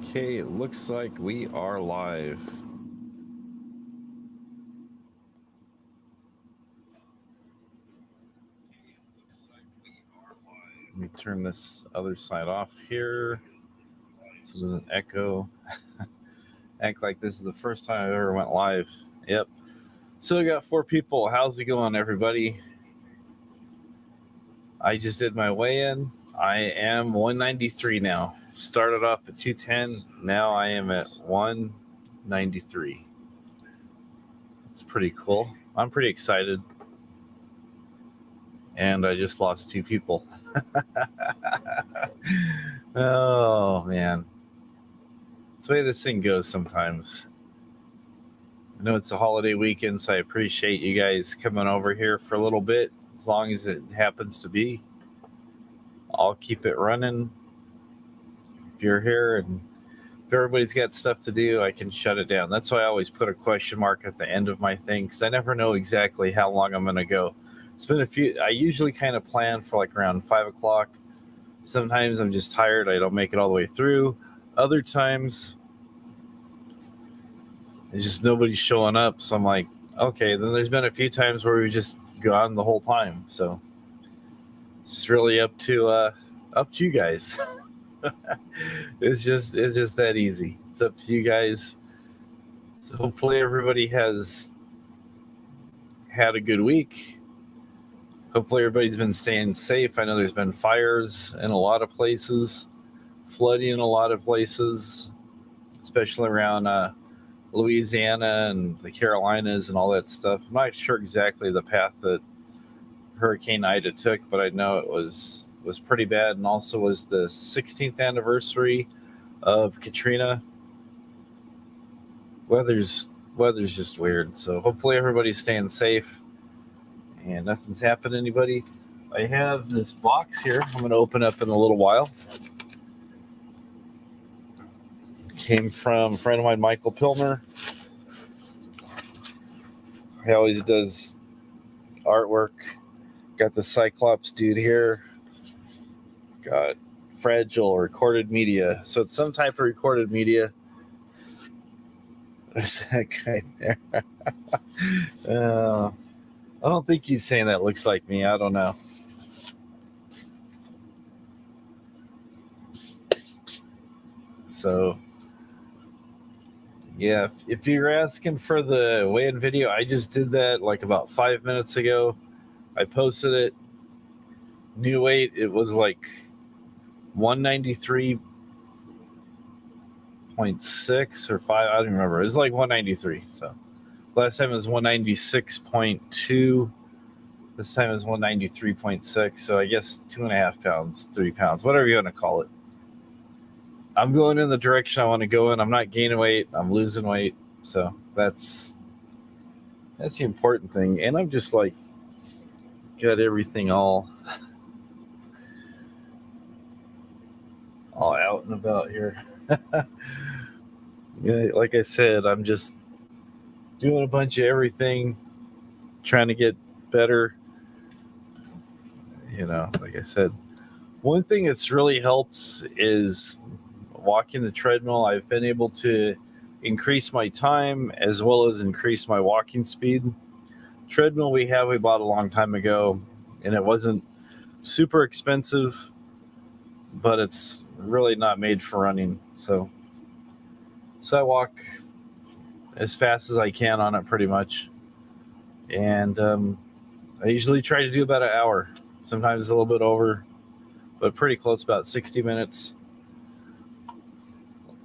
Okay, it looks like we are live. Let me turn this other side off here so it doesn't echo. Act like this is the first time I've ever went live. Yep. So I got 4 people. How's it going, everybody? I just did my weigh-in. I am 193 now. Started off at 210. Now I am at 193. It's pretty cool. I'm pretty excited. And I just lost 2 people. Oh, man. That's the way this thing goes sometimes. I know it's a holiday weekend, so I appreciate you guys coming over here for a little bit. As long as it happens to be, I'll keep it running. If you're here and if everybody's got stuff to do, I can shut it down. That's why I always put a question mark at the end of my thing, because I never know exactly how long I'm going to go. It's been a few. I usually kind of plan for like around 5 o'clock. Sometimes I'm just tired. I don't make it all the way through. Other times, there's just nobody showing up. So I'm like, okay. Then there's been a few times where we've just gone the whole time. So it's really up to you guys. It's just that easy. It's up to you guys. So hopefully everybody has had a good week. Hopefully everybody's been staying safe. I know there's been fires in a lot of places, flooding in a lot of places, especially around Louisiana and the Carolinas and all that stuff. I'm not sure exactly the path that Hurricane Ida took, but I know it was pretty bad, and also was the 16th anniversary of Katrina. Weather's just weird, so hopefully everybody's staying safe and nothing's happened to anybody. I have this box here I'm going to open up in a little while. Came from a friend of mine, Michael Pilmer. He always does artwork. Got the Cyclops dude here. Got Fragile recorded media. So it's some type of recorded media. There's that guy there. I don't think he's saying that looks like me. I don't know. So, yeah, if you're asking for the weigh-in video, I just did that like about 5 minutes ago. I posted it. New weight, it was like 193.6 or 5. I don't remember. It was like 193. So last time it was 196.2. This time is 193.6. So I guess 2.5 pounds, 3 pounds, whatever you want to call it. I'm going in the direction I want to go in. I'm not gaining weight. I'm losing weight. So that's the important thing. And I'm just like got everything all out and about here. Yeah, like I said, I'm just doing a bunch of everything, trying to get better. You know, like I said, one thing that's really helped is walking the treadmill. I've been able to increase my time as well as increase my walking speed. Treadmill we bought a long time ago, and it wasn't super expensive, but it's really not made for running. So I walk as fast as I can on it pretty much. And I usually try to do about an hour, sometimes a little bit over, but pretty close, about 60 minutes.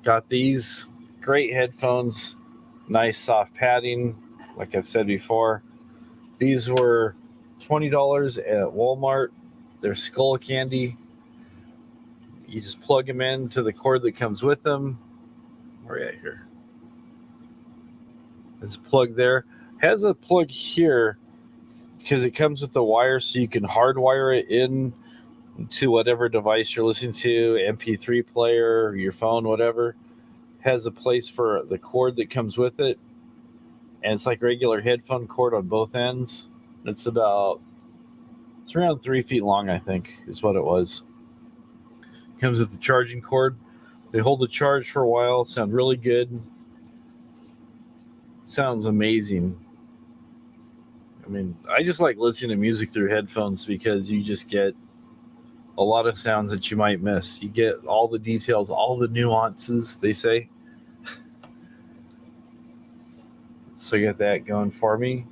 Got these great headphones, nice soft padding, like I've said before. These were $20 at Walmart. They're skull candy. You just plug them into the cord that comes with them. Where are you at here? There's a plug there. Has a plug here because it comes with the wire, so you can hardwire it in to whatever device you're listening to, MP3 player, your phone, whatever. Has a place for the cord that comes with it, and it's like regular headphone cord on both ends. It's around 3 feet long, I think, is what it was. Comes with the charging cord. They hold the charge for a while, sound really good. Sounds amazing. I mean, I just like listening to music through headphones because you just get a lot of sounds that you might miss. You get all the details, all the nuances, they say. So I got that going for me.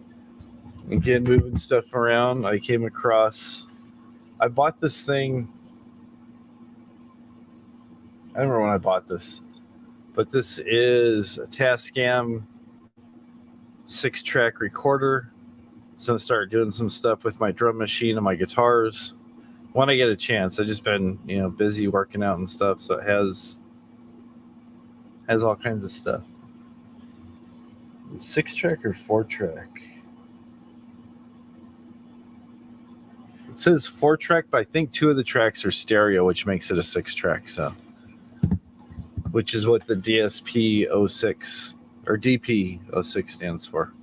Again, moving stuff around, I came across, I bought this thing. I don't remember when I bought this, but this is a Tascam 6-track recorder. So I started doing some stuff with my drum machine and my guitars when I get a chance. I've just been, busy working out and stuff, so it has all kinds of stuff. 6-track or 4-track? It says 4-track, but I think 2 of the tracks are stereo, which makes it a 6-track. So, which is what the DSP-06 or DP-06 stands for.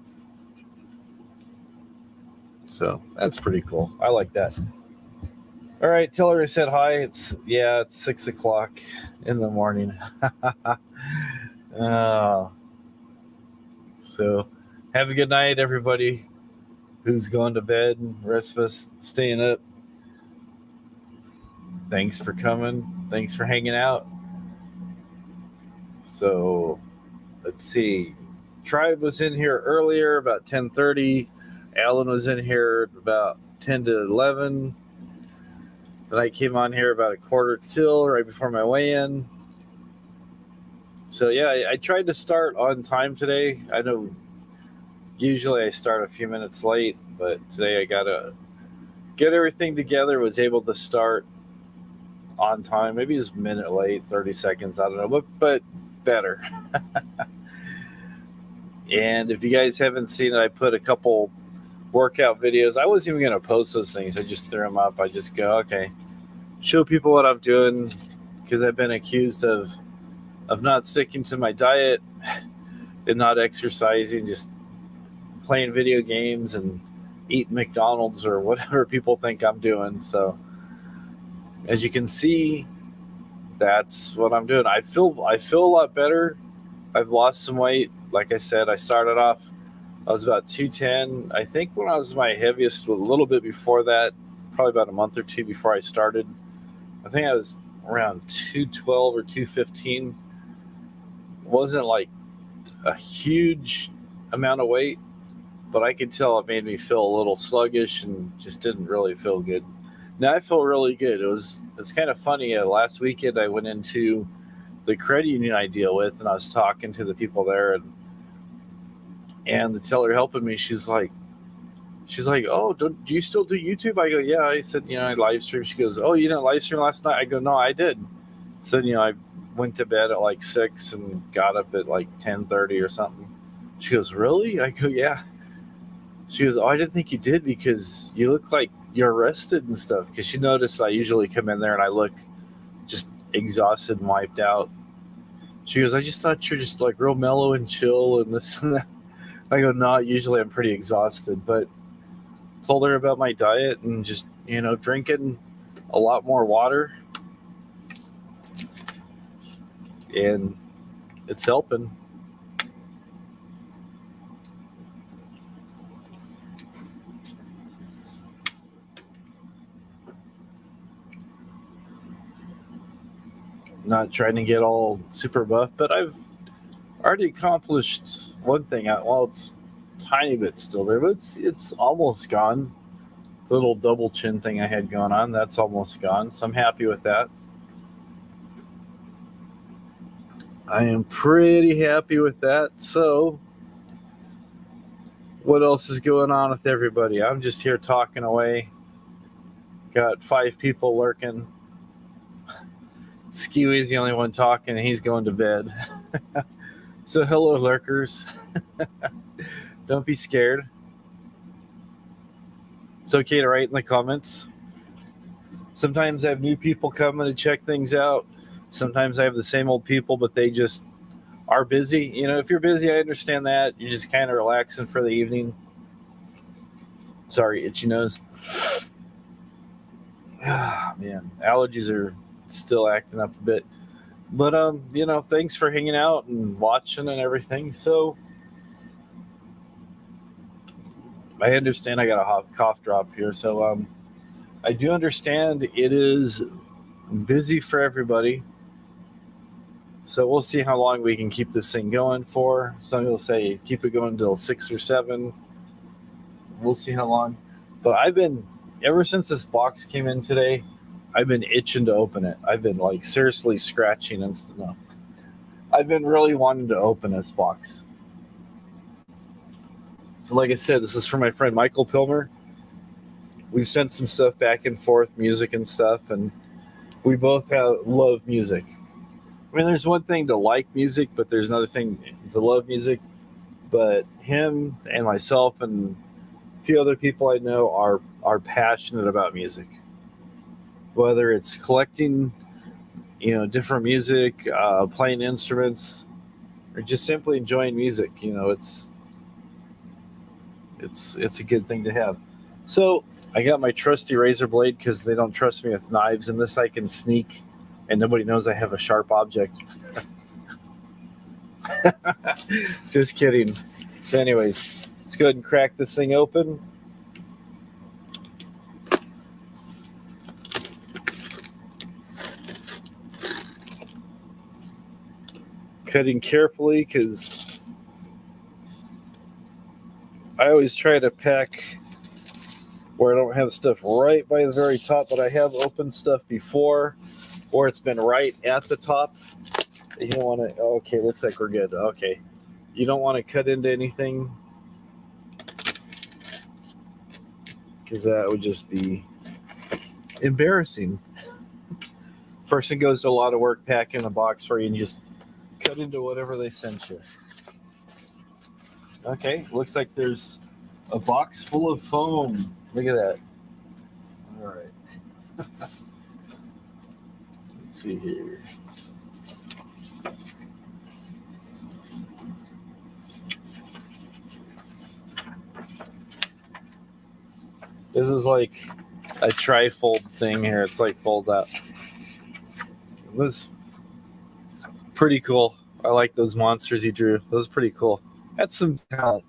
So that's pretty cool. I like that. All right, tell her I said hi. It's 6 o'clock in the morning. So have a good night, everybody who's going to bed, and the rest of us staying up. Thanks for coming. Thanks for hanging out. So let's see. Tribe was in here earlier about 10:30. Alan was in here about 10 to 11. Then I came on here about 1:45 right before my weigh-in. So yeah, I tried to start on time today. I know usually I start a few minutes late, but today I got to get everything together, was able to start on time. Maybe it's a minute late, 30 seconds, I don't know, but better. And if you guys haven't seen it, I put a couple workout videos. I wasn't even going to post those things. I just threw them up. I just go, okay, show people what I'm doing, because I've been accused of not sticking to my diet and not exercising, just playing video games and eating McDonald's or whatever people think I'm doing. So as you can see, that's what I'm doing. I feel a lot better. I've lost some weight. Like I said, I started off, I was about 210. I think when I was my heaviest, a little bit before that, probably about a month or two before I started, I think I was around 212 or 215. Wasn't like a huge amount of weight, but I could tell it made me feel a little sluggish and just didn't really feel good. Now I feel really good. It's kind of funny. Last weekend I went into the credit union I deal with, and I was talking to the people there, and the teller helping me, she's like, oh, do you still do YouTube? I go, yeah. I said, I live stream. She goes, oh, you didn't live stream last night? I go, no, I did. So, I went to bed at like 6 and got up at like 10:30 or something. She goes, really? I go, yeah. She goes, oh, I didn't think you did because you look like you're rested and stuff. Because she noticed I usually come in there and I look just exhausted and wiped out. She goes, I just thought you're just like real mellow and chill and this and that. I go, no, usually I'm pretty exhausted. But told her about my diet and just, drinking a lot more water. And it's helping. Not trying to get all super buff, but I've already accomplished one thing. Well, it's a tiny bit still there, but it's almost gone. The little double chin thing I had going on, that's almost gone. So I'm happy with that. I am pretty happy with that. So what else is going on with everybody? I'm just here talking away. Got 5 people lurking. Skewy's the only one talking, and he's going to bed. So hello, lurkers. Don't be scared. It's okay to write in the comments. Sometimes I have new people coming to check things out. Sometimes I have the same old people, but they just are busy. If you're busy, I understand that. You're just kind of relaxing for the evening. Sorry, itchy nose. Ah, man, allergies are still acting up a bit. But thanks for hanging out and watching and everything. So I understand I got a cough drop here. So I do understand it is busy for everybody. So we'll see how long we can keep this thing going for. Some people say keep it going until 6 or 7. We'll see how long. But ever since this box came in today, I've been itching to open it. I've been like seriously scratching and stuff. No. I've been really wanting to open this box. So like I said, this is for my friend Michael Pilmer. We've sent some stuff back and forth, music and stuff, and we both love music. I mean, there's one thing to like music, but there's another thing to love music. But him and myself and a few other people I know are passionate about music. Whether it's collecting, different music, playing instruments, or just simply enjoying music, it's a good thing to have. So I got my trusty razor blade because they don't trust me with knives, and this I can sneak, and nobody knows I have a sharp object. Just kidding. So, anyways, let's go ahead and crack this thing open. Cutting carefully because I always try to pack where I don't have stuff right by the very top, but I have opened stuff before or it's been right at the top. You don't want to, okay, looks like we're good. Okay. You don't want to cut into anything because that would just be embarrassing. Person goes to a lot of work packing a box for you and just cut into whatever they sent you. Okay, looks like there's a box full of foam. Look at that. All right. Let's see here. This is like a trifold thing here. It's like fold up. This is pretty cool. I like those monsters he drew. Those are pretty cool. That's some talent.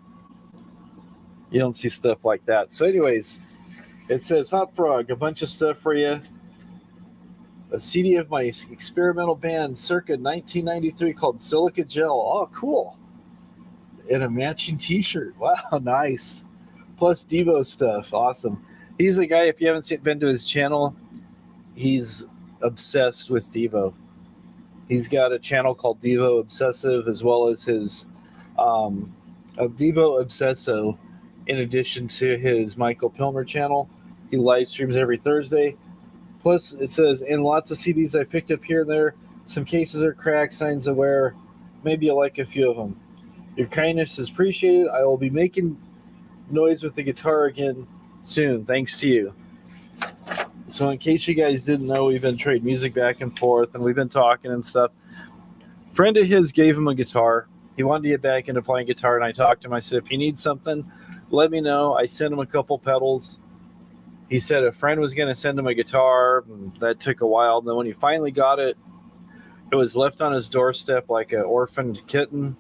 You don't see stuff like that. So anyways, it says Hot Frog, a bunch of stuff for you. A CD of my experimental band circa 1993 called Silica Gel. Oh, cool. And a matching t-shirt. Wow, nice. Plus Devo stuff. Awesome. He's a guy, if you haven't been to his channel, he's obsessed with Devo. He's got a channel called Devo Obsessive as well as his Devo Obsesso in addition to his Michael Pilmer channel. He live streams every Thursday. Plus, it says, in lots of CDs I picked up here and there, some cases are cracked, signs of wear. Maybe you'll like a few of them. Your kindness is appreciated. I will be making noise with the guitar again soon, thanks to you. So in case you guys didn't know, we've been trading music back and forth, and we've been talking and stuff. A friend of his gave him a guitar. He wanted to get back into playing guitar, and I talked to him. I said, if you need something, let me know. I sent him a couple pedals. He said a friend was going to send him a guitar, and that took a while. And then when he finally got it, it was left on his doorstep like an orphaned kitten.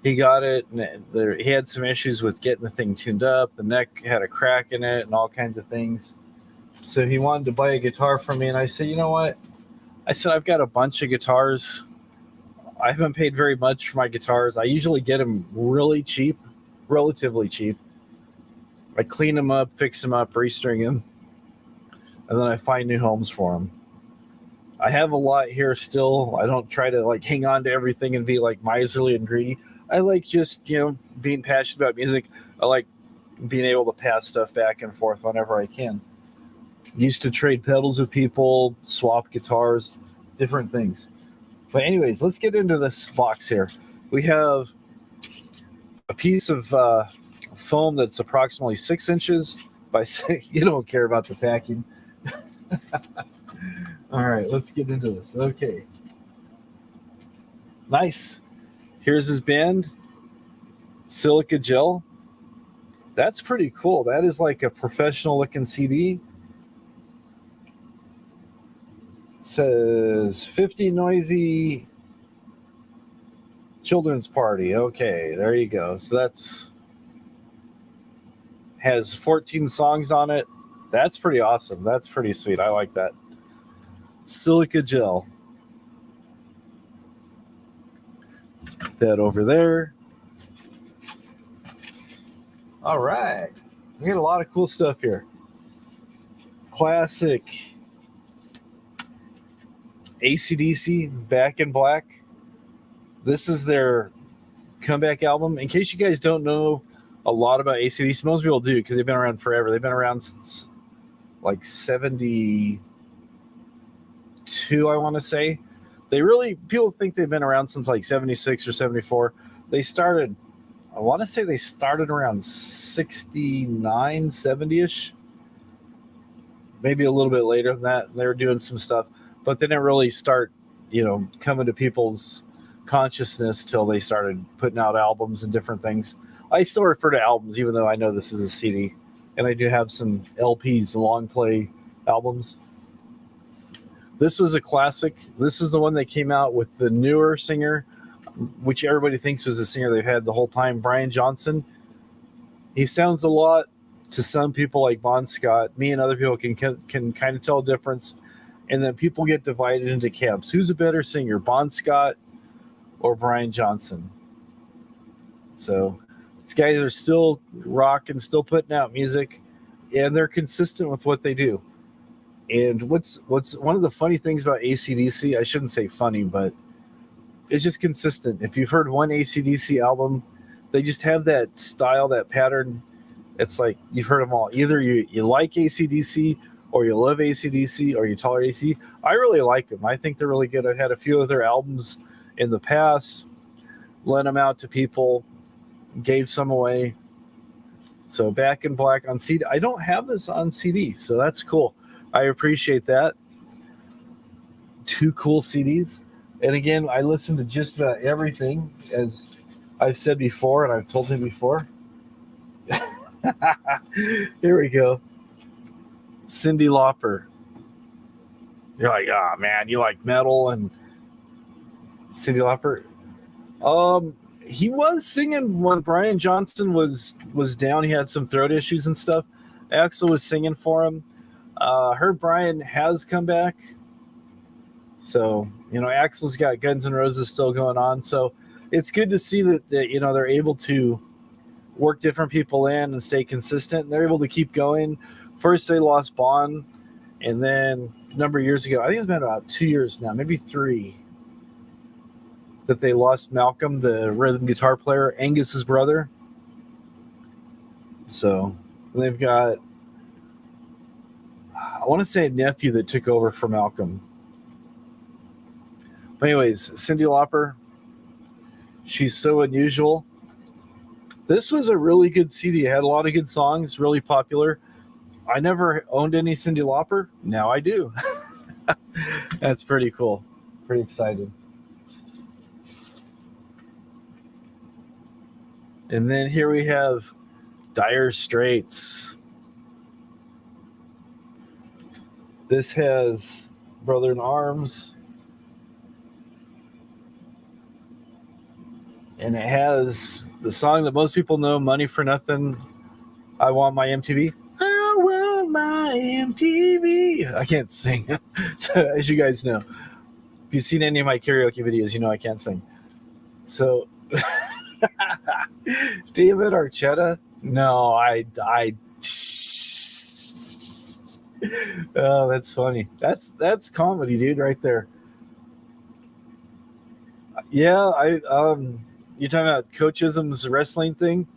He got it, and he had some issues with getting the thing tuned up. The neck had a crack in it and all kinds of things. So he wanted to buy a guitar from me, and I said, you know what? I said, I've got a bunch of guitars. I haven't paid very much for my guitars. I usually get them really cheap, relatively cheap. I clean them up, fix them up, restring them, and then I find new homes for them. I have a lot here still. I don't try to like hang on to everything and be like miserly and greedy. I like just, being passionate about music. I like being able to pass stuff back and forth whenever I can. Used to trade pedals with people, swap guitars, different things. But anyways, let's get into this box here. We have a piece of foam that's approximately 6 inches by 6. You don't care about the packing. All right, let's get into this. Okay. Nice. Here's his band, Silica Gel. That's pretty cool. That is like a professional looking CD. says 50 noisy children's party. Okay, there you go. So that's has 14 songs on it. That's pretty awesome. That's pretty sweet. I like that. Silica gel. Let's put that over there. All right. We got a lot of cool stuff here. Classic AC/DC, Back in Black. This is their comeback album. In case you guys don't know a lot about AC/DC, most people do because they've been around forever. They've been around since like 72, I want to say. People think they've been around since like 76 or 74. I want to say they started around 69, 70-ish. Maybe a little bit later than that. They were doing some stuff, but they didn't really start, coming to people's consciousness till they started putting out albums and different things. I still refer to albums, even though I know this is a CD, and I do have some LPs, long play albums. This was a classic. This is the one that came out with the newer singer, which everybody thinks was the singer they've had the whole time, Brian Johnson. He sounds a lot to some people like Bon Scott. Me and other people can kind of tell a difference. And then people get divided into camps. Who's a better singer, Bon Scott or Brian Johnson? So these guys are still rocking, still putting out music, and they're consistent with what they do. And what's one of the funny things about AC/DC, I shouldn't say funny, but it's just consistent. If you've heard one AC/DC album, they just have that style, that pattern. It's like you've heard them all. Either you like AC/DC, or you love AC/DC, or you tolerate AC. I really like them. I think they're really good. I've had a few of their albums in the past, lent them out to people, gave some away. So Back in Black on CD. I don't have this on CD, so that's cool. I appreciate that. 2 cool CDs. And again, I listen to just about everything, as I've said before, and I've told him before. Here we go. Cyndi Lauper. You're like, oh man, you like metal and Cyndi Lauper. He was singing when Brian Johnson was down. He had some throat issues and stuff. Axl was singing for him. Heard Brian has come back. So, Axl's got Guns N' Roses still going on. So it's good to see that they're able to work different people in and stay consistent. And they're able to keep going. First, they lost Bon, and then a number of years ago, I think it's been about 2 years now, maybe 3, that they lost Malcolm, the rhythm guitar player, Angus's brother. So they've got, I want to say, a nephew that took over for Malcolm. But anyways, Cyndi Lauper, she's so unusual. This was a really good CD. It had a lot of good songs, really popular. I never owned any Cyndi Lauper. Now I do. That's pretty cool. Pretty excited. And then here we have Dire Straits. This has Brother in Arms. And it has the song that most people know, Money for Nothing, I Want My MTV. I want my MTV. I can't sing, so, as you guys know. If you've seen any of my karaoke videos, you know I can't sing. So, David Archetta? No, oh, that's funny. That's comedy, dude, right there. Yeah, you talking about Coach Ism's wrestling thing?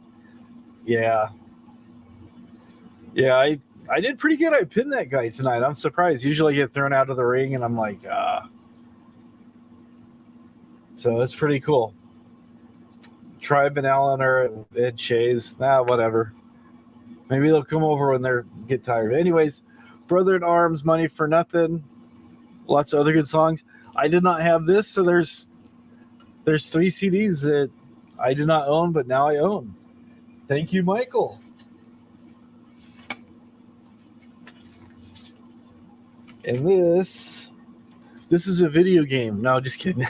Yeah. Yeah, I did pretty good. I pinned that guy tonight. I'm surprised. Usually I get thrown out of the ring, and I'm like, So that's pretty cool. Tribe and Allen are at Ed Shea's. Whatever. Maybe they'll come over when they get tired. Anyways, Brother in Arms, Money for Nothing. Lots of other good songs. I did not have this, so there's 3 CDs that I did not own, but now I own. Thank you, Michael. And this This is a video game. No, just kidding.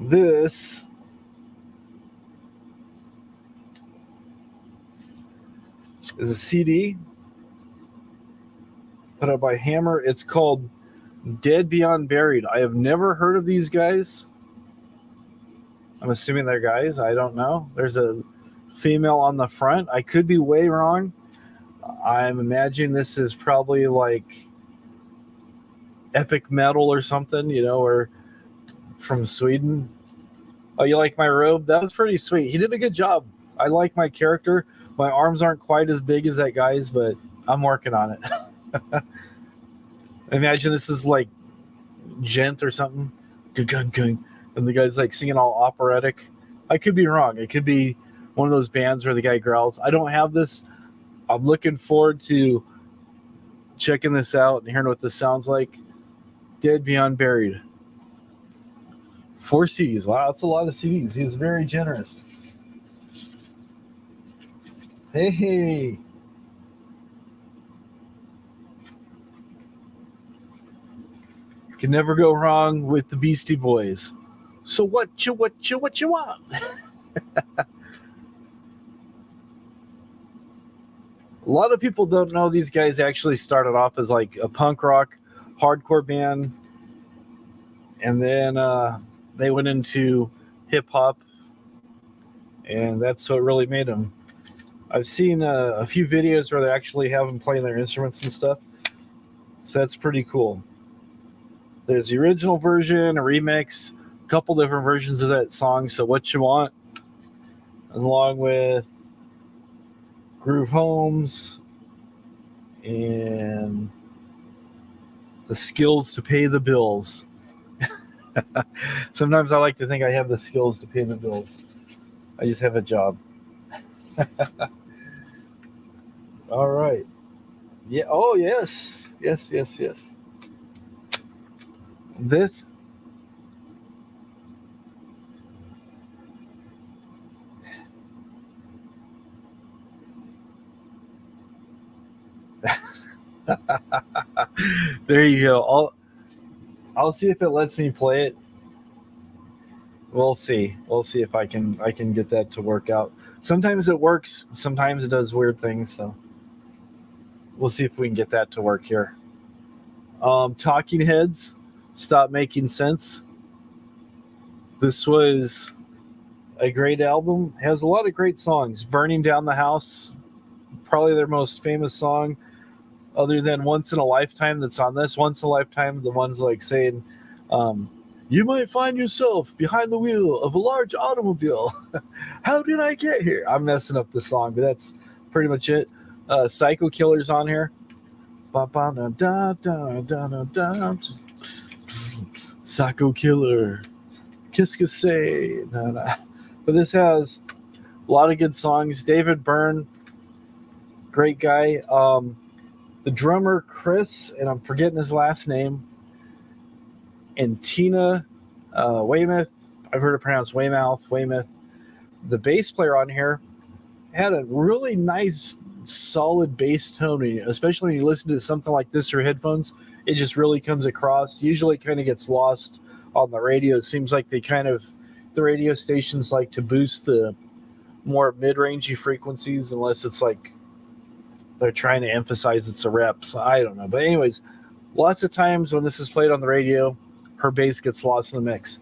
This is a CD put out by Hammer. It's called Dead Beyond Buried. I have never heard of these guys. I'm assuming they're guys. I don't know. There's a female on the front. I could be way wrong. I'm imagining this is probably like epic metal or something, you know, or from Sweden. Oh, you like my robe? That was pretty sweet. He did a good job. I like my character. My arms aren't quite as big as that guy's, but I'm working on it. Imagine this is like Gent or something. And the guy's like singing all operatic. I could be wrong. It could be one of those bands where the guy growls. I don't have this. I'm looking forward to checking this out and hearing what this sounds like. Dead Beyond Buried. 4 CDs. Wow, that's a lot of CDs. He was very generous. Hey. Can never go wrong with the Beastie Boys. So what you want? A lot of people don't know these guys actually started off as like a punk rock hardcore band, and then they went into hip hop, and that's what really made them. I've seen a few videos where they actually have them playing their instruments and stuff, so that's pretty cool. There's the original version, a remix, a couple different versions of that song, So What You Want, along with Groove Homes and the skills to pay the bills. Sometimes I like to think I have the skills to pay the bills. I just have a job. All right. Yeah. Oh, yes. Yes. This. There you go. I'll see if it lets me play it. We'll see if I can get that to work out. Sometimes it works, sometimes it does weird things, so we'll see if we can get that to work here. Talking Heads, Stop Making Sense. This was a great album. It has a lot of great songs. Burning Down the House, probably their most famous song, other than Once in a Lifetime that's on this. Once in a Lifetime, the ones like saying, you might find yourself behind the wheel of a large automobile. How did I get here? I'm messing up the song, but that's pretty much it. Psycho Killer's on here. Psycho Killer. Qu'est-ce que c'est? No. But this has a lot of good songs. David Byrne, great guy. The drummer, Chris, and I'm forgetting his last name, and Tina Weymouth. I've heard it pronounced Weymouth. The bass player on here had a really nice, solid bass tone, especially when you listen to something like this through headphones. It just really comes across. Usually it kind of gets lost on the radio. It seems like the radio stations like to boost the more mid-rangey frequencies unless it's like they're trying to emphasize it's a rep. So I don't know. But anyways, lots of times when this is played on the radio, her bass gets lost in the mix.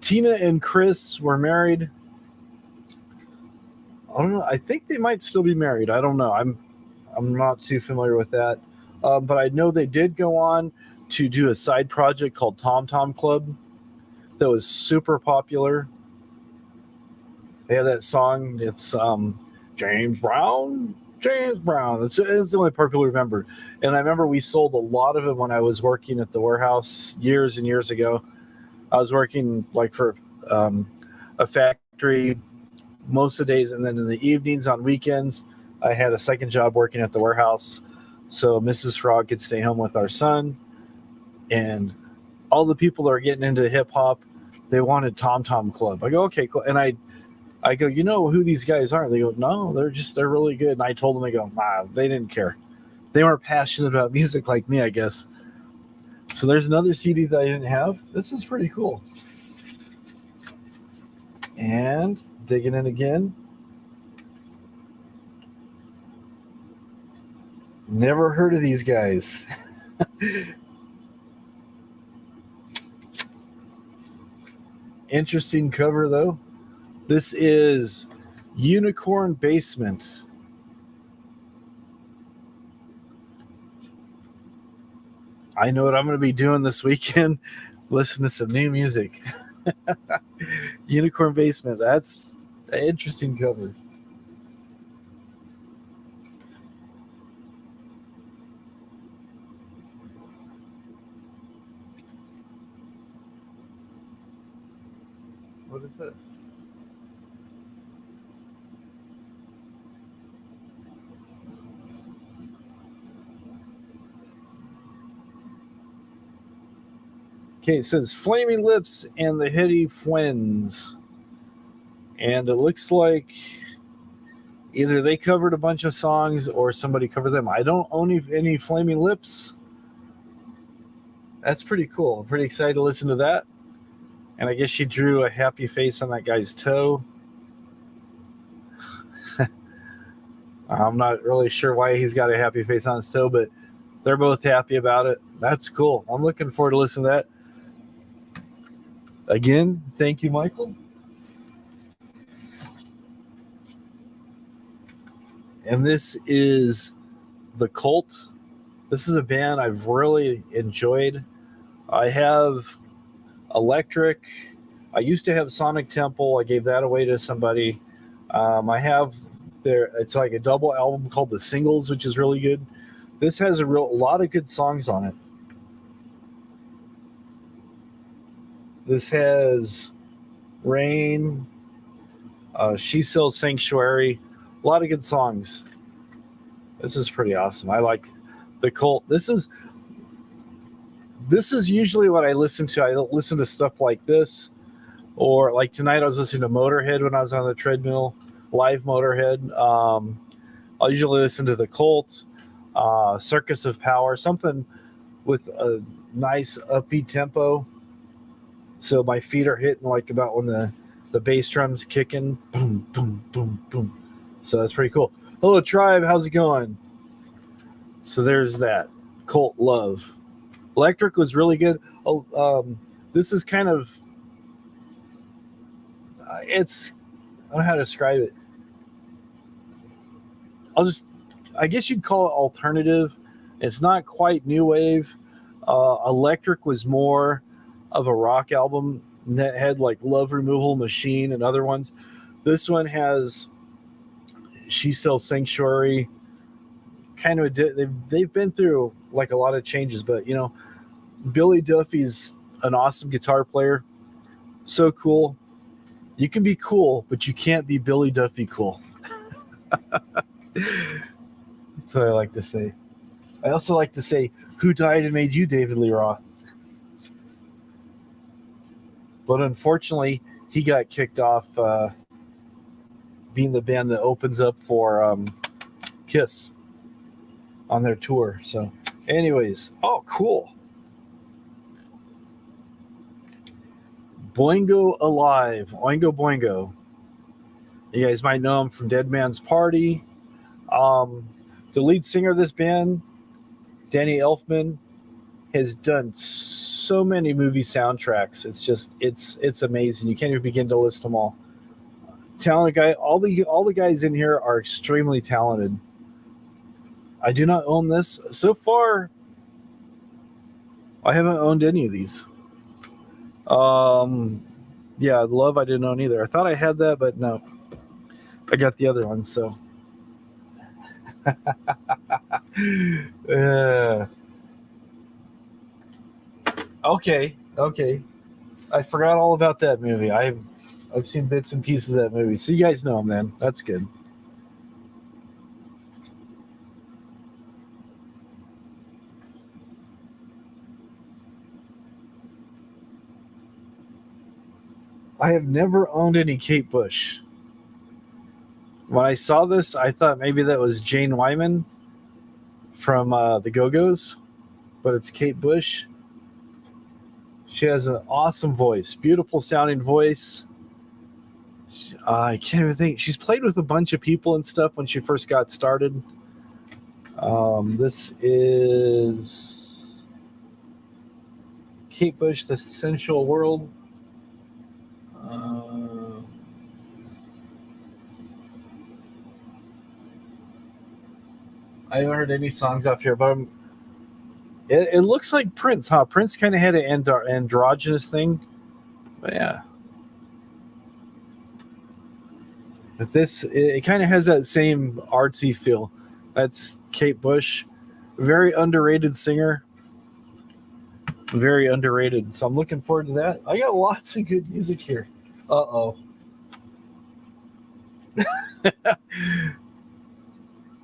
Tina and Chris were married. I don't know. I think they might still be married. I don't know. I'm not too familiar with that. But I know they did go on to do a side project called Tom Tom Club that was super popular. They have that song. It's James Brown. It's the only part people remember. And I remember we sold a lot of it when I was working at the warehouse years and years ago. I was working like for a factory most of the days, and then in the evenings on weekends, I had a second job working at the warehouse. So Mrs. Frog could stay home with our son. And all the people that are getting into hip hop, they wanted Tom Tom Club. I go, okay, cool. And I go, you know who these guys are? They go, no, they're really good. And I told them, they go, nah, they didn't care. They weren't passionate about music like me, I guess. So there's another CD that I didn't have. This is pretty cool. And digging in again. Never heard of these guys. Interesting cover, though. This is Unicorn Basement. I know what I'm going to be doing this weekend. Listen to some new music. Unicorn Basement. That's an interesting cover. What is this? Okay, it says Flaming Lips and the Heady Fwens. And it looks like either they covered a bunch of songs or somebody covered them. I don't own any Flaming Lips. That's pretty cool. I'm pretty excited to listen to that. And I guess she drew a happy face on that guy's toe. I'm not really sure why he's got a happy face on his toe, but they're both happy about it. That's cool. I'm looking forward to listening to that. Again, thank you, Michael. And this is The Cult. This is a band I've really enjoyed. I have Electric. I used to have Sonic Temple. I gave that away to somebody. I have it's like a double album called The Singles, which is really good. This has a lot of good songs on it. This has Rain, She Sells Sanctuary, a lot of good songs. This is pretty awesome. I like The Cult. This is usually what I listen to. I listen to stuff like this, or like tonight I was listening to Motorhead when I was on the treadmill, live Motorhead. I'll usually listen to The Cult, Circus of Power, something with a nice upbeat tempo. So my feet are hitting like about when the bass drum's kicking. Boom, boom, boom, boom. So that's pretty cool. Hello, Tribe. How's it going? So there's that. Cult Love. Electric was really good. This is kind of... I don't know how to describe it. I guess you'd call it alternative. It's not quite new wave. Electric was more of a rock album that had like Love Removal Machine and other ones. This one has She Sells Sanctuary. Kind of they've been through like a lot of changes, but you know, Billy Duffy's an awesome guitar player. So cool. You can be cool, but you can't be Billy Duffy cool. That's what I like to say. I also like to say, who died and made you David Lee Roth? But unfortunately, he got kicked off being the band that opens up for Kiss on their tour. So anyways, oh, cool. Boingo Alive, Oingo Boingo. You guys might know him from Dead Man's Party. The lead singer of this band, Danny Elfman, has done so many movie soundtracks. It's amazing. You can't even begin to list them all. Talented guy. All the guys in here are extremely talented. I do not own this. So far, I haven't owned any of these. Yeah, Love I didn't own either. I thought I had that, but no. I got the other one, so. Okay. I forgot all about that movie. I've seen bits and pieces of that movie. So you guys know him then. That's good. I have never owned any Kate Bush. When I saw this, I thought maybe that was Jane Wyman from the Go-Go's, but it's Kate Bush. She has an awesome voice, beautiful sounding voice. I can't even think. She's played with a bunch of people and stuff when she first got started. This is Kate Bush, The Sensual World. I haven't heard any songs off here, but it looks like Prince, huh? Prince kind of had an androgynous thing. But yeah. But this, it kind of has that same artsy feel. That's Kate Bush. Very underrated singer. Very underrated. So I'm looking forward to that. I got lots of good music here. Uh-oh.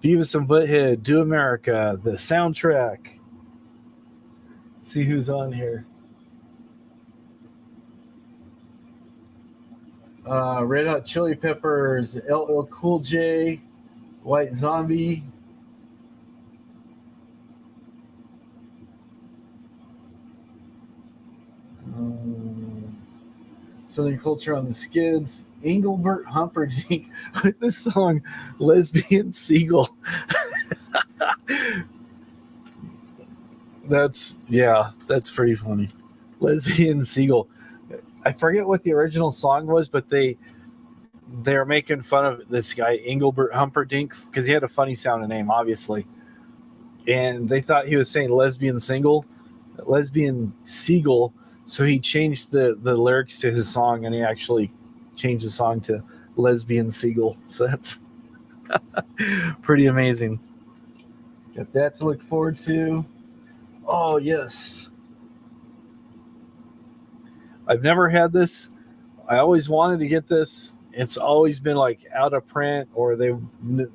Beavis and Butthead, Do America, the soundtrack. Let's see who's on here. Red Hot Chili Peppers, LL Cool J, White Zombie. Southern Culture on the Skids, Engelbert Humperdinck with the song Lesbian Seagull. That's pretty funny. Lesbian Seagull. I forget what the original song was, but they're making fun of this guy, Engelbert Humperdinck, because he had a funny sounding name, obviously. And they thought he was saying lesbian seagull. So he changed the lyrics to his song, and he actually changed the song to Lesbian Seagull. So that's pretty amazing. Got that to look forward to. Oh, yes. I've never had this. I always wanted to get this. It's always been like out of print, or they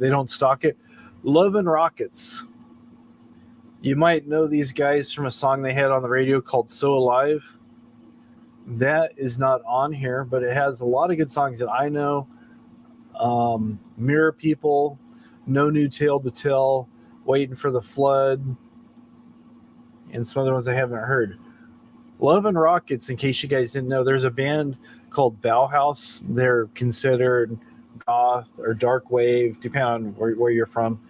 don't stock it. Love and Rockets. You might know these guys from a song they had on the radio called So Alive. That is not on here, but it has a lot of good songs that I know. Mirror People, No New Tale to Tell, Waiting for the Flood, and some other ones I haven't heard. Love and Rockets, in case you guys didn't know, there's a band called Bauhaus. They're considered goth or dark wave, depending on where you're from.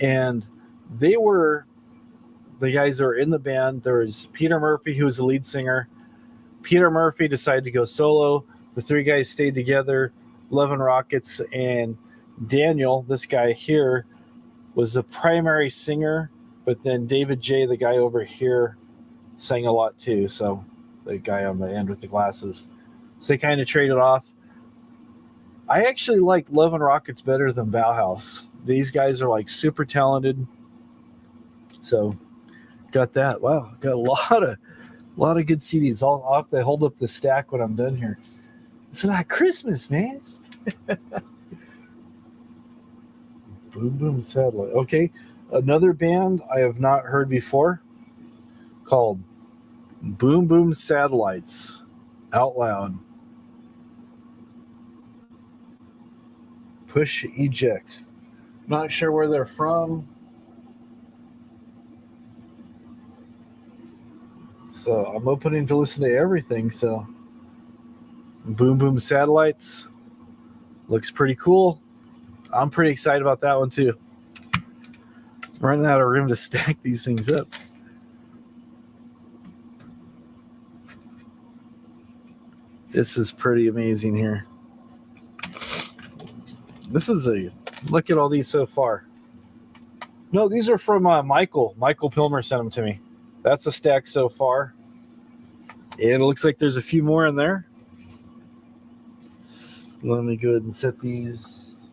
And they were the guys that were in the band. There was Peter Murphy, who was the lead singer. Peter Murphy decided to go solo. The three guys stayed together, Love and Rockets, and Daniel, this guy here, was the primary singer, but then David J., the guy over here, sang a lot too. So the guy on the end with the glasses. So they kind of traded off. I actually like Love and Rockets better than Bauhaus. These guys are like super talented. So got that. Wow, got a lot of good CDs. I'll have to hold up the stack when I'm done here. It's not Christmas, man. Boom Boom Satellite. Okay, another band I have not heard before called Boom Boom Satellites. Out Loud. Push Eject. Not sure where they're from. So I'm opening to listen to everything. So Boom Boom Satellites looks pretty cool. I'm pretty excited about that one too. I'm running out of room to stack these things up. This is pretty amazing here. Look at all these so far. No, these are from Michael. Michael Pilmer sent them to me. That's a stack so far. And it looks like there's a few more in there. Let me go ahead and set these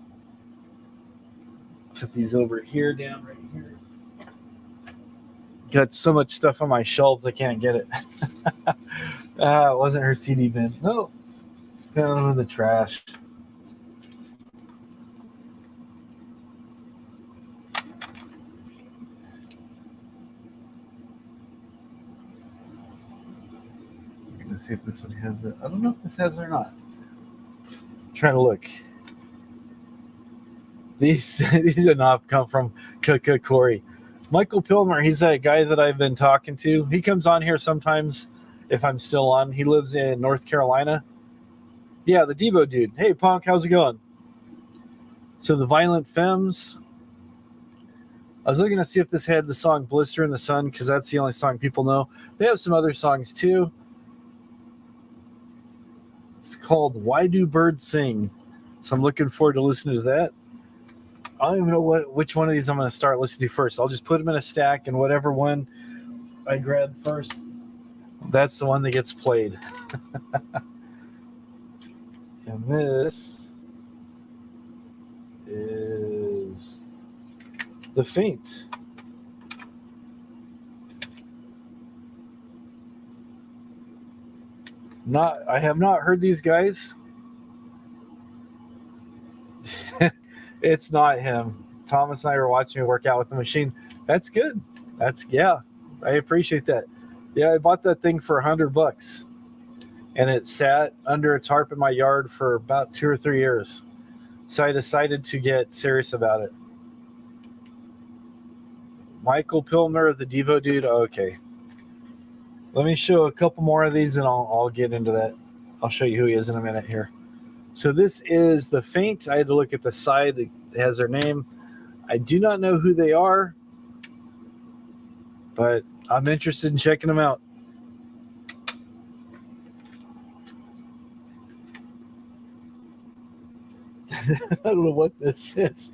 over here, down right here. Got so much stuff on my shelves I can't get it. It wasn't her CD bin. No, down in the trash. I'm gonna see if this one has it. I don't know if this has it or not. I'm trying to look. These did not come from Corey. Michael Pilmer, he's that guy that I've been talking to. He comes on here sometimes if I'm still on. He lives in North Carolina. Yeah, the Devo dude. Hey, Punk, how's it going? So the Violent Femmes. I was looking to see if this had the song Blister in the Sun, because that's the only song people know. They have some other songs too. It's called Why Do Birds Sing? So I'm looking forward to listening to that. I don't even know which one of these I'm going to start listening to first. I'll just put them in a stack, and whatever one I grab first, that's the one that gets played. And this is The Faint. I have not heard these guys. It's not him. Thomas and I were watching me work out with the machine. That's good. I appreciate that. Yeah, I bought that thing for $100, and it sat under a tarp in my yard for about 2 or 3 years. So I decided to get serious about it. Michael Pilner, the Devo dude. Okay. Let me show a couple more of these, and I'll get into that. I'll show you who he is in a minute here. So this is The Faint. I had to look at the side. It has their name. I do not know who they are, but I'm interested in checking them out. I don't know what this is.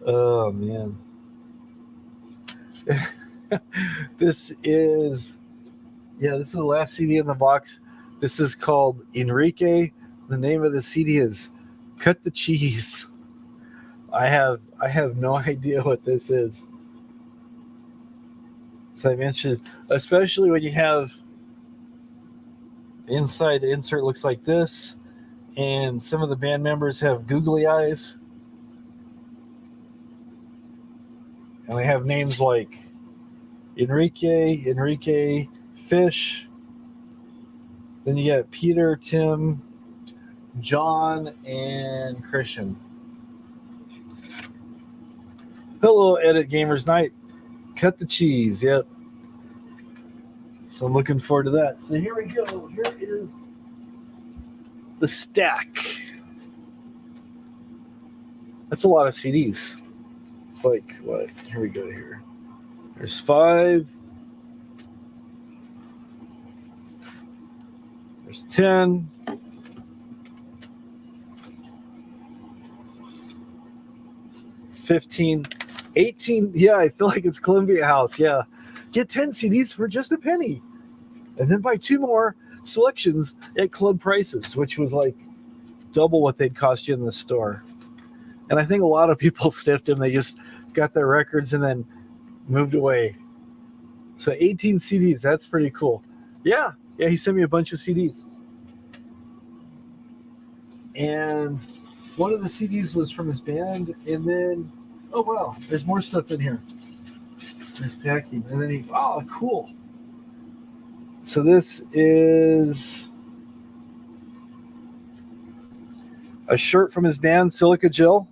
Oh, man. This is the last CD in the box. This is called Enrique. The name of the CD is Cut the Cheese. I have no idea what this is. So I mentioned, especially when you have the inside insert looks like this, and some of the band members have googly eyes. And they have names like Enrique, Fish. Then you got Peter, Tim, John, and Christian. Hello, Edit Gamers Night. Cut the Cheese, yep. So I'm looking forward to that. So here we go. Here is the stack. That's a lot of CDs. It's like, what? Here we go here. There's 5. There's 10. 15. 18. Yeah, I feel like it's Columbia House. Yeah. Get 10 CDs for just a penny. And then buy 2 more selections at club prices, which was like double what they'd cost you in the store. And I think a lot of people stiffed them. They just got their records and then moved away. So 18 CDs, that's pretty cool. Yeah, he sent me a bunch of CDs. And one of the CDs was from his band, and then, oh wow, there's more stuff in here. There's packing, and then cool. So this is a shirt from his band, Silica Gel.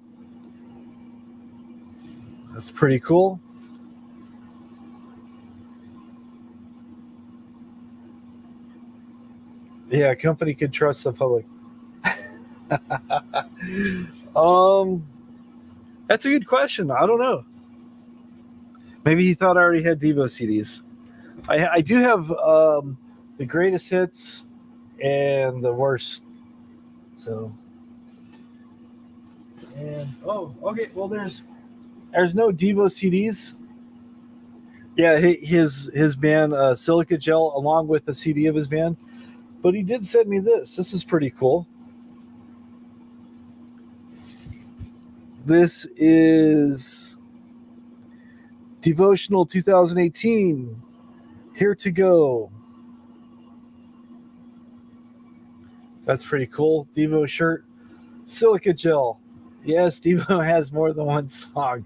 That's pretty cool. Yeah, a company could trust the public. That's a good question. I don't know. Maybe he thought I already had Devo CDs. I do have the greatest hits and the worst. So, and okay. Well, there's no Devo CDs. Yeah, his band Silica Gel, along with the CD of his band. But he did send me this. This is pretty cool. This is Devotional 2018. Here to Go. That's pretty cool. Devo shirt. Silica Gel. Yes, Devo has more than one song.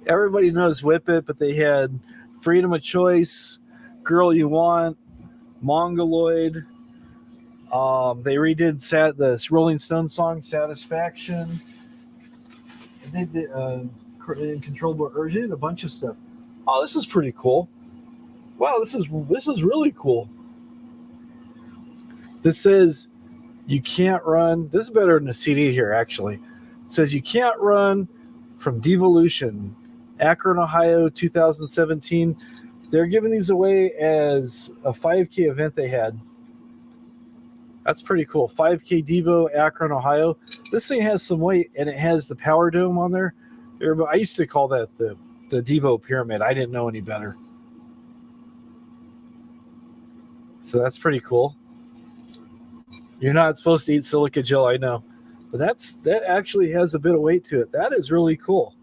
Everybody knows Whip It, but they had Freedom of Choice, Girl You Want, Mongoloid. They redid the Rolling Stones song Satisfaction. They did Controllable Urgent, a bunch of stuff. Oh, this is pretty cool. Wow, this is really cool. This says you can't run. This is better than a CD here, actually. It says you can't run from Devolution, Akron, Ohio, 2017. They're giving these away as a 5K event they had. That's pretty cool. 5K Devo, Akron, Ohio. This thing has some weight, and it has the power dome on there. I used to call that the Devo pyramid. I didn't know any better. So that's pretty cool. You're not supposed to eat silica gel, I know. But that actually has a bit of weight to it. That is really cool.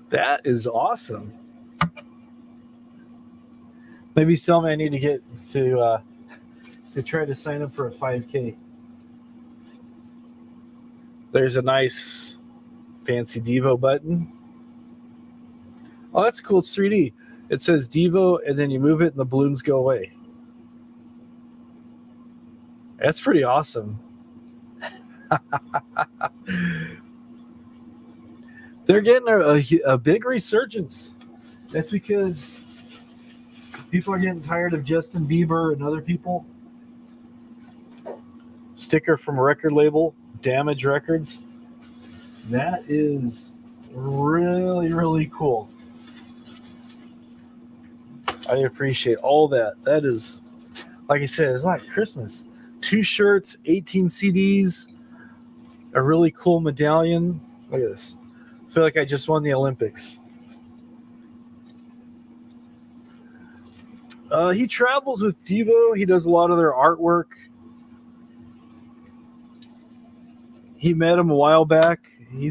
That is awesome. Maybe tell me I need to get to try to sign up for a 5K. There's a nice fancy Devo button. Oh, that's cool. It's 3D. It says Devo, and then you move it, and the balloons go away. That's pretty awesome. They're getting a big resurgence. That's because people are getting tired of Justin Bieber and other people. Sticker from a record label, Damage Records. That is really, really cool. I appreciate all that. That is, like I said, it's like Christmas. 2 shirts, 18 CDs, a really cool medallion. Look at this. I feel like I just won the Olympics. He travels with Devo. He does a lot of their artwork. He met him a while back. He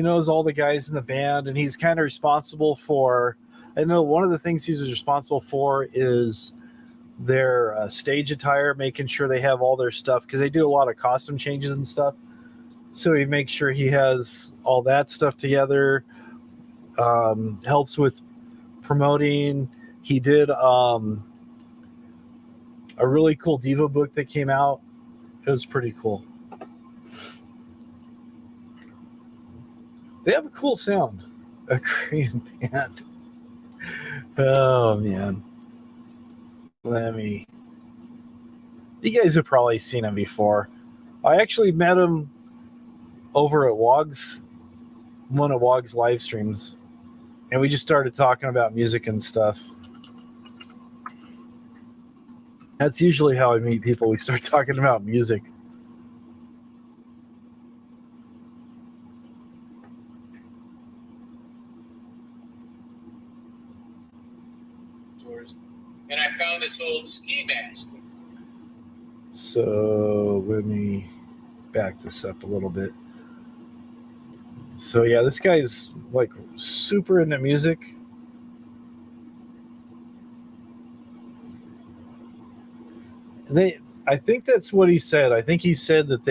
knows all the guys in the band, and he's kind of responsible for, I know one of the things he's responsible for is their stage attire, making sure they have all their stuff, because they do a lot of costume changes and stuff. So he makes sure he has all that stuff together, helps with promoting. He did a really cool Devo book that came out. It was pretty cool. They have a cool sound. A Korean band. Oh, man. You guys have probably seen him before. I actually met him over at one of Wog's live streams. And we just started talking about music and stuff. That's usually how I meet people. We start talking about music. And I found this old ski mask. So let me back this up a little bit. So yeah, this guy's like super into music. I think that's what he said. I think he said that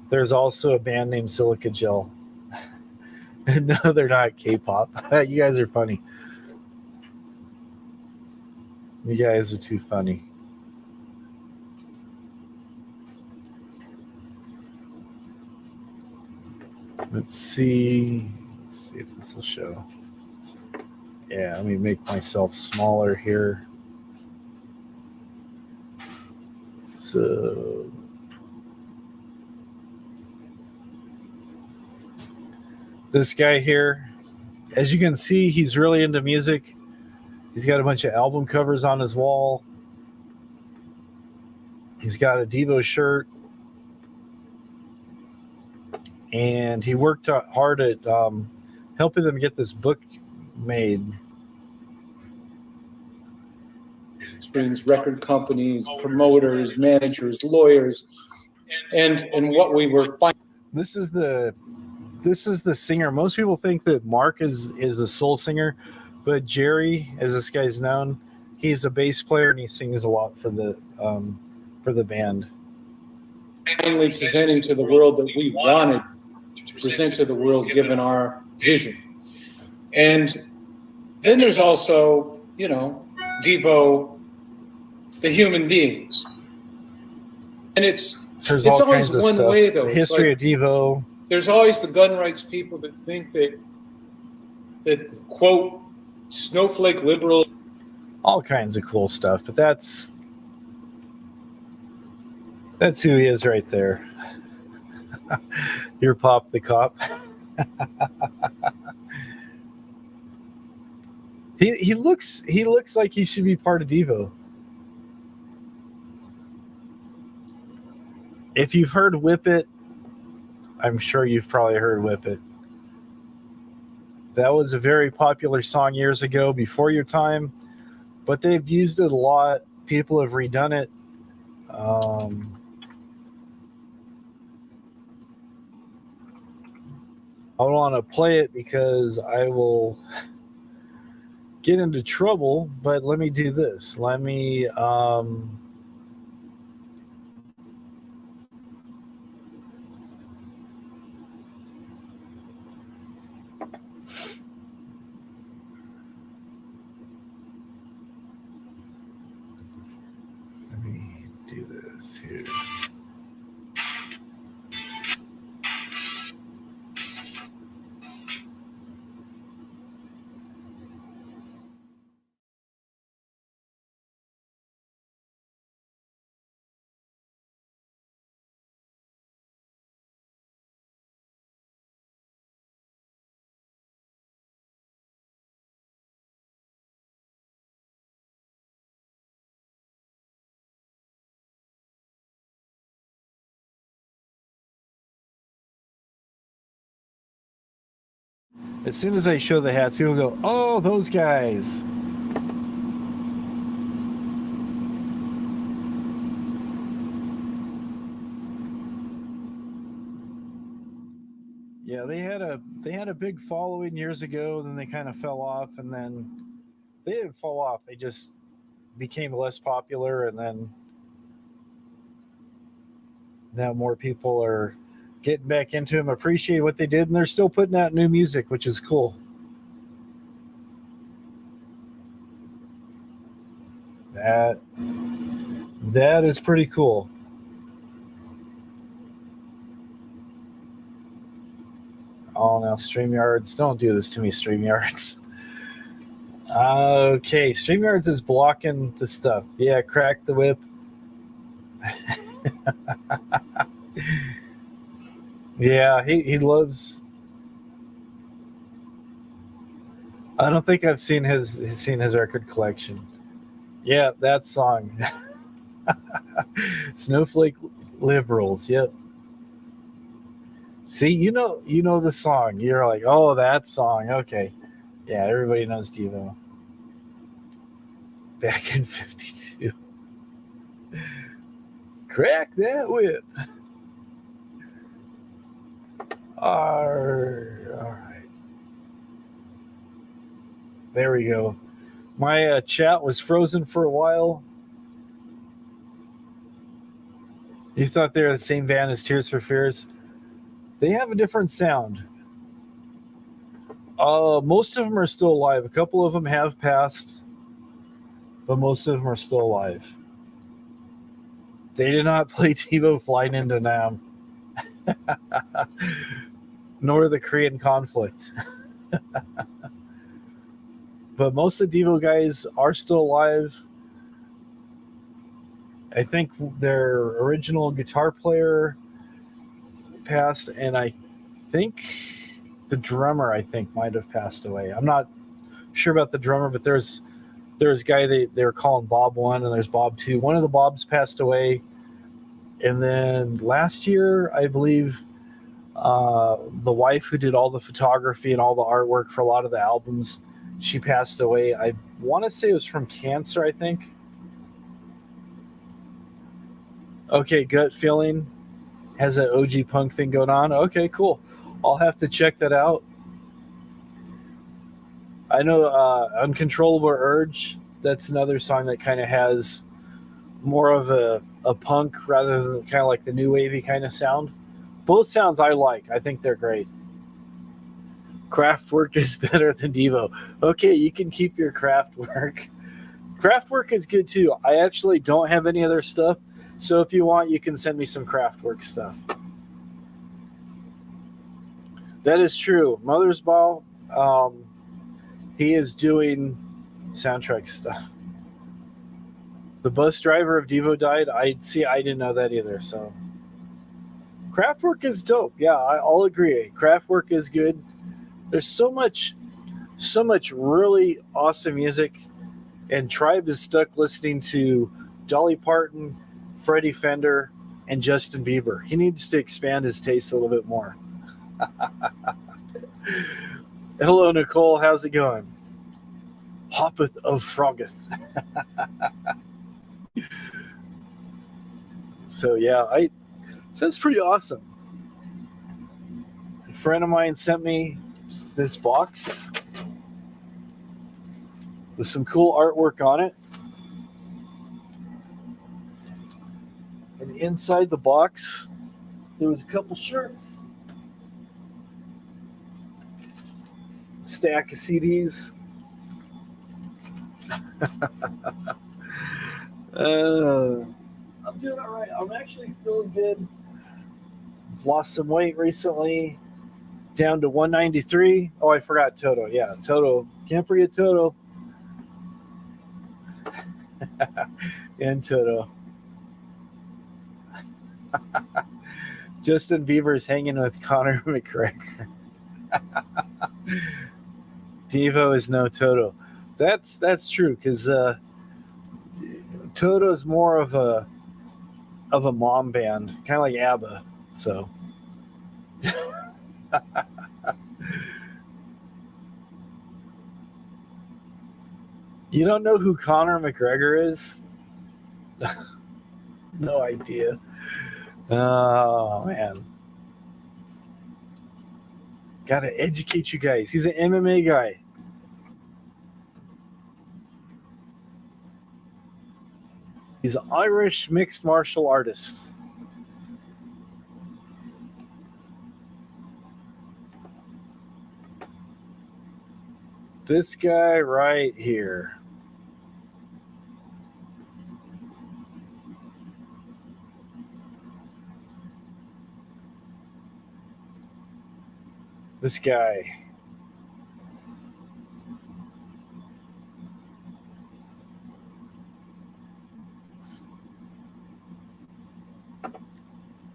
there's also a band named Silica Gel. No, they're not K-pop. You guys are funny. You guys are too funny. Let's see if this will show. Yeah, let me make myself smaller here. So this guy here, as you can see, he's really into music. He's got a bunch of album covers on his wall. He's got a Devo shirt. And he worked hard at helping them get this book made. Brings record companies, promoters, managers, lawyers, and what we were finding. This is the singer. Most people think that Mark is the soul singer, but Jerry, as this guy's known, he's a bass player and he sings a lot for the band. Finally presenting to the world that we wanted to present to the world, given our vision. And then there's also, Devo, the human beings. And it's always one way, though. The history of Devo. There's always the gun rights people that think that that quote snowflake liberal. All kinds of cool stuff, but that's who he is right there. You're Pop the Cop. He looks like he should be part of Devo. If you've heard Whip It, I'm sure you've probably heard Whip It. That was a very popular song years ago, before your time, but they've used it a lot. People have redone it. I don't want to play it because I will get into trouble, but let me do this. Let me do this here. As soon as I show the hats, people go, "Oh, those guys." Yeah, they had a big following years ago, then they kind of fell off, and then they didn't fall off. They just became less popular, and then now more people are getting back into them, appreciate what they did, and they're still putting out new music, which is cool. That is pretty cool. Oh, now StreamYards, don't do this to me, StreamYards. Okay, StreamYards is blocking the stuff. Yeah, crack the whip. Yeah, he loves. I don't think I've seen his record collection. Yeah, that song. Snowflake Liberals. Yep. See, you know the song. You're like, oh, that song. Okay. Yeah, everybody knows Devo. Back in 52. Crack that whip. All right. There we go. My chat was frozen for a while. You thought they were the same band as Tears for Fears? They have a different sound. Most of them are still alive. A couple of them have passed, but most of them are still alive. They did not play Devo Flying into Nam, nor the Korean conflict. But most of the Devo guys are still alive. I think their original guitar player passed, and I think the drummer might have passed away. I'm not sure about the drummer, but there's a guy they were calling Bob 1, and there's Bob 2. One of the Bobs passed away, and then last year, I believe, the wife who did all the photography and all the artwork for a lot of the albums, she passed away. I want to say it was from cancer, I think. Okay, gut feeling has an OG punk thing going on. Okay, cool. I'll have to check that out. I know Uncontrollable Urge, that's another song that kind of has more of a punk rather than kind of like the new wavy kind of sound. Both sounds I like. I think they're great. Kraftwerk is better than Devo. Okay, you can keep your Kraftwerk. Kraftwerk is good too. I actually don't have any other stuff, so if you want, you can send me some Kraftwerk stuff. That is true. Mother's Ball, he is doing soundtrack stuff. The bus driver of Devo died. I didn't know that either. So Kraftwerk is dope. Yeah, I'll agree. Kraftwerk is good. There's so much really awesome music, and Tribe is stuck listening to Dolly Parton, Freddie Fender, and Justin Bieber. He needs to expand his taste a little bit more. Hello, Nicole. How's it going? Hoppeth of Froggeth. So yeah, so that's pretty awesome. A friend of mine sent me this box with some cool artwork on it. And inside the box, there was a couple shirts, stack of CDs. I'm doing all right. I'm actually feeling good. I've lost some weight recently, down to 193. Oh, I forgot Toto. Yeah, Toto. Can't forget Toto. And Toto. Justin Bieber's hanging with Conor McGregor. Devo is no Toto. That's true, because Toto's more of a mom band, kind of like ABBA. So you don't know who Conor McGregor is? No idea. Oh man, gotta educate you guys. He's an MMA guy. He's an Irish mixed martial artist. This guy right here. This guy.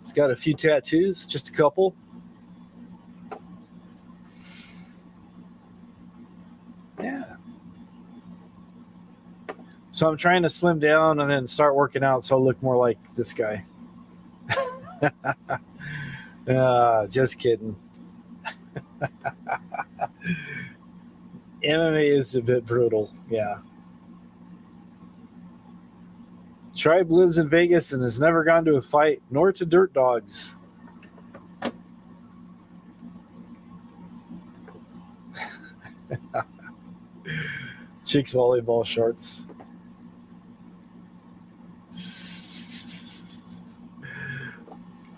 He's got a few tattoos, just a couple. Yeah. So I'm trying to slim down and then start working out so I look more like this guy. Just kidding. MMA is a bit brutal, yeah. Tribe lives in Vegas and has never gone to a fight, nor to Dirt Dogs. Chicks volleyball shorts.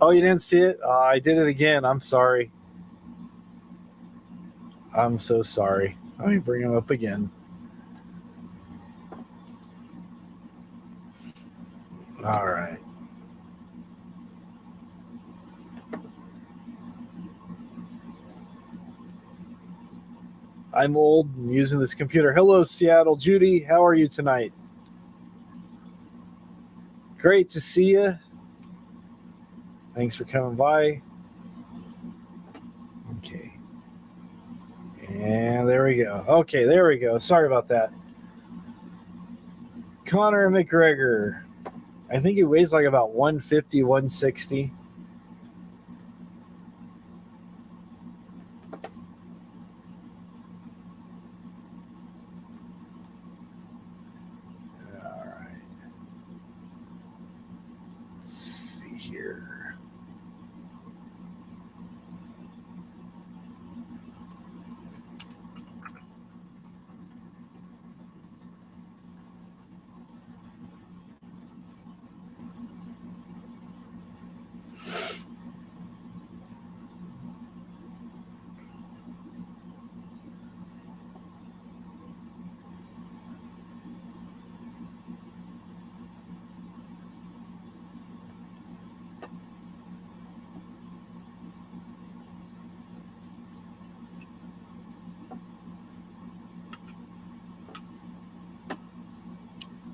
Oh, you didn't see it? I did it again. I'm sorry. I'm so sorry. Let me bring him up again. All right. I'm old and using this computer. Hello, Seattle. Judy, how are you tonight? Great to see you. Thanks for coming by. Okay. And there we go. Okay, there we go. Sorry about that. Conor McGregor. I think he weighs like about 150, 160. All right. Let's see here.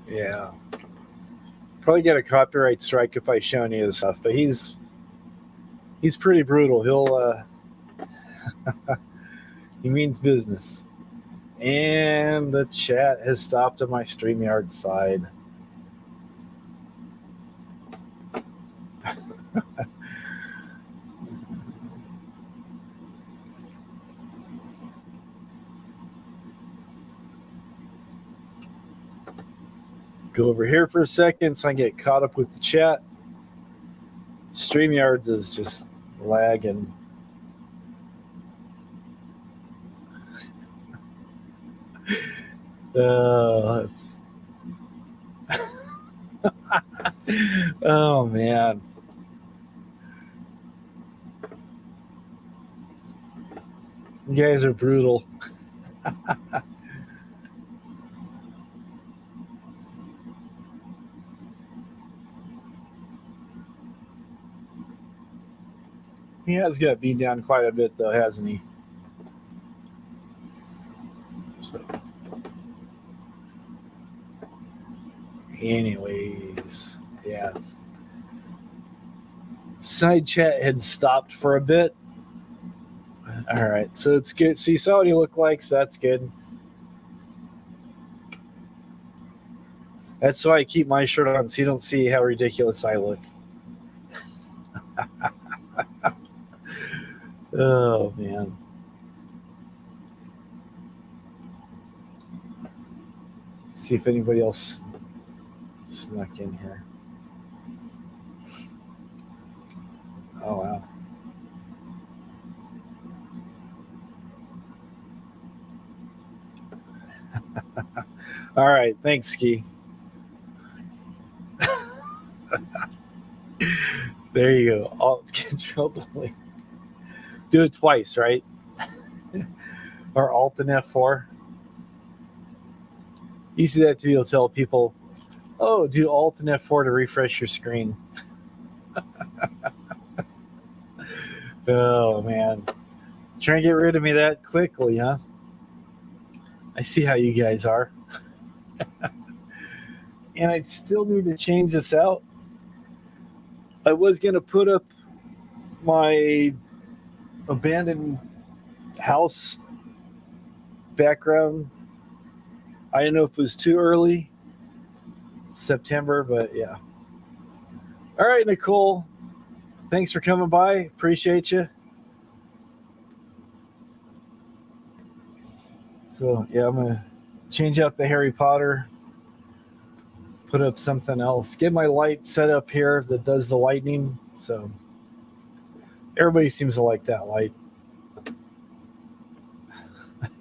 Yeah. Probably get a copyright strike if I show any of this stuff, but he's pretty brutal. He'll he means business. And the chat has stopped on my StreamYard side. Go over here for a second so I can get caught up with the chat. StreamYards is just lagging. That's oh man. You guys are brutal. He has got beat down quite a bit though, hasn't he? So anyways, yeah. Side chat had stopped for a bit. All right, so it's good. So you saw what he looked like, so that's good. That's why I keep my shirt on, so you don't see how ridiculous I look. Oh, man. See if anybody else snuck in here. Oh, wow. All right. Thanks, Ski. There you go. Alt Control Delete. Do it twice, right? Or Alt and F4. You see that too. You'll tell people, oh, do Alt and F4 to refresh your screen. Oh, man. Trying to get rid of me that quickly, huh? I see how you guys are. And I still need to change this out. I was going to put up my abandoned house background. I didn't know if it was too early, September, but yeah. All right, Nicole. Thanks for coming by. Appreciate you. So, yeah, I'm going to change out the Harry Potter, put up something else, get my light set up here that does the lightning. So, everybody seems to like that light.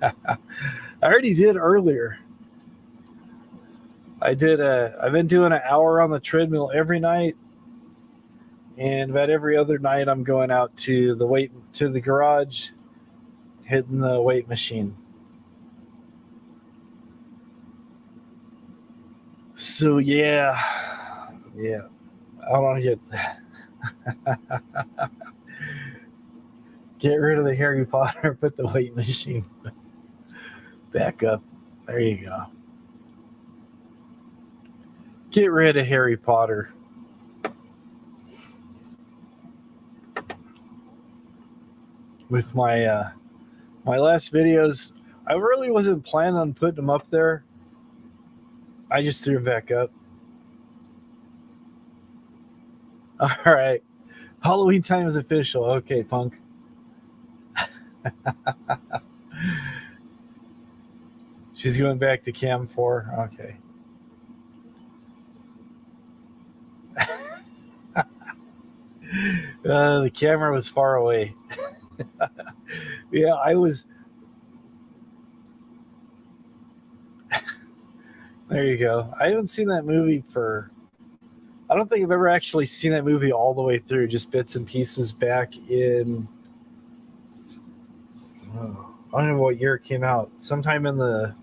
I already did earlier. I've been doing an hour on the treadmill every night. And about every other night, I'm going out to the garage, hitting the weight machine. So yeah. I want to get rid of the Harry Potter, put the weight machine back up. There you go. Get rid of Harry Potter. With my my last videos, I really wasn't planning on putting them up there. I just threw them back up. All right. Halloween time is official. Okay, Punk. She's going back to Cam 4. Okay. The camera was far away. Yeah, I was. There you go. I haven't seen that movie I don't think I've ever actually seen that movie all the way through, just bits and pieces back in. I don't know what year it came out. Sometime in the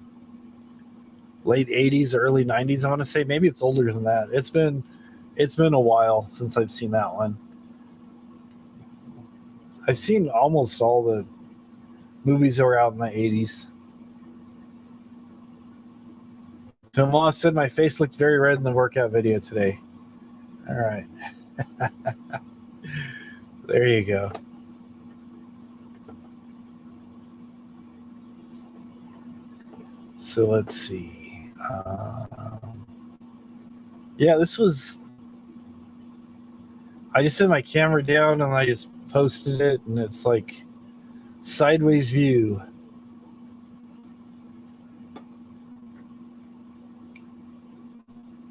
late 80s, early 90s, I want to say. Maybe it's older than that. It's been a while since I've seen that one. I've seen almost all the movies that were out in the 80s. Tomas said my face looked very red in the workout video today. All right. There you go. So let's see. Yeah, this was. I just set my camera down and I just posted it, and it's like sideways view.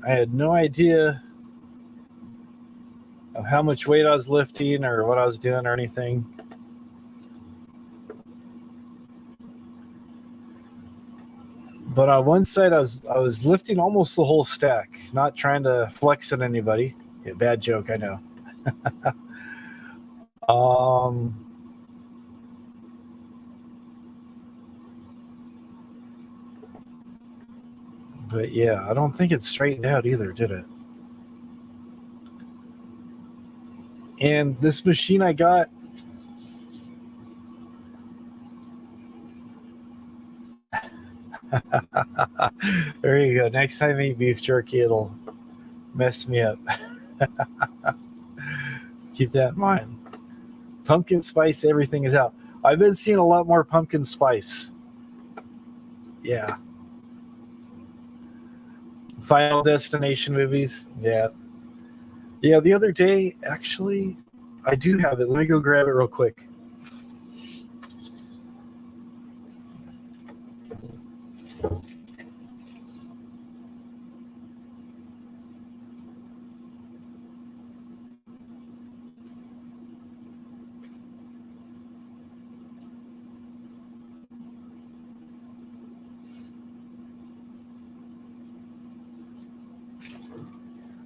I had no idea of how much weight I was lifting or what I was doing or anything. But on one side, I was lifting almost the whole stack, not trying to flex at anybody. Yeah, bad joke, I know. But yeah, I don't think it straightened out either, did it? And this machine I got, there you go. Next time I eat beef jerky, it'll mess me up. Keep that in mind. Pumpkin spice, everything is out. I've been seeing a lot more pumpkin spice. Yeah. Final Destination movies. Yeah. Yeah, the other day, actually, I do have it. Let me go grab it real quick.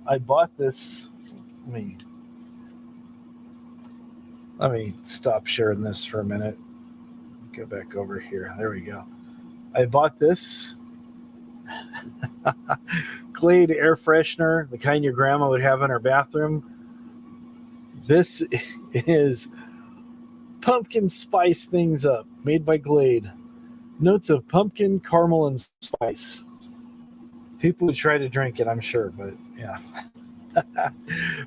I bought this. Let me stop sharing this for a minute. Go back over here. There we go. I bought this Glade air freshener, the kind your grandma would have in her bathroom. This is pumpkin spice things up, made by Glade. Notes of pumpkin, caramel, and spice. People would try to drink it, I'm sure, but yeah.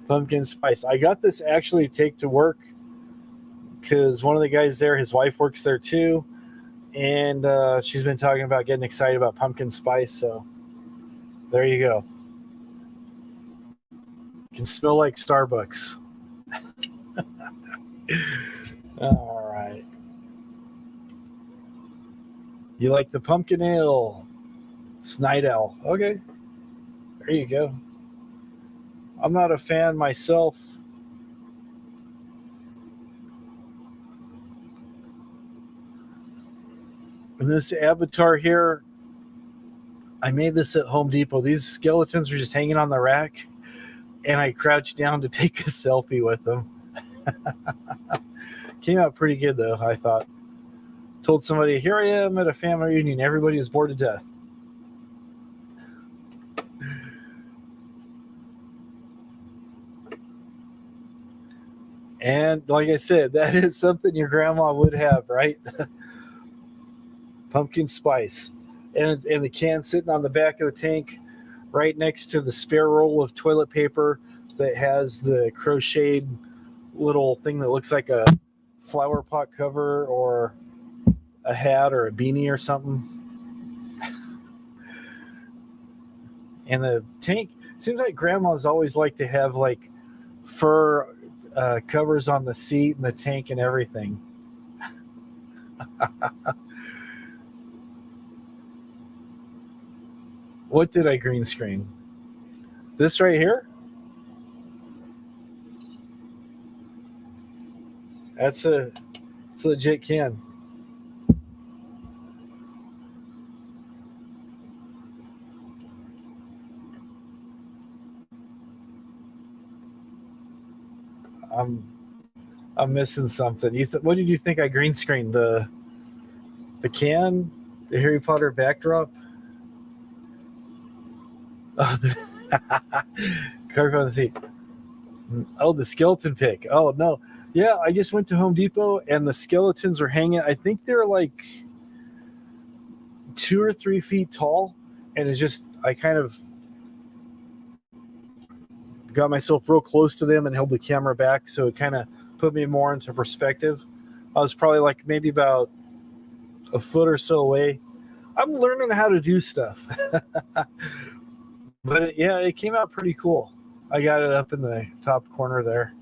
Pumpkin spice. I got this actually to take to work because one of the guys there, his wife works there too, and she's been talking about getting excited about pumpkin spice, so there you go. Can smell like Starbucks. All right. You like the pumpkin ale? It's Night Owl. Okay. There you go. I'm not a fan myself. And this avatar here, I made this at Home Depot. These skeletons are just hanging on the rack, and I crouched down to take a selfie with them. Came out pretty good, though, I thought. Told somebody, here I am at a family reunion. Everybody is bored to death. And like I said, that is something your grandma would have, right? Pumpkin spice. And the can sitting on the back of the tank right next to the spare roll of toilet paper that has the crocheted little thing that looks like a flower pot cover or a hat or a beanie or something. And the tank, seems like grandmas always like to have like fur covers on the seat and the tank and everything. What did I green screen? This right here? It's a legit can. I'm missing something. What did you think I green screened? The can? The Harry Potter backdrop? Oh, carpet on the seat. Oh, the skeleton pick. Oh, no. Yeah, I just went to Home Depot and the skeletons are hanging. I think they're like 2 or 3 feet tall, and it's just I kind of got myself real close to them and held the camera back, so it kind of put me more into perspective. I was probably like maybe about a foot or so away. I'm learning how to do stuff. But it came out pretty cool. I got it up in the top corner there.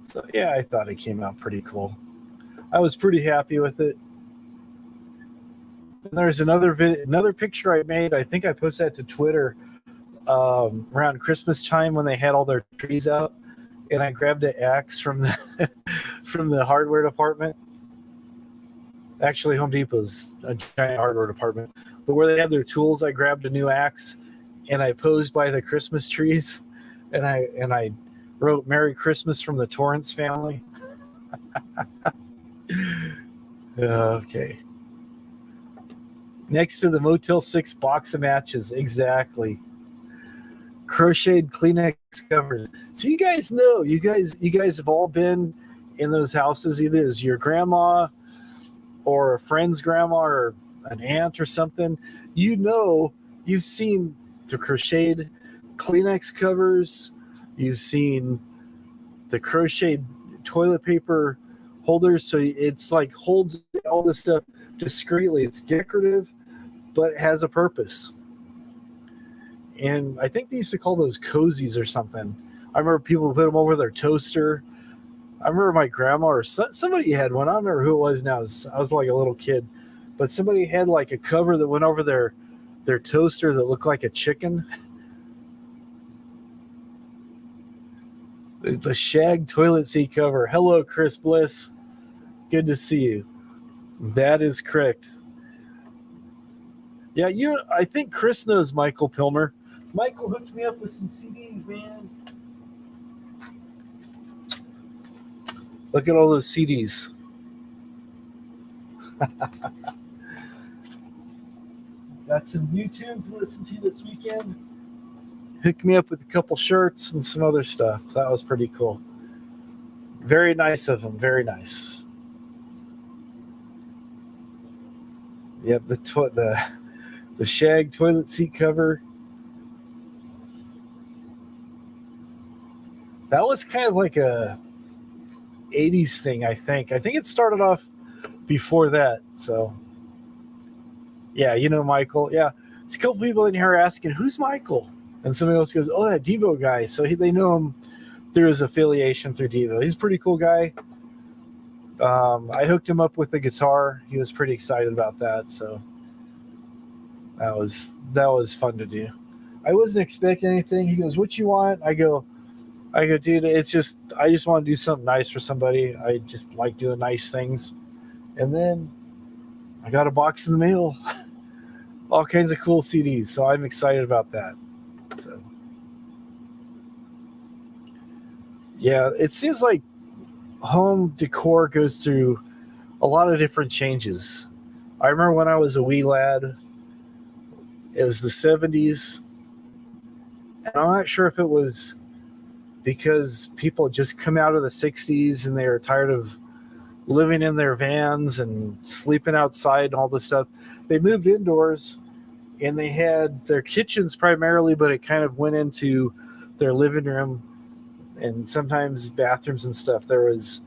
So yeah, I thought it came out pretty cool. I was pretty happy with it. And there's another picture I made. I think I posted that to Twitter around Christmas time when they had all their trees out, and I grabbed an axe from the from the hardware department. Actually, Home Depot's a giant hardware department, but where they had their tools, I grabbed a new axe, and I posed by the Christmas trees, and I wrote "Merry Christmas" from the Torrance family. Okay. Next to the Motel 6 box of matches, exactly. Crocheted Kleenex covers. So you guys know, you guys have all been in those houses, either as your grandma or a friend's grandma or an aunt or something. You know, you've seen the crocheted Kleenex covers. You've seen the crocheted toilet paper holders. So it's like holds all this stuff discreetly. It's decorative, but it has a purpose. And I think they used to call those cozies or something. I remember people put them over their toaster. I remember my grandma or somebody had one. I don't remember who it was now. I was like a little kid. But somebody had like a cover that went over their toaster that looked like a chicken. The shag toilet seat cover. Hello, Chris Bliss. Good to see you. That is correct. Yeah, I think Chris knows Michael Pilmer. Michael hooked me up with some CDs, man. Look at all those CDs. Got some new tunes to listen to this weekend. Hooked me up with a couple shirts and some other stuff. So that was pretty cool. Very nice of him. Very nice. Yep, the shag toilet seat cover. That was kind of like a 80s thing, I think. I think it started off before that. So, yeah, you know Michael. Yeah, there's a couple people in here asking, who's Michael? And somebody else goes, oh, that Devo guy. So they know him through his affiliation through Devo. He's a pretty cool guy. I hooked him up with the guitar. He was pretty excited about that. So that was fun to do. I wasn't expecting anything. He goes, what you want? I go, dude, I just want to do something nice for somebody. I just like doing nice things. And then I got a box in the mail. All kinds of cool CDs. So I'm excited about that. So yeah, it seems like home decor goes through a lot of different changes. I remember when I was a wee lad, it was the 70s. And I'm not sure if it was because people just come out of the 60s and they were tired of living in their vans and sleeping outside and all this stuff. They moved indoors and they had their kitchens primarily, but it kind of went into their living room and sometimes bathrooms and stuff. There was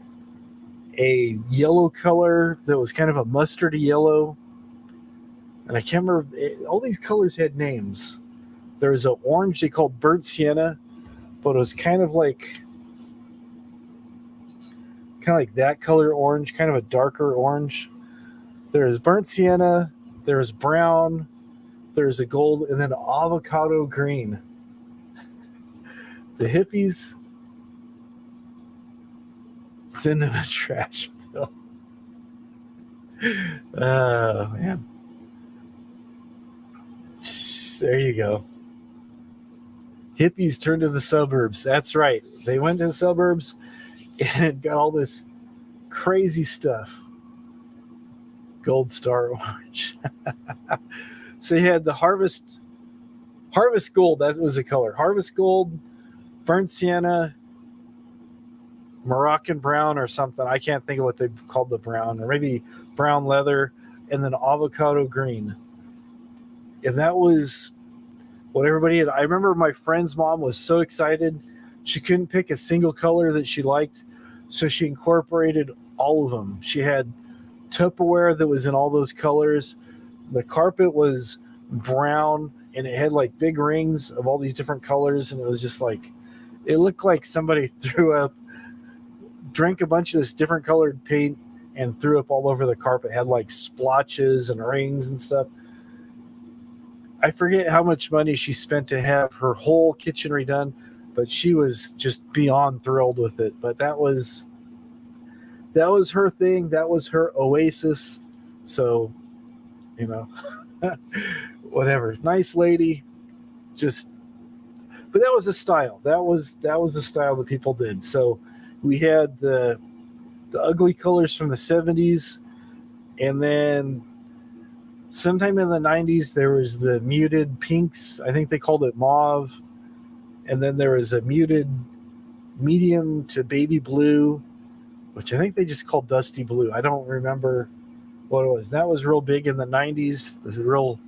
a yellow color that was kind of a mustardy yellow. And I can't remember, all these colors had names. There was an orange they called burnt sienna, but it was kind of like that color orange, kind of a darker orange. There's burnt sienna, there's brown, there's a gold, and then avocado green. The hippies, cinnamon trash bill. Oh, man. There you go. Hippies turned to the suburbs. That's right. They went to the suburbs and got all this crazy stuff. Gold Star Orange. So you had the Harvest Gold. That was the color. Harvest Gold, Burnt Sienna, Moroccan Brown or something. I can't think of what they called the brown. Or maybe Brown Leather, and then Avocado Green. And that was what everybody had. I remember my friend's mom was so excited. She couldn't pick a single color that she liked, so she incorporated all of them. She had Tupperware that was in all those colors. The carpet was brown, and it had like big rings of all these different colors, and it was just like, it looked like somebody threw up, drank a bunch of this different colored paint and threw up all over the carpet. It had like splotches and rings and stuff. I forget how much money she spent to have her whole kitchen redone, but she was just beyond thrilled with it. But that was her thing. That was her oasis. So, you know, whatever. Nice lady. But that was a style. That was the style that people did. So we had the ugly colors from the 70s, and then sometime in the 90s there was the muted pinks. I think they called it mauve. And then there was a muted medium to baby blue, which I think they just called dusty blue. I don't remember what it was. That was real big in the 90s, the real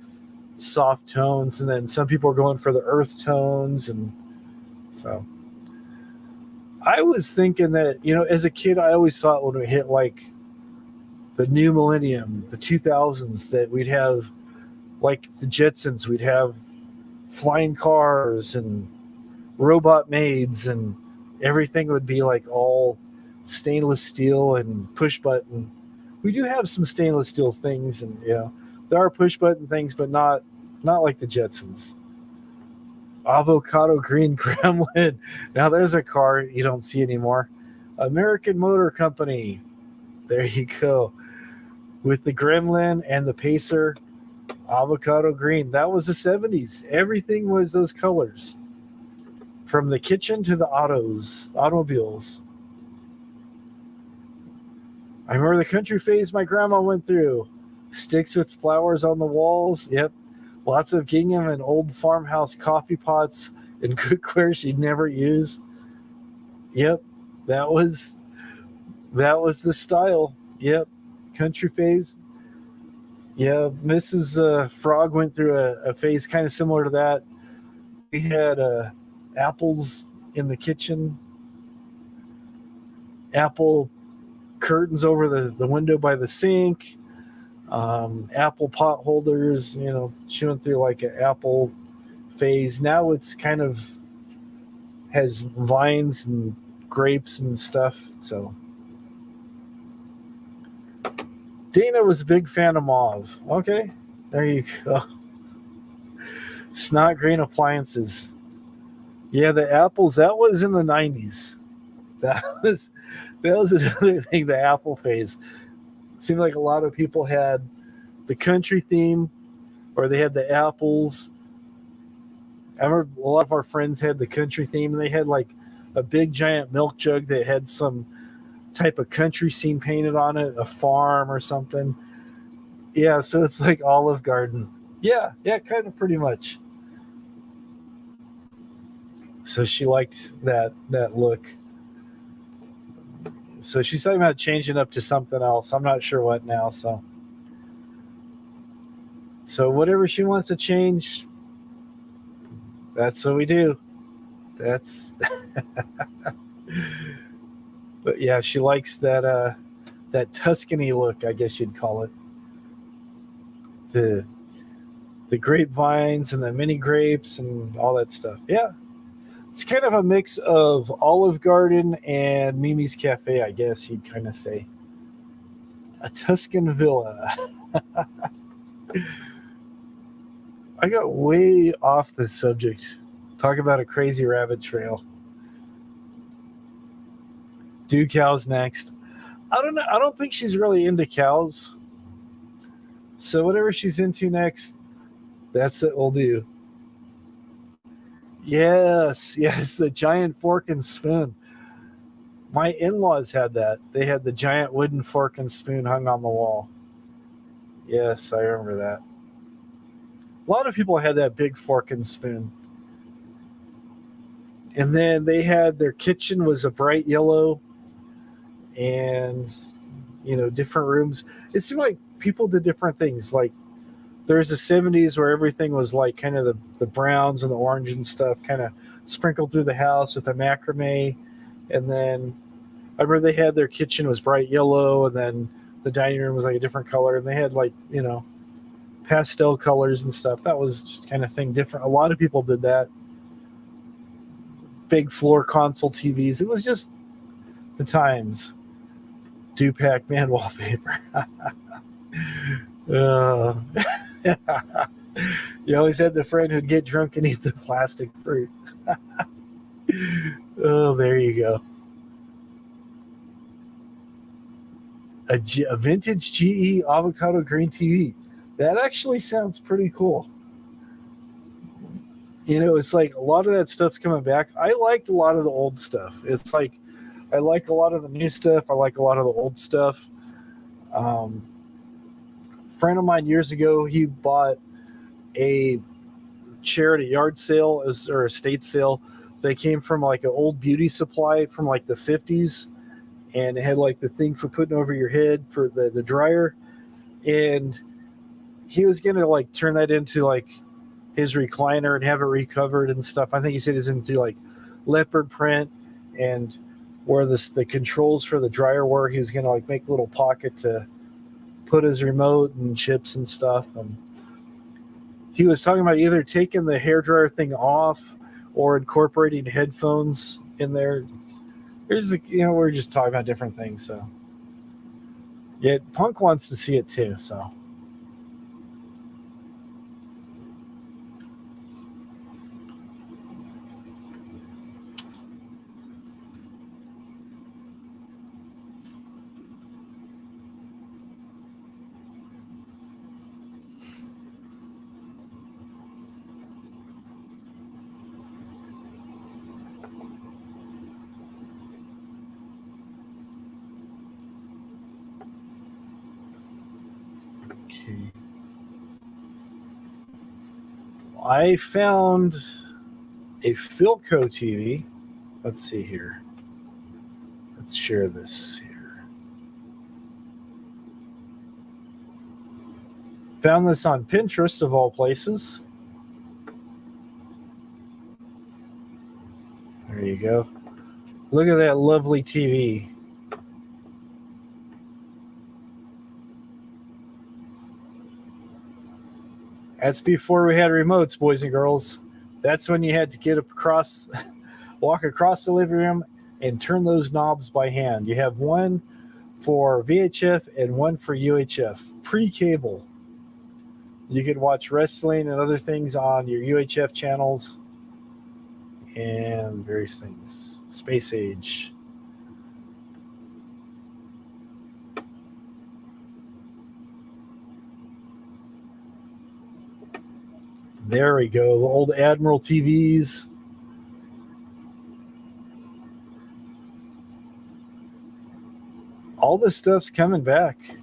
soft tones. And then some people were going for the earth tones. And so I was thinking that, you know, as a kid, I always thought when we hit like the new millennium, the 2000s, that we'd have like the Jetsons, we'd have flying cars and robot maids, and everything would be like all stainless steel and push button. We do have some stainless steel things, and you know, there are push button things, but not like the Jetsons. Avocado green Gremlin. Now there's a car you don't see anymore. American Motor Company. There you go. With the Gremlin and the Pacer. Avocado green. That was the 70s. Everything was those colors. From the kitchen to the automobiles. I remember the country phase my grandma went through. Sticks with flowers on the walls. Yep. Lots of gingham and old farmhouse coffee pots and cookware she'd never used. Yep. That was the style. Yep. Country phase. Yeah. Mrs. Frog went through a phase kind of similar to that. We had apples in the kitchen, apple curtains over the window by the sink, apple pot holders. You know, she went through like an apple phase. Now it's kind of has vines and grapes and stuff. So Dana was a big fan of mauve. Okay, there you go. Snot green appliances. Yeah, the apples, that was in the 90s. That was another thing, the apple phase. Seemed like a lot of people had the country theme, or they had the apples. I remember a lot of our friends had the country theme, and they had like a big giant milk jug that had some type of country scene painted on it, a farm or something. Yeah, so it's like Olive Garden. Yeah, kind of pretty much. So she liked that look. So she's talking about changing up to something else. I'm not sure what now. So whatever she wants to change, that's what we do. That's. But yeah, she likes that Tuscany look, I guess you'd call it. The grapevines and the mini grapes and all that stuff. Yeah. It's kind of a mix of Olive Garden and Mimi's Cafe, I guess you'd kind of say. A Tuscan villa. I got way off the subject. Talk about a crazy rabbit trail. Do cows next. I don't know. I don't think she's really into cows. So whatever she's into next, that's what we'll do. Yes, the giant fork and spoon. My in-laws had that. They had the giant wooden fork and spoon hung on the wall. Yes, I remember that. A lot of people had that big fork and spoon. And then they had their kitchen was a bright yellow, and you know, different rooms. It seemed like people did different things. Like There's the 70s where everything was like kind of the browns and the orange and stuff kind of sprinkled through the house with the macrame. And then I remember they had their kitchen was bright yellow, and then the dining room was like a different color, and they had like, pastel colors and stuff. That was just kind of thing different. A lot of people did that. Big floor console TVs. It was just the times. Do Pac-Man wallpaper. You always had the friend who'd get drunk and eat the plastic fruit. Oh, there you go. A vintage GE avocado green TV. That actually sounds pretty cool. It's like a lot of that stuff's coming back. I liked a lot of the old stuff. It's like I like a lot of the new stuff. I like a lot of the old stuff. A friend of mine years ago, he bought a chair at a yard sale or estate sale. They came from like an old beauty supply from like the 50s, and it had like the thing for putting over your head for the dryer. And he was going to like turn that into like his recliner and have it recovered and stuff. I think he said he's into like leopard print, and where the controls for the dryer were, he was going to like make a little pocket to put his remote and chips and stuff. And he was talking about either taking the hairdryer thing off or incorporating headphones in there. We're just talking about different things. So yeah, Punk wants to see it too. So I found a Philco TV. Let's see here. Let's share this here. Found this on Pinterest of all places. There you go. Look at that lovely TV. That's before we had remotes, boys and girls. That's when you had to walk across the living room and turn those knobs by hand. You have one for VHF and one for UHF, pre-cable. You could watch wrestling and other things on your UHF channels and various things. Space Age. There we go. Old Admiral TVs. All this stuff's coming back.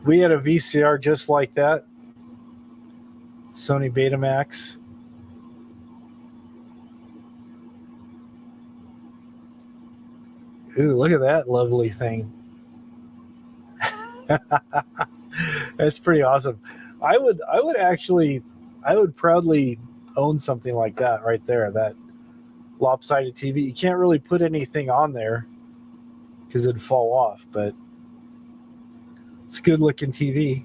We had a VCR just like that. Sony Betamax. Ooh, look at that lovely thing. That's pretty awesome. I would proudly own something like that right there, that lopsided TV. You can't really put anything on there because it'd fall off, but it's a good looking TV.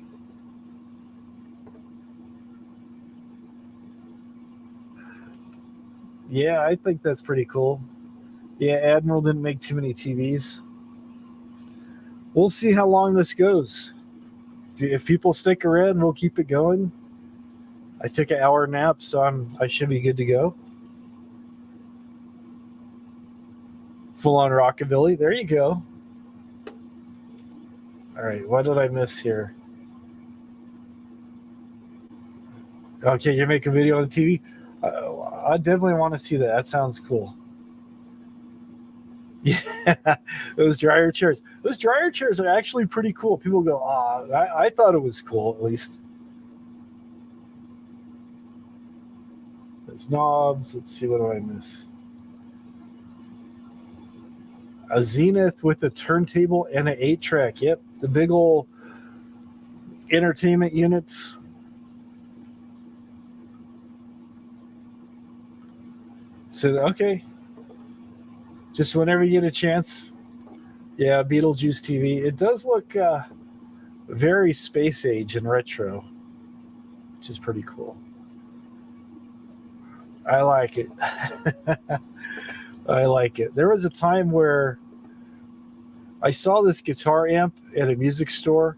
Yeah, I think that's pretty cool. Yeah, Admiral didn't make too many TVs. We'll see how long this goes. If people stick around, we'll keep it going. I took an hour nap, so I should be good to go. Full on rockabilly. There you go. All right, what did I miss here? Okay, you make a video on the TV? I definitely want to see that. That sounds cool. Yeah, those dryer chairs. Those dryer chairs are actually pretty cool. People go, I thought it was cool, at least. There's knobs. Let's see, what do I miss? A Zenith with a turntable and an 8-track. Yep, the big old entertainment units. So, okay. Just whenever you get a chance. Yeah, Beetlejuice TV. It does look very space age and retro, which is pretty cool. I like it. I like it. There was a time where I saw this guitar amp at a music store,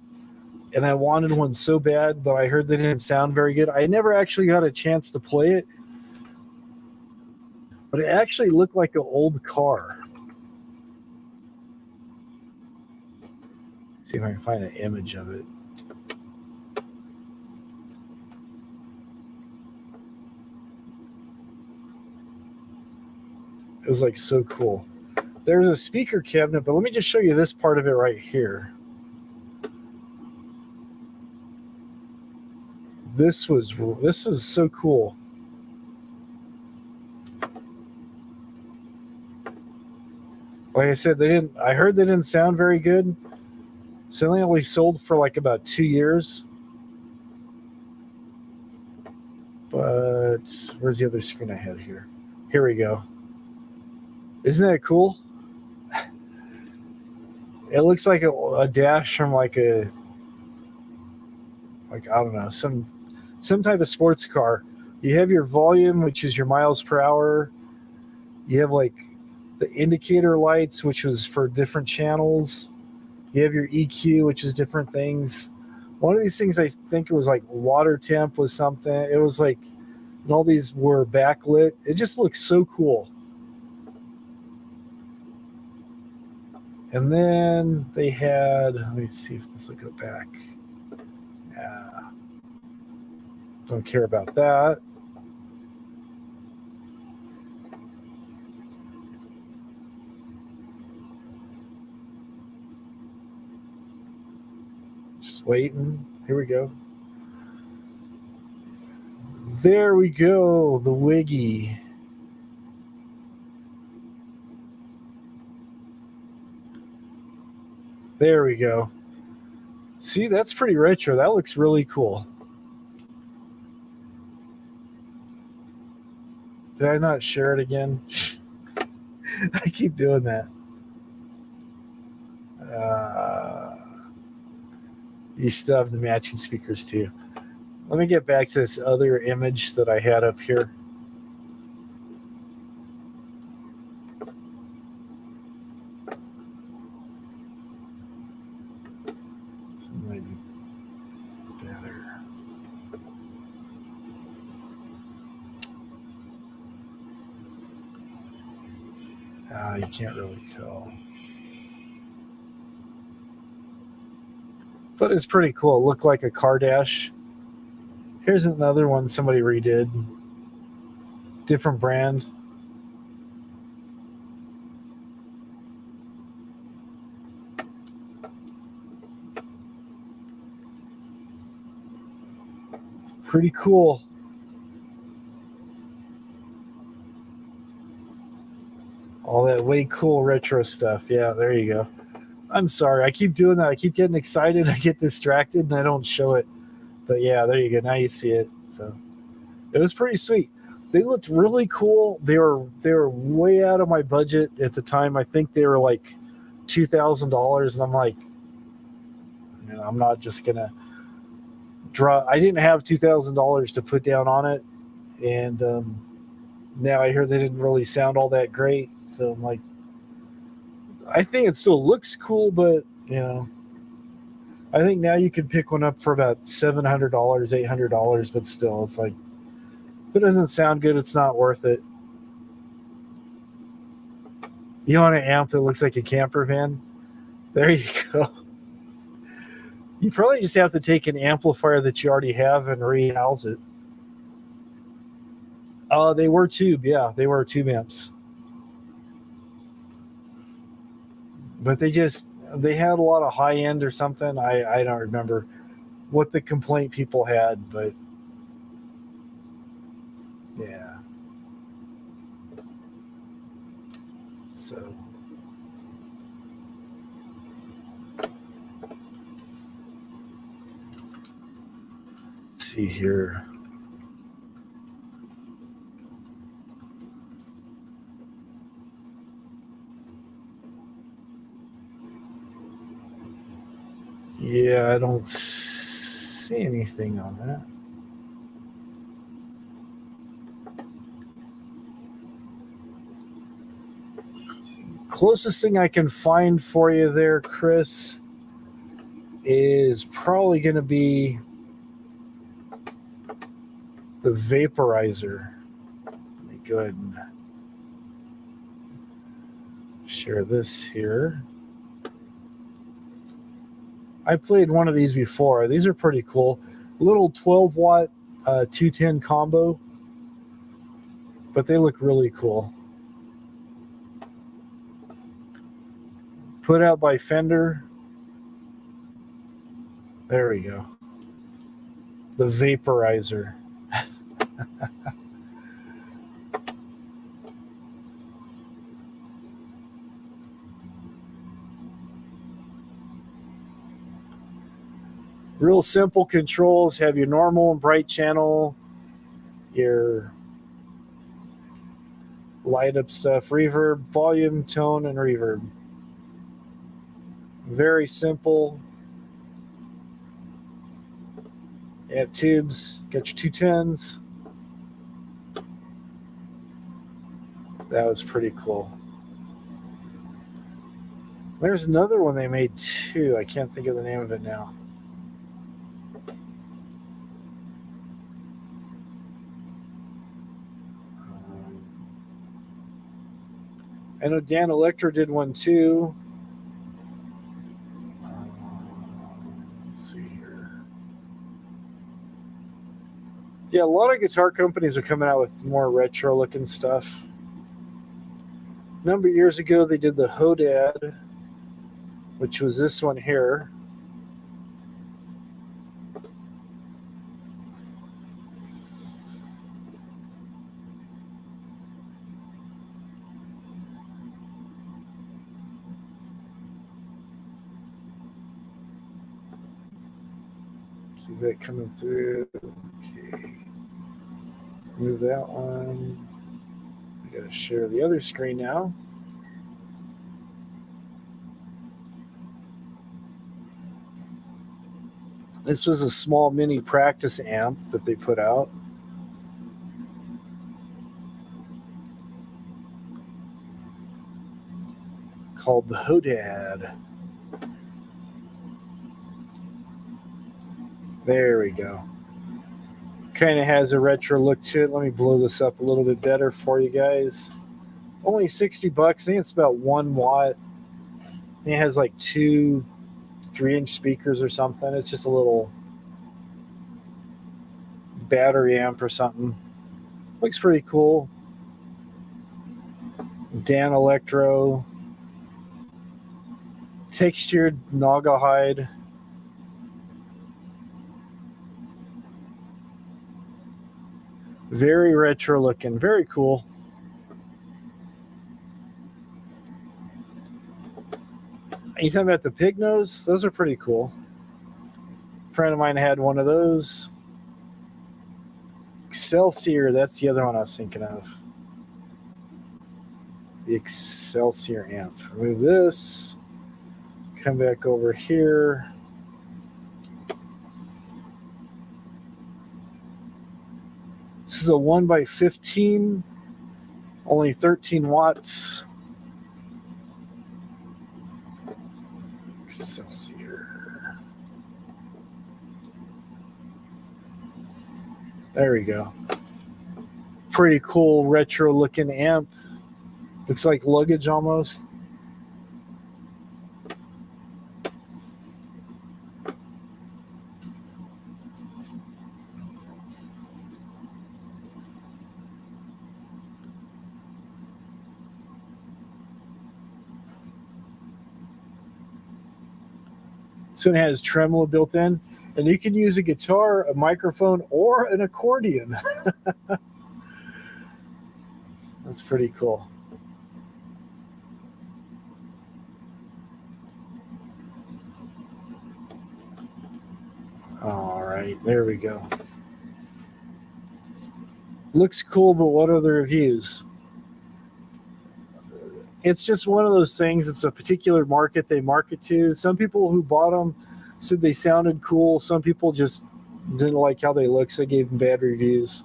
and I wanted one so bad, but I heard they didn't sound very good. I never actually got a chance to play it, but it actually looked like an old car. See if I can find an image of it. It was like so cool. There's a speaker cabinet, but let me just show you this part of it right here. This is so cool. Like I said, I heard they didn't sound very good. So they only sold for like about 2 years. But where's the other screen I had here? Here we go. Isn't that cool? It looks like a dash from like I don't know, some type of sports car. You have your volume, which is your miles per hour. You have like the indicator lights, which was for different channels. You have your EQ, which is different things. One of these things, I think it was like water temp was something. It was like, and all these were backlit. It just looks so cool. And then they had, let me see if this will go back. Yeah. Don't care about that. Just waiting. Here we go. There we go. The Wiggy. There we go. See, that's pretty retro. That looks really cool. Did I not share it again? I keep doing that. You still have the matching speakers too. Let me get back to this other image that I had up here. This might be better. You can't really tell. But it's pretty cool. It looked like a car dash. Here's another one somebody redid. Different brand. It's pretty cool. All that way cool retro stuff. Yeah, there you go. I'm sorry. I keep doing that. I keep getting excited. I get distracted and I don't show it. But yeah, there you go. Now you see it. So it was pretty sweet. They looked really cool. They were way out of my budget at the time. I think they were like $2,000, and I'm like, you know, I'm not just gonna draw. I didn't have $2,000 to put down on it, and now I hear they didn't really sound all that great. So I'm like, I think it still looks cool, but you know, I think now you can pick one up for about $700, $800, but still, it's like, if it doesn't sound good, it's not worth it. You want an amp that looks like a camper van? There you go. You probably just have to take an amplifier that you already have and rehouse it. They were tube, yeah, they were tube amps. But they had a lot of high end or something. I don't remember what the complaint people had, but yeah. So see here. Yeah, I don't see anything on that. Closest thing I can find for you there, Chris, is probably going to be the vaporizer. Let me go ahead and share this here. I played one of these before. These are pretty cool. Little 12 watt 210 combo, but they look really cool. Put out by Fender. There we go. The vaporizer. Real simple controls. Have your normal and bright channel, your light up stuff, reverb, volume, tone, and reverb. Very simple. You have tubes, got your 210s. That was pretty cool. There's another one they made too. I can't think of the name of it now. I know Dan Electra did one too. Let's see here. Yeah, a lot of guitar companies are coming out with more retro looking stuff. A number of years ago, they did the Hodad, which was this one here. Is that coming through? Okay. Move that one. I gotta share the other screen now. This was a small mini practice amp that they put out. Called the Hodad. There we go. Kind of has a retro look to it. Let me blow this up a little bit better for you guys. Only $60. I think it's about 1 watt. It has like 2 3-inch speakers or something. It's just a little battery amp or something. Looks pretty cool. Dan Electro. Textured Naga hide. Very retro looking. Very cool. You talking about the pig nose? Those are pretty cool. A friend of mine had one of those. Excelsior, that's the other one I was thinking of. The Excelsior amp. Remove this. Come back over here. This is a 1x15, only 13 watts. Excelsior. There we go. Pretty cool retro looking amp. Looks like luggage almost. So it has tremolo built in, and you can use a guitar, a microphone, or an accordion. That's pretty cool. All right, there we go. Looks cool, but what are the reviews? It's just one of those things. It's a particular market they market to. Some people who bought them said they sounded cool. Some people just didn't like how they looked, so they gave them bad reviews.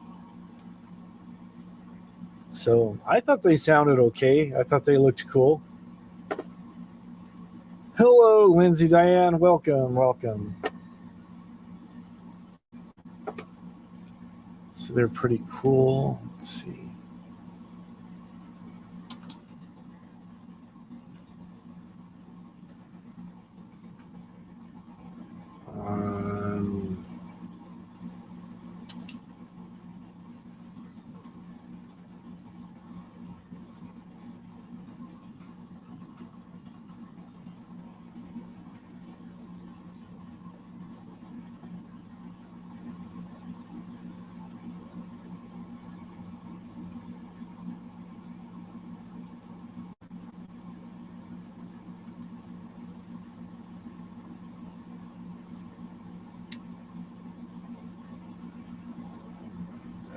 So I thought they sounded okay. I thought they looked cool. Hello, Lindsay Diane. Welcome, welcome. So they're pretty cool. Let's see.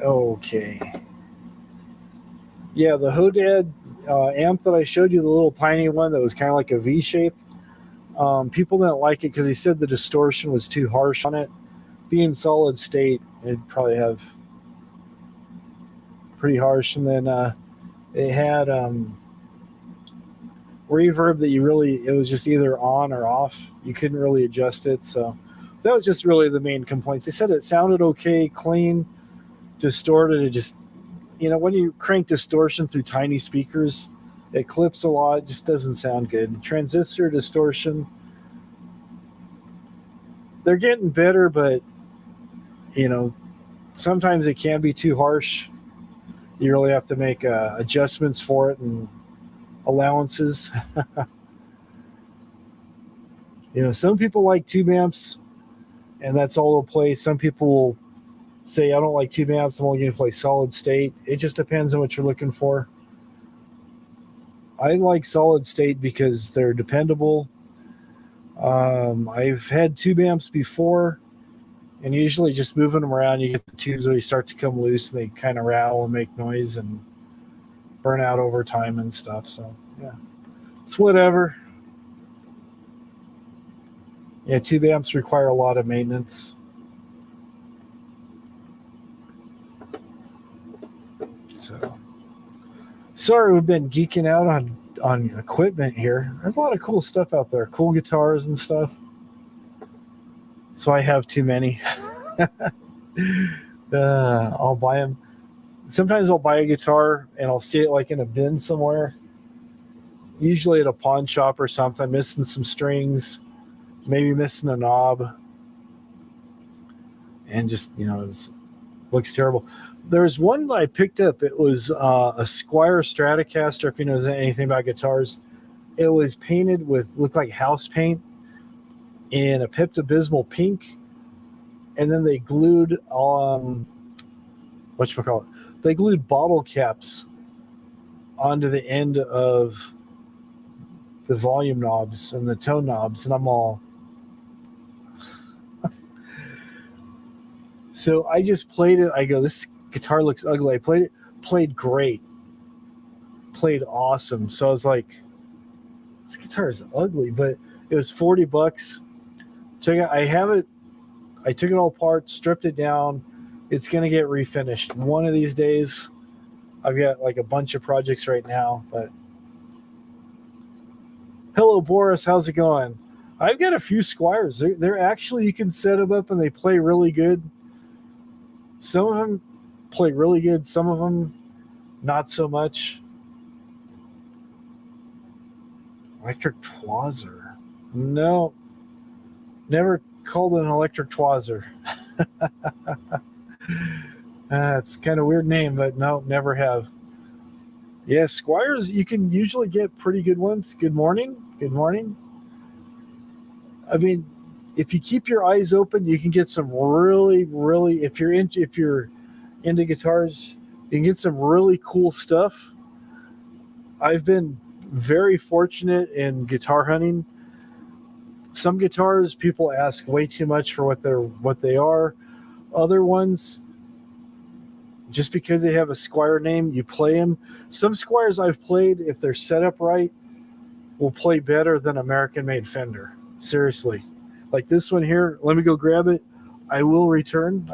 Okay. Yeah, the Hodad amp that I showed you, the little tiny one that was kind of like a V shape, people didn't like it because he said the distortion was too harsh on it. Being solid state, it'd probably have pretty harsh. And then it had reverb that it was just either on or off. You couldn't really adjust it. So that was just really the main complaints. They said it sounded okay, clean, distorted. It just, when you crank distortion through tiny speakers, it clips a lot. It just doesn't sound good. Transistor distortion, they're getting better, but, sometimes it can be too harsh. You really have to make adjustments for it and allowances. Some people like tube amps, and that's all they'll play. Some people will say, I don't like tube amps, I'm only going to play solid state. It just depends on what you're looking for. I like solid state because they're dependable. I've had tube amps before, and usually just moving them around, you get the tubes really start to come loose, and they kind of rattle and make noise and burn out over time and stuff. So, yeah, it's whatever. Yeah, tube amps require a lot of maintenance. So, sorry we've been geeking out on equipment here. There's a lot of cool stuff out there, cool guitars and stuff. So I have too many. I'll buy them. Sometimes I'll buy a guitar and I'll see it like in a bin somewhere. Usually at a pawn shop or something, missing some strings, maybe missing a knob. And just, it looks terrible. There's one that I picked up. It was a Squier Stratocaster, if you know anything about guitars. It was painted looked like house paint in a Pepto-Bismol pink. And then they glued they glued bottle caps onto the end of the volume knobs and the tone knobs. And I'm all... So I just played it. I go, this guitar looks ugly. I played it, played great, played awesome. So I was like, this guitar is ugly, but it was $40. I have it. I took it all apart, stripped it down. It's going to get refinished one of these days. I've got like a bunch of projects right now, but hello, Boris. How's it going? I've got a few Squiers. They're actually, you can set them up and they play really good. Some of them play really good. Some of them, not so much. Electric Twazer. No, never called it an electric Twazer. It's kind of a weird name, but no, never have. Yeah, Squiers, you can usually get pretty good ones. Good morning. Good morning. I mean, if you keep your eyes open, you can get some really, really, if you're into guitars, you can get some really cool stuff. I've been very fortunate in guitar hunting. Some guitars, people ask way too much for what they are. Other ones, just because they have a Squier name, you play them. Some Squiers I've played, if they're set up right, will play better than American-made Fender. Seriously. Like this one here, let me go grab it. I will return.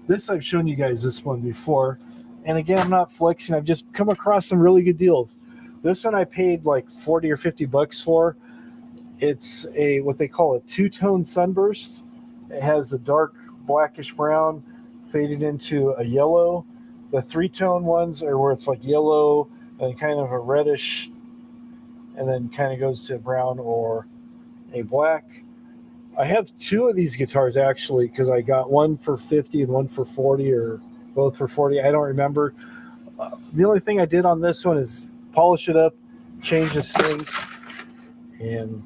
This I've shown you guys this one before. And again, I'm not flexing. I've just come across some really good deals. This one I paid like 40 or 50 bucks for. It's a what they call a two-tone sunburst. It has the dark blackish brown faded into a yellow. The three-tone ones are where it's like yellow and kind of a reddish and then kind of goes to a brown or a black. I have two of these guitars actually because I got one for 50 and one for 40 or both for 40. I don't remember. The only thing I did on this one is polish it up, change the strings, and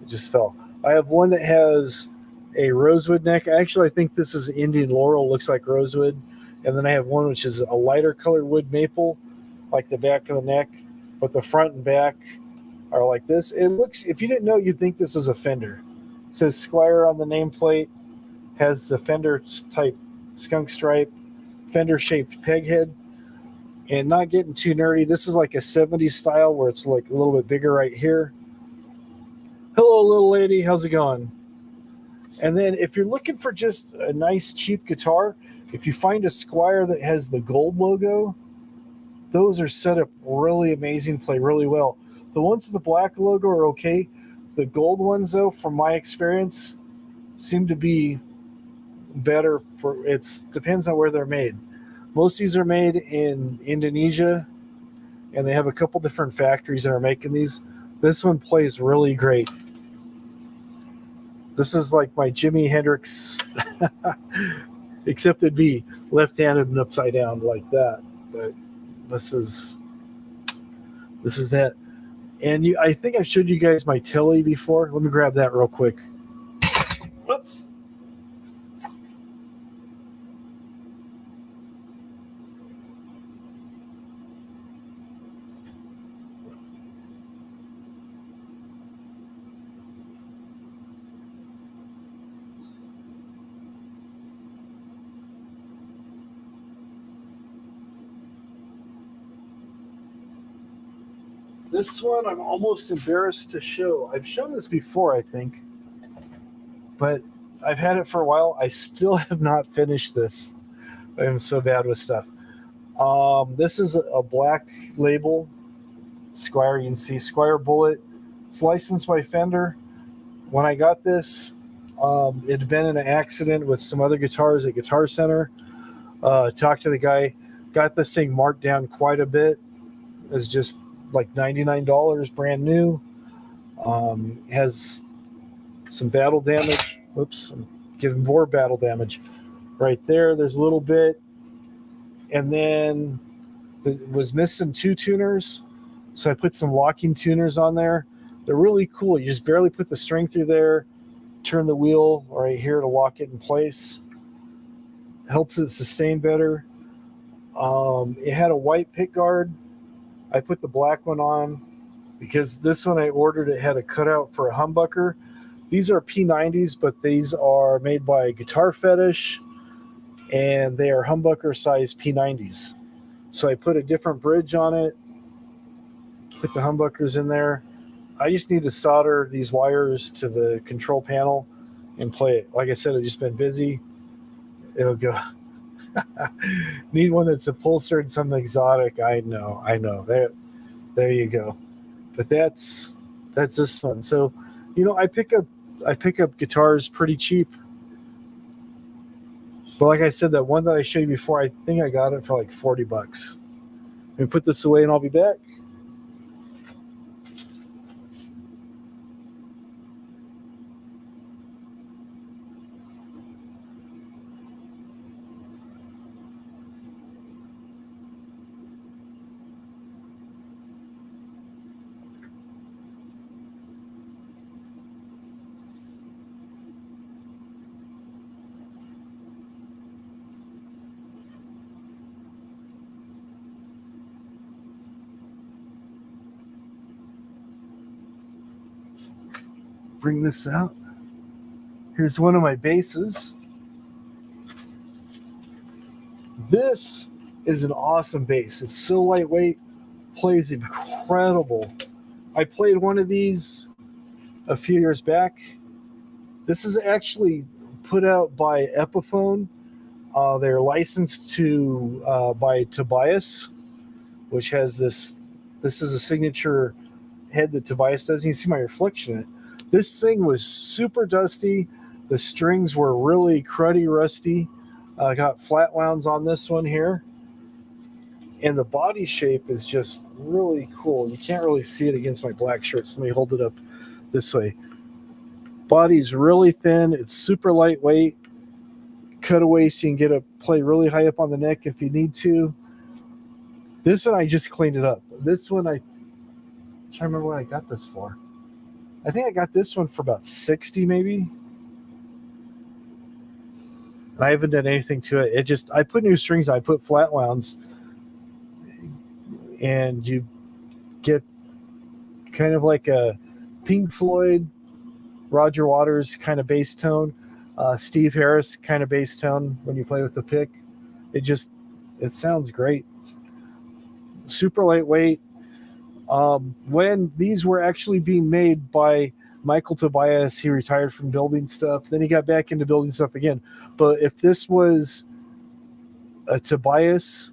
it just fell. I have one that has a rosewood neck. Actually, I think this is Indian laurel, looks like rosewood. And then I have one which is a lighter colored wood maple, like the back of the neck, but the front and back are like this. It looks, if you didn't know, you'd think this is a Fender. It says Squier on the nameplate, has the Fender type skunk stripe, Fender shaped peg head. And not getting too nerdy, this is like a 70s style where it's like a little bit bigger right here. Hello, little lady, how's it going? And then if you're looking for just a nice cheap guitar, if you find a Squier that has the gold logo, those are set up really amazing, play really well. The ones with the black logo are okay. The gold ones, though, from my experience, seem to be better. Depends on where they're made. Most of these are made in Indonesia, and they have a couple different factories that are making these. This one plays really great. This is like my Jimi Hendrix, except it'd be left-handed and upside down like that. But this is that. And I think I've showed you guys my Telly before. Let me grab that real quick. Whoops. This one I'm almost embarrassed to show. I've shown this before, I think, but I've had it for a while. I still have not finished this. I'm so bad with stuff. This is a black label Squier. You can see Squier Bullet. It's licensed by Fender. When I got this, it had been in an accident with some other guitars at Guitar Center. Talked to the guy, got this thing marked down quite a bit. It's just like $99 brand new. Has some battle damage. Oops, I'm giving more battle damage right there. There's a little bit. And then it was missing two tuners. So I put some locking tuners on there. They're really cool. You just barely put the string through there, turn the wheel right here to lock it in place. Helps it sustain better. It had a white pick guard. I put the black one on because this one I ordered, it had a cutout for a humbucker. These are P90s, but these are made by Guitar Fetish, and they are humbucker size P90s. So I put a different bridge on it, put the humbuckers in there. I just need to solder these wires to the control panel and play it. Like I said, I've just been busy. It'll go. Need one that's upholstered, something exotic. I know. There you go. But that's this one. So, I pick up guitars pretty cheap. But like I said, that one that I showed you before, I think I got it for like 40 bucks. Let me put this away and I'll be back. bring this out. Here's one of my basses. This is an awesome bass. It's so lightweight, plays incredible. I played one of these a few years back. This is actually put out by Epiphone. They're licensed to by Tobias, which has this. This is a signature head that Tobias does. You can see my reflection in it. This thing was super dusty. The strings were really cruddy, rusty. I got flat wounds on this one here. And the body shape is just really cool. You can't really see it against my black shirt, so let me hold it up this way. Body's really thin. It's super lightweight. Cutaway, so you can play really high up on the neck if you need to. This one, I just cleaned it up. This one, I'm trying to remember what I got this for. I think I got this one for about $60 maybe. And I haven't done anything to it. I put new strings on. I put flat wounds. And you get kind of like a Pink Floyd, Roger Waters kind of bass tone, Steve Harris kind of bass tone when you play with the pick. It sounds great. Super lightweight. When these were actually being made by Michael Tobias, he retired from building stuff. Then he got back into building stuff again. But if this was a Tobias,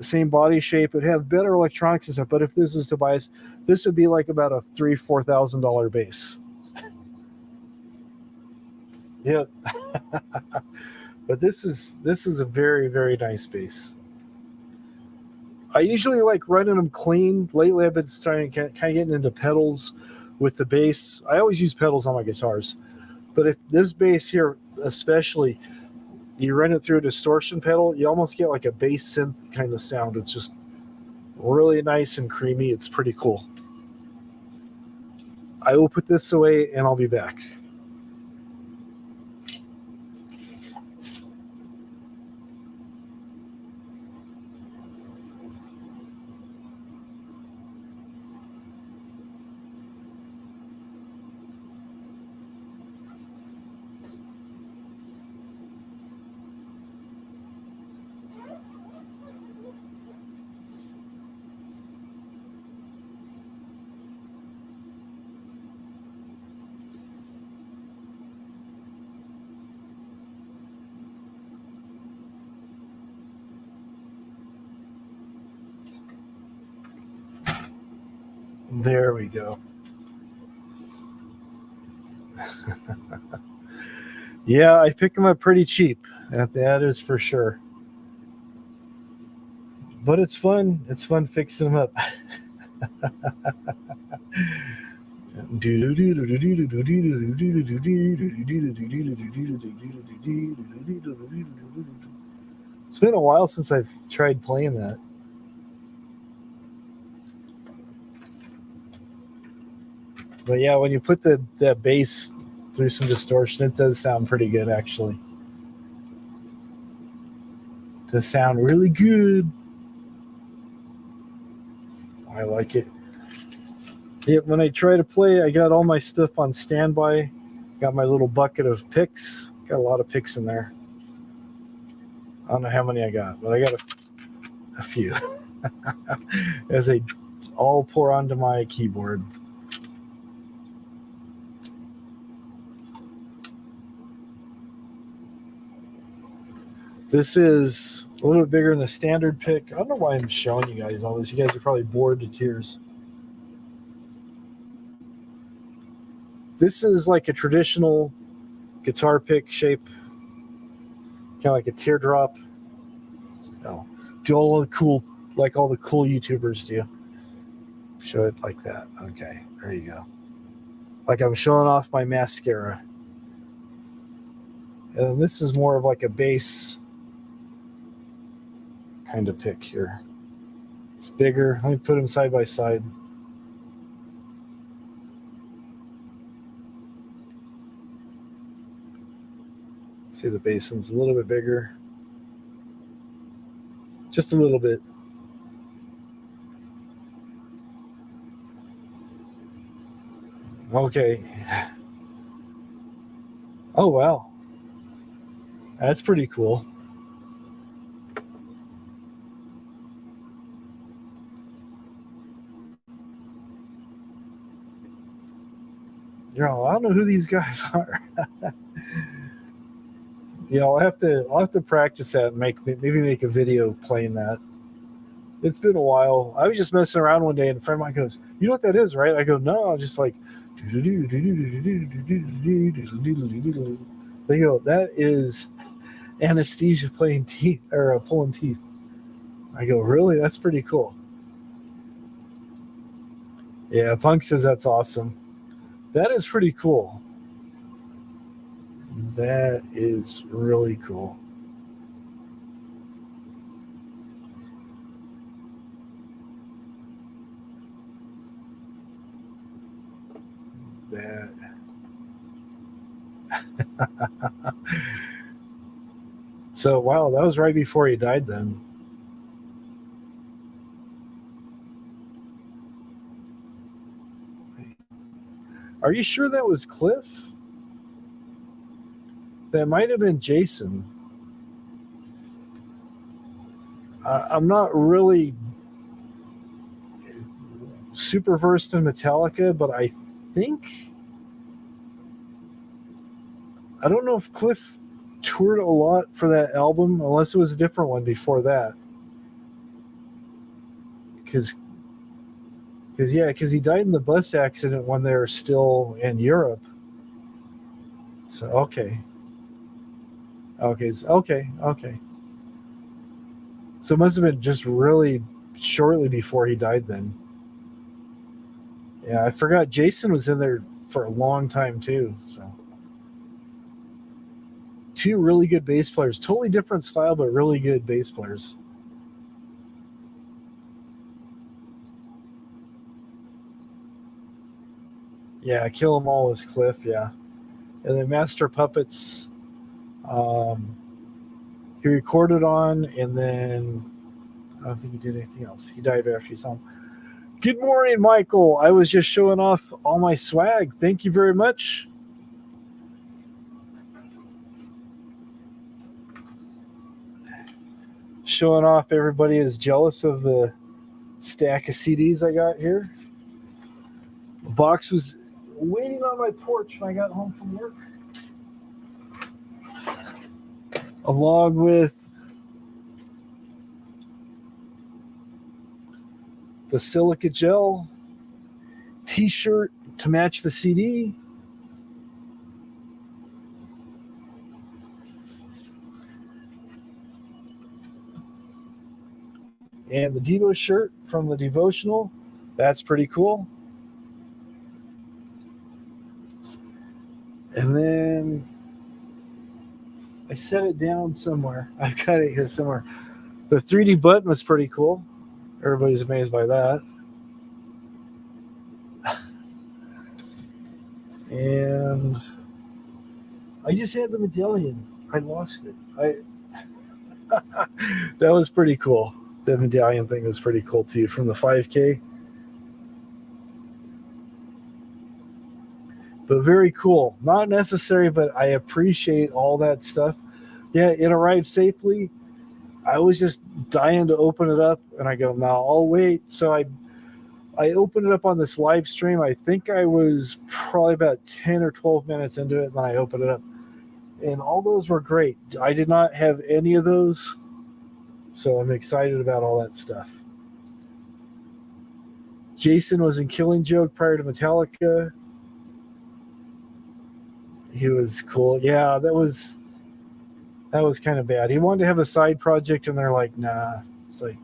same body shape, it'd have better electronics and stuff. But if this is Tobias, this would be like about a $3,000-$4,000 bass. Yep. But this is a very, very nice bass. I usually like running them clean. Lately, I've been starting kind of getting into pedals with the bass. I always use pedals on my guitars, but if this bass here, especially, you run it through a distortion pedal, you almost get like a bass synth kind of sound. It's just really nice and creamy. It's pretty cool. I will put this away and I'll be back. There we go. Yeah, I pick them up pretty cheap. That is for sure. But it's fun. It's fun fixing them up. It's been a while since I've tried playing that. But yeah, when you put that bass through some distortion, it does sound pretty good, actually. It does sound really good. I like it. Yeah, when I try to play, I got all my stuff on standby. Got my little bucket of picks. Got a lot of picks in there. I don't know how many I got, but I got a few. As they all pour onto my keyboard. This is a little bit bigger than the standard pick. I don't know why I'm showing you guys all this. You guys are probably bored to tears. This is like a traditional guitar pick shape, kind of like a teardrop. Oh, do all the cool, like all the cool YouTubers do. Show it like that. Okay, there you go. Like I'm showing off my mascara. And this is more of like a bass kind of pick here. It's bigger. Let me put them side by side. See, the basin's a little bit bigger. Just a little bit. Okay. Oh, wow. That's pretty cool. You know, I don't know who these guys are. Yeah, I'll have to practice that and maybe make a video playing that. It's been a while. I was just messing around one day and a friend of mine goes, "You know what that is, right?" I go, "No, I'm just like." They go, "That is anesthesia playing teeth or pulling teeth." I go, "Really? That's pretty cool." Yeah, Punk says that's awesome. That is pretty cool. That is really cool. That. So, wow, that was right before he died then. Are you sure that was Cliff? That might have been Jason. I'm not really super versed in Metallica, but I don't know if Cliff toured a lot for that album, unless it was a different one before that. Because he died in the bus accident when they were still in Europe. So okay. So it must have been just really shortly before he died then. Yeah, I forgot Jason was in there for a long time too. So two really good bass players, totally different style, but really good bass players. Yeah, Kill 'Em All was Cliff, yeah. And then Master Puppets, he recorded on, and then I don't think he did anything else. He died after he saw him. Good morning, Michael. I was just showing off all my swag. Thank you very much. Showing off, everybody is jealous of the stack of CDs I got here. The box was waiting on my porch when I got home from work, along with the silica gel t-shirt to match the CD, and the Devo shirt from the devotional. That's pretty cool. And then I set it down somewhere. I've got it here somewhere. The 3D button was pretty cool. Everybody's amazed by that. And I just had the medallion. I lost it. That was pretty cool. The medallion thing was pretty cool too, from the 5K. But very cool. Not necessary, but I appreciate all that stuff. Yeah, it arrived safely. I was just dying to open it up, and I go, no, I'll wait. So I opened it up on this live stream. I think I was probably about 10 or 12 minutes into it, and then I opened it up. And all those were great. I did not have any of those, so I'm excited about all that stuff. Jason was in Killing Joke prior to Metallica. He was cool. Yeah, that was kind of bad. He wanted to have a side project, and they're like, nah. It's like,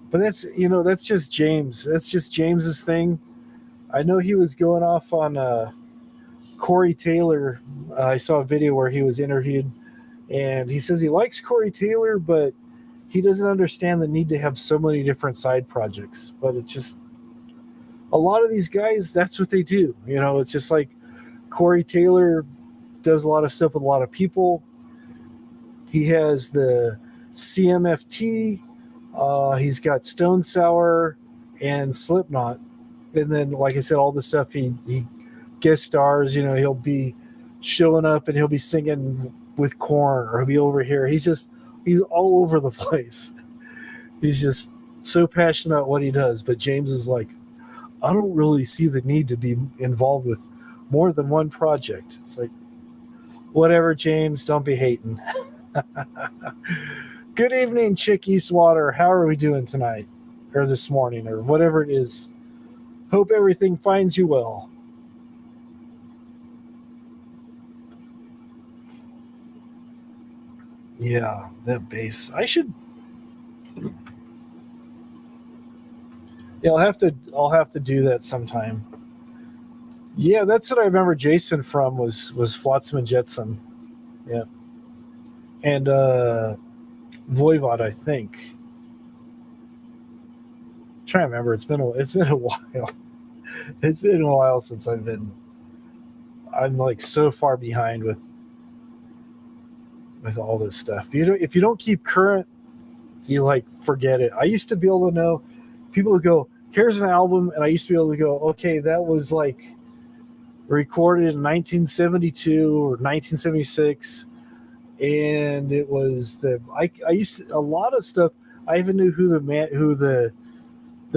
but that's just James. That's just James's thing. I know he was going off on Corey Taylor. I saw a video where he was interviewed, and he says he likes Corey Taylor, but he doesn't understand the need to have so many different side projects. But it's just a lot of these guys, that's what they do. It's just like Corey Taylor does a lot of stuff with a lot of people. He has the CMFT. He's got Stone Sour and Slipknot. And then, like I said, all the stuff he guest stars, he'll be showing up and he'll be singing with Korn, or he'll be over here. He's all over the place. He's just so passionate about what he does. But James is like, I don't really see the need to be involved with more than one project. It's like, whatever, James, don't be hating. Good evening, Chick Eastwater. How are we doing tonight, or this morning, or whatever it is? Hope everything finds you well. Yeah, that bass. Yeah, I'll have to do that sometime. Yeah, that's what I remember Jason from was Flotsam and Jetsam. Yeah. And Voivod, I think. I'm trying to remember. It's been a while. It's been a while since I'm like so far behind with all this stuff. If you don't keep current, you like forget it. I used to be able to know. People would go, here's an album, and I used to be able to go, okay, that was like recorded in 1972 or 1976, and it was I used to, a lot of stuff. I even knew who the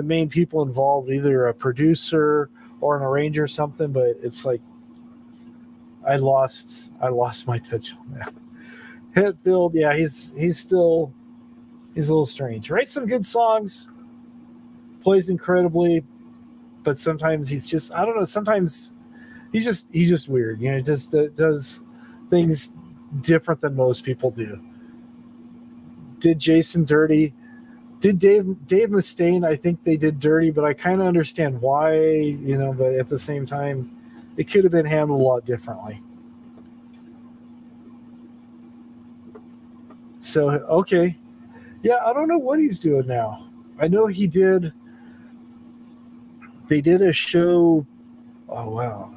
main people involved, either a producer or an arranger or something. But it's like I lost my touch on that. Hit build, yeah, he's a little strange. Writes some good songs, plays incredibly, but sometimes he's just, I don't know, sometimes he's just weird. Just does things different than most people do. Did Jason dirty? Did Dave Mustaine? I think they did dirty, but I kind of understand why, but at the same time, it could have been handled a lot differently. So, okay. Yeah, I don't know what he's doing now. I know they did a show. Oh, wow.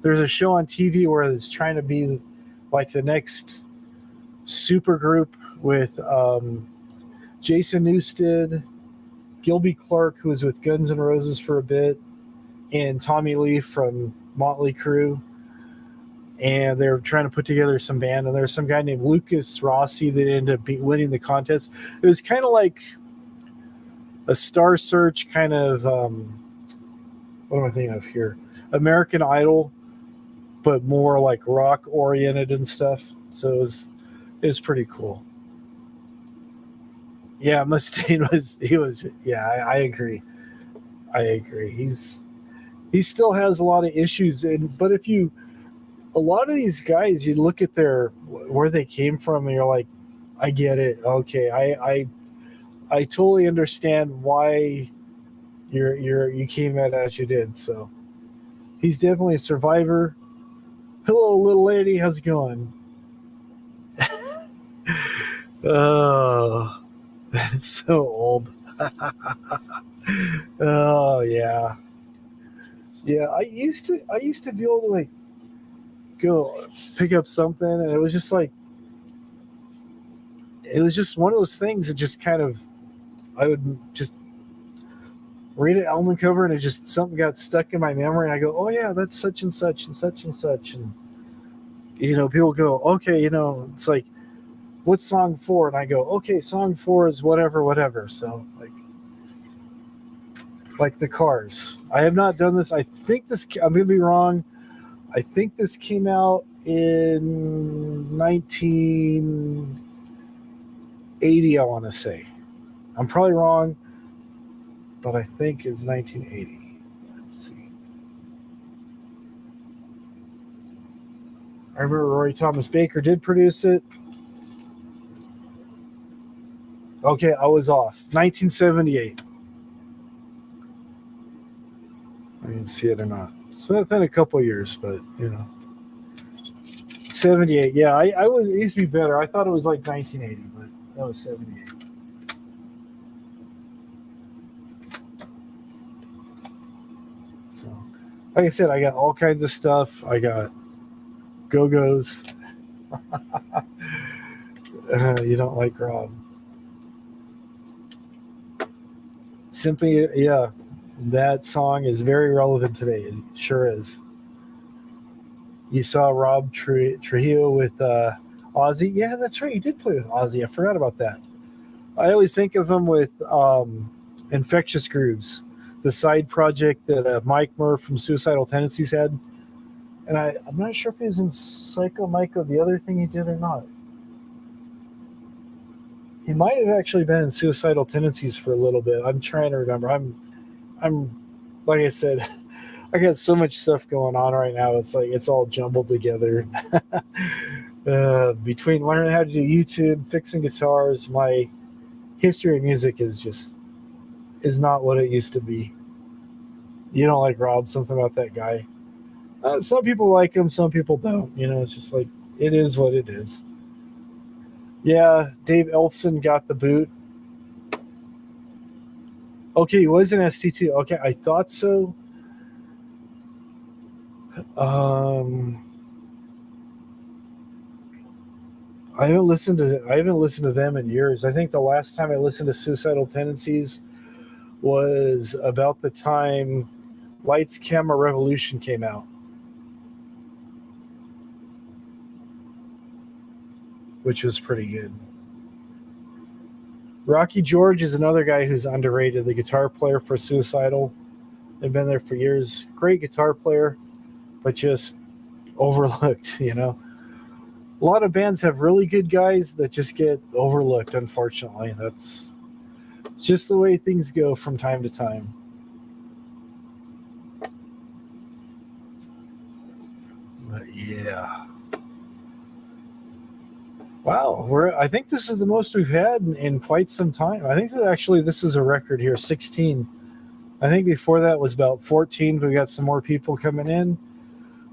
There's a show on TV where it's trying to be like the next super group with Jason Newsted, Gilby Clarke, who was with Guns N' Roses for a bit, and Tommy Lee from Motley Crue. And they're trying to put together some band, and there's some guy named Lucas Rossi that ended up winning the contest. It was kind of like a Star Search kind of, what am I thinking of here? American Idol, but more like rock oriented and stuff. So it was pretty cool. Yeah, Mustaine I agree. He still has a lot of issues, but a lot of these guys, you look at where they came from, and you're like, I get it. Okay, I totally understand why you came at it as you did. So he's definitely a survivor. Hello, little lady, how's it going? Oh, that's so old. Oh yeah. I used to be able to like go pick up something, and it was just one of those things that just kind of, I would just read an album cover, and it just, something got stuck in my memory, and I go, oh yeah, that's such and such and such and such. And people go, okay, it's like, what's song 4? And I go, okay, song 4 is whatever. So like the Cars. I have not done this. I think I'm gonna be wrong. I think this came out in 1980, I want to say. I'm probably wrong, but I think it's 1980. Let's see. I remember Roy Thomas Baker did produce it. Okay, I was off. 1978. I didn't see it or not. So within a couple of years, but 78. Yeah, it used to be better. I thought it was like 1980, but that was 78. So, like I said, I got all kinds of stuff. I got Go-Go's. You don't like Rob. Symphony, yeah. That song is very relevant today. It sure is. You saw Rob Trujillo with Ozzy. Yeah, that's right. You did play with Ozzy. I forgot about that. I always think of him with Infectious Grooves, the side project that Mike Murr from Suicidal Tendencies had. And I'm not sure if he was in Psycho Myco, the other thing he did or not. He might have actually been in Suicidal Tendencies for a little bit. I'm trying to remember. I'm like I said, I got so much stuff going on right now. It's like it's all jumbled together. Between learning how to do YouTube, fixing guitars, my history of music is not what it used to be. You don't like Rob? Something about that guy? Some people like him, some people don't. It's just like it is what it is. Yeah, Dave Elfson got the boot. Okay, he was in ST2. Okay, I thought so. I haven't listened to them in years. I think the last time I listened to Suicidal Tendencies was about the time Lights Camera Revolution came out. Which was pretty good. Rocky George is another guy who's underrated, the guitar player for Suicidal. They've been there for years. Great guitar player, but just overlooked, A lot of bands have really good guys that just get overlooked, unfortunately. It's just the way things go from time to time. But yeah. Wow, I think this is the most we've had in quite some time. I think that actually this is a record here, 16. I think before that was about 14. We got some more people coming in.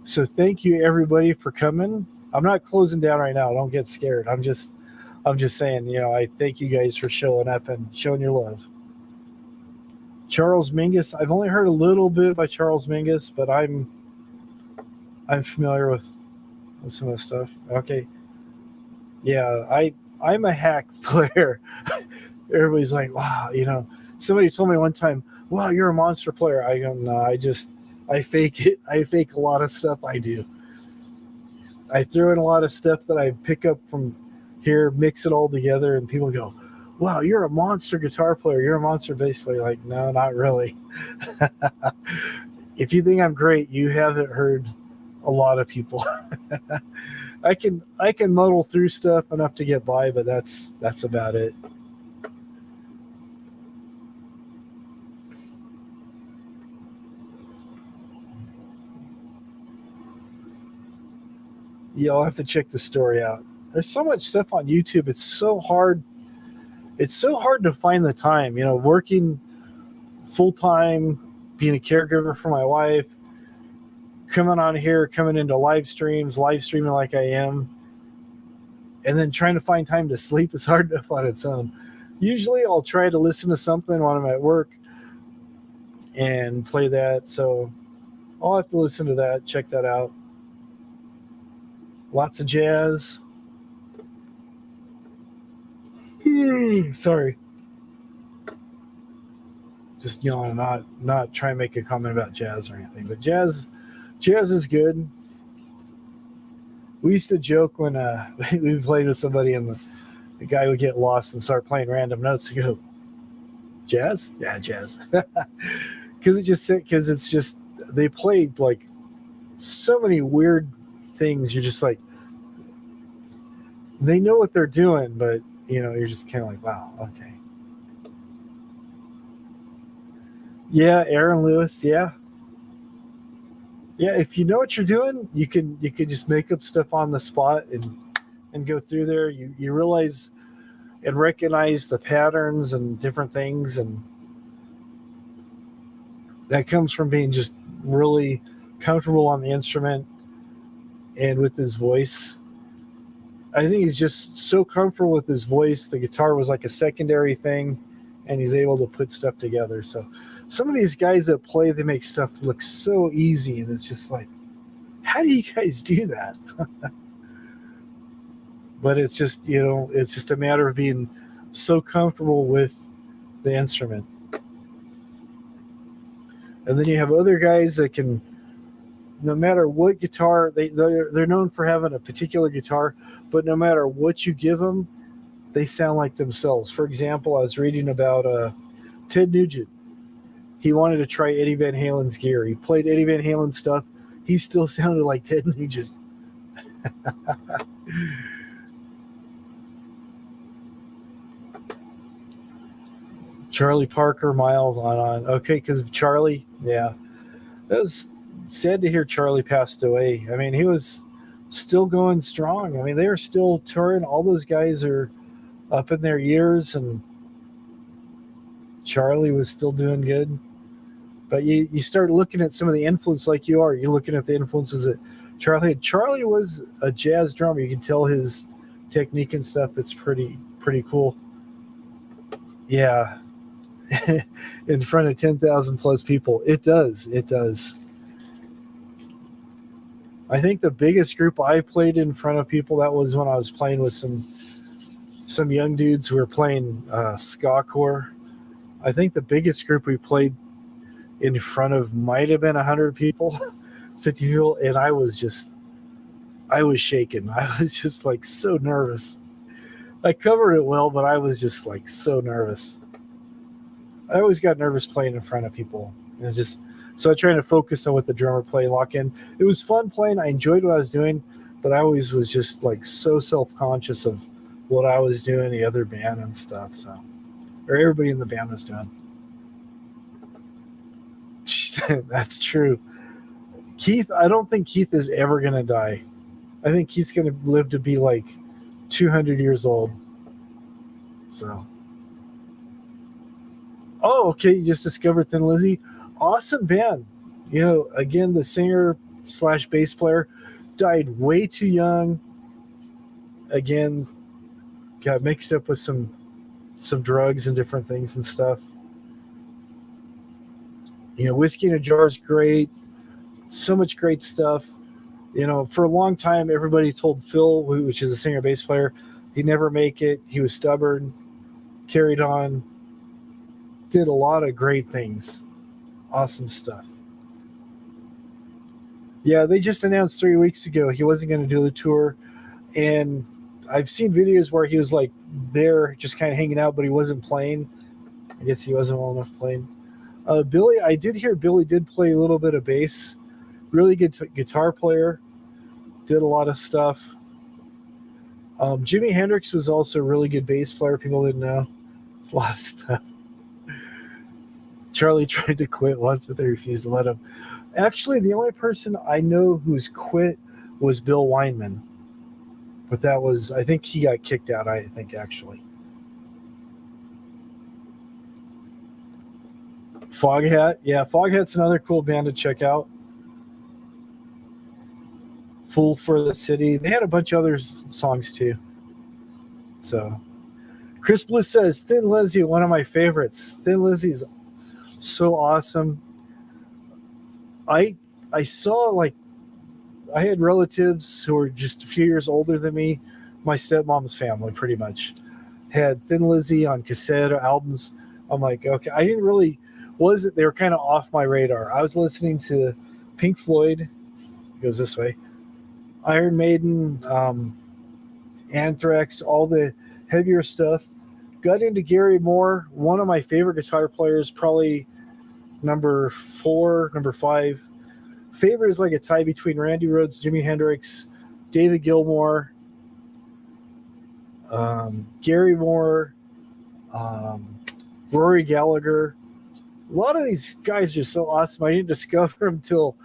So thank you everybody for coming. I'm not closing down right now. Don't get scared. I'm just saying, I thank you guys for showing up and showing your love. Charles Mingus. I've only heard a little bit by Charles Mingus, but I'm familiar with some of the stuff. Okay. Yeah, I'm a hack player. Everybody's like, wow, somebody told me one time, wow, you're a monster player. I go, no, I fake it. I fake a lot of stuff I do. I throw in a lot of stuff that I pick up from here, mix it all together, and people go, wow, you're a monster guitar player. You're a monster bass player. Like, no, not really. If you think I'm great, you haven't heard a lot of people. I can muddle through stuff enough to get by, but that's about it. Yeah, I'll have to check the story out. There's so much stuff on YouTube. It's so hard. It's so hard to find the time. Working full time, being a caregiver for my wife, coming on here, coming into live streaming like I am, and then trying to find time to sleep is hard enough on its own. Usually I'll try to listen to something when I'm at work and play that. So I'll have to listen to that, check that out. Lots of jazz. Sorry. Just, not try and make a comment about jazz or anything, but jazz is good. We used to joke when we played with somebody and the guy would get lost and start playing random notes and go, jazz? Yeah, jazz. Because it's just, they played like so many weird things. You're just like, they know what they're doing, but you're just kind of like, wow, okay. Yeah, Aaron Lewis, yeah. Yeah, if you know what you're doing, you can just make up stuff on the spot and go through there. You realize and recognize the patterns and different things, and that comes from being just really comfortable on the instrument and with his voice. I think he's just so comfortable with his voice. The guitar was like a secondary thing, and he's able to put stuff together. So some of these guys that play, they make stuff look so easy, and it's just like, how do you guys do that? But it's just, it's just a matter of being so comfortable with the instrument. And then you have other guys that can, no matter what guitar, they're known for having a particular guitar, but no matter what you give them, they sound like themselves. For example, I was reading about Ted Nugent. He wanted to try Eddie Van Halen's gear. He played Eddie Van Halen stuff. He still sounded like Ted Nugent. Charlie Parker, Miles on. Okay, because of Charlie, yeah. That was sad to hear Charlie passed away. I mean, he was still going strong. I mean, they are still touring. All those guys are up in their years, and Charlie was still doing good. But you start looking at some of the influence like you are. You're looking at the influences that Charlie had. Charlie was a jazz drummer. You can tell his technique and stuff. It's pretty cool. Yeah. In front of 10,000 plus people. It does. I think the biggest group I played in front of people, that was when I was playing with some young dudes who were playing ska core. I think the biggest group we played in front of might have been 100 people, 50 people, and I was shaking. I was just like so nervous. I covered it well, but I was just like so nervous. I always got nervous playing in front of people. It was just, so I tried to focus on what the drummer played, lock in. It was fun playing. I enjoyed what I was doing, but I always was just like so self-conscious of what I was doing, the other band and stuff. So, or everybody in the band was doing. That's true. Keith, I don't think Keith is ever going to die. I think Keith's going to live to be like 200 years old. So. Oh, okay. You just discovered Thin Lizzy. Awesome band. You know, again, the singer / bass player died way too young. Again, got mixed up with some drugs and different things and stuff. You know, Whiskey in a Jar is great. So much great stuff. You know, for a long time, everybody told Phil, which is a singer bass player, he'd never make it. He was stubborn, carried on, did a lot of great things. Awesome stuff. Yeah, they just announced 3 weeks ago he wasn't going to do the tour. And I've seen videos where he was like there just kind of hanging out, but he wasn't playing. I guess he wasn't well enough playing. Billy, I did hear Billy did play a little bit of bass. Really good guitar player. Did a lot of stuff. Jimi Hendrix was also a really good bass player. People didn't know. It's a lot of stuff. Charlie tried to quit once, but they refused to let him. Actually, the only person I know who's quit was Bill Weinman. But that was, I think he got kicked out, I think, actually. Foghat. Yeah, Foghat's another cool band to check out. Fool for the City. They had a bunch of other songs, too. So, Chris Bliss says, Thin Lizzy, one of my favorites. Thin Lizzy's so awesome. I saw, like, I had relatives who were just a few years older than me. My stepmom's family, pretty much, had Thin Lizzy on cassette or albums. I'm like, okay, I didn't really, they were kind of off my radar. I was listening to Pink Floyd, it goes this way, Iron Maiden, Anthrax, all the heavier stuff. Got into Gary Moore, one of my favorite guitar players, probably number 4, number 5. Favorite is like a tie between Randy Rhoads, Jimi Hendrix, David Gilmour, Gary Moore, Rory Gallagher. A lot of these guys are so awesome. I didn't discover them till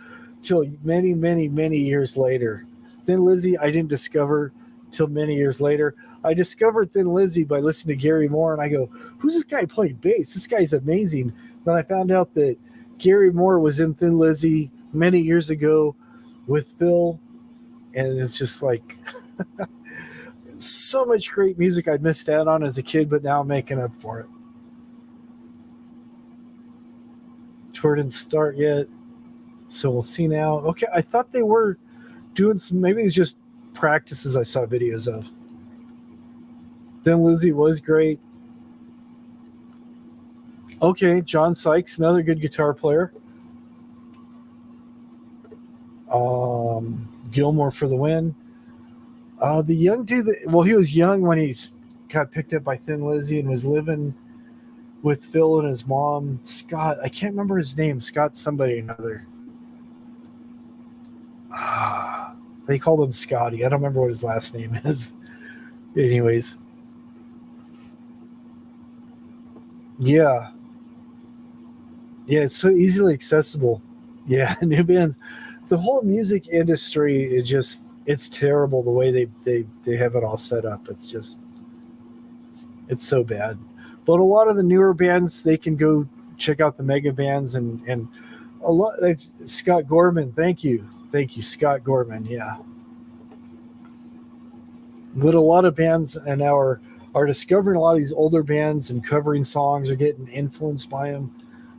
many, many, many years later. Thin Lizzy, I didn't discover till many years later. I discovered Thin Lizzy by listening to Gary Moore, and I go, who's this guy playing bass? This guy's amazing. Then I found out that Gary Moore was in Thin Lizzy many years ago with Phil, and it's just like so much great music I'd missed out on as a kid, but now I'm making up for it. Tour didn't start yet, so we'll see now. Okay, I thought they were doing some, maybe it's just practices I saw videos of. Thin Lizzy was great. Okay, John Sykes, another good guitar player. Gilmore for the win. The young dude, he was young when he got picked up by Thin Lizzy and was living with Phil and his mom. Scott, I can't remember his name. Scott somebody or another. They called him Scotty. I don't remember what his last name is. Anyways. Yeah. Yeah, it's so easily accessible. Yeah, new bands. The whole music industry is just, it's terrible the way they have it all set up. It's so bad. But a lot of the newer bands, they can go check out the mega bands and a lot. Scott Gorman, thank you, Scott Gorman. Yeah. But a lot of bands and now are discovering a lot of these older bands and covering songs or getting influenced by them,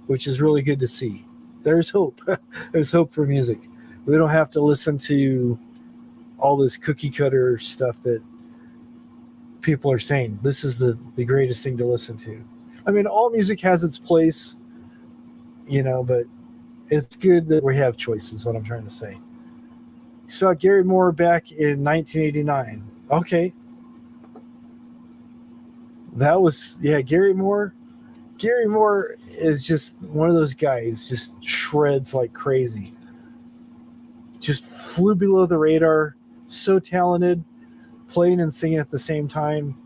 which is really good to see. There's hope. There's hope for music. We don't have to listen to all this cookie cutter stuff that people are saying. This is the greatest thing to listen to. I mean, all music has its place, but it's good that we have choices, what I'm trying to say. You saw Gary Moore back in 1989. Okay. That was, Gary Moore. Gary Moore is just one of those guys, just shreds like crazy. Just flew below the radar. So talented, playing and singing at the same time.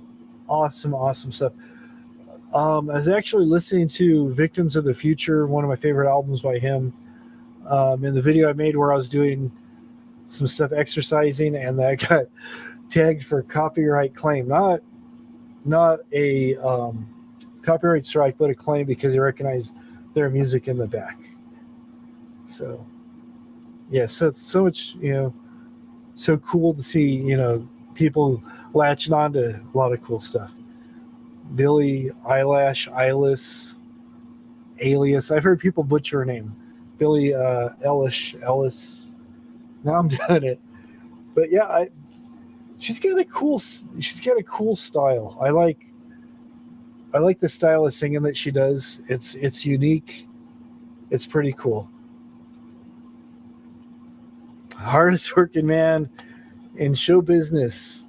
Awesome stuff. I was actually listening to Victims of the Future, one of my favorite albums by him. In the video I made where I was doing some stuff exercising, and that got tagged for copyright claim. Not a copyright strike, but a claim because they recognize their music in the back. So, yeah, so it's so much, so cool to see, people latching on to a lot of cool stuff. Billie Eilish, Alias. I've heard people butcher her name. Billie Ellis. Now I'm doing it. But yeah, she's got a cool style. I like the style of singing that she does. It's unique. It's pretty cool. Hardest working man in show business.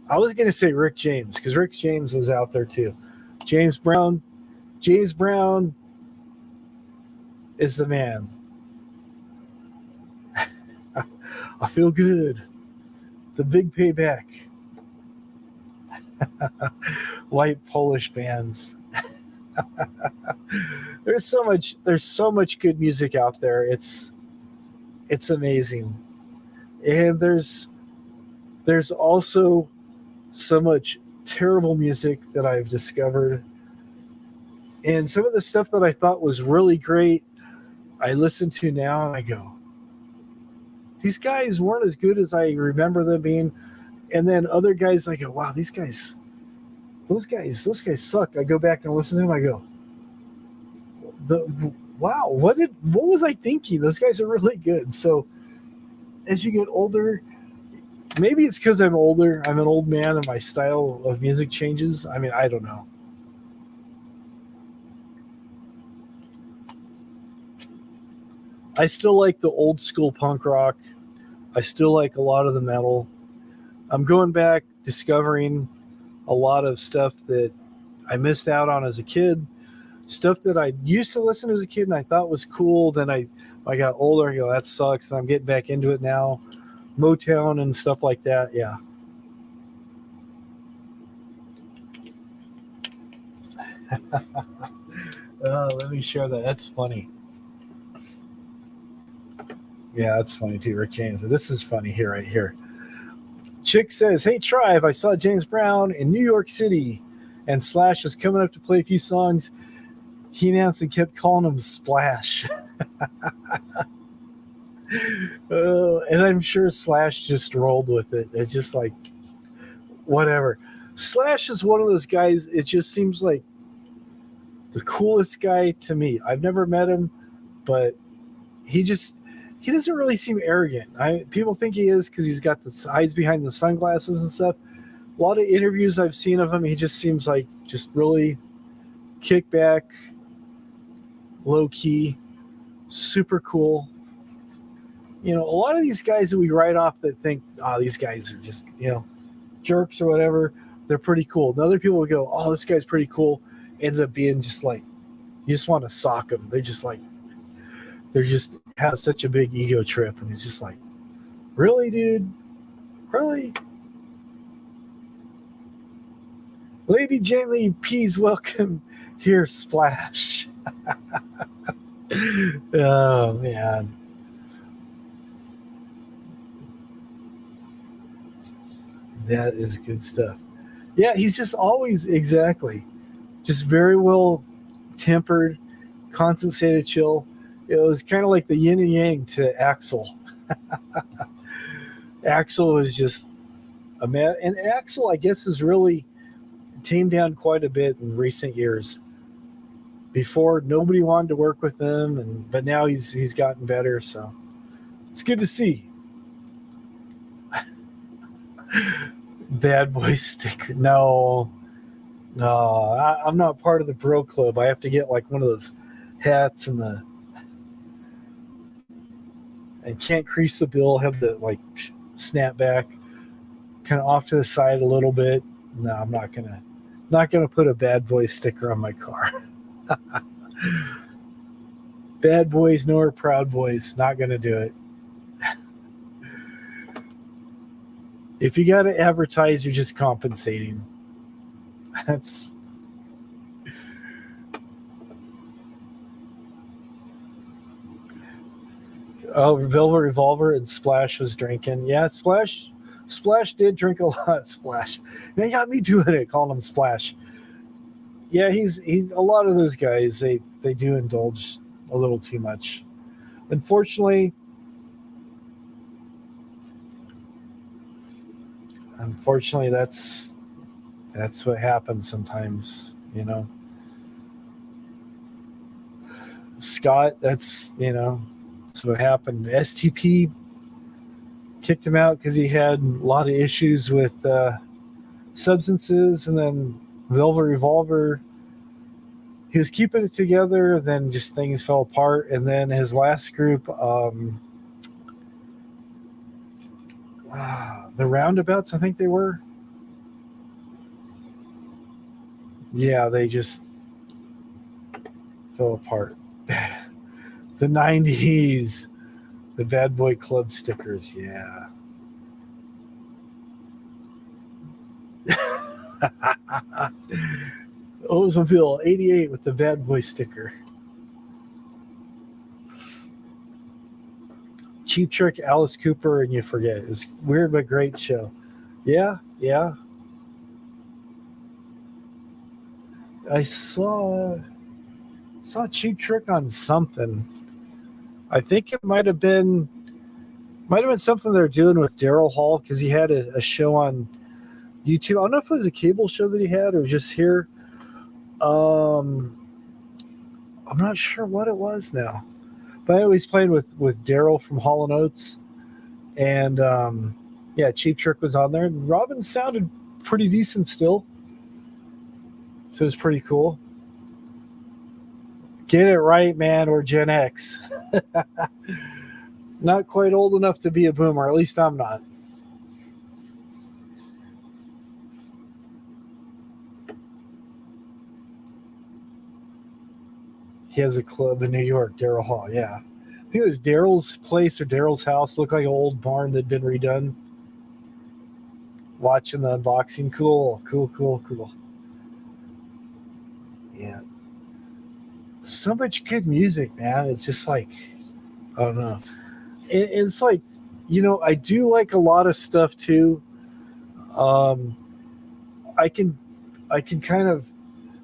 I was going to say Rick James because Rick James was out there too. James Brown is the man. I feel good. The big payback. White Polish bands. There's so much good music out there. It's amazing. And there's also so much terrible music that I've discovered. And some of the stuff that I thought was really great, I listen to now and I go, these guys weren't as good as I remember them being. And then other guys, I go, wow, those guys suck. I go back and listen to them. I go, wow, what was I thinking? Those guys are really good. So as you get older, maybe it's because I'm older. I'm an old man and my style of music changes. I mean, I don't know. I still like the old school punk rock. I still like a lot of the metal. I'm going back, discovering a lot of stuff that I missed out on as a kid. Stuff that I used to listen to as a kid and I thought was cool. Then I got older. I go, that sucks. And I'm getting back into it now. Motown and stuff like that. Yeah. Let me share that. That's funny. Yeah, that's funny too, Rick James. But this is funny here, right here. Chick says, hey, Tribe, I saw James Brown in New York City and Slash was coming up to play a few songs. He announced and kept calling him Splash. And I'm sure Slash just rolled with it. It's just like, whatever. Slash is one of those guys, it just seems like the coolest guy to me. I've never met him, but he doesn't really seem arrogant. People think he is because he's got the hides behind the sunglasses and stuff. A lot of interviews I've seen of him, he just seems like just really kick back, low key, super cool. you know, a lot of these guys that we write off that think, oh, these guys are just, you know, jerks or whatever, they're pretty cool. And other people would go, oh, this guy's pretty cool. Ends up being just like, you just want to sock them. They're just have such a big ego trip. And it's just like, really, dude? Really? Lady Gently, please welcome here, Splash. Oh, man. That is good stuff. Yeah, he's just always just very well tempered, concentrated, chill. It was kind of like the yin and yang to Axel. Axel was just a man, and Axel, I guess, has really tamed down quite a bit in recent years. Before, nobody wanted to work with him, but now he's gotten better. So it's good to see. Bad boy sticker. No, I'm not part of the bro club. I have to get like one of those hats and can't crease the bill, have the like snap back kind of off to the side a little bit. No, I'm not gonna put a bad boy sticker on my car. Bad boys nor proud boys, not gonna do it. If you got to advertise, you're just compensating. That's Velvet Revolver and Splash was drinking. Yeah, Splash did drink a lot. Splash, they got me doing it, calling him Splash. Yeah, he's a lot of those guys. They do indulge a little too much. Unfortunately, that's what happens sometimes, you know. Scott, that's what happened. STP kicked him out because he had a lot of issues with substances, and then Velvet Revolver, he was keeping it together, then just things fell apart, and then his last group, the Roundabouts, I think they were. Yeah, they just fell apart. The 90s, the Bad Boy Club stickers, yeah. Oldsmobile 88 with the Bad Boy sticker. Cheap Trick, Alice Cooper, and You Forget. It's weird but great show. Yeah. I saw Cheap Trick on something. I think it might have been something they're doing with Daryl Hall, because he had a show on YouTube. I don't know if it was a cable show that he had or just here. I'm not sure what it was now. But I always played with Daryl from Hall & Oates. And, Cheap Trick was on there. And Robin sounded pretty decent still. So it was pretty cool. Get it right, man, or Gen X. Not quite old enough to be a boomer. At least I'm not. He has a club in New York, Daryl Hall, yeah. I think it was Daryl's place or Daryl's house. Looked like an old barn that had been redone. Watching the unboxing. Cool. Yeah. So much good music, man. It's just like, I don't know. It's like, I do like a lot of stuff too. I can kind of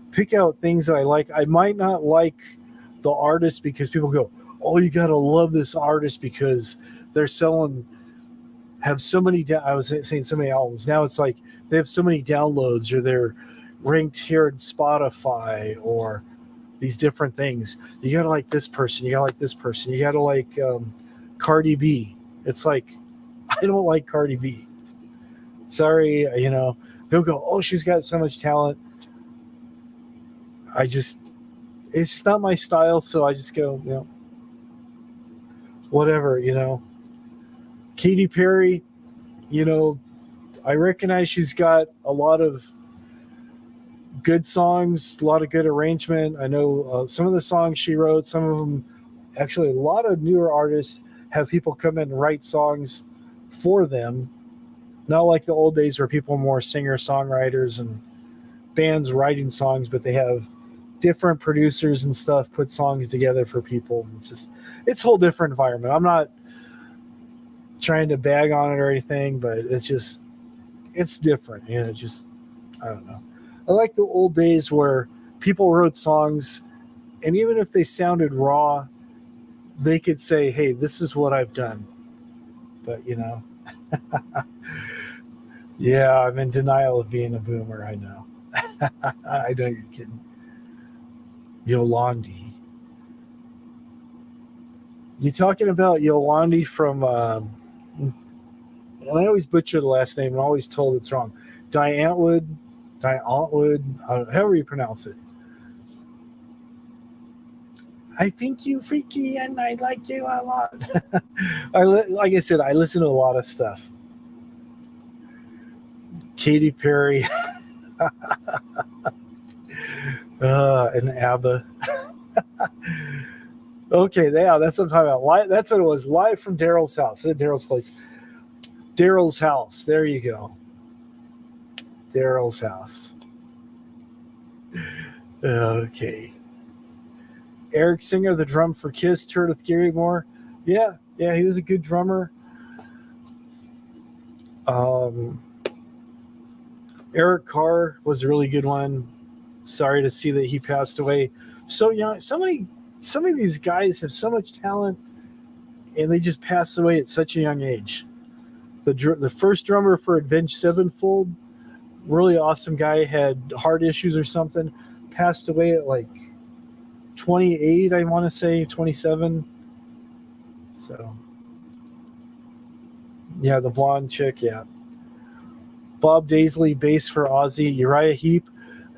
pick out things that I like. I might not like the artist because people go, oh, you got to love this artist because they're have so many, I was saying so many albums. Now it's like they have so many downloads, or they're ranked here in Spotify, or these different things. You got to like this person. You got to like this person. You got to like Cardi B. It's like, I don't like Cardi B. Sorry, they'll go, oh, she's got so much talent. It's just not my style, so I just go, whatever, Katy Perry, you know, I recognize she's got a lot of good songs, a lot of good arrangement. I know some of the songs she wrote, some of them, actually, a lot of newer artists have people come in and write songs for them. Not like the old days where people were more singer-songwriters and bands writing songs, but they have different producers and stuff put songs together for people. It's a whole different environment. I'm not trying to bag on it or anything, but it's different. You know, I don't know. I like the old days where people wrote songs, and even if they sounded raw, they could say, hey, this is what I've done. But, you know, yeah, I'm in denial of being a boomer. I know. I know you're kidding. Yolandi. You talking about Yolandi from, and I always butcher the last name and always told it's wrong. Diantwood, however you pronounce it. I think you freaky and I like you a lot. Like I said, I listen to a lot of stuff. Katy Perry. And ABBA. Okay, yeah, that's what I'm talking about. That's what it was. Live from Daryl's house. Daryl's place. Daryl's house. There you go. Daryl's house. Okay. Eric Singer, the drum for Kiss, toured with Gary Moore. Yeah, he was a good drummer. Eric Carr was a really good one. Sorry to see that he passed away so young. So many of these guys have so much talent, and they just pass away at such a young age. The first drummer for Avenged Sevenfold, really awesome guy, had heart issues or something, passed away at like 28, I want to say, 27. So, yeah, the blonde chick, yeah. Bob Daisley, bass for Ozzy. Uriah Heep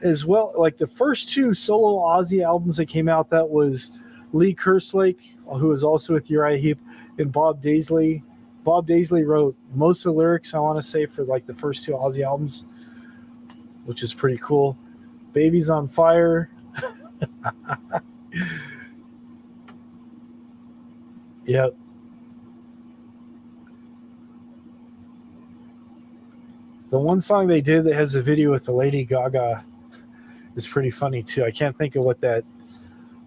as well. Like the first two solo Ozzy albums that came out, that was Lee Kerslake, who was also with Uriah Heep, and Bob Daisley. Bob Daisley wrote most of the lyrics, I want to say, for like the first two Ozzy albums, which is pretty cool. Baby's on Fire. Yep. The one song they did that has a video with the Lady Gaga is pretty funny too. I can't think of what that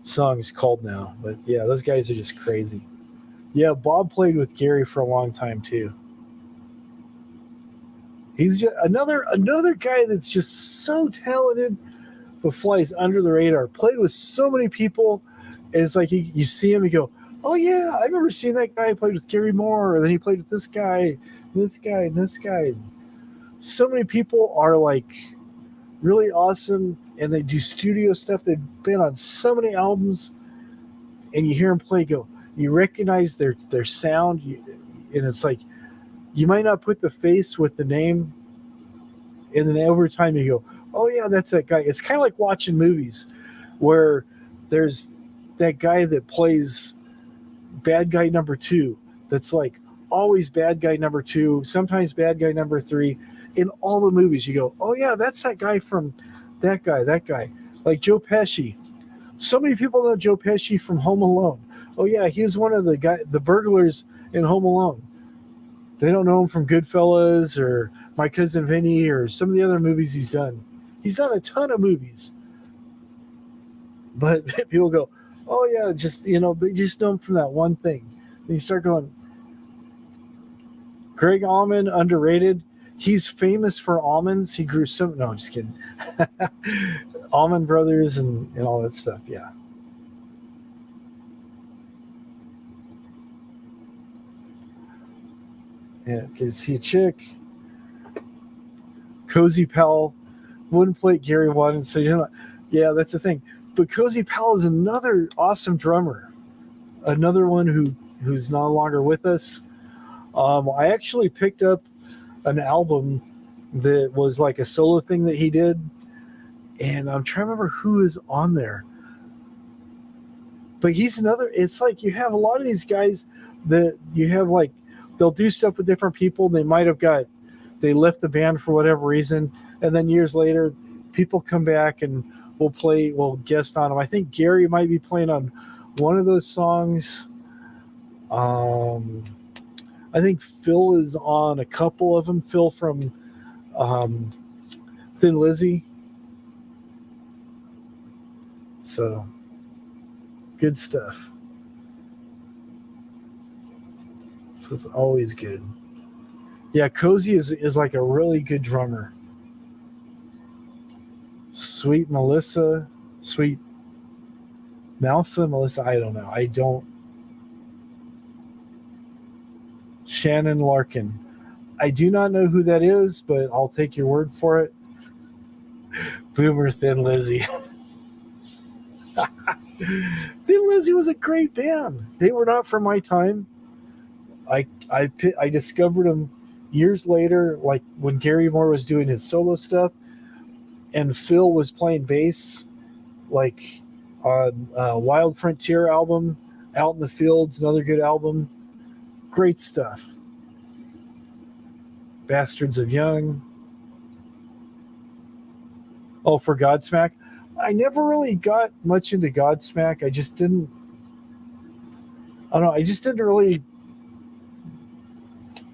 song is called now, but yeah, those guys are just crazy. Yeah, Bob played with Gary for a long time too. He's just another guy that's just so talented, but flies under the radar. Played with so many people, and it's like you see him, you go, "Oh yeah, I remember seeing that guy. Played with Gary Moore, and then he played with this guy, this guy, and this guy." So many people are like really awesome, and they do studio stuff. They've been on so many albums, and you hear them play, you recognize their sound, and it's like you might not put the face with the name, and then over time you go, oh yeah, that's that guy. It's kind of like watching movies where there's that guy that plays bad guy number 2 that's like always bad guy number 2, sometimes bad guy number 3. In all the movies, you go, oh yeah, that's that guy from that guy. Like Joe Pesci. So many people know Joe Pesci from Home Alone. Oh yeah, he's one of the burglars in Home Alone. They don't know him from Goodfellas or My Cousin Vinny or some of the other movies he's done. He's done a ton of movies. But people go, oh yeah, just, they just know him from that one thing. And you start going, Greg Allman, underrated. He's famous for almonds. He grew some. No, just kidding. Allman Brothers and all that stuff. Yeah. Yeah. Can see a chick. Cozy Powell wouldn't play Gary wanted. So yeah, that's the thing. But Cozy Powell is another awesome drummer. Another one who's no longer with us. I actually picked up an album that was like a solo thing that he did, and I'm trying to remember who is on there, but he's another. It's like you have a lot of these guys that you have like they'll do stuff with different people. They left the band for whatever reason, and then years later, people come back and will guest on them. I think Gary might be playing on one of those songs. I think Phil is on a couple of them. Phil from Thin Lizzy. So, good stuff. So it's always good. Yeah, Cozy is like a really good drummer. Sweet Melissa, Melissa, I don't know. Shannon Larkin. I do not know who that is, but I'll take your word for it. Boomer Thin Lizzy. Thin Lizzy was a great band. They were not from my time. I discovered them years later, like when Gary Moore was doing his solo stuff, and Phil was playing bass, like on Wild Frontier album, Out in the Fields, another good album. Great stuff. Bastards of Young. Oh, for Godsmack. I never really got much into Godsmack. I don't know. I just didn't really.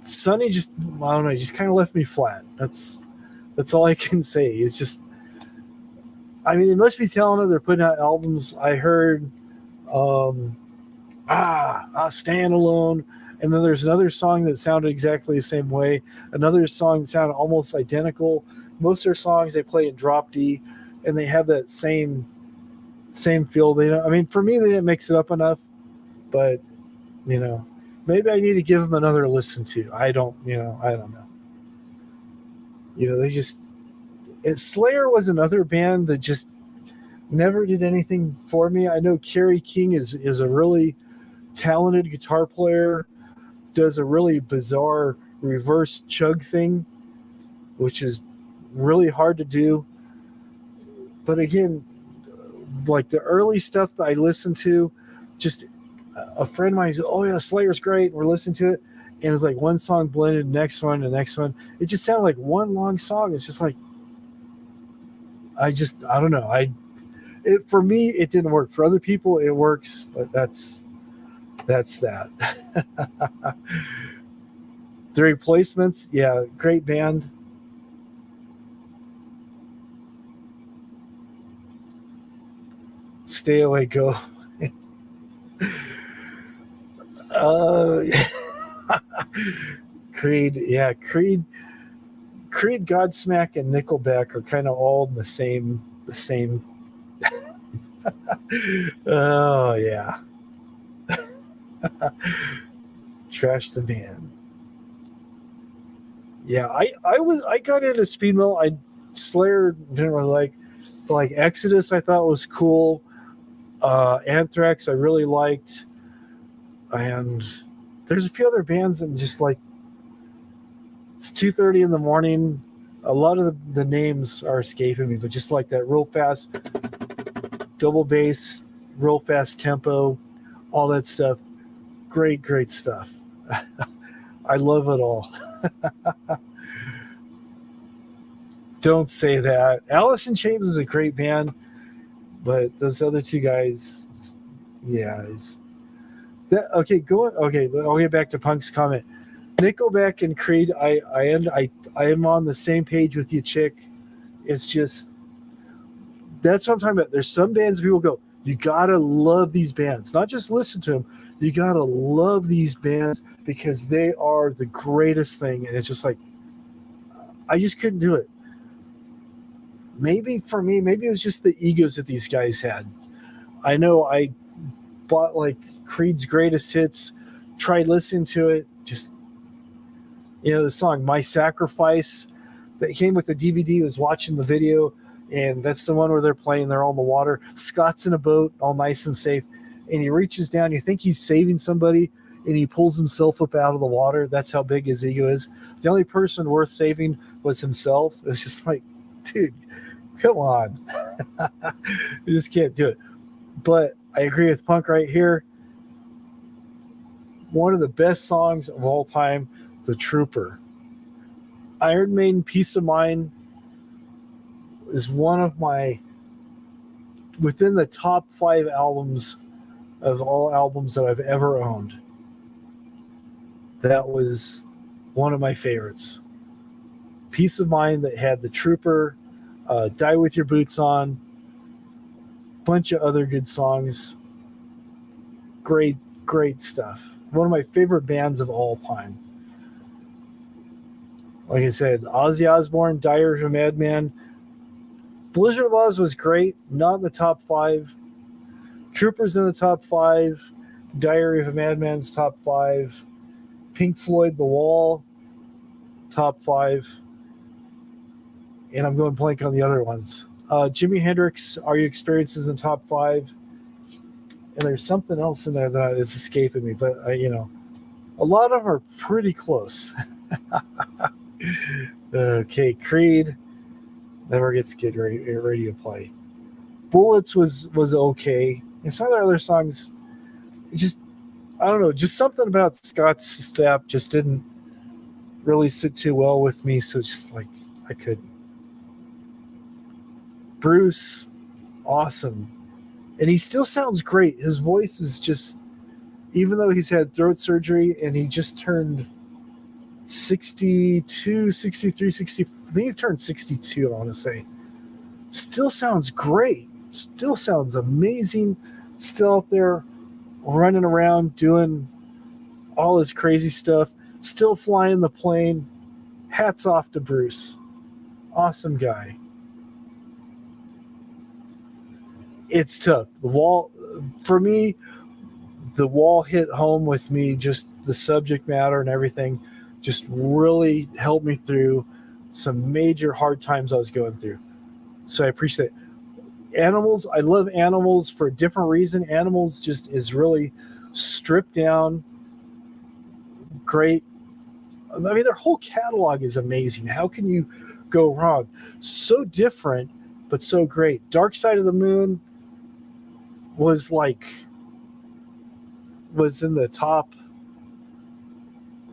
Sonny just, I don't know, he just kind of left me flat. That's all I can say. It's just, I mean, they must be talented. They're putting out albums. I heard, Stand Alone. And then there's another song that sounded exactly the same way. Another song that sounded almost identical. Most of their songs they play in drop D, and they have that same feel. I mean, for me, they didn't mix it up enough, but maybe I need to give them another listen to. I don't know. They just. Slayer was another band that just never did anything for me. I know Kerry King is a really talented guitar player. Does a really bizarre reverse chug thing, which is really hard to do. But again, like the early stuff that I listened to, just a friend of mine said, "Oh yeah, Slayer's great." We're listening to it, and it's like one song blended, next one, the next one. It just sounded like one long song. It's just like, I don't know. For me, it didn't work. For other people, it works, but that's that. The Replacements, yeah, great band. Stay Away, Go. Creed, yeah, Creed, Godsmack, and Nickelback are kind of all the same. Oh yeah. Trash the band. Yeah, I got into speed metal. Slayer didn't really like Exodus. I thought was cool. Anthrax I really liked, and there's a few other bands that just like. It's 2:30 in the morning. A lot of the names are escaping me, but just like that real fast double bass, real fast tempo, all that stuff. Great stuff. I love it all. Don't say that. Alice in Chains is a great band, but those other two guys, yeah. I'll get back to Punk's comment. Nickelback and Creed, I am on the same page with you, chick. It's just, that's what I'm talking about. There's some bands people go, you gotta love these bands, not just listen to them. You gotta love these bands because they are the greatest thing. And it's just like, I just couldn't do it. Maybe for me, maybe it was just the egos that these guys had. I know I bought like Creed's greatest hits, tried listening to it, just, the song My Sacrifice that came with the DVD, was watching the video, and that's the one where they're playing, they're all in the water. Scott's in a boat, all nice and safe, and he reaches down, you think he's saving somebody, and he pulls himself up out of the water. That's how big his ego is. The only person worth saving was himself. It's just like, dude, come on. You just can't do it. But I agree with Punk right here. one of the best songs of all time, The Trooper. Iron Maiden Peace of Mind is one of my, within the top 5 albums of all albums that I've ever owned. That was one of my favorites. Peace of Mind that had The Trooper, Die With Your Boots On, bunch of other good songs. Great stuff. One of my favorite bands of all time. Like I said, Ozzy Osbourne, Diary of a Madman. Blizzard of Oz was great, not in the top 5. Troopers in the top 5. Diary of a Madman's top 5. Pink Floyd, The Wall, top 5. And I'm going blank on the other ones. Jimi Hendrix, Are You Experiences in the top 5. And there's something else in there that's escaping me, but a lot of them are pretty close. Okay, Creed never gets good radio play. Bullets was okay, and some of their other songs, just I don't know, just something about Scott's Stapp just didn't really sit too well with me. So it's just like I couldn't. Bruce, awesome. And he still sounds great. His voice is just, even though he's had throat surgery and he just turned 62, 63, 60, I think he turned 62, I want to say. Still sounds great. Still sounds amazing. Still out there running around doing all his crazy stuff. Still flying the plane. Hats off to Bruce. Awesome guy. It's tough. The Wall, for me, The Wall hit home with me. Just the subject matter and everything just really helped me through some major hard times I was going through. So I appreciate it. Animals, I love Animals for a different reason. Animals just is really stripped down. Great. I mean, their whole catalog is amazing. How can you go wrong? So different, but so great. Dark Side of the Moon was in the top,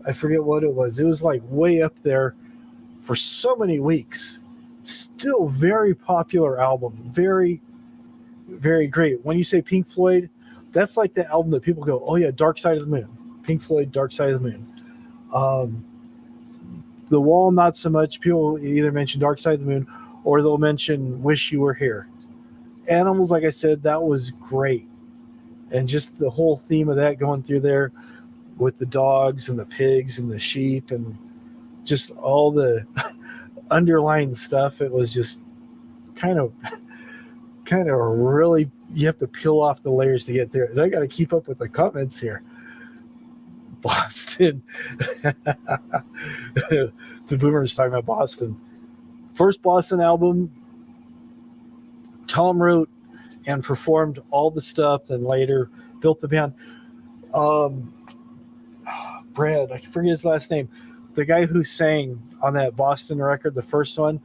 I forget what it was. It was like way up there for so many weeks. Still very popular album. Very, very great. When you say Pink Floyd, that's like the album that people go, oh yeah, Dark Side of the Moon. Pink Floyd, Dark Side of the Moon. The Wall, not so much. People either mention Dark Side of the Moon or they'll mention Wish You Were Here. Animals, like I said, that was great. And just the whole theme of that going through there with the dogs and the pigs and the sheep and just all the underlying stuff, it was just kind of really, you have to peel off the layers to get there. And I got to keep up with the comments here. Boston. The Boomer's talking about Boston. First Boston album, Tom wrote and performed all the stuff, then later built the band. Brad, I forget his last name. The guy who sang on that Boston record, the first one,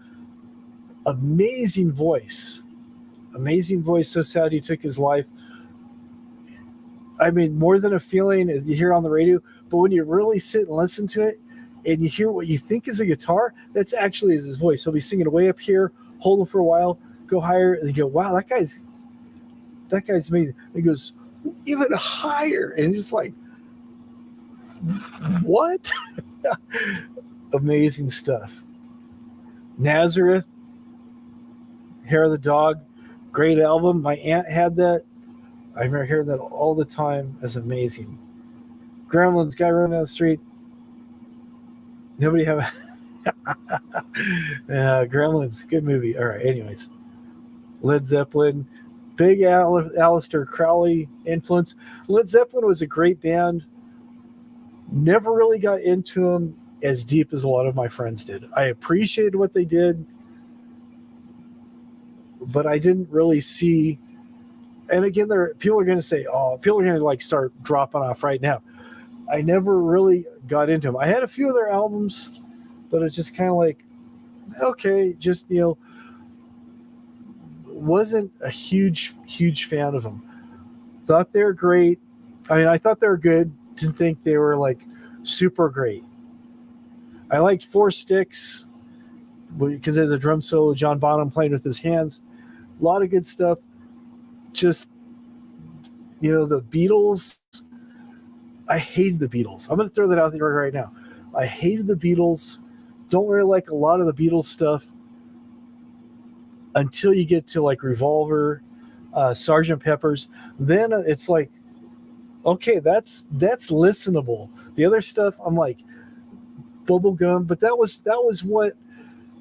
amazing voice. Amazing voice. So sad he took his life. I mean, More Than a Feeling, you hear on the radio, but when you really sit and listen to it and you hear what you think is a guitar, that's actually his voice. He'll be singing way up here, hold him for a while, go higher, and you go, wow, that guy's amazing. He goes even higher, and just like, what? Amazing stuff. Nazareth, Hair of the Dog, great album. My aunt had that. I remember hearing that all the time. That's amazing. Gremlins, Guy Running Down the Street. Nobody have Gremlins, good movie. All right, anyways. Led Zeppelin, big Aleister Crowley influence. Led Zeppelin was a great band. Never really got into them as deep as a lot of my friends did. I appreciated what they did, but I didn't really see. And again, people are going to say, oh, people are going to like start dropping off right now. I never really got into them. I had a few of their albums, but it's just kind of like, okay, just, wasn't a huge fan of them. Thought they were great. I mean, I thought they were good. didn't think they were like super great. I liked Four Sticks because there's a drum solo, John Bonham playing with his hands. A lot of good stuff. Just, the Beatles. I hated the Beatles. I'm going to throw that out there right now. I hated the Beatles. Don't really like a lot of the Beatles stuff until you get to like Revolver, Sgt. Pepper's. Then it's like, okay, that's listenable. The other stuff, I'm like, Bubblegum, but that was what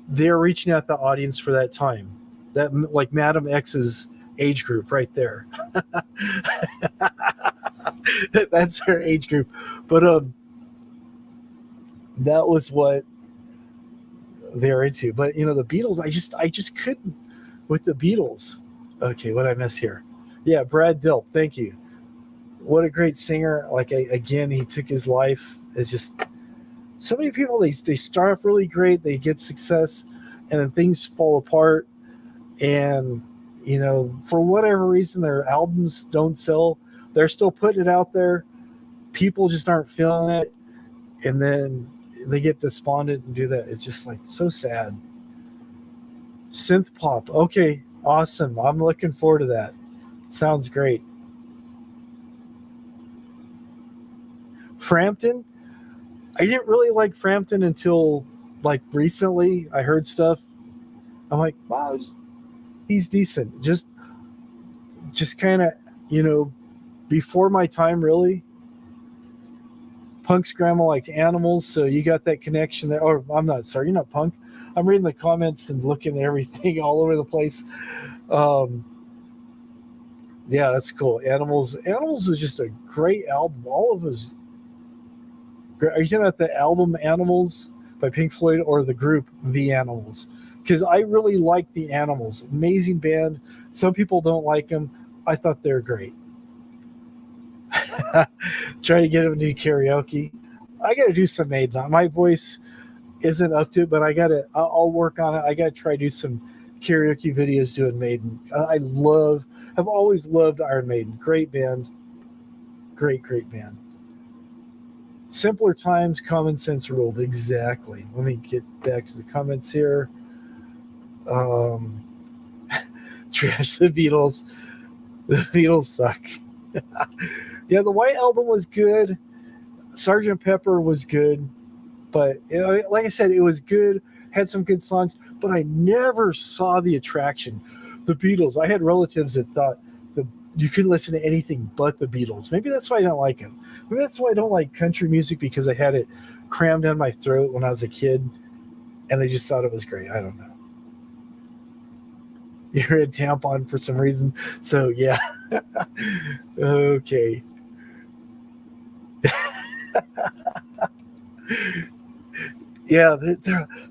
they're reaching at the audience for that time. That like Madam X's age group right there. That's her age group. But that was what they're into. But the Beatles, I just couldn't with the Beatles. Okay, what did I miss here? Yeah, Brad Delp, thank you. What a great singer. Like again, he took his life. It's just so many people, they start off really great, they get success, and then things fall apart. And, for whatever reason, their albums don't sell. They're still putting it out there. People just aren't feeling it. And then they get despondent and do that. It's just like so sad. Synth pop. Okay, awesome. I'm looking forward to that. Sounds great. Frampton. I didn't really like Frampton until like recently. I heard stuff. I'm like, wow, he's decent. Just kind of, before my time, really. Punk's grandma liked Animals, so you got that connection there. Or I'm not, sorry, you're not Punk. I'm reading the comments and looking at everything all over the place. Yeah, that's cool. Animals was just a great album. All of us. Are you talking about the album Animals by Pink Floyd or the group The Animals? Because I really like The Animals. Amazing band. Some people don't like them. I thought they were great. Try to get them to do karaoke. I got to do some Maiden. My voice isn't up to it, but I'll work on it. I got to try to do some karaoke videos doing Maiden. I've always loved Iron Maiden. Great band. Great band. Simpler times, common sense ruled. Exactly. Let me get back to the comments here. Trash the Beatles. The Beatles suck. Yeah, the White Album was good. Sgt. Pepper was good. But like I said, it was good. Had some good songs. But I never saw the attraction. The Beatles. I had relatives that thought you couldn't listen to anything but the Beatles. Maybe that's why I don't like them. Maybe that's why I don't like country music, because I had it crammed down my throat when I was a kid, and they just thought it was great. I don't know. You're a tampon for some reason. So, yeah. Okay. Yeah.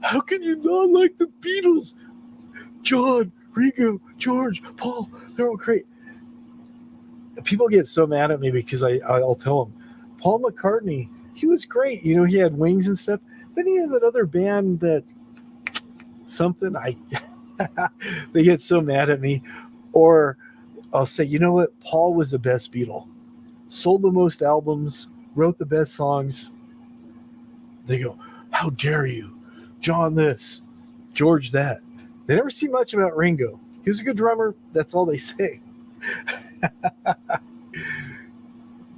How can you not like the Beatles? John, Ringo, George, Paul, they're all great. People get so mad at me because I'll tell them, Paul McCartney, he was great. He had Wings and stuff. Then he had that other band that something they get so mad at me. Or I'll say, you know what? Paul was the best Beatle. Sold the most albums, wrote the best songs. They go, how dare you? John this, George that. They never see much about Ringo. He was a good drummer. That's all they say.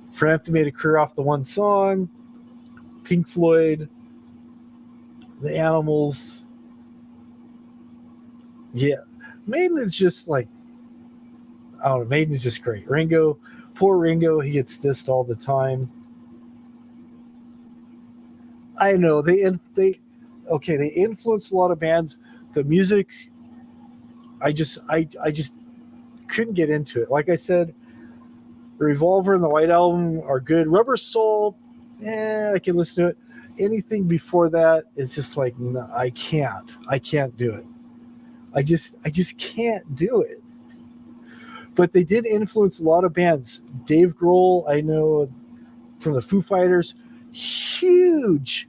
Frampton made a career off the one song. Pink Floyd, The Animals. Yeah, Maiden is just like, I don't know. Maiden is just great. Ringo, poor Ringo, he gets dissed all the time. I know they influenced a lot of bands. The music, I just couldn't get into it. Like I said, Revolver and the White Album are good. Rubber Soul, I can listen to it. Anything before that is just like, no, I can't do it. I just can't do it. But they did influence a lot of bands. Dave Grohl, I know from the Foo Fighters, huge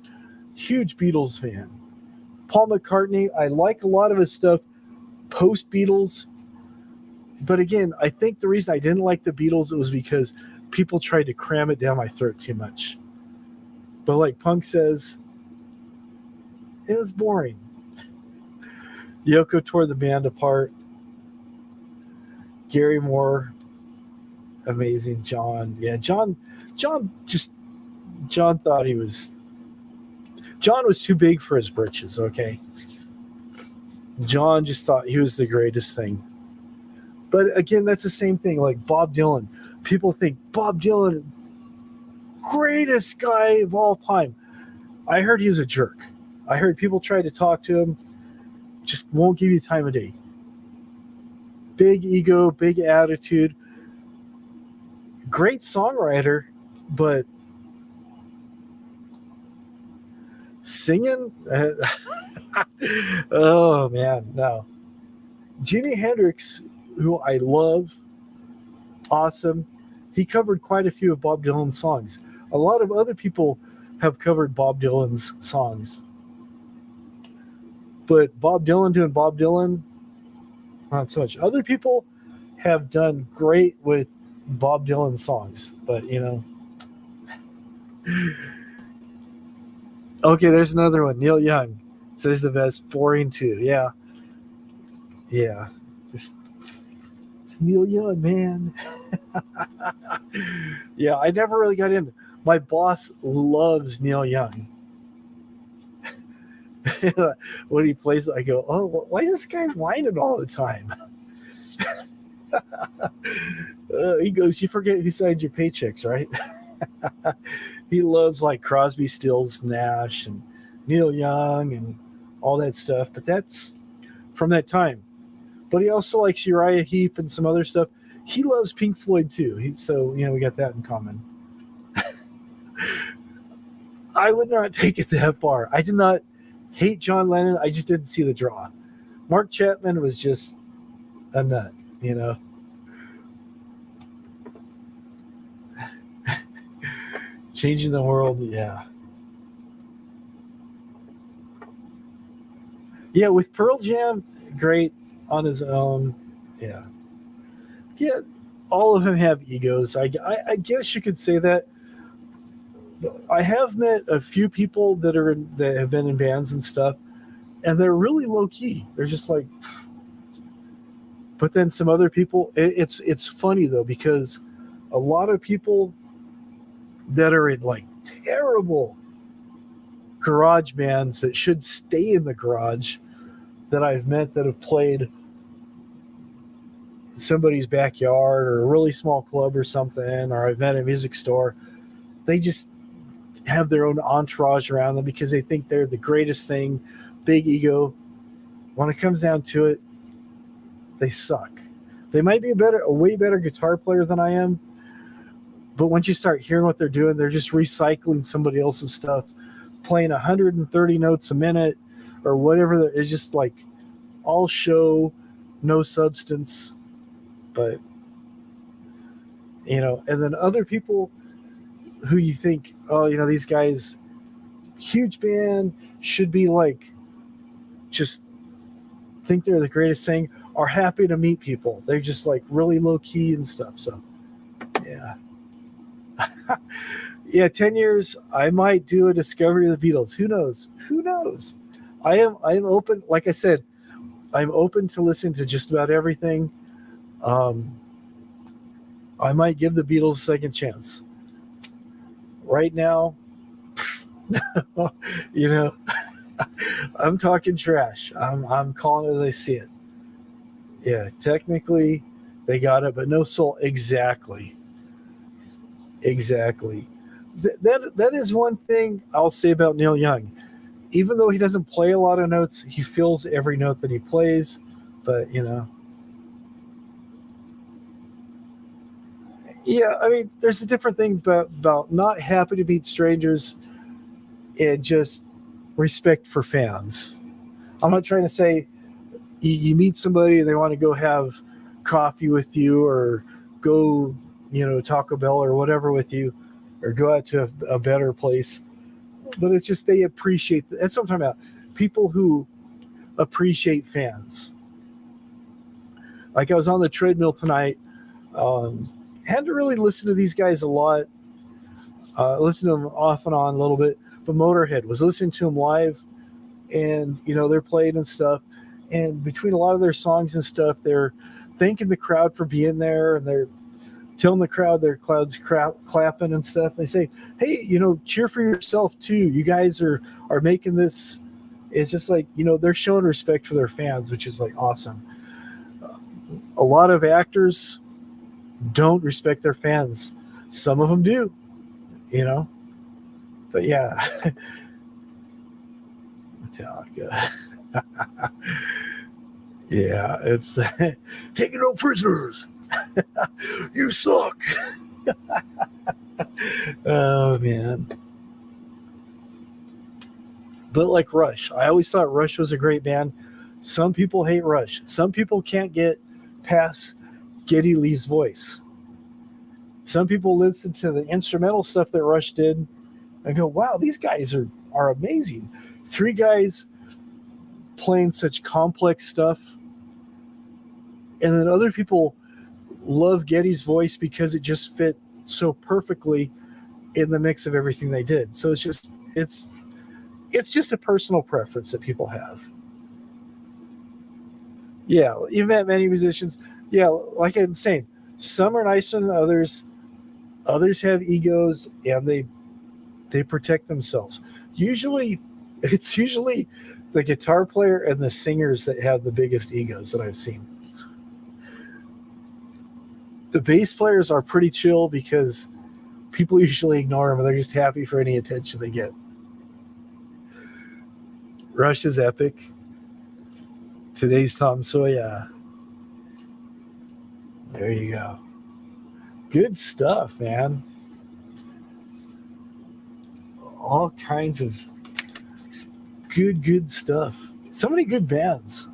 Beatles fan. Paul McCartney, I like a lot of his stuff post Beatles. But again, I think the reason I didn't like the Beatles, it was because people tried to cram it down my throat too much. But like Punk says, it was boring. Yoko tore the band apart. Gary Moore, amazing. John thought he was. John was too big for his britches, okay? John just thought he was the greatest thing. But again, that's the same thing. Like Bob Dylan. People think Bob Dylan, greatest guy of all time. I heard he was a jerk. I heard people try to talk to him, just won't give you time of day. Big ego, big attitude. Great songwriter, but singing? Oh, man, no. Jimi Hendrix, who I love, awesome. He covered quite a few of Bob Dylan's songs. A lot of other people have covered Bob Dylan's songs. But Bob Dylan doing Bob Dylan, not so much. Other people have done great with Bob Dylan songs, but Okay, there's another one. Neil Young says the best. Boring too. Yeah. Just it's Neil Young, man. Yeah, I never really got into. My boss loves Neil Young. When he plays, I go, "Oh, why is this guy whining all the time?" He goes, "You forget who signed your paychecks, right?" He loves like Crosby, Stills, Nash, and Neil Young, and all that stuff. But that's from that time. But he also likes Uriah Heep and some other stuff. He loves Pink Floyd too. So we got that in common. I would not take it that far. I did not hate John Lennon. I just didn't see the draw. Mark Chapman was just a nut, Changing the world, yeah. Yeah, with Pearl Jam, great on his own. Yeah. All of them have egos. I guess you could say that. I have met a few people that have been in bands and stuff, and they're really low key. They're just like. But then some other people, it's funny though, because a lot of people that are in like terrible garage bands that should stay in the garage that I've met that have played somebody's backyard or a really small club or something, or I've met at a music store, they just have their own entourage around them because they think they're the greatest thing, big ego. When it comes down to it, they suck. They might be a way better guitar player than I am, but once you start hearing what they're doing, they're just recycling somebody else's stuff, playing 130 notes a minute or whatever. It's just like all show, no substance. But, and then other people who you think, these guys, huge band, should be like, just think they're the greatest thing, are happy to meet people. They're just like really low key and stuff. So, yeah. Yeah, 10 years, I might do a discovery of the Beatles. Who knows? I am open. Like I said, I'm open to listen to just about everything. I might give the Beatles a second chance. Right now, I'm talking trash. I'm calling it as I see it. Yeah, technically they got it, but no soul. Exactly. That is one thing I'll say about Neil Young. Even though he doesn't play a lot of notes, he fills every note that he plays. But yeah, I mean, there's a different thing about not happy to meet strangers and just respect for fans. I'm not trying to say you meet somebody and they want to go have coffee with you or go, Taco Bell or whatever with you, or go out to a better place. But it's just they appreciate – that's what I'm talking about. People who appreciate fans. Like I was on the treadmill tonight, had to really listen to these guys a lot. Listen to them off and on a little bit. But Motorhead was listening to them live, and they're playing and stuff. And between a lot of their songs and stuff, they're thanking the crowd for being there, and they're telling the crowd their crowd's clapping and stuff. They say, "Hey, cheer for yourself too. You guys are making this." It's just like they're showing respect for their fans, which is like awesome. A lot of actors don't respect their fans. Some of them do, But yeah, Metallica. Yeah, it's taking no prisoners. You suck. Oh man. But like Rush, I always thought Rush was a great band. Some people hate Rush. Some people can't get past Geddy Lee's voice. Some people listen to the instrumental stuff that Rush did and go, wow, these guys are amazing. 3 guys playing such complex stuff. And then other people love Geddy's voice because it just fit so perfectly in the mix of everything they did. So it's just a personal preference that people have. Yeah, you've met many musicians. Yeah, like I'm saying, some are nicer than others. Others have egos, and they protect themselves. It's usually the guitar player and the singers that have the biggest egos that I've seen. The bass players are pretty chill because people usually ignore them and they're just happy for any attention they get. Rush is epic. Today's Tom Sawyer. There you go. Good stuff, man. All kinds of good stuff. So many good bands.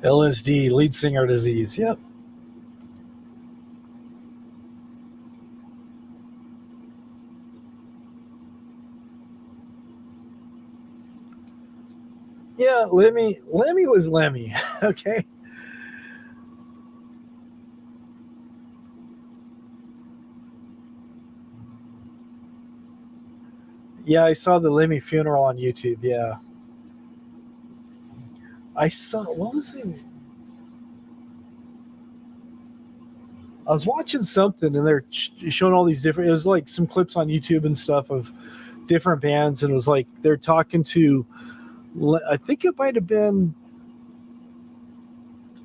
LSD, lead singer disease. Yep. Yeah, Lemmy was Lemmy. Okay. Yeah, I saw the Lemmy funeral on YouTube. Yeah. I saw, what was it? I was watching something and they're showing all these different, it was like some clips on YouTube and stuff of different bands. And it was like, they're talking to, I think it might've been,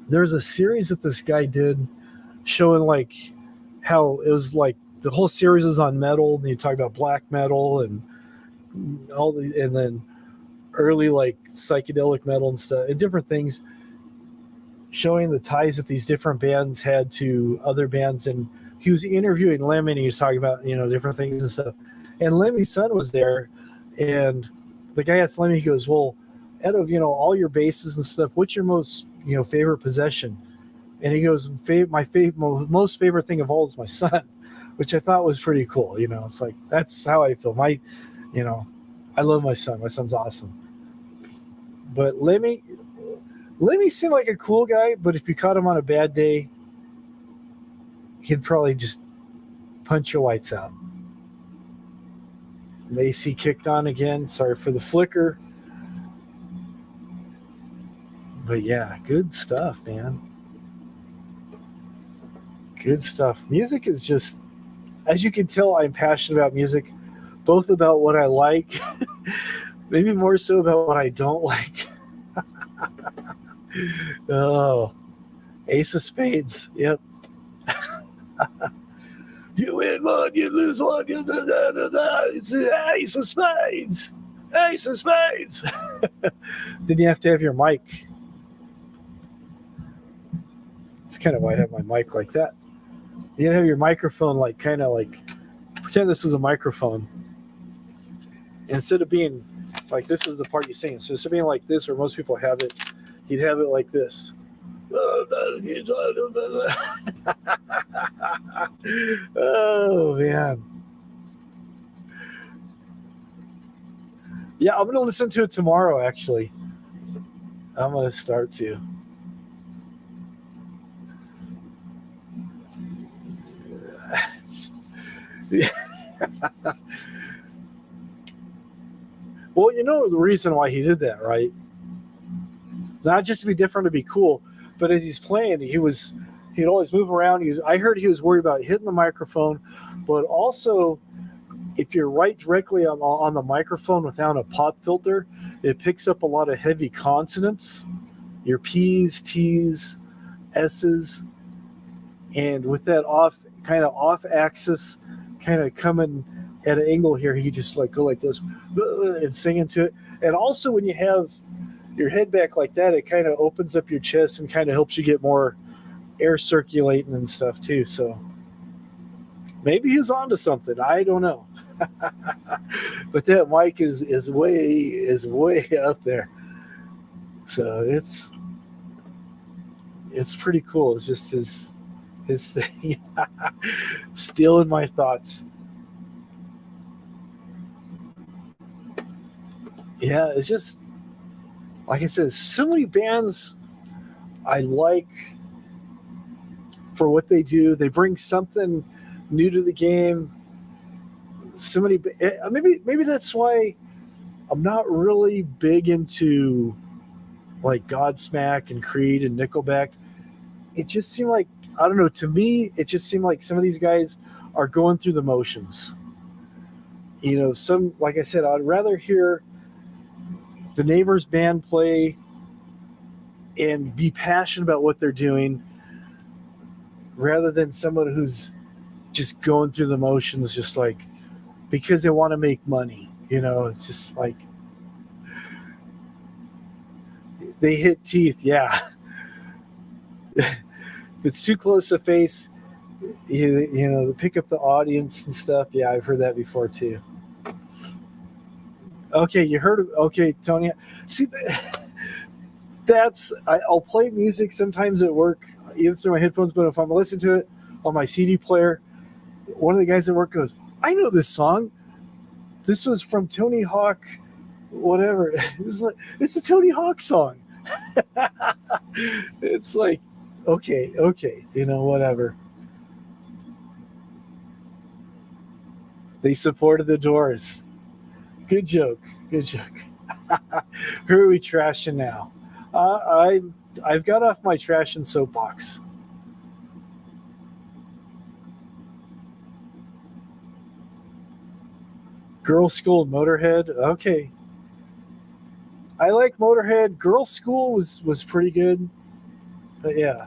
there's a series that this guy did showing like how it was like the whole series is on metal. And you talk about black metal and all the, and then early like psychedelic metal and stuff and different things, showing the ties that these different bands had to other bands. And he was interviewing Lemmy and he was talking about, different things and stuff. And Lemmy's son was there. And the guy asked Lemmy, he goes, well, out of, all your basses and stuff, what's your most, favorite possession? And he goes, my most favorite thing of all is my son, which I thought was pretty cool. It's like, that's how I feel. I love my son. My son's awesome. But Lemmy seemed like a cool guy, but if you caught him on a bad day, he'd probably just punch your lights out. The AC kicked on again. Sorry for the flicker. But yeah, good stuff, man. Good stuff. Music is just, as you can tell, I'm passionate about music, both about what I like, maybe more so about what I don't like. Oh, Ace of Spades. Yep. You win one, you lose one. It's an Ace of Spades. Ace of Spades. Then you have to have your mic. It's kind of why I have my mic like that. You gotta have your microphone like kind of like pretend this is a microphone. Instead of being like this is the part you sing. So instead of being like this, where most people have it, you'd have it like this. Oh man. Yeah, I'm gonna listen to it tomorrow. Actually, I'm gonna start to. Well, you know the reason why he did that, right? Not just to be different, to be cool, but as he's playing, he'd always move around. I heard he was worried about hitting the microphone, but also if you're right directly on the microphone without a pop filter, it picks up a lot of heavy consonants, your P's, T's, S's, and with that off axis, kind of coming at an angle here, he just like go like this and sing into it. And also when you have your head back like that, it kind of opens up your chest and kind of helps you get more air circulating and stuff too. So maybe he's onto something. I don't know. But that mic is way up there. So it's pretty cool. It's just his thing. Stealing my thoughts. Yeah, it's just like I said, so many bands I like for what they do. They bring something new to the game. So many, maybe that's why I'm not really big into like Godsmack and Creed and Nickelback. It just seemed like, I don't know, to me, it just seemed like some of these guys are going through the motions. You know, like I said, I'd rather hear the neighbor's band play and be passionate about what they're doing rather than someone who's just going through the motions, just like because they want to make money. You know, it's just like they hit teeth. Yeah. If it's too close to face, you know, to pick up the audience and stuff. Yeah, I've heard that before too. Okay, you heard of, okay, Tony. See, I'll play music sometimes at work, either through my headphones, but if I'm listening to it on my CD player, one of the guys at work goes, I know this song. This was from Tony Hawk, whatever. It's a Tony Hawk song. It's like, okay, you know, whatever. They supported the Doors. Good joke. Who are we trashing now? I've got off my trashing soapbox. Girl School, Motorhead. Okay. I like Motorhead. Girl School was pretty good. But yeah.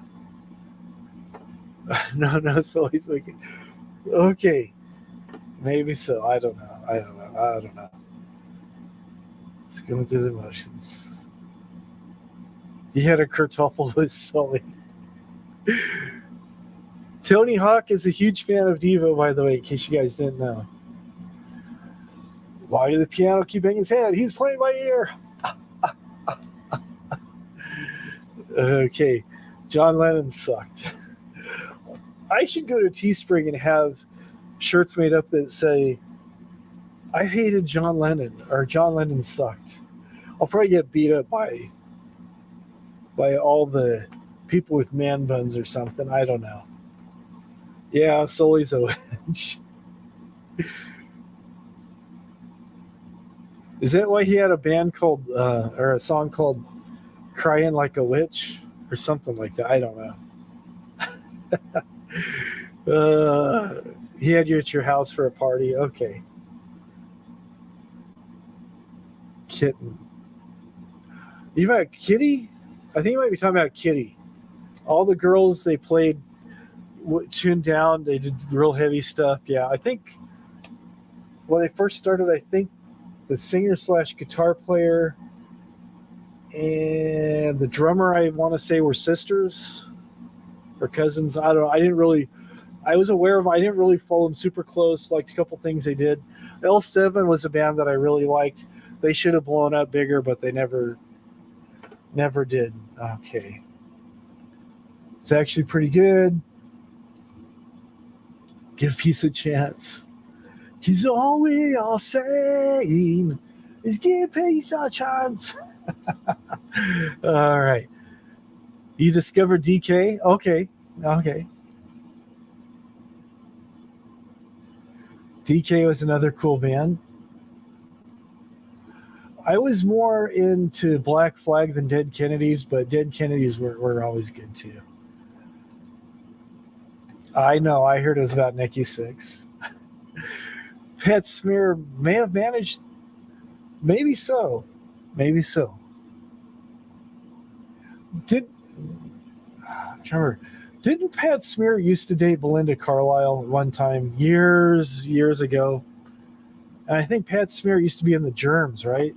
No, it's always like, okay. Maybe so. I don't know. It's going through the motions. He had a kertuffle with Sully. Tony Hawk is a huge fan of Devo, by the way, in case you guys didn't know. Why did the piano keep banging his head? He's playing by ear. Okay. John Lennon sucked. I should go to Teespring and have shirts made up that say, I hated John Lennon, or John Lennon sucked. I'll probably get beat up by all the people with man buns or something. I don't know. Yeah, Sully's a witch. Is that why he had a band called, or a song called Crying Like a Witch? Or something like that. I don't know. He had you at your house for a party. Okay. Kitten. You talking about Kitty? I think you might be talking about Kitty. All the girls, they played tuned down. They did real heavy stuff. Yeah, I think when they first started, I think the singer/guitar player and the drummer, I want to say, were sisters or cousins. I don't know. I was aware of them. I didn't really follow them super close. Liked a couple things they did. L7 was a band that I really liked. They should have blown up bigger, but they never did. Okay. It's actually pretty good. Give peace a chance. He's all we are saying is give peace a chance. All right. You discovered DK? Okay. DK was another cool band. I was more into Black Flag than Dead Kennedys, but Dead Kennedys were always good too. I know. I heard it was about Nikki Sixx. Pat Smear may have managed. Maybe so. Didn't Pat Smear used to date Belinda Carlisle at one time years ago? And I think Pat Smear used to be in the Germs, right?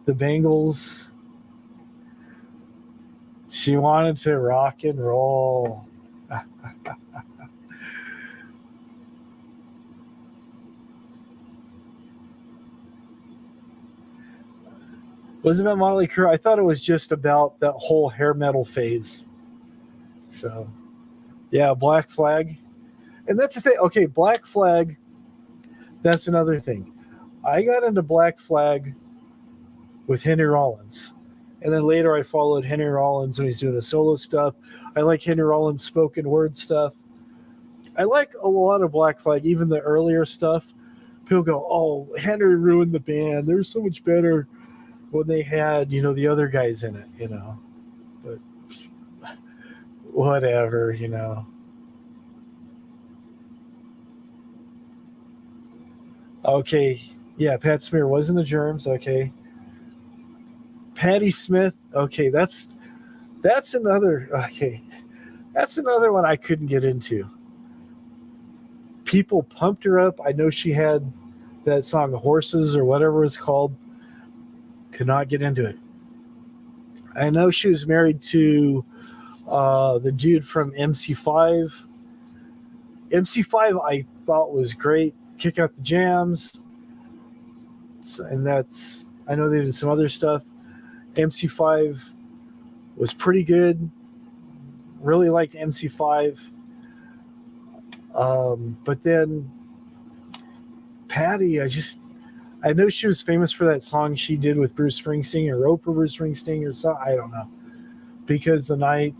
The Bengals. She wanted to rock and roll. Wasn't about Motley Crue. I thought it was just about that whole hair metal phase. So, yeah, Black Flag. And that's the thing. Okay, Black Flag, that's another thing. I got into Black Flag with Henry Rollins. And then later I followed Henry Rollins when he's doing the solo stuff. I like Henry Rollins' spoken word stuff. I like a lot of Black Flag, even the earlier stuff. People go, oh, Henry ruined the band. They're so much better when they had, the other guys in it, But whatever, Okay, yeah, Pat Smear was in the Germs, okay. Patti Smith, okay, that's another one I couldn't get into. People pumped her up. I know she had that song Horses or whatever it's called. Could not get into it. I know she was married to the dude from MC5. MC5 I thought was great. Kick Out the Jams. And I know they did some other stuff. MC5 was pretty good. Really liked MC5. But then Patty, I know she was famous for that song she did with Bruce Springsteen or wrote for Bruce Springsteen or something. I don't know. Because the night.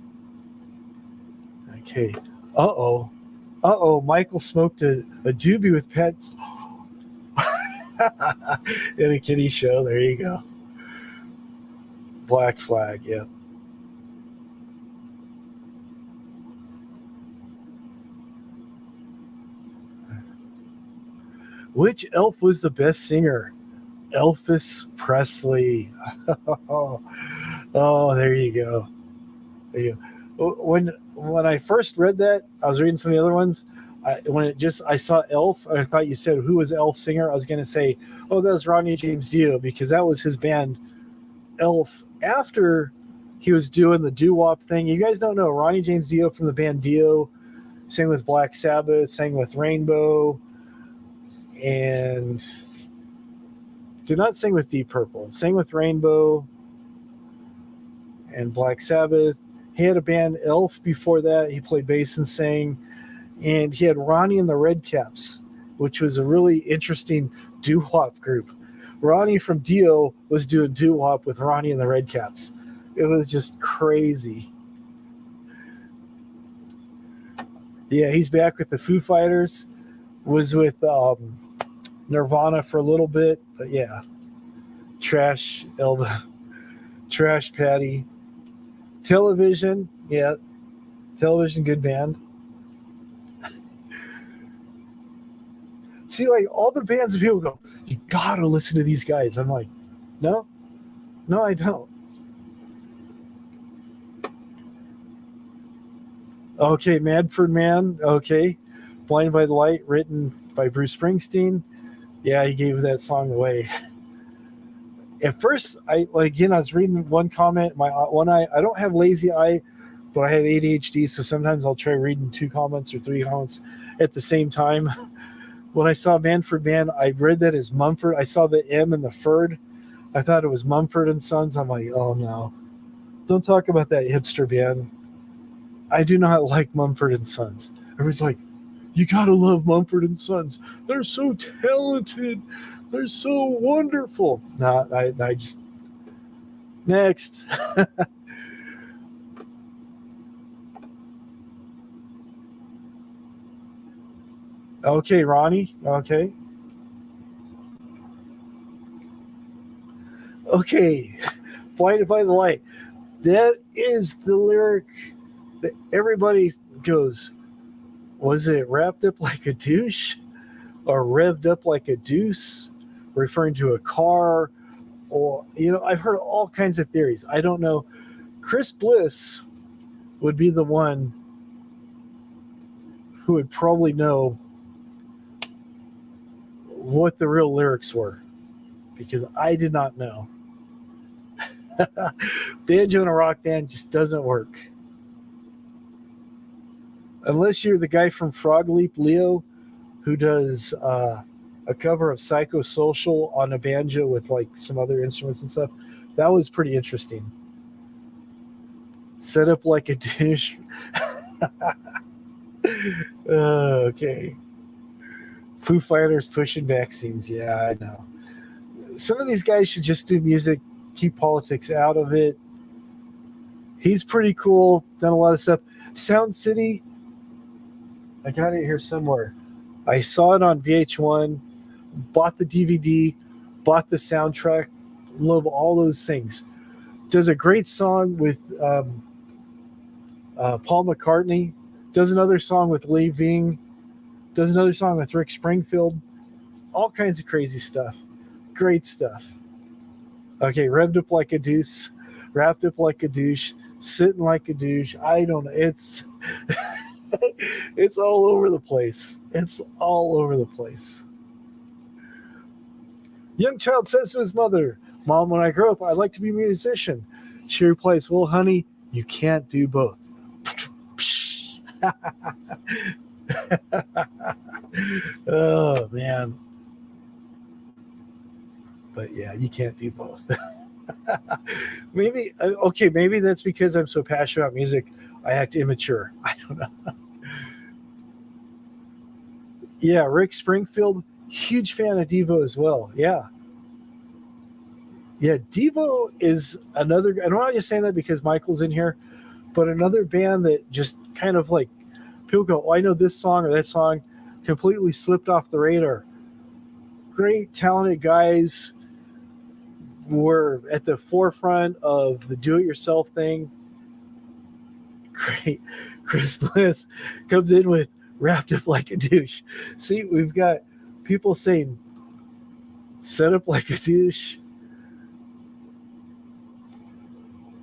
Okay. Michael smoked a doobie with Pat in a kiddie show. There you go. Black Flag, yeah. Which elf was the best singer? Elvis Presley. Oh, there you go. When I first read that, I was reading some of the other ones. I saw Elf, and I thought you said who was Elf singer. I was going to say, oh, that was Ronnie James Dio, because that was his band, Elf. After he was doing the doo-wop thing, you guys don't know Ronnie James Dio from the band Dio, sang with Black Sabbath, sang with Rainbow, and did not sing with Deep Purple. Sang with Rainbow and Black Sabbath. He had a band, Elf, before that. He played bass and sang. And he had Ronnie and the Redcaps, which was a really interesting doo-wop group. Ronnie from Dio was doing doo-wop with Ronnie and the Redcaps. It was just crazy. Yeah, he's back with the Foo Fighters. Was with Nirvana for a little bit, but yeah. Trash Elba. Trash Patty. Television, yeah. Television, good band. See, like all the bands, people go, you gotta listen to these guys. I'm like, no, I don't. Okay, Manfred Mann, okay. Blinded by the Light, written by Bruce Springsteen. Yeah, he gave that song away. At first, I was reading one comment. My one eye, I don't have lazy eye, but I have ADHD, so sometimes I'll try reading 2 comments or 3 comments at the same time. When I saw Manfred Mann, I read that as Mumford. I saw the M and the Ferd. I thought it was Mumford and Sons. I'm like, oh no, don't talk about that hipster band. I do not like Mumford and Sons. Everybody's like, you gotta love Mumford and Sons. They're so talented. They're so wonderful. Nah, I just next. Okay, Ronnie. Okay. Okay. Blinded by the Light. That is the lyric that everybody goes, was it wrapped up like a douche or revved up like a deuce, referring to a car? Or, I've heard all kinds of theories. I don't know. Chris Bliss would be the one who would probably know what the real lyrics were, because I did not know. Banjo in a rock band just doesn't work. Unless you're the guy from Frog Leap, Leo, who does a cover of Psychosocial on a banjo with like some other instruments and stuff. That was pretty interesting. Set up like a dish. Okay. Foo Fighters pushing vaccines. Yeah, I know. Some of these guys should just do music, keep politics out of it. He's pretty cool, done a lot of stuff. Sound City, I got it here somewhere. I saw it on VH1, bought the DVD, bought the soundtrack, love all those things. Does a great song with Paul McCartney, does another song with Lee Ving, does another song with Rick Springfield, all kinds of crazy stuff. Great stuff. Okay, revved up like a deuce, wrapped up like a douche, sitting like a douche. I don't know. It's it's all over the place. It's all over the place. Young child says to his mother, Mom, when I grow up, I'd like to be a musician. She replies, well, honey, you can't do both. Oh, man. But yeah, you can't do both. Maybe that's because I'm so passionate about music, I act immature. I don't know. Yeah, Rick Springfield, huge fan of Devo as well. Yeah. Yeah, Devo is another, I'm not just saying that because Michael's in here, but another band that just kind of like, people go, oh, I know this song or that song, completely slipped off the radar. Great, talented guys, were at the forefront of the do-it-yourself thing. Great. Chris Bliss comes in with wrapped up like a douche. See, we've got people saying set up like a douche,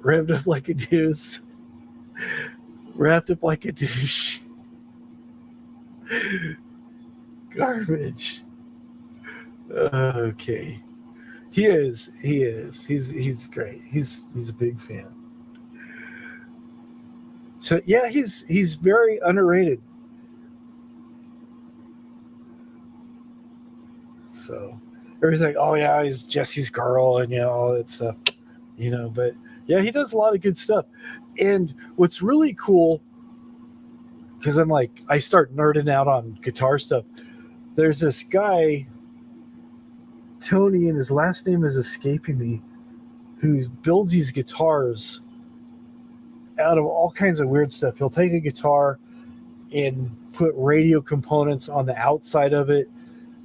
revved up like a deuce, wrapped up like a douche. Garbage. Okay. He is. He's great. He's a big fan. So yeah, he's very underrated. So everybody's like, oh yeah, he's Jesse's girl and all that stuff. But yeah, he does a lot of good stuff. And what's really cool, because I start nerding out on guitar stuff. There's this guy, Tony, and his last name is escaping me, who builds these guitars out of all kinds of weird stuff. He'll take a guitar and put radio components on the outside of it,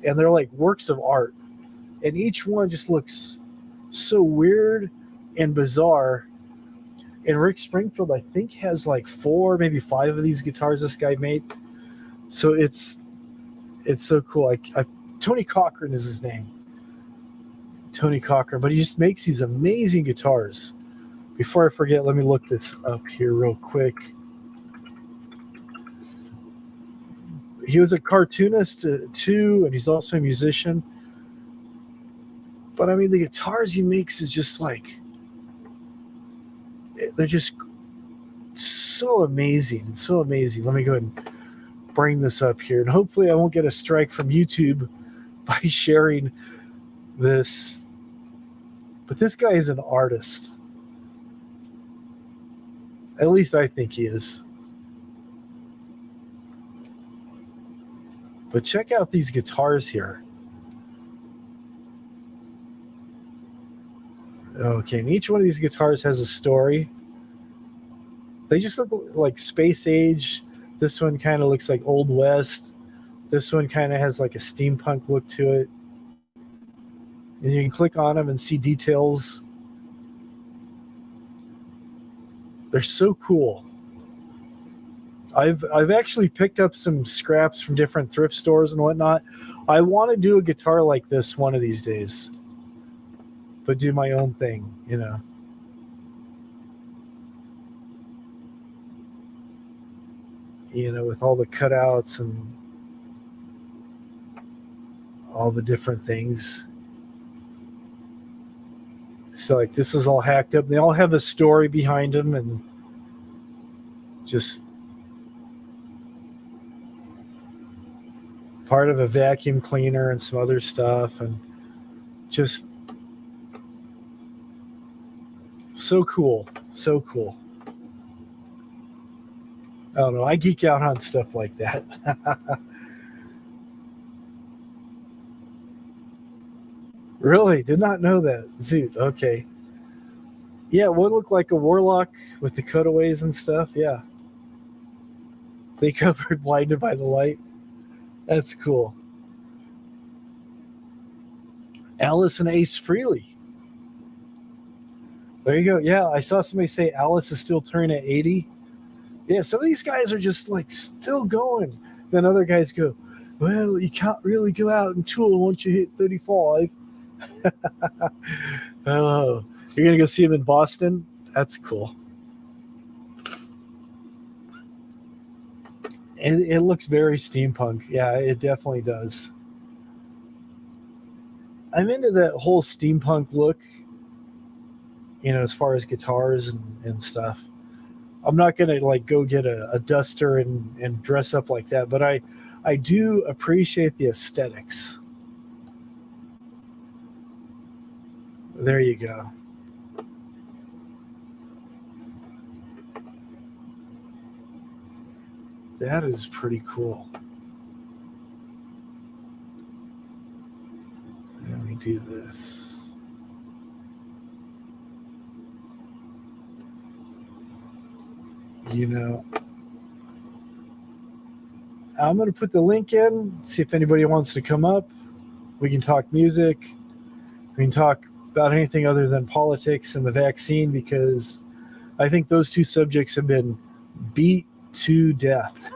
and they're like works of art. And each one just looks so weird and bizarre. And Rick Springfield, I think, has like 4, maybe 5 of these guitars this guy made. So it's so cool. Tony Cochran is his name. Tony Cochran, but he just makes these amazing guitars. Before I forget, let me look this up here real quick. He was a cartoonist too, and he's also a musician. But I mean, the guitars he makes is just like, they're just so amazing, so amazing. Let me go ahead and bring this up here, and hopefully I won't get a strike from YouTube by sharing this. But this guy is an artist. At least I think he is. But check out these guitars here. Okay, and each one of these guitars has a story. They just look like space age. This one kind of looks like Old West. This one kind of has like a steampunk look to it. And you can click on them and see details. They're so cool. I've actually picked up some scraps from different thrift stores and whatnot. I want to do a guitar like this one of these days, but do my own thing, you know. You know, with all the cutouts and all the different things. So like this is all hacked up. They all have a story behind them and just part of a vacuum cleaner and some other stuff, and just so cool. So cool. I don't know. I geek out on stuff like that. Really? Did not know that. Zoot. Okay. Yeah, one looked like a warlock with the cutaways and stuff. Yeah. They covered blinded by the light. That's cool. Alice and Ace Frehley. There you go. Yeah, I saw somebody say Alice is still turning at 80. Yeah, some of these guys are just like still going. Then other guys go, well, you can't really go out and tour once you hit 35. Oh, you're going to go see him in Boston? That's cool. It looks very steampunk. Yeah, it definitely does. I'm into that whole steampunk look, you know, as far as guitars and stuff. I'm not going to like go get a duster and dress up like that, but I do appreciate the aesthetics. There you go. That is pretty cool. Let me do this. You know, I'm going to put the link in, see if anybody wants to come up. We can talk music. We can talk about anything other than politics and the vaccine, because I think those two subjects have been beat to death.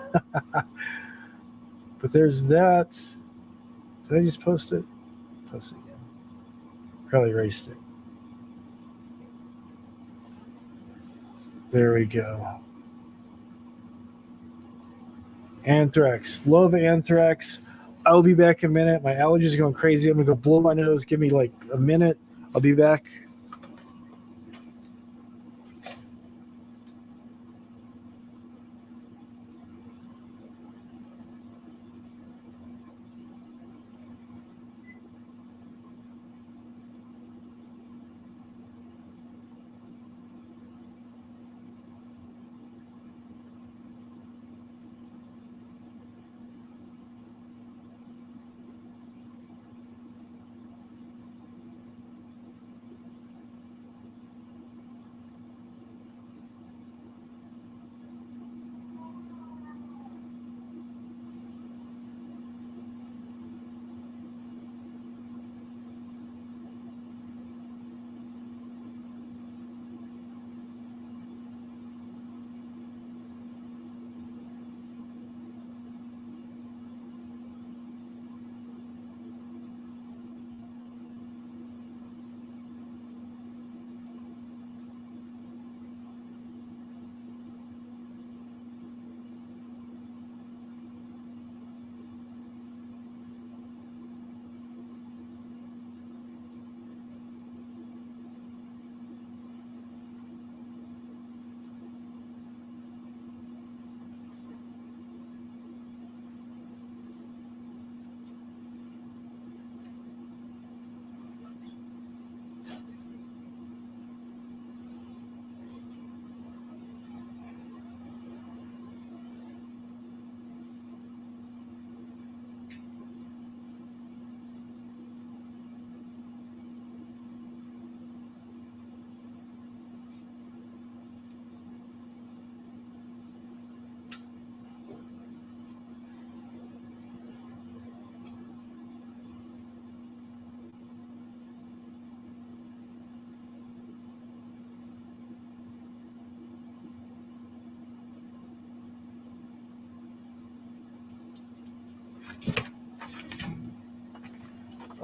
But there's that. Did I just post it? Post it again. Probably erased it. There we go. Anthrax. Love Anthrax. I'll be back in a minute. My allergies are going crazy. I'm going to go blow my nose. Give me like a minute. I'll be back.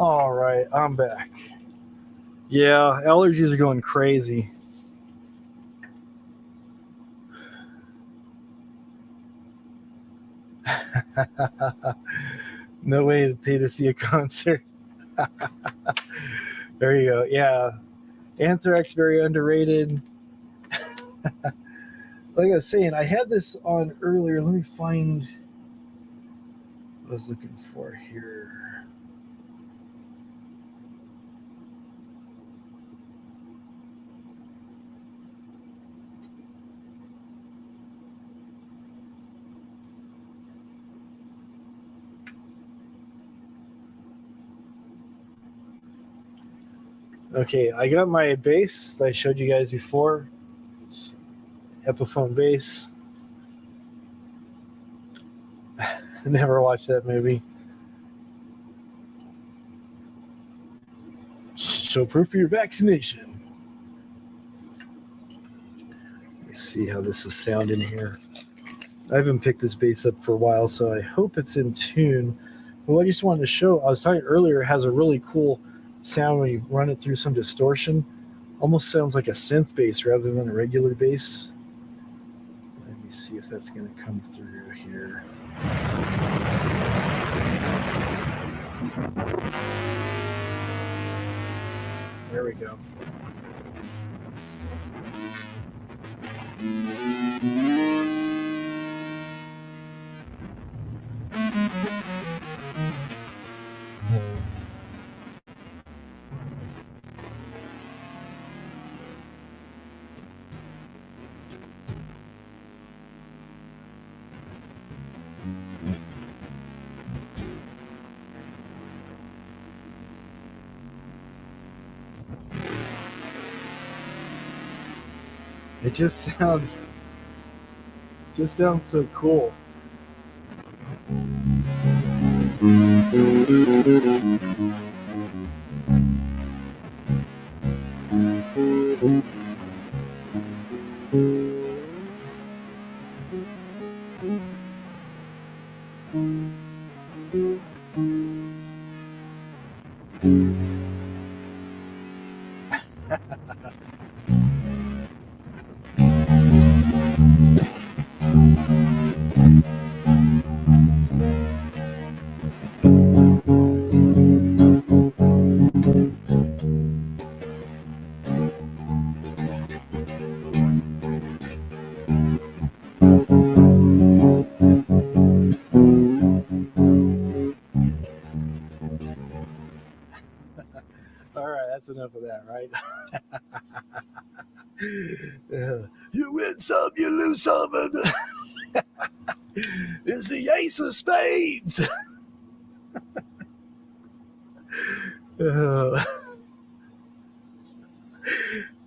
All right, I'm back. Yeah, allergies are going crazy. No way to pay to see a concert. There you go. Yeah, Anthrax very underrated. Like I was saying, I had this on earlier. Let me find what I was looking for here. Okay, I got my bass that I showed you guys before. It's Epiphone bass. Never watched that movie. Show proof of your vaccination. Let's see how this is sounding here. I haven't picked this bass up for a while, so I hope it's in tune. But what I just wanted to show, I was talking earlier, it has a really cool sound when you run it through some distortion. Almost sounds like a synth bass rather than a regular bass. Let me see if that's going to come through here. There we go. It just sounds so cool. All right, that's enough of that, right? You win some, you lose some, and it's the ace of spades.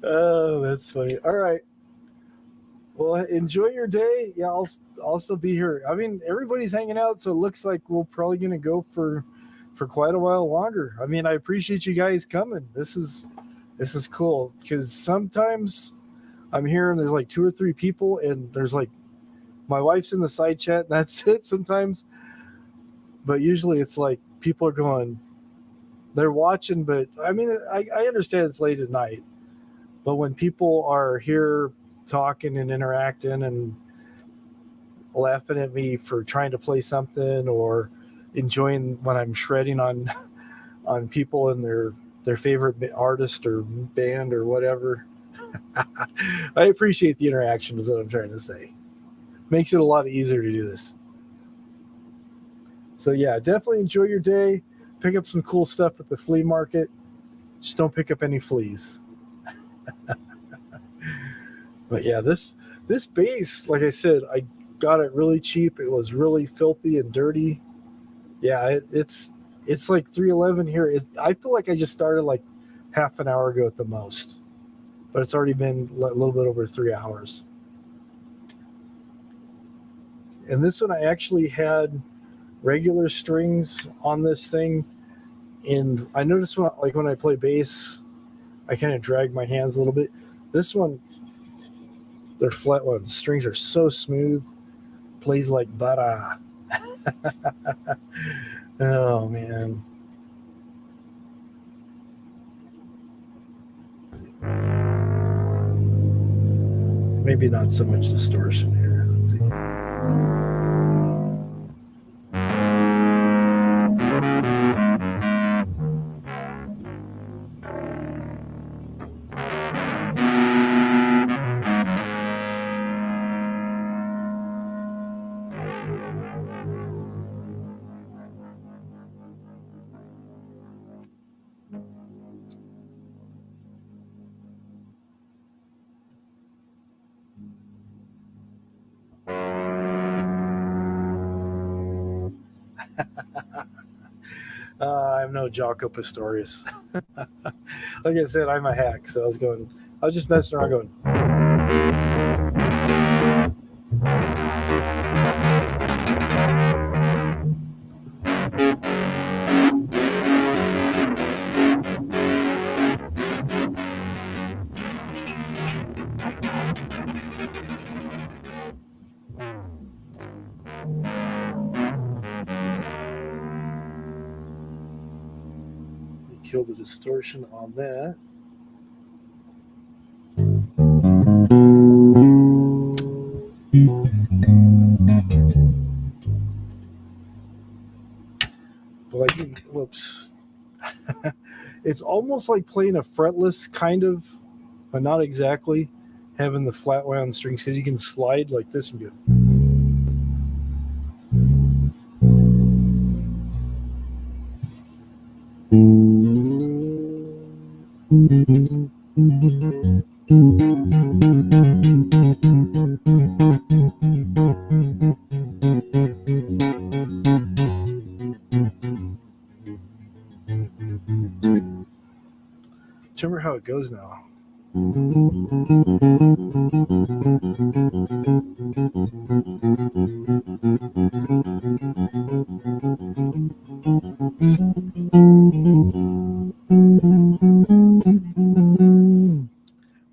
Oh, that's funny. All right. Well, enjoy your day. Yeah, I'll still be here. I mean, everybody's hanging out, so it looks like we're probably gonna go for quite a while longer. I mean, I appreciate you guys coming. This is cool because sometimes I'm here and there's like 2 or 3 people, and there's like my wife's in the side chat, and that's it sometimes. But usually it's like people are going, they're watching, but I mean, I understand it's late at night, but when people are here talking and interacting and laughing at me for trying to play something or enjoying when I'm shredding on people and their favorite artist or band or whatever, I appreciate the interaction is what I'm trying to say. Makes it a lot easier to do this. So yeah, definitely enjoy your day. Pick up some cool stuff at the flea market. Just don't pick up any fleas. But yeah, this bass, like I said, I got it really cheap. It was really filthy and dirty. Yeah, it's like 311 here. I feel like I just started like half an hour ago at the most, but it's already been a little bit over 3 hours. And this one, I actually had regular strings on this thing, and I noticed when I play bass, I kind of drag my hands a little bit. This one, they're flat ones. Strings are so smooth, plays like butter. Oh man. Maybe not so much distortion here. Let's see. I'm no Jaco Pastorius. Like I said, I'm a hack, so I was just messing around going. Kill the distortion on that. But whoops. It's almost like playing a fretless kind of, but not exactly, having the flat wound strings, because you can slide like this and go. Remember how it goes now.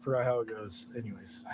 Forgot how it goes. Anyways.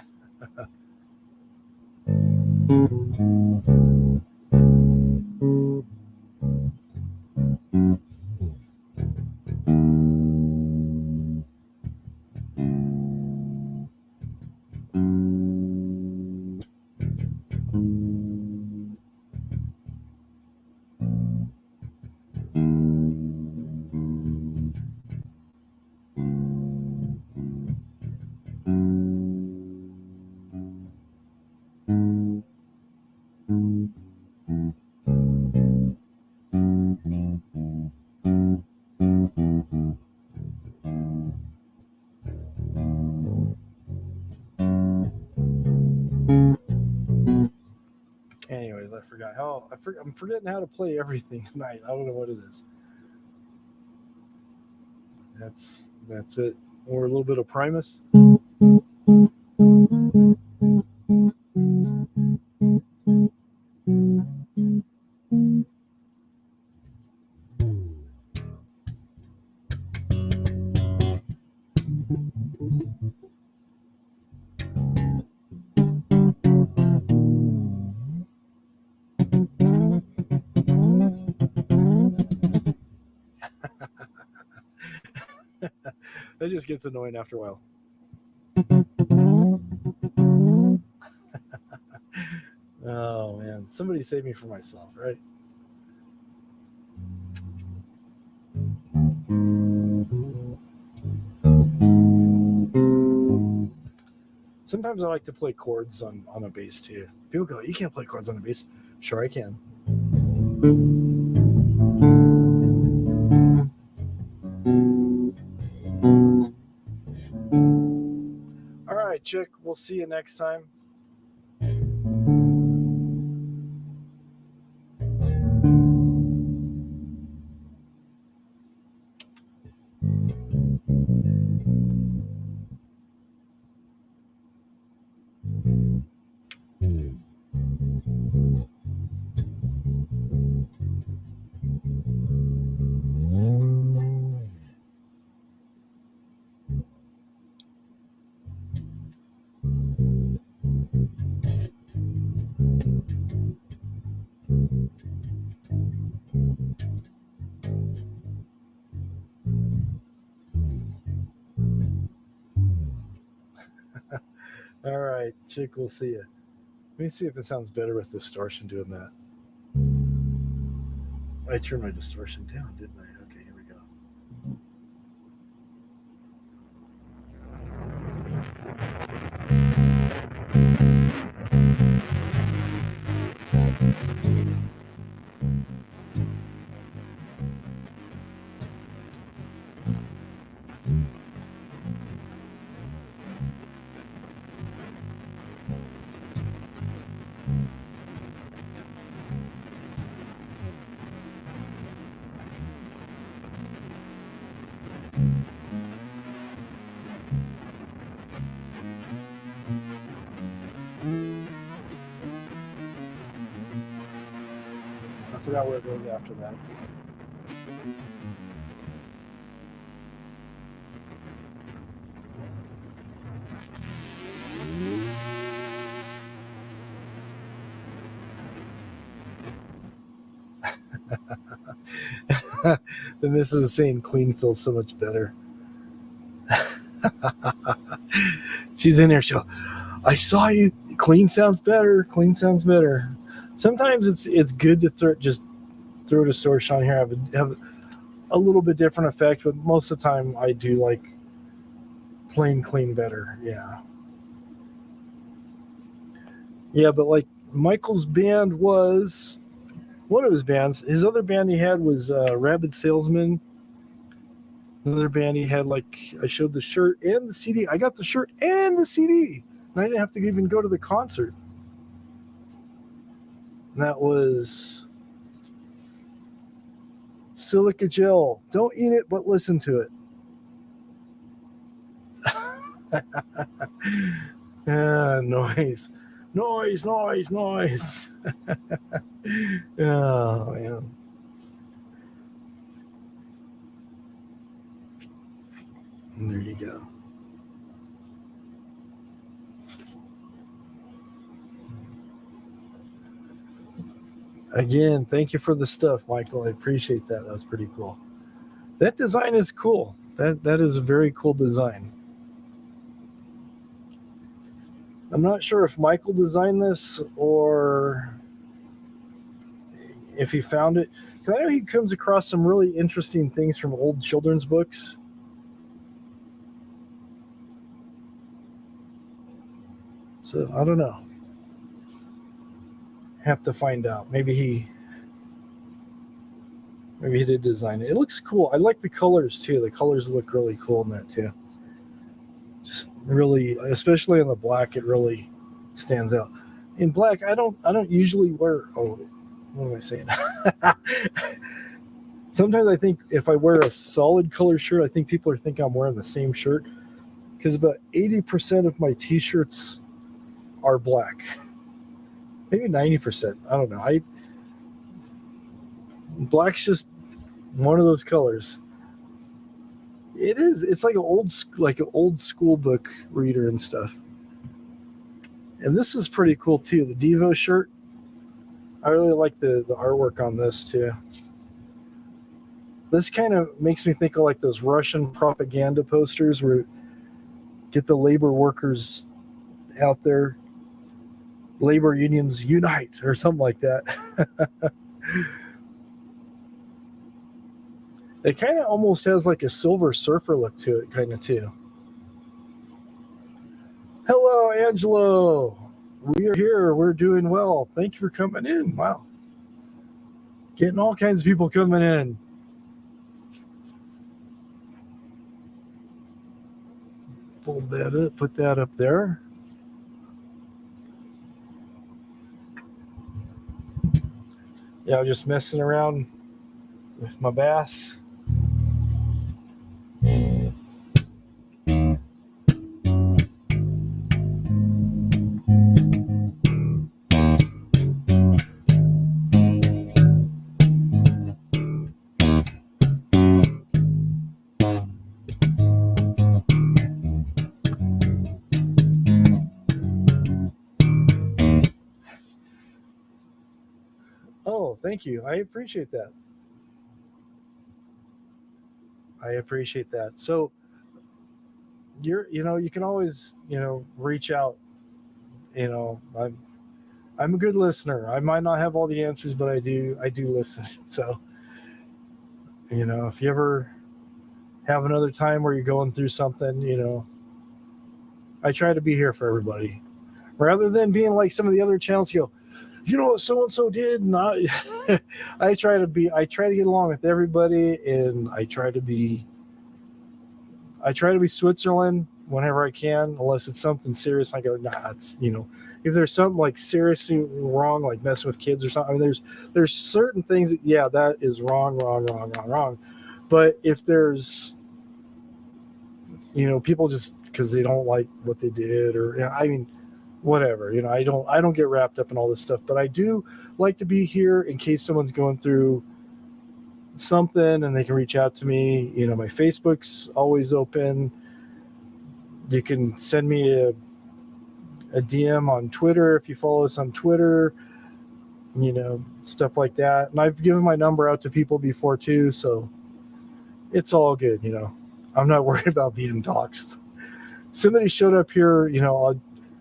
Anyways, I forgot how. I'm forgetting how to play everything tonight. I don't know what it is. That's it. Or a little bit of Primus. That just gets annoying after a while. Oh man, somebody save me from myself, right? Sometimes I like to play chords on a bass too. People go, "You can't play chords on a bass." Sure, I can. All right, Chick. We'll see you next time. right, Chick, we'll see you. Let me see if it sounds better with distortion doing that. I turned my distortion down, didn't I? Okay, here we go. I forgot where it goes after that. The missus is saying clean feels so much better. She's in there. I saw you. Clean sounds better. Clean sounds better. Sometimes it's good to throw distortion on here. Have a little bit different effect, but most of the time I do like plain clean better. Yeah. Yeah, but like Michael's band was one of his bands. His other band he had was Rabid Salesman. Another band he had, like, I showed the shirt and the CD. I got the shirt and the CD. And I didn't have to even go to the concert. And that was Silica Gel. Don't eat it, but listen to it. Noise. Noise, noise, noise. Oh, man. And there you go. Again, thank you for the stuff, Michael. I appreciate that. That was pretty cool. That design is cool. That is a very cool design. I'm not sure if Michael designed this or if he found it. Because I know he comes across some really interesting things from old children's books. So I don't know. Have to find out. Maybe he did design it. It looks cool. I like the colors too. The colors look really cool in that too. Just really, especially on the black, it really stands out. In black, I don't usually wear. Oh, what am I saying? Sometimes I think if I wear a solid color shirt, I think people are thinking I'm wearing the same shirt because about 80% of my t-shirts are black. Maybe 90%. I don't know. Black's just one of those colors. It is. It's like an old school book reader and stuff. And this is pretty cool too. The Devo shirt. I really like the artwork on this too. This kind of makes me think of like those Russian propaganda posters where get the labor workers out there. Labor unions unite or something like that. It kind of almost has like a Silver Surfer look to it, kind of too. Hello, Angelo. We are here. We're doing well. Thank you for coming in. Wow. Getting all kinds of people coming in. Fold that up, put that up there. Yeah, I was just messing around with my bass. Oh, thank you. I appreciate that. So you can always, reach out you know, I'm a good listener. I might not have all the answers, but I do listen. So, you know, if you ever have another time where you're going through something, you know, I try to be here for everybody. Rather than being like some of the other channels, you go, you know what so and so did, and I try to get along with everybody, and I try to be Switzerland whenever I can, unless it's something serious. I go, nah, it's, you know, if there's something like seriously wrong, like messing with kids or something. I mean, there's certain things that, yeah, that is wrong. But if there's, you know, people just because they don't like what they did, or, you know, I mean, whatever, you know, I don't get wrapped up in all this stuff, but I do like to be here in case someone's going through something and they can reach out to me. You know, my Facebook's always open. You can send me a DM on Twitter if you follow us on Twitter, you know, stuff like that. And I've given my number out to people before too, so it's all good, you know. I'm not worried about being doxxed. Somebody showed up here, you know,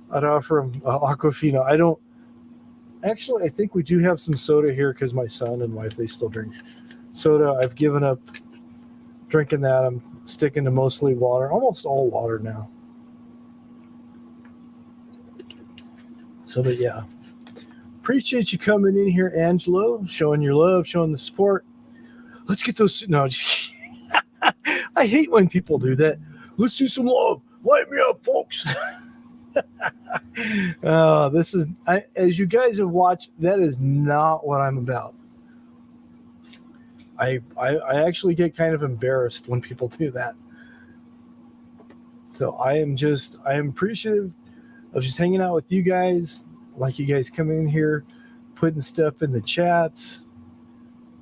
I'd offer them Aquafina. I think we do have some soda here because my son and wife, they still drink soda. I've given up drinking that. I'm sticking to mostly water, almost all water now. So, but yeah, appreciate you coming in here, Angelo, showing your love, showing the support. Let's get those. No, just kidding. I hate when people do that. Let's do some love. Light me up, folks. This is, as you guys have watched, that is not what I'm about. I actually get kind of embarrassed when people do that. So I am appreciative of just hanging out with you guys, like you guys coming in here, putting stuff in the chats,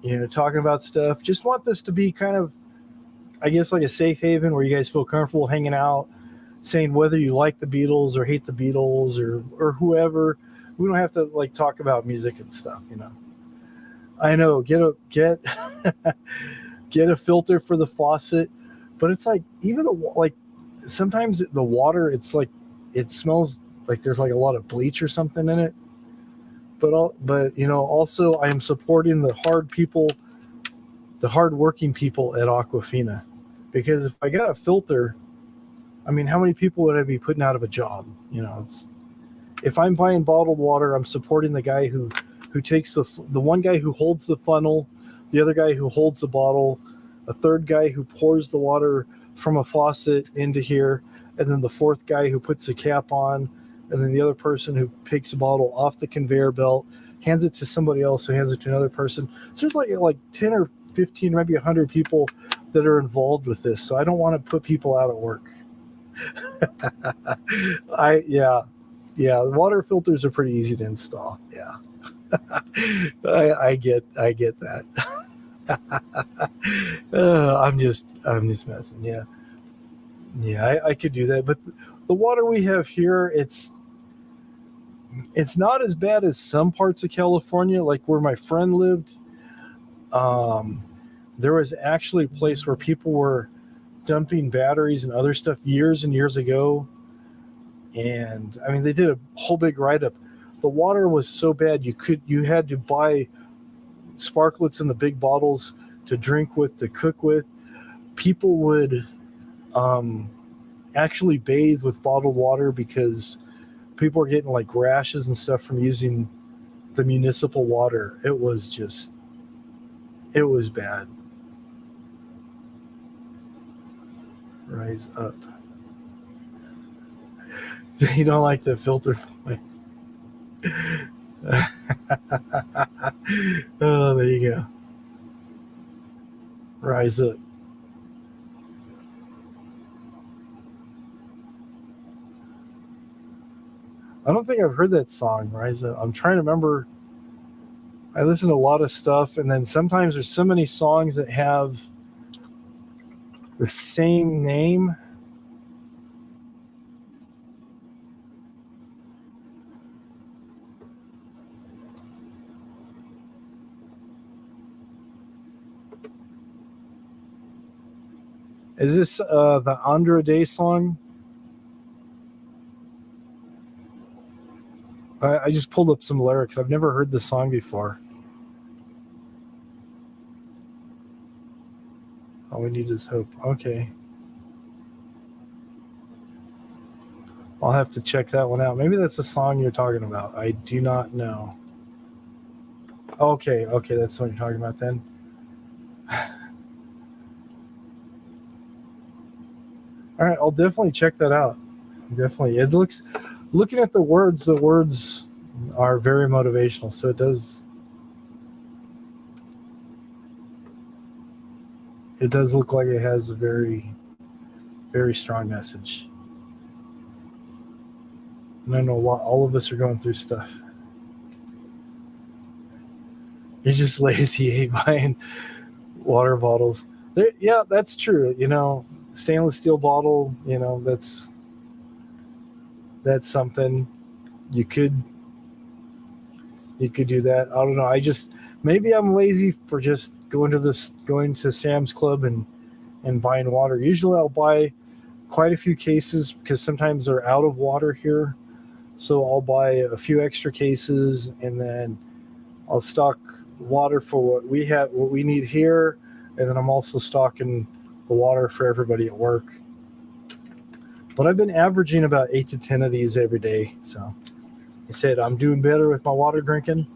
you know, talking about stuff. Just want this to be kind of, I guess, like a safe haven where you guys feel comfortable hanging out, saying whether you like the Beatles or hate the Beatles or whoever. We don't have to like talk about music and stuff, you know. I know, get a filter for the faucet, but it's like even like sometimes the water, it's like it smells like there's like a lot of bleach or something in it. But you know, also I am supporting the hardworking people at Aquafina, because if I got a filter, I mean, how many people would I be putting out of a job? You know, if I'm buying bottled water, I'm supporting the guy who takes the one guy who holds the funnel, the other guy who holds the bottle, a third guy who pours the water from a faucet into here, and then the fourth guy who puts the cap on, and then the other person who picks the bottle off the conveyor belt, hands it to somebody else who hands it to another person. So there's like 10 or 15, maybe 100 people that are involved with this. So I don't want to put people out of work. The water filters are pretty easy to install. Yeah. I get that. I'm just messing. Yeah, I could do that, but the water we have here, it's not as bad as some parts of California, like where my friend lived. There was actually a place where people were dumping batteries and other stuff years and years ago. And I mean, they did a whole big write-up. The water was so bad you had to buy sparklets in the big bottles to drink with, to cook with. People would actually bathe with bottled water because people were getting like rashes and stuff from using the municipal water. It was bad. Rise up. So you don't like the filter voice. Oh, there you go. Rise up. I don't think I've heard that song, Rise Up. I'm trying to remember. I listen to a lot of stuff, and then sometimes there's so many songs that have the same name. Is this the Andra Day song? I just pulled up some lyrics. I've never heard this song before. All we need is hope. Okay. I'll have to check that one out. Maybe that's the song you're talking about. I do not know. Okay, that's what you're talking about then. All right, I'll definitely check that out. Definitely. Looking at the words are very motivational. So it does look like it has a very, very strong message. And I know all of us are going through stuff. You're just lazy buying water bottles. Yeah, that's true. Stainless steel bottle, that's something you could do that. I don't know. Maybe I'm lazy for just going to Sam's Club and buying water. Usually I'll buy quite a few cases because sometimes they're out of water here. So I'll buy a few extra cases and then I'll stock water for what we need here, and then I'm also stocking the water for everybody at work. But I've been averaging about 8 to 10 of these every day. So like I said, I'm doing better with my water drinking.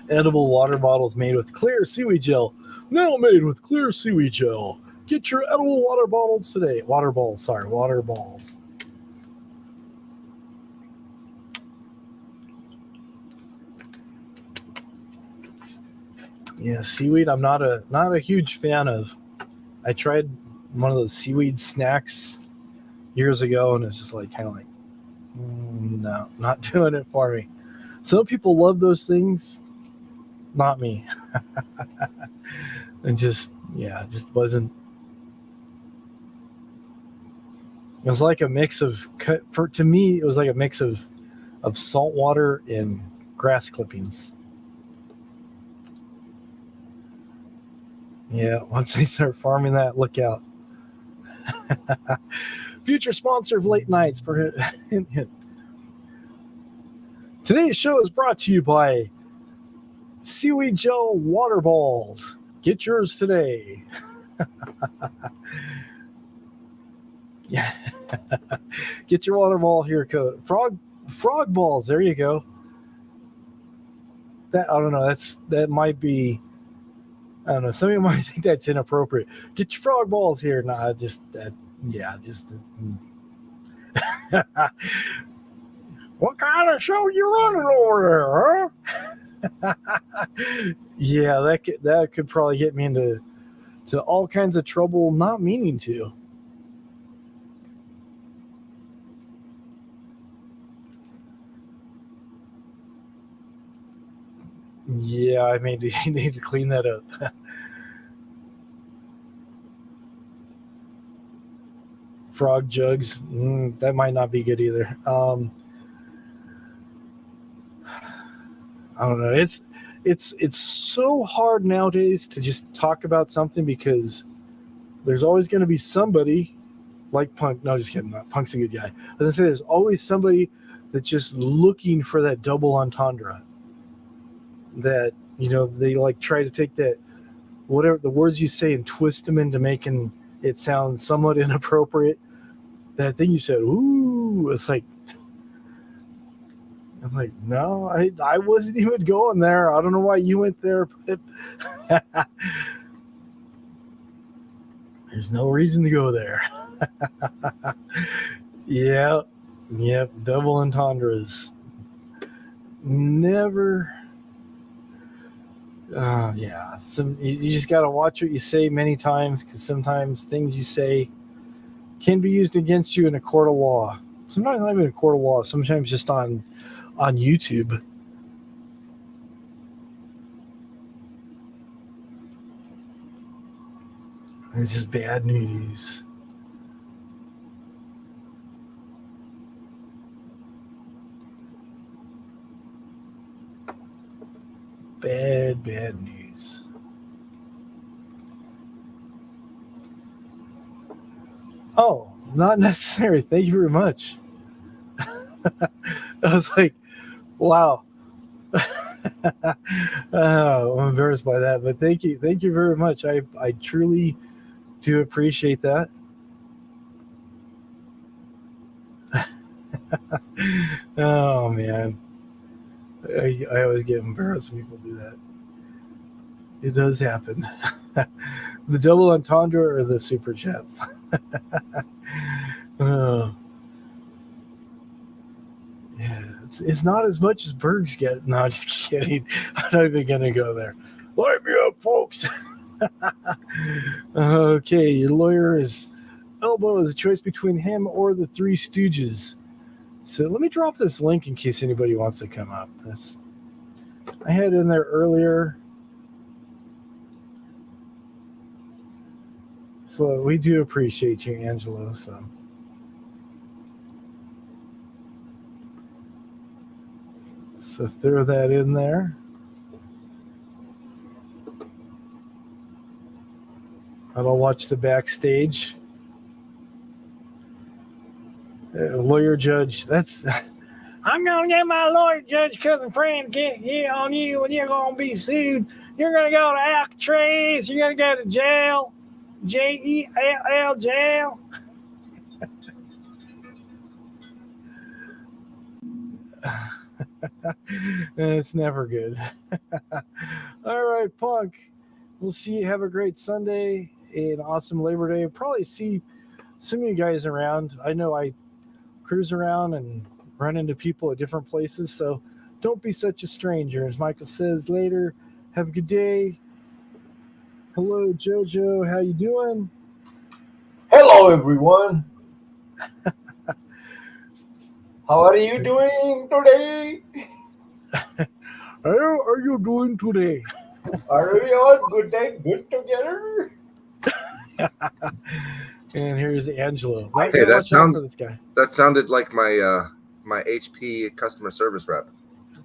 Edible water bottles made with clear seaweed gel. Now made with clear seaweed gel. Get your edible water bottles today. Water balls. Yeah, seaweed I'm not a huge fan of. I tried one of those seaweed snacks years ago and it's just no, not doing it for me. Some people love those things, not me. And just wasn't. It was like a mix of to me it was like a mix of salt water and grass clippings. Yeah, once they start farming that, look out. Future sponsor of late nights. Today's show is brought to you by Seaweed Gel Water Balls. Get yours today. Yeah. Get your water ball here code. Frog balls. There you go. That I don't know. That might be. I don't know. Some of you might think that's inappropriate. Get your frog balls here. Nah, just that. Yeah, just. What kind of show you running over there, huh? Yeah, that could probably get me into all kinds of trouble, not meaning to. Yeah, I may need to clean that up. Frog jugs, that might not be good either. I don't know. It's so hard nowadays to just talk about something because there's always going to be somebody like Punk. No, just kidding. Punk's a good guy. As I say, there's always somebody that's just looking for that double entendre. That they try to take that whatever the words you say and twist them into making it sound somewhat inappropriate. That thing you said, ooh, it's like. I'm like, no, I wasn't even going there. I don't know why you went there, but there's no reason to go there. Yep, double entendres. Never. Yeah, you just got to watch what you say many times because sometimes things you say can be used against you in a court of law. Sometimes not even a court of law. Sometimes just on YouTube. It's just bad news. Bad news. Oh, not necessary. Thank you very much. I was like, wow. Oh, I'm embarrassed by that, but thank you very much. I truly do appreciate that. Oh man, I always get embarrassed when people do that. It does happen. The double entendre or the super chats. Oh, yeah, it's not as much as Bergs get. No, just kidding. I'm not even gonna go there. Light me up, folks. Okay, your lawyer is Elbow is a choice between him or the Three Stooges. So let me drop this link in case anybody wants to come up. I had it in there earlier. So we do appreciate you, Angelo. So throw that in there. And I'll watch the backstage. Lawyer judge. That's. I'm gonna get my lawyer judge cousin friend get on you, and you're gonna be sued. You're gonna go to Alcatraz. You're gonna go to jail. JELL jail. It's never good. All right, Punk. We'll see you. Have a great Sunday. An awesome Labor Day. Probably see some of you guys around. I know I cruise around and run into people at different places, so don't be such a stranger. As Michael says later, have a good day. Hello, Jojo. How you doing? Hello, everyone. How are you doing today? How are you doing today? Are we all good day, good together? And here's Angelo. Hey, that sounds. This guy. That sounded like my my HP customer service rep.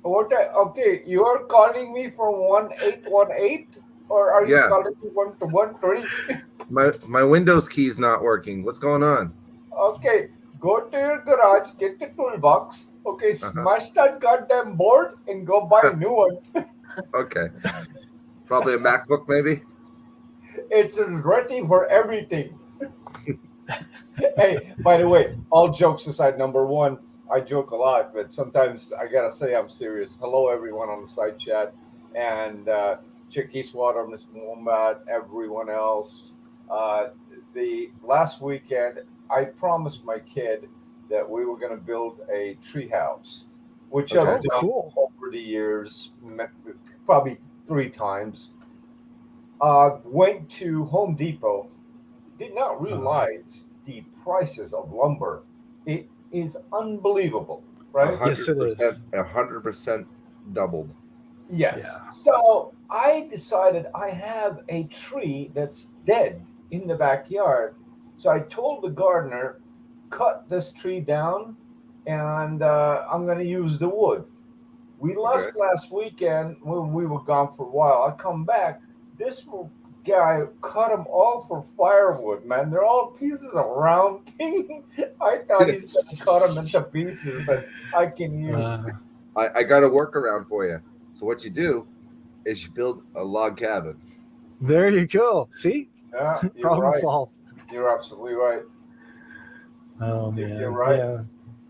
Okay, you are calling me from 1818, or are you Yeah. calling me 113? My Windows key's not working. What's going on? Okay, go to your garage, get the toolbox. Okay, smash that goddamn board and go buy a new one. Okay. Probably a MacBook, maybe. It's ready for everything. Hey, by the way, all jokes aside, number one, I joke a lot, but sometimes I gotta say I'm serious. Hello, everyone on the side chat, and Chick Eastwater, Miss Wombat, everyone else. The last weekend, I promised my kid that we were gonna build a tree house, which I've done over the years, probably 3 times. Went to Home Depot. Did not realize the prices of lumber. It is unbelievable, right? Yes, it is. 100% doubled. Yes. Yeah. So I decided I have a tree that's dead in the backyard. So I told the gardener, cut this tree down, and I'm going to use the wood. We left last weekend when we were gone for a while. I come back. This guy cut them all for firewood, man. They're all pieces of round thing. I thought he's going to cut them into pieces, but I can use. I got a workaround for you. So what you do is you build a log cabin. There you go. See? Yeah, Problem right. solved. You're absolutely right. Oh man. You're right. Yeah.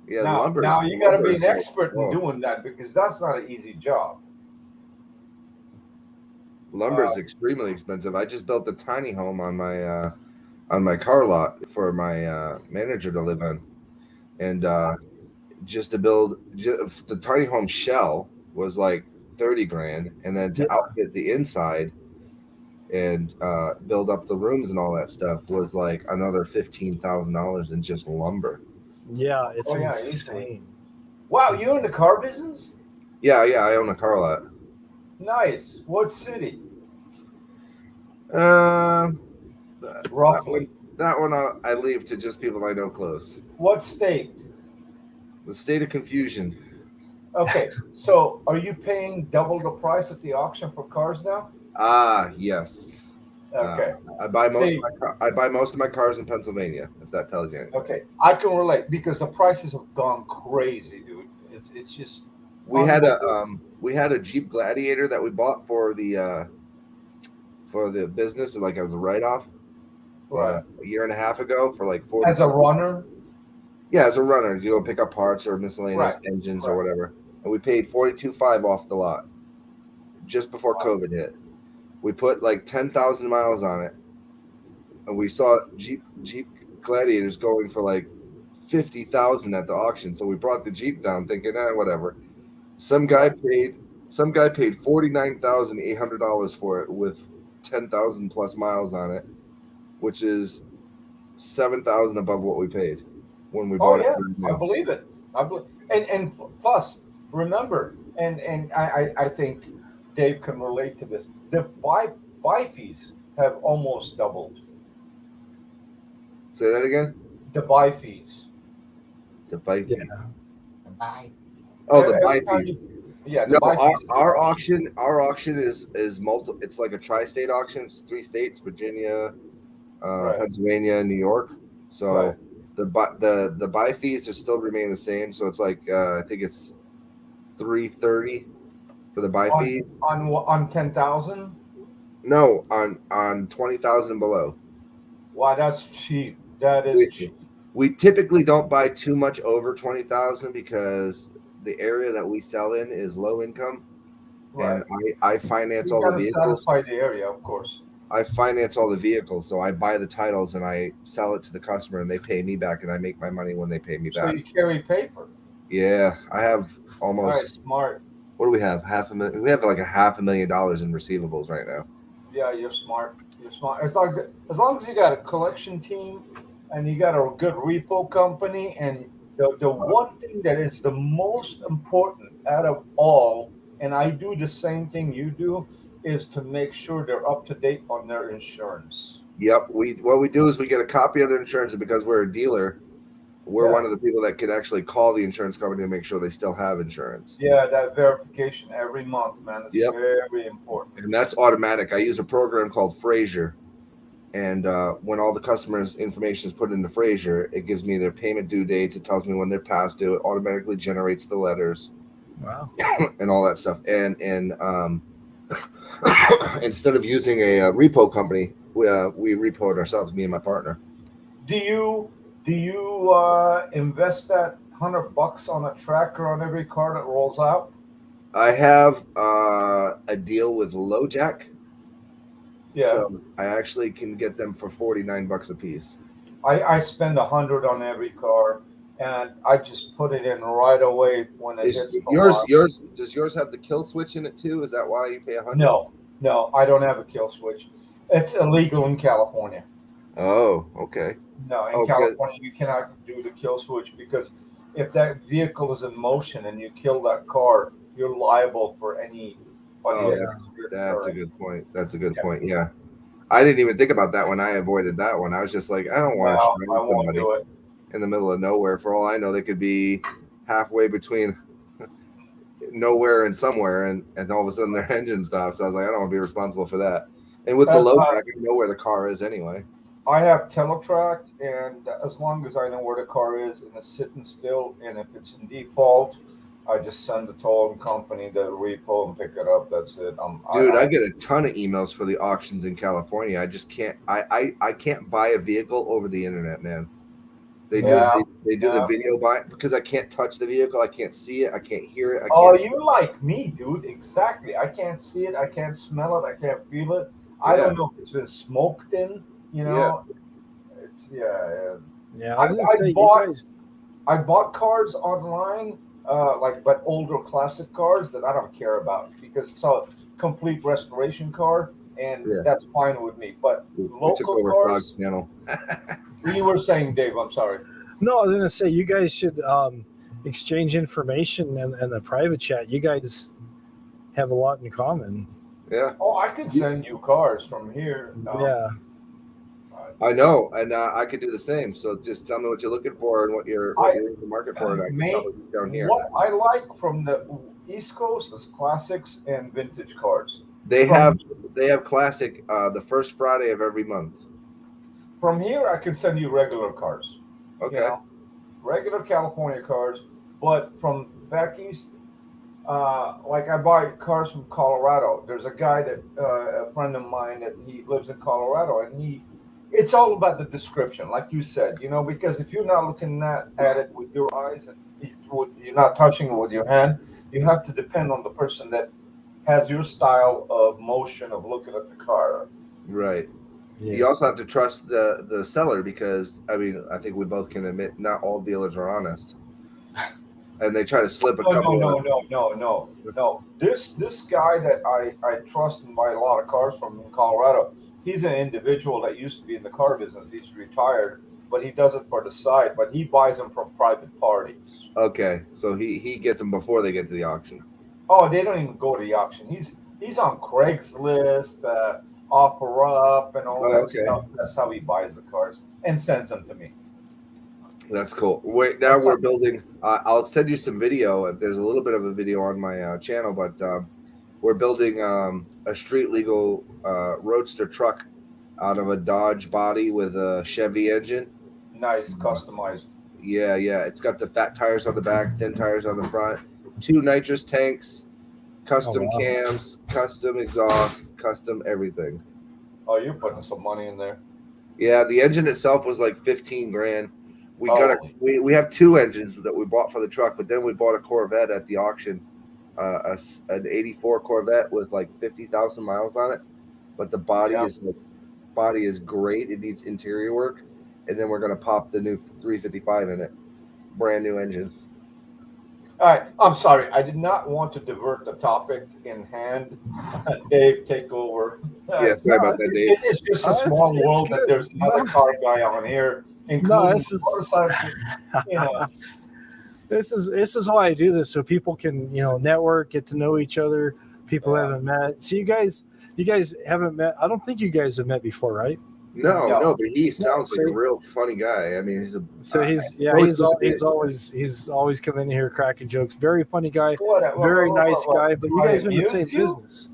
Yeah, now you got to be an expert in doing that, because that's not an easy job. Lumber is extremely expensive. I just built a tiny home on my car lot for my manager to live in, and just to build the tiny home shell was like $30,000, and then to outfit the inside and build up the rooms and all that stuff was like another $15,000 in just lumber. Yeah, it's insane. insane. Wow, you in the car business? Yeah, I own a car lot. Nice. What city? Roughly. That one I leave to just people I know close. What state? The state of confusion. Okay, so are you paying double the price at the auction for cars now? Yes. Okay. I buy most See- of I buy most of my cars in Pennsylvania. If that tells you anything. Okay, I can relate because the prices have gone crazy, dude. It's just We had a Jeep Gladiator that we bought for the business, like as a write off, right. a year and a half ago for like 40. As a runner, Yeah, as a runner, you go pick up parts or miscellaneous Right, engines right. or whatever, and we paid $42,500 off the lot just before Wow. COVID hit. We put like 10,000 miles on it, and we saw Jeep Gladiators going for like 50,000 at the auction. So we brought the Jeep down, thinking, whatever. Some guy paid $49,800 for it with 10,000 plus miles on it, which is 7,000 above what we paid when we bought it. I believe it. And plus, remember, and I think Dave can relate to this. The buy fees have almost doubled. Say that again. The buy fees. The buy fee. Yeah. Bye. Oh, the Every buy time fee. Yeah, the No, buy fees. our auction is multiple. It's like a tri-state auction. It's 3 states: Virginia, Right. Pennsylvania, New York. So Right. the buy fees are still remain the same. So it's like I think it's $330 for the buy fees. On 10,000. No, on 20,000 and below. Wow, that's cheap. That is cheap. We typically don't buy too much over 20,000 because the area that we sell in is low income, Right. and I finance You all the gotta vehicles. satisfy the area, of course. I finance all the vehicles, so I buy the titles and I sell it to the customer, and they pay me back, and I make my money when they pay me So back. you carry paper. Yeah, I have All right, almost. smart. What do we have? $500,000. We have like $500,000 in receivables right now. Yeah, you're smart. You're smart. As long as you got a collection team and you got a good repo company, and the one thing that is the most important out of all, and I do the same thing you do, is to make sure they're up to date on their insurance. Yep. What we do is we get a copy of their insurance, and because we're a dealer, we're Yeah. one of the people that can actually call the insurance company to make sure they still have insurance. Yeah, that verification every month, man. It's Yep. very important. And that's automatic. I use a program called Frazier, and when all the customers' information is put into Frazier, it gives me their payment due dates. It tells me when they're past due. It automatically generates the letters Wow. and all that stuff. And instead of using a repo company, we repo it ourselves, me and my partner. Do you invest that $100 on a tracker on every car that rolls out? I have a deal with LoJack. Yeah, So I actually can get them for $49 a piece. I spend $100 on every car, and I just put it in right away when it hits the lot. Does yours have the kill switch in it too? Is that why you pay $100? No, I don't have a kill switch. It's illegal in California. Oh, okay. No, in Oh, good. California you cannot do the kill switch, because if that vehicle is in motion and you kill that car, you're liable for any. Oh, that's a good point. That's a good point. Yeah. I didn't even think about that when I avoided that one. I was just like, I don't want to I strand won't somebody do it. in the middle of nowhere. For all I know, they could be halfway between nowhere and somewhere, and all of a sudden their engine stops. So I was like, I don't want to be responsible for that. And with the That's low not- back, I know where the car is anyway. I have teletrack, and as long as I know where the car is and it's sitting still, and if it's in default, I just send the towing company the repo and pick it up. That's it. Dude, I get a ton of emails for the auctions in California. I just can't. I can't buy a vehicle over the internet, man. They do the video buy because I can't touch the vehicle. I can't see it. I can't hear it. You like me, dude? Exactly. I can't see it. I can't smell it. I can't feel it. I don't know if it's been smoked in. You know, it's Yeah, I was gonna say, you guys. I bought cars online, but older classic cars that I don't care about, because it's a complete restoration car, and that's fine with me. But we took local over cars, Frog's channel. you were saying, Dave, I'm sorry. No, I was gonna say you guys should exchange information and the private chat. You guys have a lot in common. Yeah. Oh, I can send you cars from here. Yeah. I know, and I could do the same. So just tell me what you're looking for and what you're in the market for, and I can tell you down here. What I like from the East Coast is classics and vintage cars. They From- have classic the first Friday of every month. From here, I could send you regular cars. Okay. You know, regular California cars, but from back east, like I buy cars from Colorado. There's a guy that a friend of mine that he lives in Colorado, and it's all about the description, like you said, you know, because if you're not looking at it with your eyes and you're not touching it with your hand, you have to depend on the person that has your style of motion of looking at the car. Right. Yeah. You also have to trust the seller because I mean I think we both can admit not all dealers are honest, and they try to slip a couple. No. This guy that I trust and buy a lot of cars from in Colorado, he's an individual that used to be in the car business. He's retired, but he does it for the side. But he buys them from private parties. Okay, so he gets them before they get to the auction. Oh, they don't even go to the auction. He's on Craigslist, OfferUp, and all that stuff. That's how he buys the cars and sends them to me. That's cool. Wait, now we're building. I'll send you some video. There's a little bit of a video on my channel, but we're building a street legal roadster truck out of a Dodge body with a Chevy engine. Nice, customized. Yeah. It's got the fat tires on the back, thin tires on the front, 2 nitrous tanks, custom cams, custom exhaust, custom everything. Oh, you're putting some money in there. Yeah, the engine itself was like 15 grand. We have 2 engines that we bought for the truck, but then we bought a Corvette at the auction, an 84 Corvette with like 50,000 miles on it. But the body is great. It needs interior work, and then we're gonna pop the new 355 in it, brand new engine. All right, I'm sorry. I did not want to divert the topic in hand. Dave, take over. Yeah, sorry about that, Dave. It's just a small world that there's another car guy on here, including motorcycles. You know. This is why I do this, so people can network, get to know each other. People haven't met. So you guys haven't met. I don't think you guys have met before, right? No, but he sounds like a real funny guy. I mean, he's always coming in here cracking jokes. Very funny guy, very nice guy. But you guys are in the same business.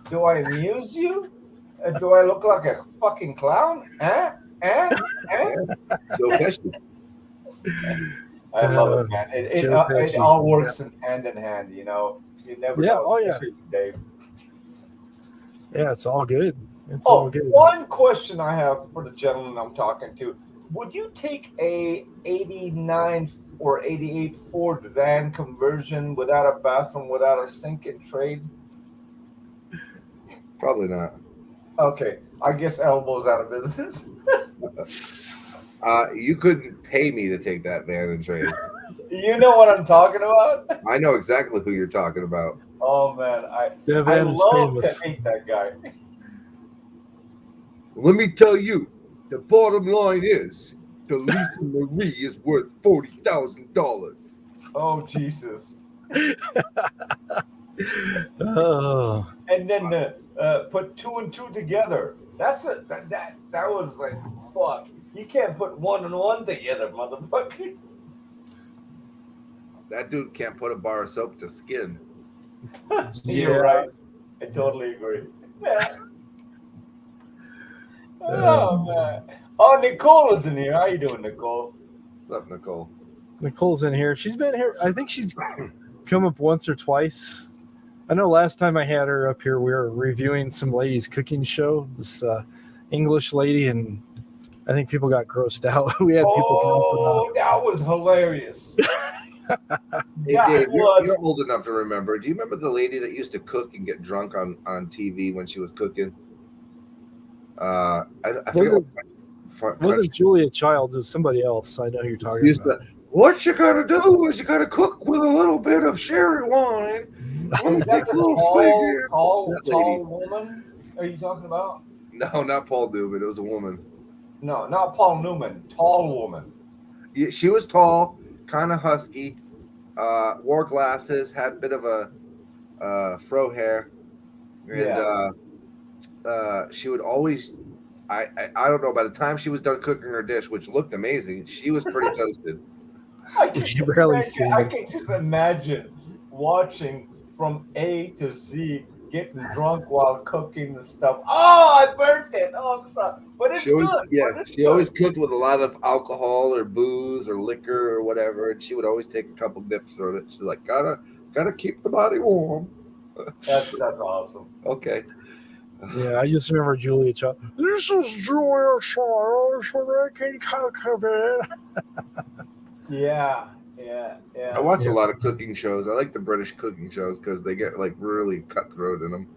Do I amuse you? Do I look like a fucking clown? I love it, man. It all works hand in hand, you know. You never know. Oh yeah. Dave. Yeah, it's all good. It's all good. One question I have for the gentleman I'm talking to. Would you take a 89 or 88 Ford van conversion without a bathroom, without a sink and trade? Probably not. Okay, I guess Elbo's out of business. You couldn't pay me to take that van and trade. You know what I'm talking about? I know exactly who you're talking about. Oh man, I love to hate that guy. Let me tell you, the bottom line is the Lisa Marie is worth $40,000. Oh Jesus! Oh. And then put 2 and 2 together. That was like fuck. You can't put 1 and 1 together, motherfucker. That dude can't put a bar of soap to skin. You're right. I totally agree. Yeah. Oh man. Oh, Nicole is in here. How you doing, Nicole? What's up, Nicole? Nicole's in here. She's been here. I think she's come up once or twice. I know last time I had her up here, we were reviewing some lady's cooking show. This English lady, and I think people got grossed out. We had people come up that was hilarious. Hey, Dave, you're old enough to remember. Do you remember the lady that used to cook and get drunk on TV when she was cooking? I forget. Wasn't Julia Childs? It was somebody else. I know who you're talking about. What you gotta do is you gotta cook with a little bit of sherry wine. Is that the tall woman? Are you talking about? No, not Paul Newman. It was a woman. No, not Paul Newman. Tall woman. Yeah, she was tall, kind of husky, wore glasses, had a bit of a fro hair, and she would always. I don't know. By the time she was done cooking her dish, which looked amazing, she was pretty toasted. I can just imagine watching from A to Z getting drunk while cooking the stuff. Oh, I burnt it. Oh, I'm sorry. But it's She always, good. yeah, But it's she always cooked with a lot of alcohol or booze or liquor or whatever, and she would always take a couple dips of it. She's like, gotta keep the body warm. That's awesome. Okay. Yeah, I just remember Julia Child. This is Julia Child, so I can cook of it. Yeah. I watch Yeah. a lot of cooking shows. I like the British cooking shows because they get like really cutthroat in them,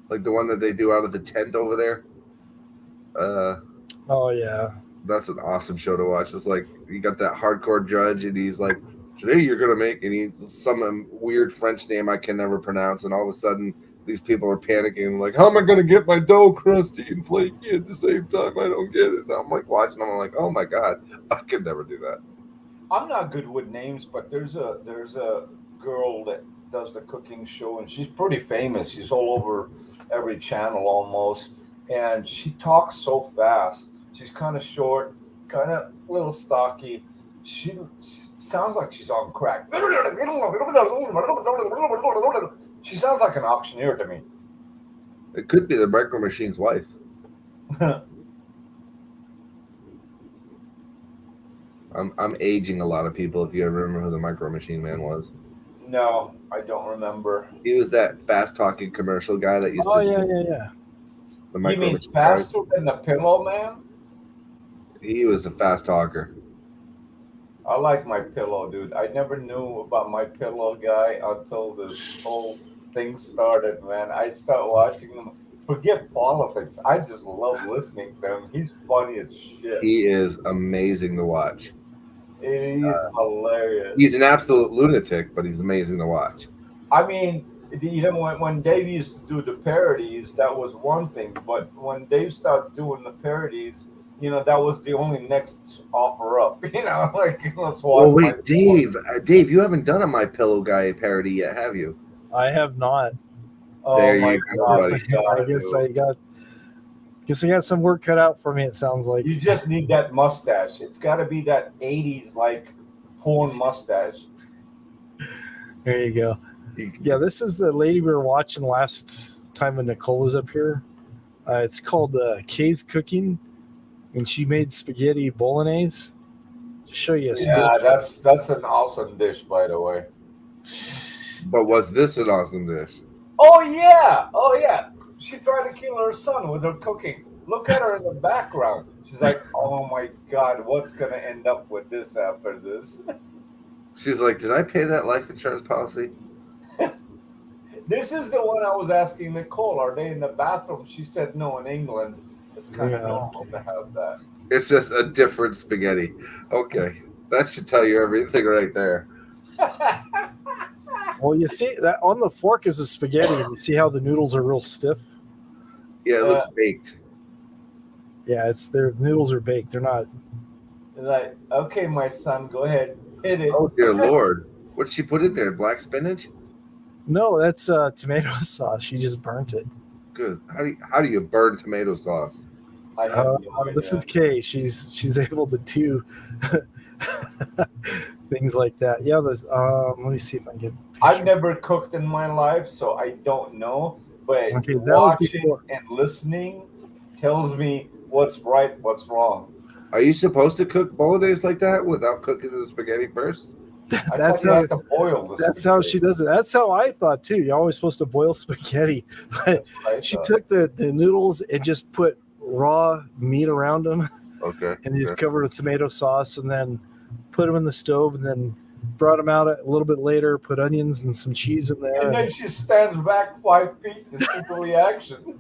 like the one that they do out of the tent over there. Oh yeah. That's an awesome show to watch. It's like you got that hardcore judge, and he's like, "Today you're gonna make," and he's some weird French name I can never pronounce, and all of a sudden these people are panicking, like, "How am I gonna get my dough crusty and flaky at the same time? I don't get it." And I'm like watching them, I'm like, "Oh my god, I could never do that." I'm not good with names, but there's a girl that does the cooking show, and she's pretty famous. She's all over every channel almost, and she talks so fast. She's kind of short, kind of a little stocky. She sounds like she's on crack. She sounds like an auctioneer to me. It could be the Micro Machine's wife. I'm aging a lot of people. If you ever remember who the Micro Machine Man was, No, I don't remember. he was that fast talking commercial guy that used Oh to. yeah. The You Micro mean Machine. faster than the Pillow Man? He was a fast talker. I like My Pillow, dude. I never knew about My Pillow guy until this whole thing started, man. I start watching him. Forget politics. I just love listening to him. He's funny as shit. He is amazing to watch. He's hilarious. He's an absolute lunatic, but he's amazing to watch. I mean, you know, when Dave used to do the parodies, that was one thing. But when Dave started doing the parodies, you know, that was the only next offer up. You know, like, let's watch. Oh wait, Dave, you haven't done a My Pillow guy parody yet, have you? I have not. Oh There my you go, God, buddy. you gotta I guess do it. I got some work cut out for me. It sounds like. You just need that mustache. It's got to be that 80s like porn mustache. There you go. Yeah, this is the lady we were watching last time when Nicole was up here. It's called Kay's Cooking, and she made spaghetti bolognese. To show you a Yeah, stitch. that's an awesome dish, by the way. But was this an awesome dish? Oh yeah. She tried to kill her son with her cooking. Look at her in the background. She's like, "Oh my God, what's gonna end up with this after this?" She's like, "Did I pay that life insurance policy?" This is the one I was asking Nicole. Are they in the bathroom? She said no. In England, it's kind of normal to have that. It's just a different spaghetti. Okay, that should tell you everything right there. Well, you see that on the fork is a spaghetti. And you see how the noodles are real stiff. Yeah, it looks baked. Yeah, their noodles are baked. They're not. Like, okay, my son, go ahead, hit it. Oh dear Lord, what did she put in there? Black spinach? No, that's tomato sauce. She just burnt it. Good. How do you burn tomato sauce? I have no idea. This is Kay. She's able to do things like that. Yeah. Let me see if I can get. I've never cooked in my life, so I don't know. But Okay, that was watching before. and listening tells me what's right, what's wrong. Are you supposed to cook bolognese like that without cooking the spaghetti first? I That's thought you how. had to boil the That's how spaghetti. she does it. That's how I thought too. You're always supposed to boil spaghetti, but That's what I she thought. took the noodles and just put raw meat around them, Okay. and just covered with tomato sauce, and then put them in the stove, and then brought them out a little bit later. Put onions and some cheese in there. And then she stands back 5 feet to see the reaction.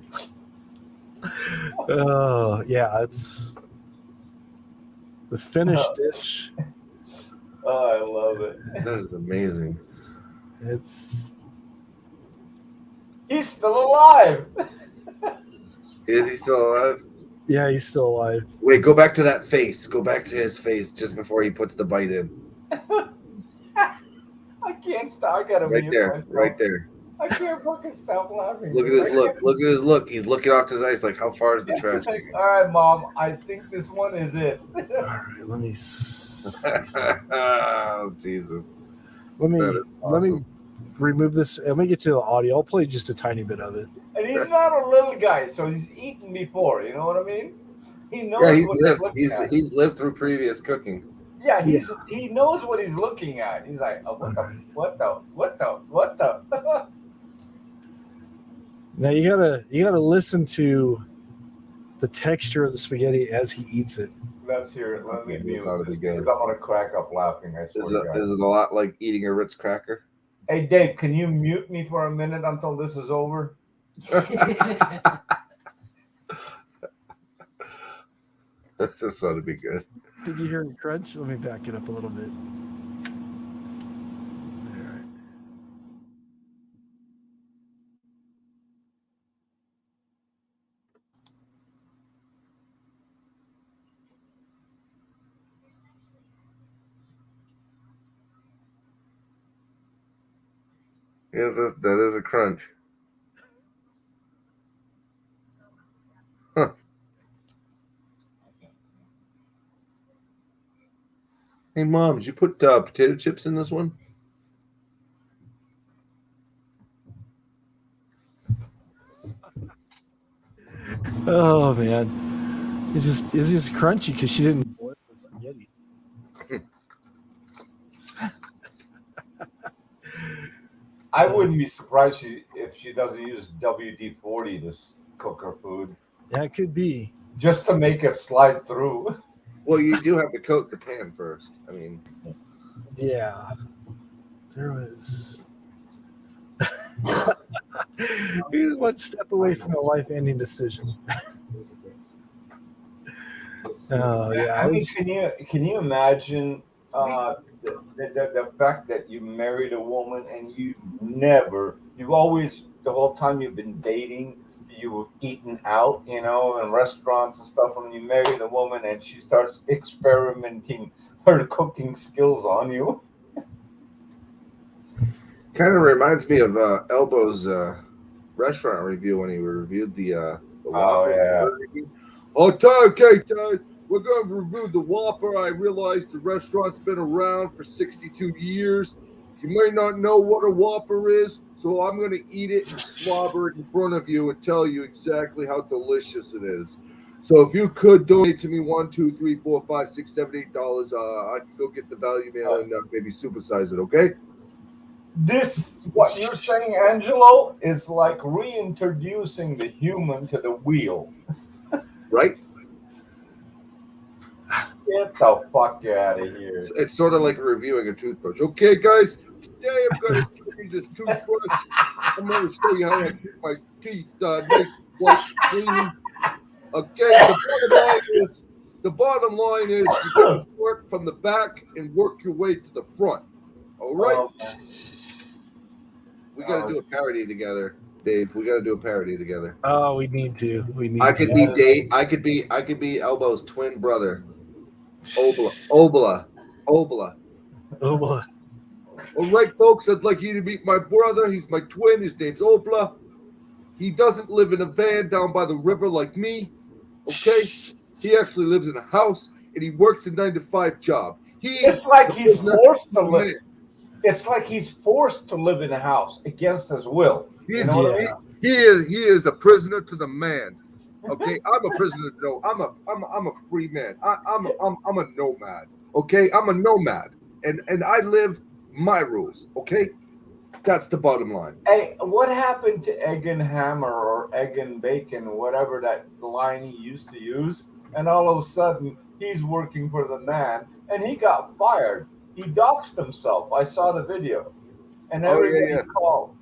Oh yeah, it's the finished dish. Oh, I love it. That is amazing. It's He's still alive. Is he still alive? yeah, he's still alive. Wait, go back to that face. Go back to his face just before he puts the bite in. I can't stop. I gotta Right mute there. myself. Right there. I can't fucking stop laughing. Look at his look. Look at his look. He's looking off to his eyes like, how far is the trash Like, can all right, Mom. I think this one is it. All right, oh, Jesus. let me That is let me awesome. remove this. Let me get to the audio. I'll play just a tiny bit of it. And he's not a little guy, so he's eaten before. You know what I mean? He knows Yeah, he's what lived. looking at. He's lived through previous cooking. Yeah, he knows what he's looking at. He's like, oh, what the? Now you gotta listen to the texture of the spaghetti as he eats it. Let's hear it. Let me It's mute not this a good. because I'm gonna crack up laughing. I swear Is to it, God. is it a lot like eating a Ritz cracker? Hey, Dave, can you mute me for a minute until this is over? That's just ought to be good. Did you hear it crunch? Let me back it up a little bit. Yeah, that is a crunch. Huh. Hey, Mom, did you put potato chips in this one? Oh man, it's just crunchy because she didn't boil the spaghetti. I wouldn't be surprised if she doesn't use WD-40 to cook her food, Yeah, it could be. just to make it slide through. Well, you do have to coat the pan first. I mean, Yeah, there was. He's one step away from a life-ending decision. Oh yeah, I mean, can you imagine the fact that you married a woman and you've always, the whole time you've been dating, you've eaten out, you know, in restaurants and stuff, and you marry the woman and she starts experimenting her cooking skills on you. kind of reminds me of Elbo's restaurant review when he reviewed the Whopper. Yeah. Okay, guys, we're going to review the Whopper. I realize the restaurant's been around for 62 years. You may not know what a Whopper is, so I'm going to eat it and slobber it in front of you and tell you exactly how delicious it is. So if you could donate to me $1, $2, $3, $4, $5, $6, $7, $8, I can go get the value mail and maybe supersize it, okay? This, what you're saying, Angelo, is like reintroducing the human to the wheel. Right? Get the fuck out of here. It's sort of like reviewing a toothbrush. Okay, guys, today I'm going to show you this toothbrush. I'm going to show you how I keep my teeth nice, white, clean. Okay, the bottom line is you got to start from the back and work your way to the front. All right? We got to do a parody together, Dave. We got to do a parody together. Oh, we need to. I could be Dave. I could be Elbo's twin brother. Obla. Oh boy. All right, folks, I'd like you to meet my brother. He's my twin. His name's Obla. He doesn't live in a van down by the river like me. Okay? He actually lives in a house, and he works a 9-to-5 job. It's like he's forced to live. It's like he's forced to live in a house against his will. He is a prisoner to the man. Okay, I'm a prisoner. No, I'm a free man. I'm a nomad. Okay, I'm a nomad, and I live my rules. Okay, that's the bottom line. Hey, what happened to egg and hammer or egg and bacon, whatever that line he used to use? And all of a sudden, he's working for the man, and he got fired. He doxed himself. I saw the video, and everybody called.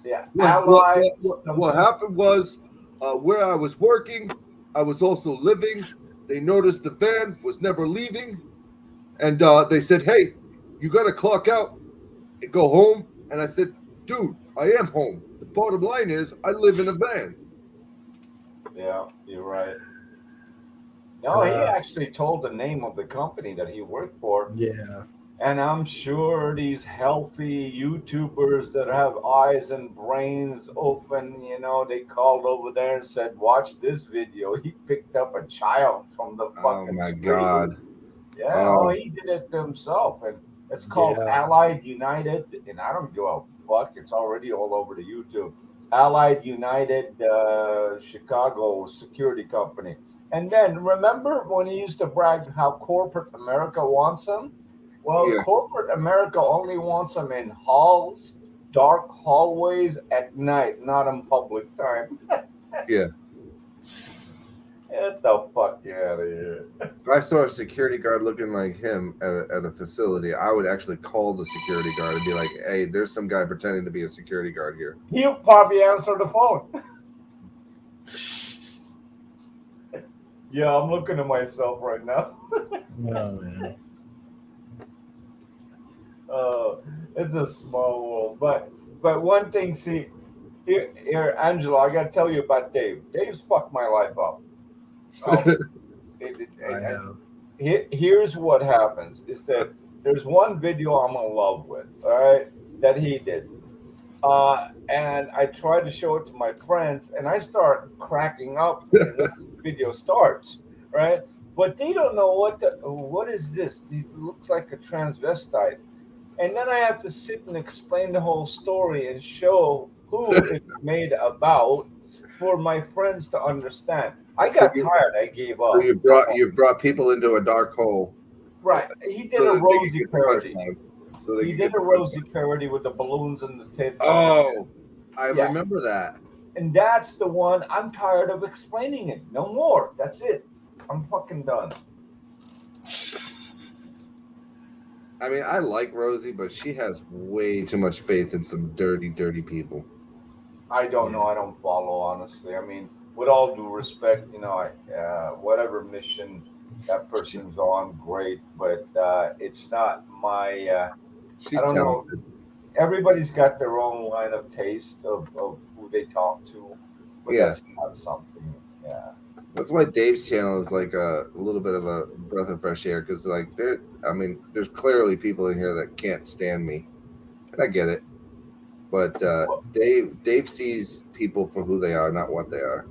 Yeah, what happened was where I was working, I was also living. They noticed the van was never leaving, and they said, "Hey, you got to clock out and go home." And I said, "Dude, I am home. The bottom line is I live in a van." Yeah, you're right. No, he actually told the name of the company that he worked for. Yeah. And I'm sure these healthy YouTubers that have eyes and brains open, you know, they called over there and said, "Watch this video." He picked up a child from the fucking Oh my street. God. Yeah, he did it to himself. And It's called Yeah. Allied United, and I don't give a fuck. It's already all over the YouTube. Allied United Chicago Security Company. And then remember when he used to brag how corporate America wants him? Well, Yeah. corporate America only wants him in halls, dark hallways at night, not in public time. Yeah. Get the fuck out of here. If I saw a security guard looking like him at a facility, I would actually call the security guard and be like, "Hey, there's some guy pretending to be a security guard here." He'll probably answer the phone. Yeah, I'm looking at myself right now. No, man. It's a small world, but one thing, see, here, Angelo, I got to tell you about Dave. Dave's fucked my life up. I know. Here's what happens: is that there's one video I'm in love with, all right, that he did, and I tried to show it to my friends, and I start cracking up when this video starts, right? But they don't know what is this? He looks like a transvestite. And then I have to sit and explain the whole story and show who it's made about for my friends to understand. I got tired. I gave up. So you brought people into a dark hole. Right. He did so a that they could Rosie get the parody. punchline. So they He could did get a the Rosie punchline. parody with the balloons and the tits. Oh, I Yeah. remember that. And that's the one. I'm tired of explaining it. No more. That's it. I'm fucking done. I mean, I like Rosie, but she has way too much faith in some dirty, dirty people. I don't know. I don't follow, honestly. I mean, with all due respect, whatever mission that person's on, great. But it's not my. She's I don't know. talented. Everybody's got their own line of taste of who they talk to. But Yeah. that's not something. Yeah. That's why Dave's channel is like a little bit of a breath of fresh air because, like, there's clearly people in here that can't stand me, and I get it. But Dave sees people for who they are, not what they are.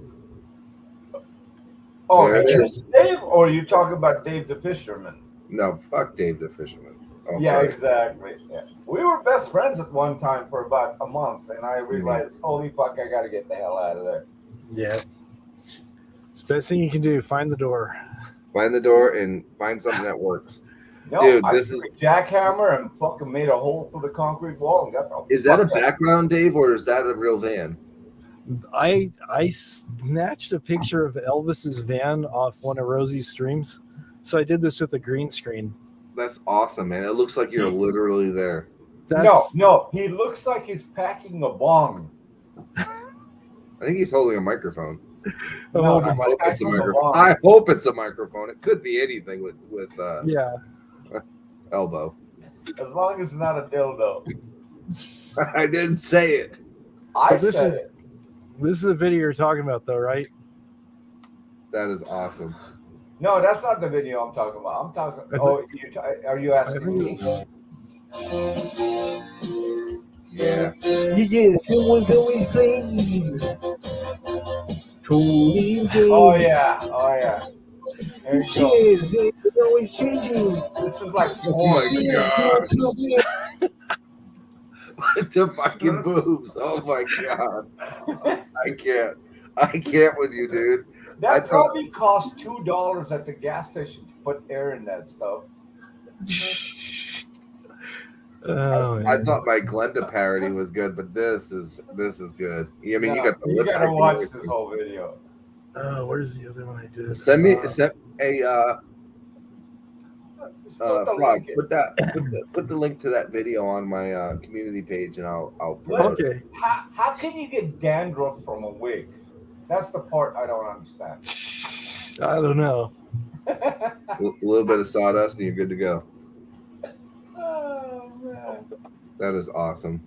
Oh, There and it this Dave, or you talking about Dave the Fisherman? No, fuck Dave the Fisherman. Oh, Yeah, sorry. exactly. Yeah. We were best friends at one time for about a month, and I realized, holy fuck, I got to get the hell out of there. Yeah. It's the best thing you can do. Find the door. Find the door and find something that works. No, Dude, I this took is- a jackhammer and fucking made a hole through the concrete wall and got the. Is that a fuck out. background, Dave, or is that a real van? I snatched a picture of Elvis's van off one of Rosie's streams. So I did this with a green screen. That's awesome, man. It looks like you're literally there. That's, No, he looks like he's packing a bong. I think he's holding a microphone. Oh, I hope it's a packing a microphone. bong. I hope it's a microphone. It could be anything with yeah. elbow. As long as it's not a dildo. I didn't say it. I But this said is- it. This is the video you're talking about, though, right? That is awesome. No, that's not the video I'm talking about. I'm talking. Oh, are you asking me? Yeah. Yeah, someone's always playing. Trolling games. Oh yeah. There you go. Yes, it's always changing. This is like Oh my god. Yeah. What the fucking boobs? Oh my god. I can't with you, dude. I That thought- probably cost $2 at the gas station to put air in that stuff. Oh, I thought my Glenda parody was good, but this is good. I mean, you No, got the you lipstick. gotta and watch everything. this whole video. where's the other one I did? Send me Just a put the Frog. link in. Put the link to that video on my community page, and I'll put What? it. Okay. How can you get dandruff from a wig? That's the part I don't understand. I don't know. A little bit of sawdust, and you're good to go. Oh, man. That is awesome.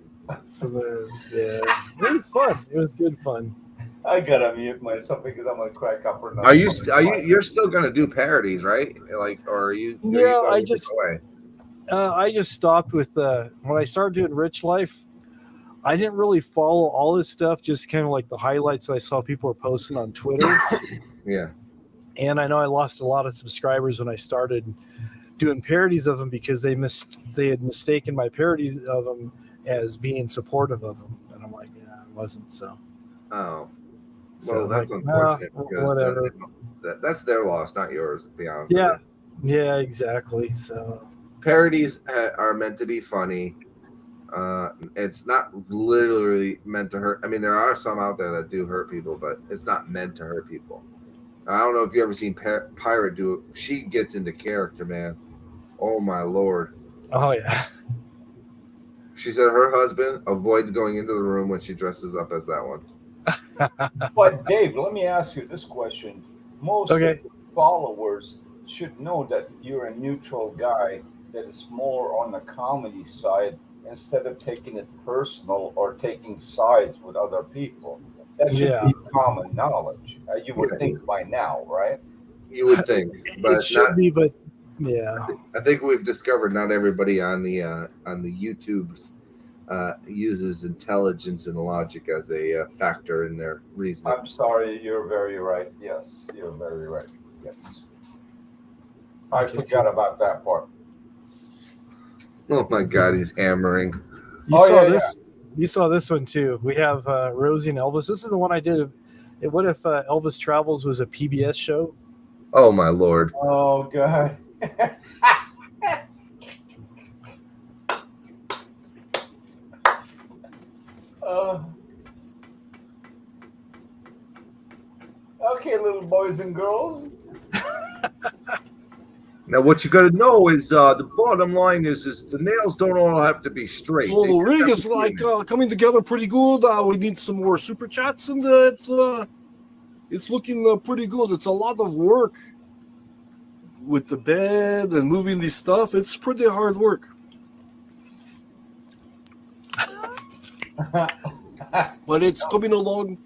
So it was fun. It was good fun. I gotta mute myself because I'm gonna crack up for Are you you're still gonna do parodies, right? Like, or are you? Yeah, are I you just- away? I just stopped with when I started doing Rich Life. I didn't really follow all this stuff, just kind of like the highlights I saw people were posting on Twitter. Yeah. And I know I lost a lot of subscribers when I started doing parodies of him because they had mistaken my parodies of him as being supportive of him, and I'm like, yeah, I wasn't. So, Oh, so well, I'm that's like, unfortunate "Nah, because whatever. that's their loss, not yours. To be honest. Yeah, With you. yeah, exactly. So, Parodies are meant to be funny. It's not literally meant to hurt. I mean, there are some out there that do hurt people, but it's not meant to hurt people. I don't know if you ever seen Pirate do it. She gets into character, man. Oh my lord. oh yeah, She said her husband avoids going into the room when she dresses up as that one. But Dave, let me ask you this question. Most Okay. of the followers should know that you're a neutral guy that is more on the comedy side instead of taking it personal or taking sides with other people. That should Yeah. be common knowledge. You would Yeah. think by now, right? You would think, but it should not. be, but yeah, I think we've discovered not everybody on the YouTubes uses intelligence and logic as a factor in their reasoning. I'm sorry, you're very right. Yes, you're very right. Yes. I forgot about that part. Oh my God, he's hammering. you Oh, saw yeah, this. You saw this one too. We have Rosie and Elvis. This is the one I did. What if Elvis Travels was a PBS show? Oh my lord. Oh, God. Okay, little boys and girls. Now, what you got to know is the bottom line is the nails don't all have to be straight. So They the just rig have is to be like in. coming together pretty good. We need some more super chats, and it's looking pretty good. It's a lot of work with the bed and moving this stuff. It's pretty hard work, but it's coming along.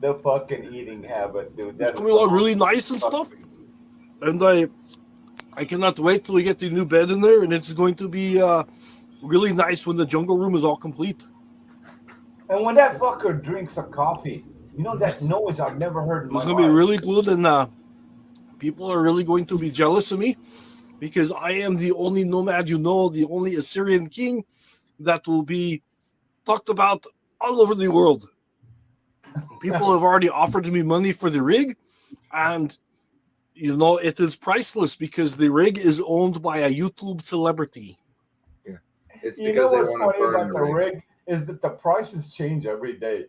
The fucking eating habit, dude. It's coming along really nice and stuff. And I cannot wait till we get the new bed in there, and it's going to be really nice when the jungle room is all complete. And when that fucker drinks a coffee, you know that noise I've never heard in my It's life. going to be really good, and people are really going to be jealous of me because I am the only nomad, the only Assyrian king that will be talked about all over the world. People have already offered me money for the rig, and it is priceless because the rig is owned by a YouTube celebrity. Yeah. It's You because know they what's want to funny burn about the the ring. rig is that the prices change every day.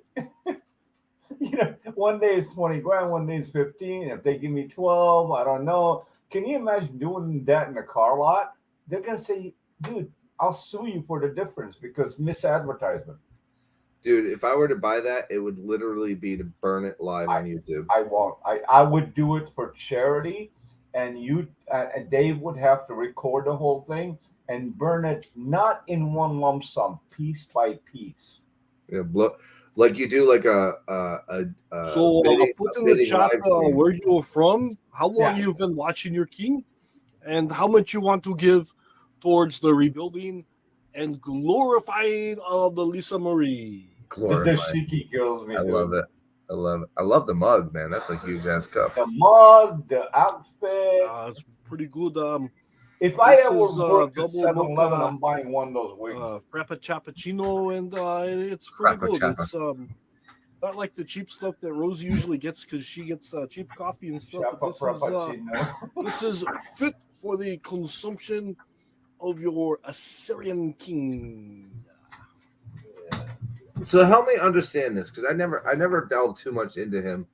One day it's 20 grand, one day it's 15. If they give me 12, I don't know. Can you imagine doing that in a car lot? They're gonna say, dude, I'll sue you for the difference because misadvertisement. Dude, if I were to buy that, it would literally be to burn it live on YouTube. I won't. I would do it for charity, and and Dave would have to record the whole thing and burn it not in one lump sum, piece by piece. Yeah, like you do like a So put in the bidding chat live stream. where you're from, how long Yeah. you've been watching your king, and how much you want to give towards the rebuilding and glorifying of the Lisa Marie. The Glorified. dashiki kills me. I dude. love it. I love it. I love the mug, man. That's a huge ass cup. The mug, the outfit. It's pretty good. If I this ever is, work at double 7-Eleven, mocha, I'm buying one of those wigs. Frappa Cappuccino, and it's pretty Frappa good. Chappa. It's not like the cheap stuff that Rosie usually gets because she gets cheap coffee and stuff. But this is fit for the consumption of your Assyrian king. So help me understand this, because I never delved too much into him.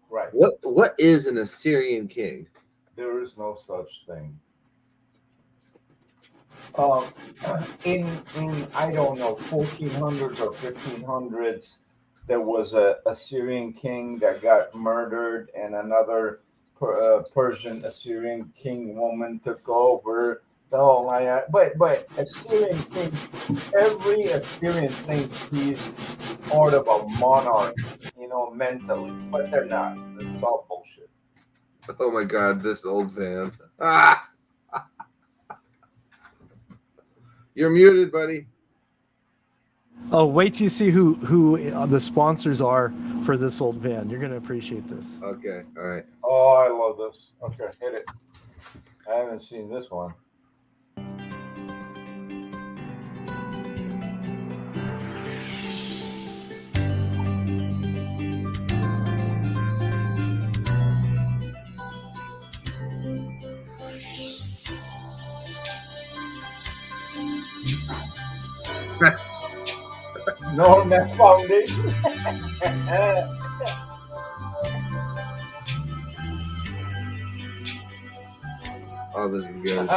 Right. What is an Assyrian king? There is no such thing. In I don't know 1400s or 1500s, there was a Assyrian king that got murdered, and another Persian Assyrian king woman took over. But Assyrian king, every Assyrian thinks he's part of a monarch, mentally, but they're not. It's all bullshit. Oh my God, this old fan. Ah! You're muted, buddy. Oh, wait till you see who the sponsors are for this old van. You're gonna appreciate this. Okay, all right. Oh, I love this. Okay, hit it. I haven't seen this one. No, that foundation. Oh, this is good.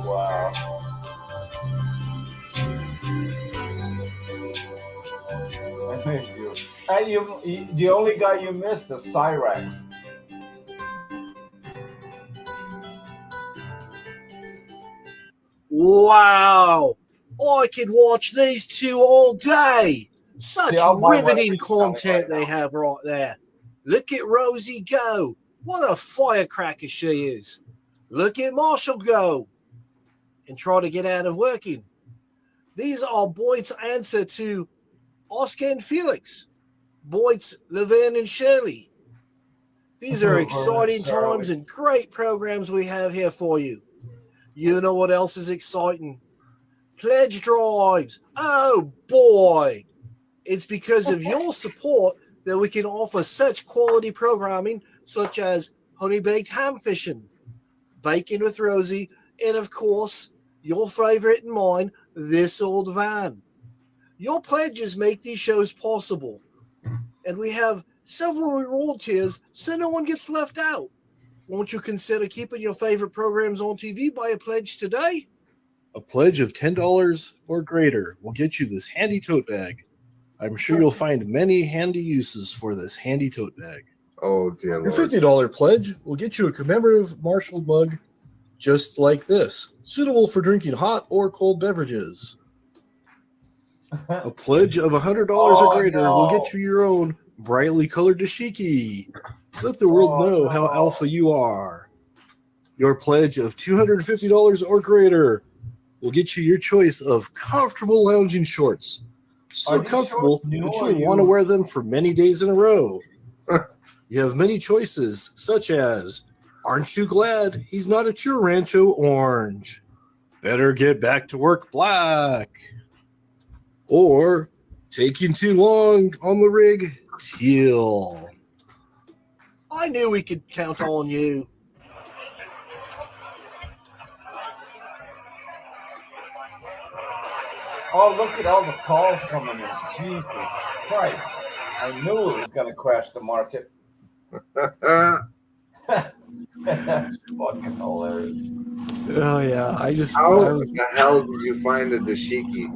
Wow. Thank you. And you, the only guy you missed is Cyrax. Wow! I could watch these two all day. Such See, I'll buy whatever riveting you're selling content right they now. have right there. Look at Rosie go. What a firecracker she is. Look at Marshall go and try to get out of working. These are Boyd's answer to Oscar and Felix, Boyd's Laverne and Shirley. These are exciting times and great programs we have here for you. You know what else is exciting? Pledge drives. Oh boy. It's because of your support that we can offer such quality programming such as honey baked ham fishing, bacon with Rosie, and of course, your favorite and mine, This Old Van. Your pledges make these shows possible, and we have several reward tiers so no one gets left out. Won't you consider keeping your favorite programs on TV by a pledge today? A pledge of $10 or greater will get you this handy tote bag. I'm sure you'll find many handy uses for this handy tote bag. Oh, dear Your Lord. $50 pledge will get you a commemorative Marshall mug just like this, suitable for drinking hot or cold beverages. A pledge of $100 or greater will get you your own brightly colored dashiki. Let the world know how alpha you are. Your pledge of $250 or greater will get you your choice of comfortable lounging shorts. So Are these comfortable shorts new that or you'll want to used? wear them for many days in a row. You have many choices, such as, aren't you glad he's not at your Rancho Orange? Better get back to work black. Or, taking too long on the rig, teal. I knew we could count on you. Oh, look at all the calls coming in. Jesus Christ. I knew it was going to crash the market. That's fucking hilarious. Oh yeah, How the hell did you find a dashiki?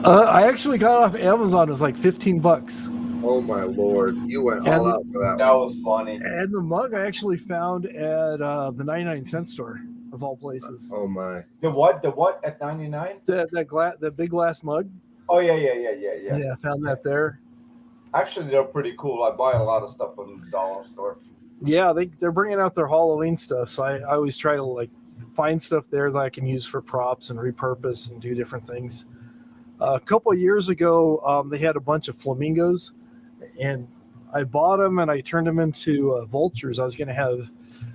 I actually got it off Amazon. It was like $15. Oh my Lord. You went all out for that That one. was funny. And the mug I actually found at the 99-cent store of all places. Oh my. The what at 99? The big glass mug. Oh, yeah. Yeah, I found that there. Actually, they're pretty cool. I buy a lot of stuff from the dollar store. Yeah, they're bringing out their Halloween stuff, so I always try to like find stuff there that I can use for props and repurpose and do different things. A couple of years ago, they had a bunch of flamingos, and I bought them and I turned them into vultures. I was going to have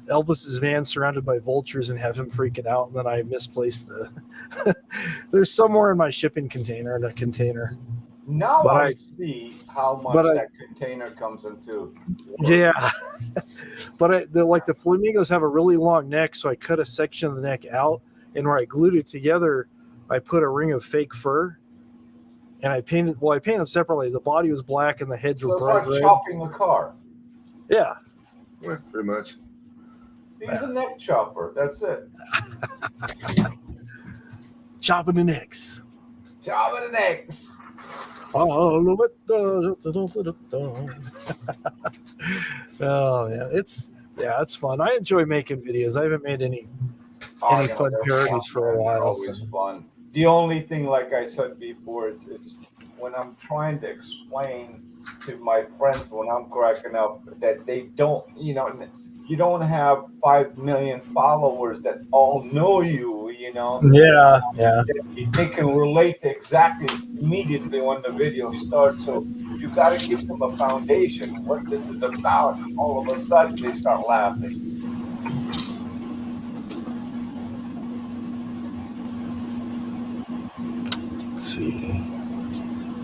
Elvis's van surrounded by vultures and have him freaking out, and then I misplaced the. There's somewhere in my shipping container in a container. Now But I see how much that container comes into. Yeah, but the flamingos have a really long neck, so I cut a section of the neck out, and where I glued it together, I put a ring of fake fur, and I painted them separately. The body was black and the heads So were it's bright like red. chopping a car. Yeah. Yeah, pretty much. He's a neck chopper. That's it. Chopping the necks. Chopping the necks. Oh yeah, it's fun. I enjoy making videos. I haven't made any fun parodies for a while. Always fun. The only thing, like I said before, is when I'm trying to explain to my friends when I'm cracking up that they don't, you don't have 5 million followers that all know you, you know. Yeah, yeah. They can relate exactly immediately when the video starts. So you got to give them a foundation, what this is about. And all of a sudden, they start laughing. Let's see.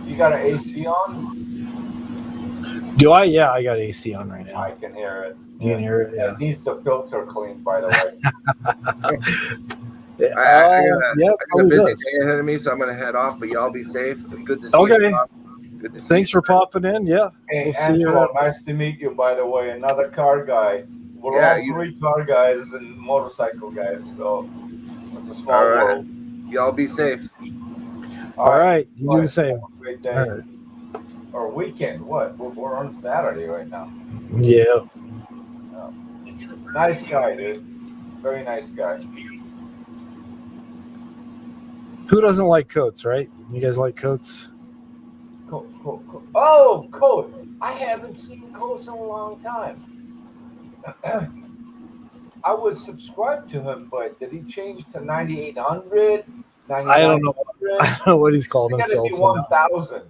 You got an AC on? Do I? Yeah, I got AC on right now. I can hear it. You can hear it? Yeah. It needs the filter cleaned, by the way. I got yeah, a probably busy does. day ahead of me, so I'm gonna head off. But y'all be safe. Good to see Okay. you. Bob. Good to see Thanks you. for popping in. Yeah. Hey, We'll see you Angelo, around. nice to meet you, by the way. Another car guy. We're Yeah, all three car guys and motorcycle guys, so it's a small All right. world. Y'all be safe. All right. You do Bye. the same. Have a great day. All right. Or weekend. What? We're on Saturday right now. Yeah. Nice guy, dude. Very nice guy. Who doesn't like coats, right? You guys like coats? Cool. Oh, Coat. I haven't seen Coat in a long time. I was subscribed to him, but did he change to 9800? I don't know. I don't know what he's called It's gotta himself. be 1000.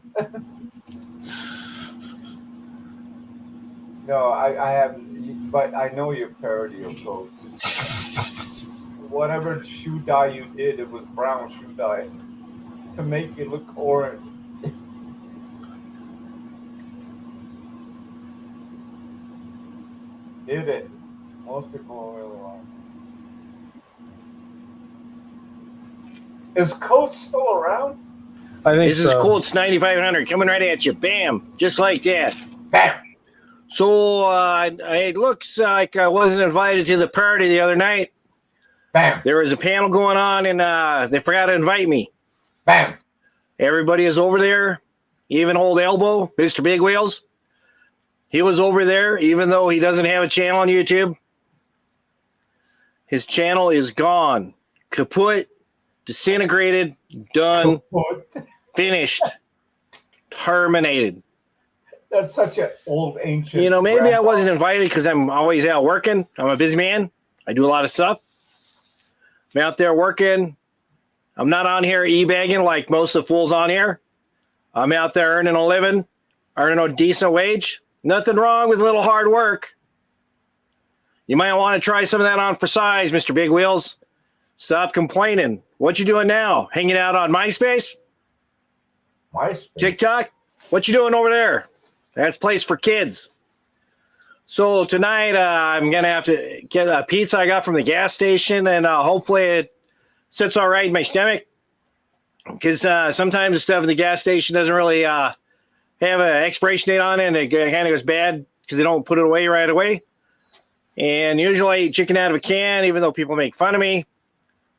No, I haven't, but I know your parody of coats. Whatever shoe dye you did, it was brown shoe dye to make it look orange. Did it? Most people really want. Is Coach still around? I think This is so. Colts 9500 coming right at you. Bam. Just like that. Bam! So it looks like I wasn't invited to the party the other night. Bam! There was a panel going on, and they forgot to invite me. Bam! Everybody is over there, even old Elbow, Mr. Big Wheels. He was over there, even though he doesn't have a channel on YouTube. His channel is gone. Kaput, disintegrated, done, finished, terminated. That's such an old ancient. You know, maybe I grandpa. wasn't invited because I'm always out working. I'm a busy man. I do a lot of stuff. I'm out there working. I'm not on here e-bagging like most of the fools on here. I'm out there earning a living, earning a decent wage. Nothing wrong with a little hard work. You might want to try some of that on for size, Mr. Big Wheels. Stop complaining. What you doing now? Hanging out on MySpace? MySpace? TikTok? What you doing over there? That's a place for kids. So tonight I'm going to have to get a pizza I got from the gas station, and hopefully it sits all right in my stomach. Because sometimes the stuff in the gas station doesn't really have an expiration date on it, and it kind of goes bad because they don't put it away right away. And usually I eat chicken out of a can, even though people make fun of me.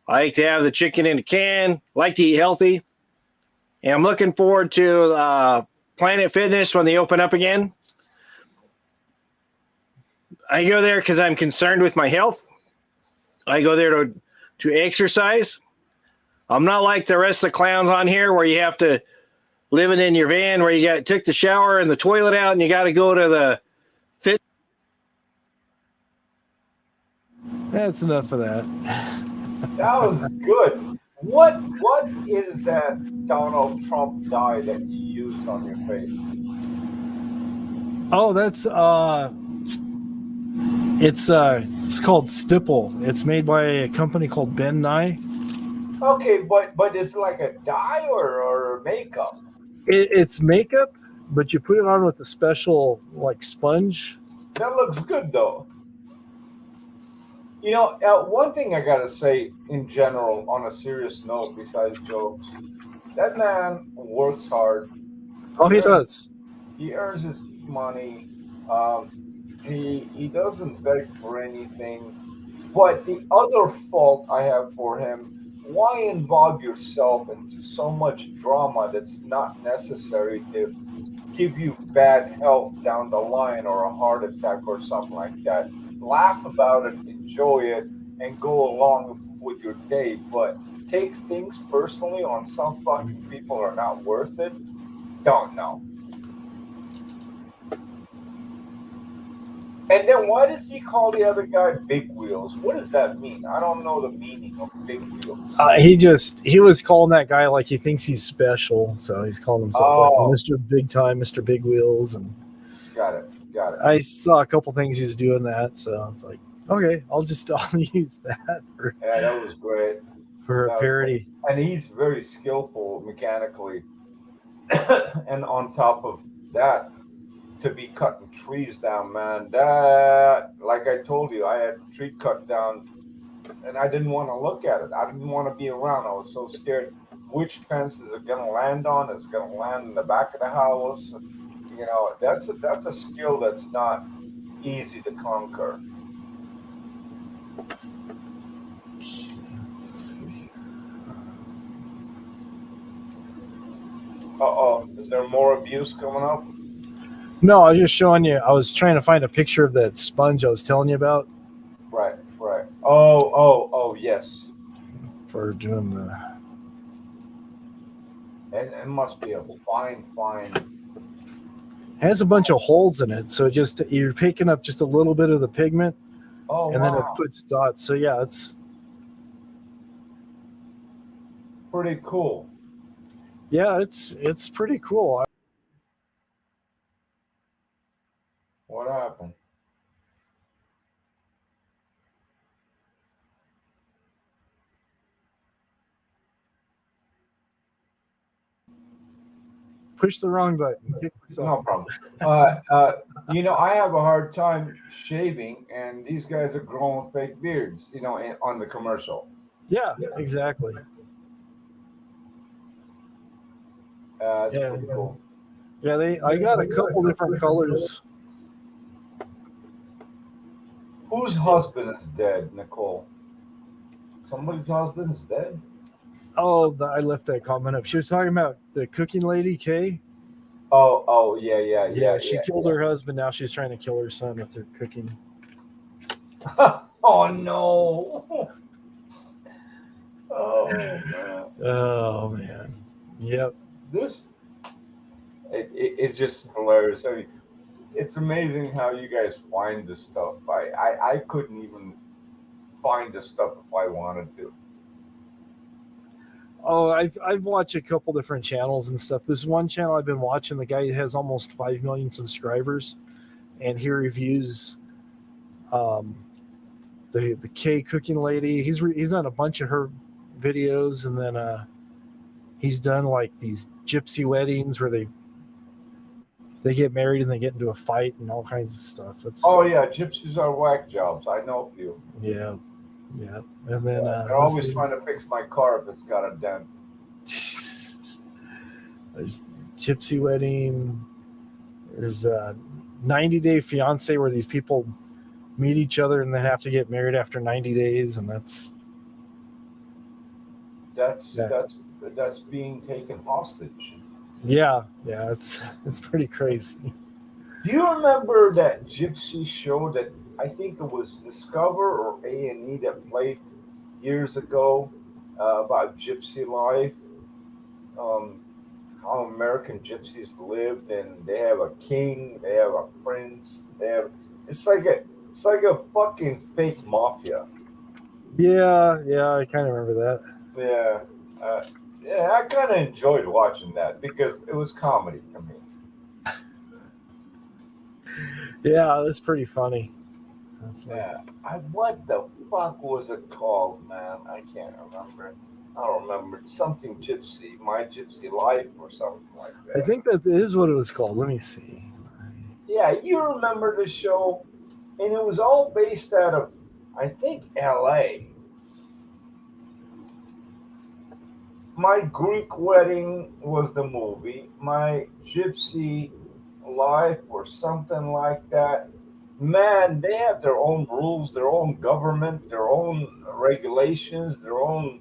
I like to have the chicken in a can, like to eat healthy. And I'm looking forward to Planet Fitness when they open up again. I go there because I'm concerned with my health. I go there to exercise. I'm not like the rest of the clowns on here where you have to live in your van where you took the shower and the toilet out and you got to go to the fit. That's enough of that. That was good. What is that Donald Trump dye that you use on your face? Oh, that's it's called Stipple. It's made by a company called Ben Nye. Okay, but it's like a dye or makeup. It's makeup, but you put it on with a special like sponge. That looks good though. You know, one thing I gotta say in general, on a serious note, besides jokes, that man works hard. Oh, he does. He earns his money. He doesn't beg for anything. But the other fault I have for him, why involve yourself into so much drama that's not necessary to give you bad health down the line or a heart attack or something like that? Laugh about it, enjoy it, and go along with your day. But take things personally on some fucking people are not worth it. Don't know. And then why does he call the other guy Big Wheels? What does that mean? I don't know the meaning of Big Wheels. He was calling that guy like he thinks he's special, so he's calling himself like Oh. Mr. Big Time, Mr. Big Wheels, and Got it. I saw a couple things he's doing that, so it's like, okay, I'll use that Yeah, that was great. for That a was parody. And he's very skillful mechanically. And on top of that, to be cutting trees down, man, that, like I told you, I had a tree cut down and I didn't want to look at it. I didn't want to be around. I was so scared. Which fence is it going to land on? Is it going to land in the back of the house? You know, that's a skill that's not easy to conquer. Let's see. Uh-oh. Is there more abuse coming up? No, I was just showing you. I was trying to find a picture of that sponge I was telling you about Right. Oh, yes. for doing the. And it must be a fine. It has a bunch of holes in it, so just you're picking up just a little bit of the pigment, Oh, and then it wow. puts dots. So yeah, it's Pretty cool. it's pretty cool. What happened? Push the wrong button. Kick myself. No problem. You know, I have a hard time shaving, and these guys are growing fake beards, you know, on the commercial. Yeah, exactly. It's Yeah. pretty cool. Yeah, I got a couple different colors. Whose husband is dead, Nicole? Somebody's husband is dead? Oh, I left that comment up. She was talking about the cooking lady, Kay. Oh, yeah. Yeah, she killed her husband. Now she's trying to kill her son with her cooking. Oh, no. Oh, man. Oh man. Yep. It's just hilarious. I mean, it's amazing how you guys find this stuff. I couldn't even find this stuff if I wanted to. Oh, I've watched a couple different channels and stuff. This one channel I've been watching, the guy has almost 5 million subscribers, and he reviews the K cooking lady. He's done a bunch of her videos, and then he's done like these gypsy weddings where they get married and they get into a fight and all kinds of stuff. Yeah, gypsies are whack jobs. I know a few. Yeah. And then they're always trying to fix my car if it's got a dent. There's gypsy wedding. There's a 90-day fiance where these people meet each other and they have to get married after 90 days, and that's being taken hostage. Yeah, it's pretty crazy. Do you remember that gypsy show that I think it was Discover or A&E that played years ago about gypsy life? How American gypsies lived, and they have a king, they have a prince, it's like a fucking fake mafia. Yeah, I kind of remember that. Yeah, I kind of enjoyed watching that because it was comedy to me. Yeah, that's pretty funny. What the fuck was it called, man? I can't remember. I don't remember. Something gypsy, My Gypsy Life or something like that. I think that is what it was called. Let me see. Yeah, you remember the show, and it was all based out of, I think, L.A. My Greek Wedding was the movie. My Gypsy Life or something like that. Man, they have their own rules, their own government, their own regulations, their own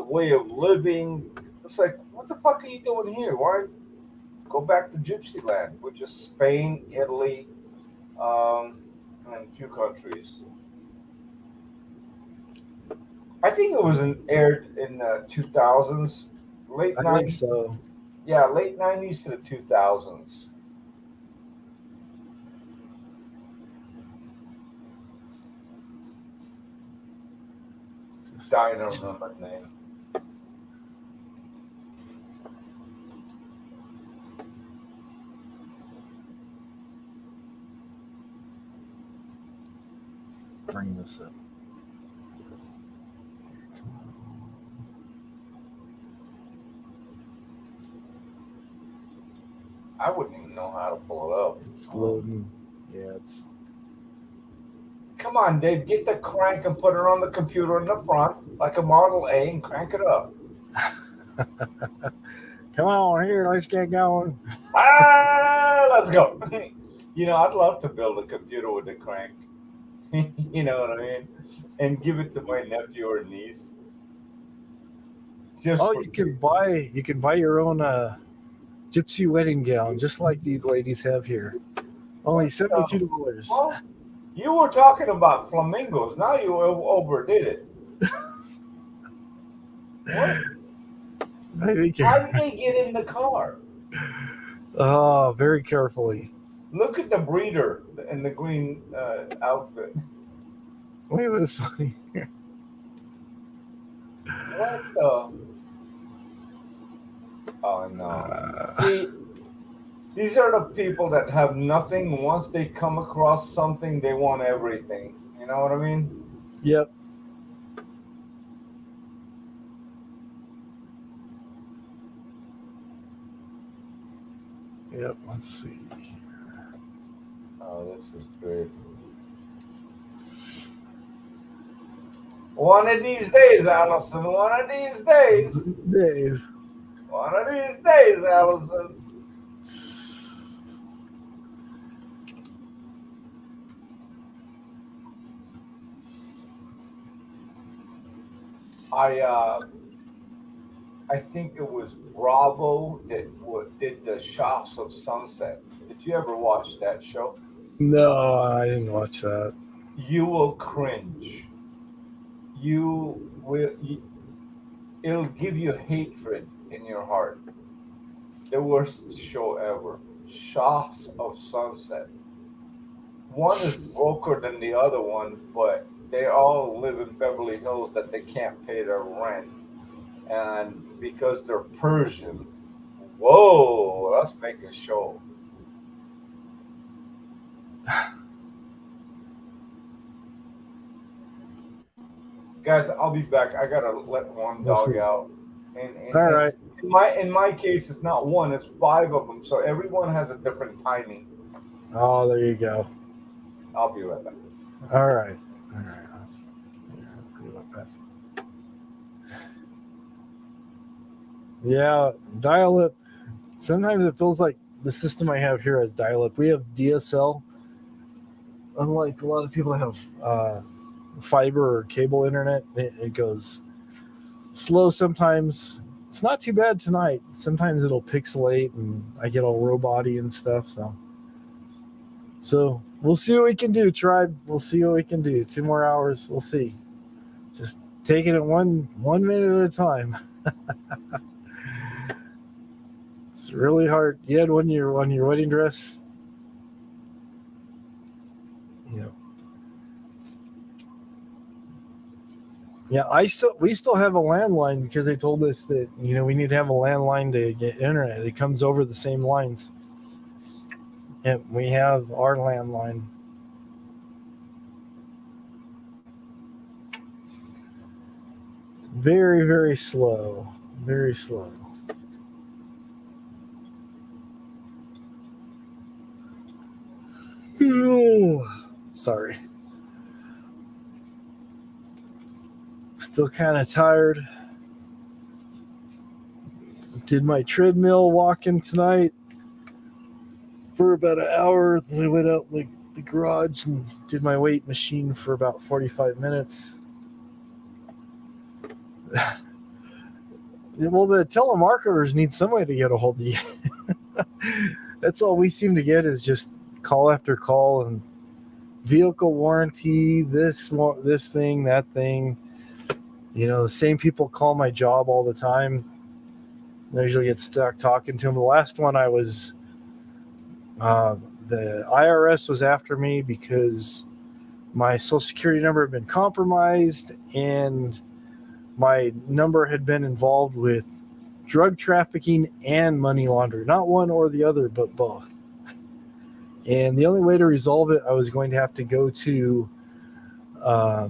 way of living. It's like, what the fuck are you doing here? Why go back to Gypsy land, which is Spain, Italy, and a few countries. I think it was aired in the 2000s, late 90s. I think so. Yeah, late 90s to the 2000s. dying to remember the name. Bring this up. I wouldn't even know how to pull it up. It's loading. Yeah, it's. Come on, Dave, get the crank and put it on the computer in the front, like a Model A, and crank it up. Come on, here, let's get going. Let's go. You know, I'd love to build a computer with a crank. You know what I mean? And give it to my nephew or niece. Just You can buy your own gypsy wedding gown, just like these ladies have here. Only $72. Well, you were talking about flamingos. Now you overdid it. What? I think How did they get in the car? Oh, very carefully. Look at the breeder in the green outfit. Look at this one here. What the? Oh no! See, these are the people that have nothing. Once they come across something, they want everything. You know what I mean? Yep. Yep. Let's see. Oh, this is great. One of these days, Allison. One of these days. One of these days, Allison. I think it was Bravo that did the Shops of Sunset. Did you ever watch that show? No, I didn't watch that. You will cringe. It'll give you hatred in your heart. The worst show ever. Shops of Sunset. One is broker than the other one, but they all live in Beverly Hills that they can't pay their rent. And because they're Persian, whoa, let's make a show. Guys, I'll be back. I gotta let one dog out. All right. In my case, it's not one; it's 5 of them. So everyone has a different timing. Oh, there you go. I'll be right back. All right. Agree with that. Yeah, dial-up. Sometimes it feels like the system I have here has dial-up. We have DSL. Unlike a lot of people that have fiber or cable internet, it goes slow sometimes. It's not too bad tonight. Sometimes it'll pixelate and I get all robot-y and stuff. So we'll see what we can do, tribe. We'll see what we can do. 2 more hours. We'll see. Just taking it one minute at a time. It's really hard. You had on your wedding dress. Yeah, we still have a landline because they told us that we need to have a landline to get internet. It comes over the same lines. And we have our landline. It's very, very slow. Very slow. Sorry. Still kind of tired. Did my treadmill walking tonight for about an hour. Then I went out in the garage and did my weight machine for about 45 minutes. Well, the telemarketers need somebody to get a hold of you. That's all we seem to get is just call after call and vehicle warranty, this thing, that thing. The same people call my job all the time. I usually get stuck talking to them. The last one I was, the IRS was after me because my social security number had been compromised and my number had been involved with drug trafficking and money laundering, not one or the other, but both. And the only way to resolve it, I was going to have to go to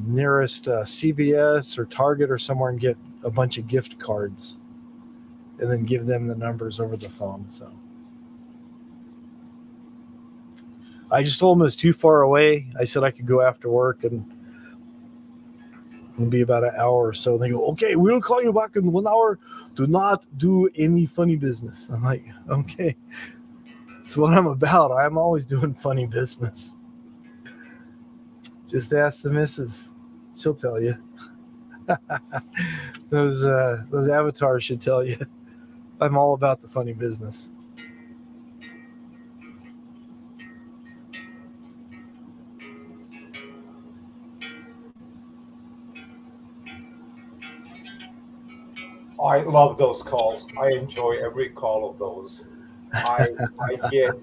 nearest CVS or Target or somewhere and get a bunch of gift cards and then give them the numbers over the phone. So I just told them it was too far away. I said I could go after work and it'll be about an hour or so. They go, okay, we'll call you back in 1 hour. Do not do any funny business. I'm like, okay. It's what I'm about. I'm always doing funny business. Just ask the missus. She'll tell you. Those avatars should tell you. I'm all about the funny business. I love those calls. I enjoy every call of those. I get,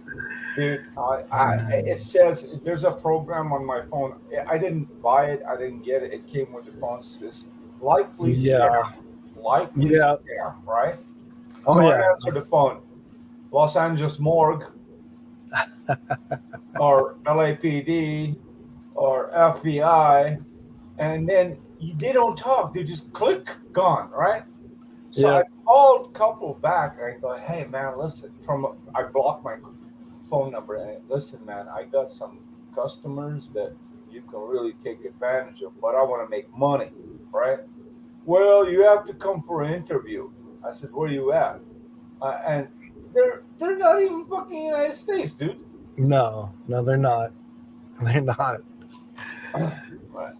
dude. It says there's a program on my phone. I didn't buy it. I didn't get it. It came with the phone. This likely scam, scam, right? Oh so yeah. I answer the phone. Los Angeles Morgue, or LAPD, or FBI, and then they don't talk. They just click, gone, right? So I called a couple back and I go, hey man, listen, I blocked my phone number and listen, man, I got some customers that you can really take advantage of, but I want to make money, right? Well, you have to come for an interview. I said, where are you at? And they're not even fucking United States, dude. No, they're not. They're not.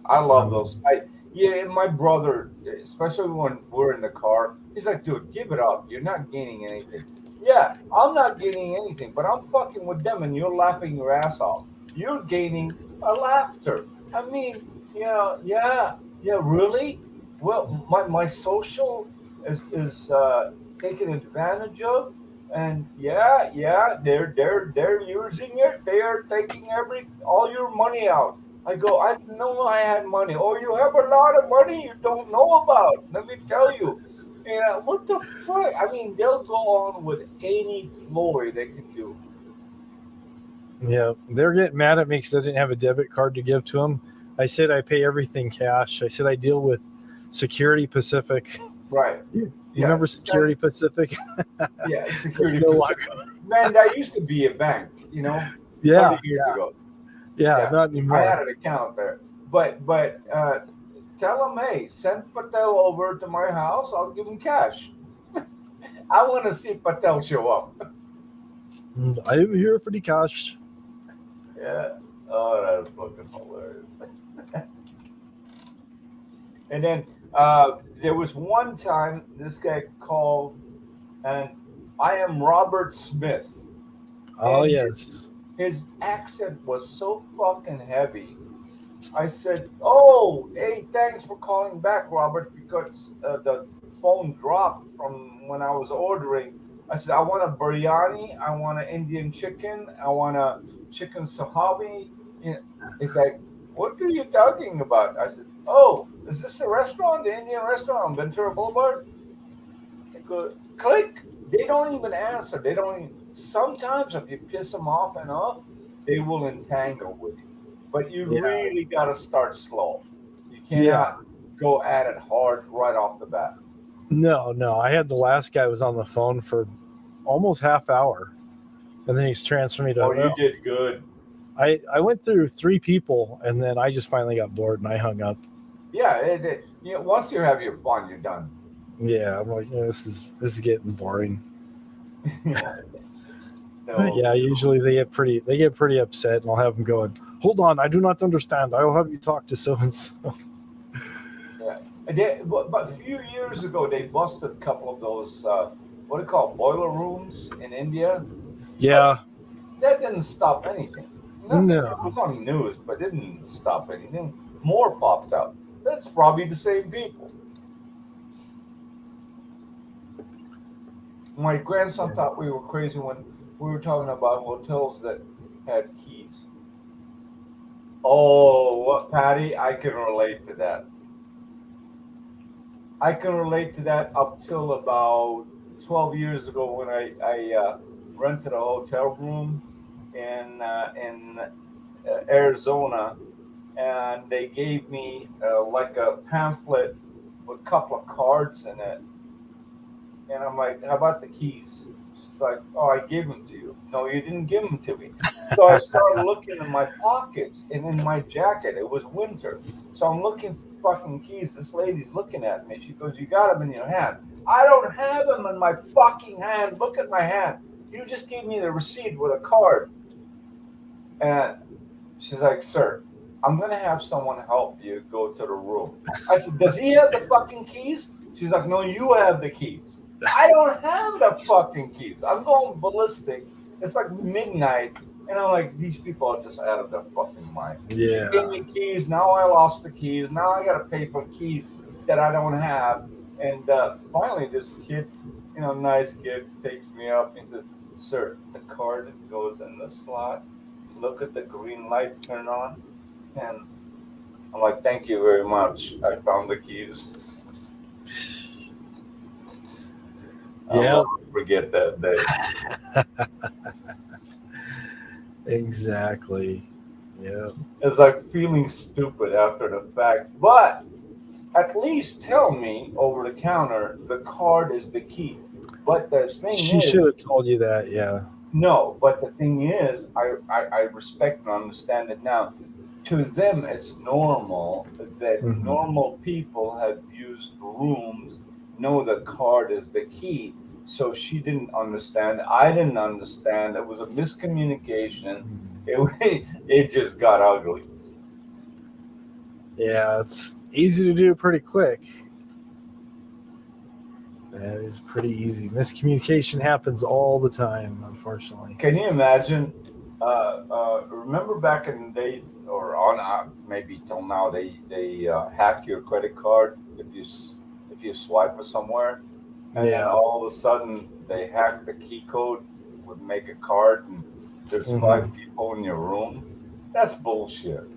I love those. And my brother, especially when we're in the car, he's like, dude, give it up. You're not gaining anything. Yeah, I'm not gaining anything, but I'm fucking with them and you're laughing your ass off. You're gaining a laughter. I mean, yeah, really? Well, my social is taken advantage of, and yeah, they're using it. They are taking all your money out. I go, I didn't know I had money. Oh, you have a lot of money you don't know about. Let me tell you. Yeah, what the fuck? I mean, they'll go on with any ploy they can do. Yeah, they're getting mad at me because I didn't have a debit card to give to them. I said I pay everything cash. I said I deal with Security Pacific. Right. You remember Security Pacific? Yeah, Security Pacific. Man, that used to be a bank, Yeah. 20 years ago. Yeah, not anymore. I had an account there. But tell them, hey, send Patel over to my house. I'll give him cash. I want to see Patel show up. I am here for the cash. Yeah. Oh, that's fucking hilarious. And then there was one time this guy called, and I am Robert Smith. Oh, and yes. His accent was so fucking heavy. I said, oh, hey, thanks for calling back, Robert, because the phone dropped from when I was ordering. I said, I want a biryani, I want an Indian chicken, I want a chicken sahabi. He's like, what are you talking about? I said, oh, is this a restaurant, the Indian restaurant on Ventura Boulevard? I go, click. They don't even answer. Sometimes if you piss them off enough, they will entangle with you. But you really got to start slow. You cannot go at it hard right off the bat. No. I had the last guy was on the phone for almost half hour. And then he's transferred me to... Oh, you did good. I went through 3 people, and then I just finally got bored, and I hung up. Yeah, once you have your fun, you're done. Yeah, I'm like, this is getting boring. No. Yeah, usually they get pretty upset, and I'll have them going, hold on, I do not understand. I will have you talk to so-and-so. Yeah. But a few years ago, they busted a couple of those, what do you call boiler rooms in India? Yeah. But that didn't stop anything. Nothing. No. It was on the news, but it didn't stop anything. More popped up. That's probably the same people. My grandson thought we were crazy when we were talking about hotels that had keys. Oh, what, Patty? I can relate to that. I can relate to that up till about 12 years ago when I rented a hotel room in Arizona, and they gave me like a pamphlet with a couple of cards in it, and I'm like, "How about the keys?" She's like, "Oh, I gave them to you." No, you didn't give them to me. So I started looking in my pockets and in my jacket. It was winter, so I'm looking for fucking keys. This lady's looking at me. She goes, "You got them in your hand." I don't have them in my fucking hand. Look at my hand. You just gave me the receipt with a card. And she's like, "Sir, I'm gonna have someone help you go to the room." I said, "Does he have the fucking keys?" She's like, "No, you have the keys." I don't have the fucking keys. I'm going ballistic. It's like midnight, and I'm like, these people are just out of their fucking mind. Yeah. She gave me keys. Now I lost the keys. Now I gotta pay for keys that I don't have. And finally, this kid, nice kid, takes me up and says, "Sir, the card goes in the slot. Look at the green light turn on." And I'm like, "Thank you very much. I found the keys." I'll Yeah. never forget that day. Exactly. Yeah. It's like feeling stupid after the fact. But at least tell me over the counter the card is the key. But the thing She is, should have told you that. Yeah. no, but the thing is, I respect and understand it now. To them, it's normal that Mhm. normal people have used rooms, know the card is the key. So she didn't understand. I didn't understand. It was a miscommunication. It just got ugly. Yeah, it's easy to do pretty quick. That is pretty easy. Miscommunication happens all the time, unfortunately. Can you imagine? Remember back in the day, or on maybe till now, they hack your credit card if you swipe it somewhere, and then Yeah. all of a sudden they hack the key code, would make a card, and there's Mhm. 5 people in your room. That's bullshit.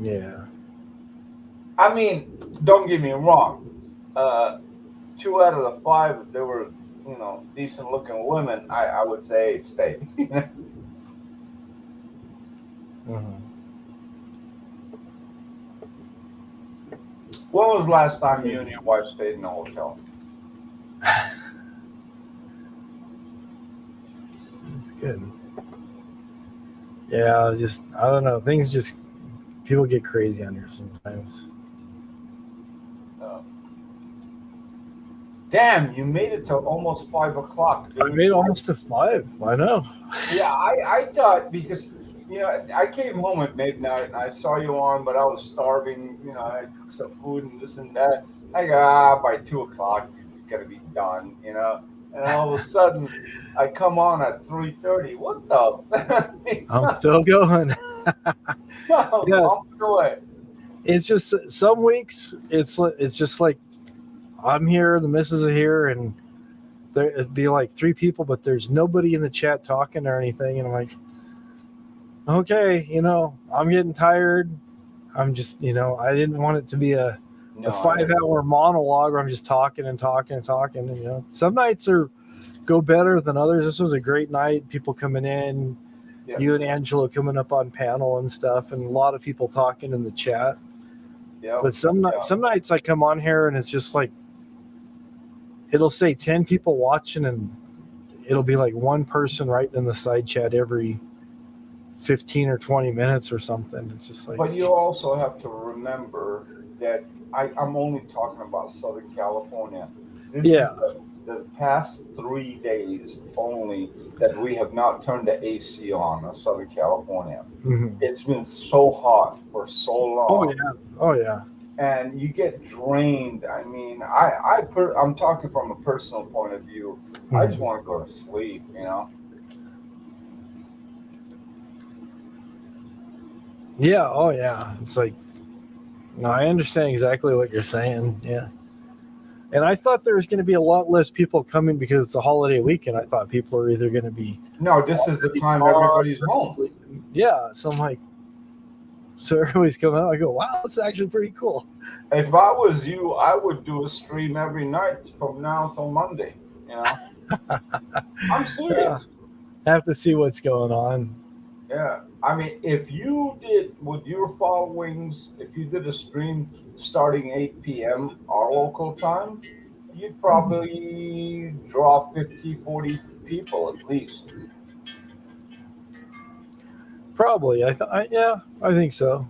Yeah. I mean, don't get me wrong. 2 out of the 5, if they were decent looking women, I would say stay. Mhm. When was the last time you and your wife stayed in a hotel? It's good. Yeah, I don't know. Things just people get crazy on here sometimes. Damn, you made it till almost 5 o'clock. I made almost to 5. I know. Yeah, I thought because I came home at midnight and I saw you on, but I was starving. I cooked some food and this and that. I go, by 2 o'clock you're gonna be done. And all of a sudden I come on at 3:30. What the? I'm still going. Yeah. Pump away. It's just some weeks it's just like I'm here, the missus are here, and it'd be like 3 people, but there's nobody in the chat talking or anything, and I'm like, okay, I'm getting tired. I'm just, I didn't want it to be a 5-hour monologue where I'm just talking and talking and talking. And, some nights go better than others. This was a great night. People coming in, Yeah. you and Angela coming up on panel and stuff, and a lot of people talking in the chat. Yeah. But some nights I come on here and it's just like, it'll say 10 people watching and it'll be like one person writing in the side chat every 15 or 20 minutes or something. It's just like, But you also have to remember that I'm only talking about Southern California. This Yeah. is the past 3 days only that we have not turned the AC on in Southern California. mhm. It's been so hot for so long. Oh yeah. And you get drained. I mean, I'm talking from a personal point of view. I just want to go to sleep, Yeah. Oh yeah. It's like, no, I understand exactly what you're saying. Yeah. And I thought there was going to be a lot less people coming because it's a holiday weekend. I thought people were either going to be No, this is the time everybody's home. Yeah. So I'm like, So everybody's coming out. I go, wow, that's actually pretty cool. If I was you, I would do a stream every night from now till Monday. You know, I'm serious. Have to see what's going on. Yeah, I mean, if you did with your followings, if you did a stream starting 8 p.m. our local time, you'd probably draw 50, 40 people at least. Probably. Yeah, I think so.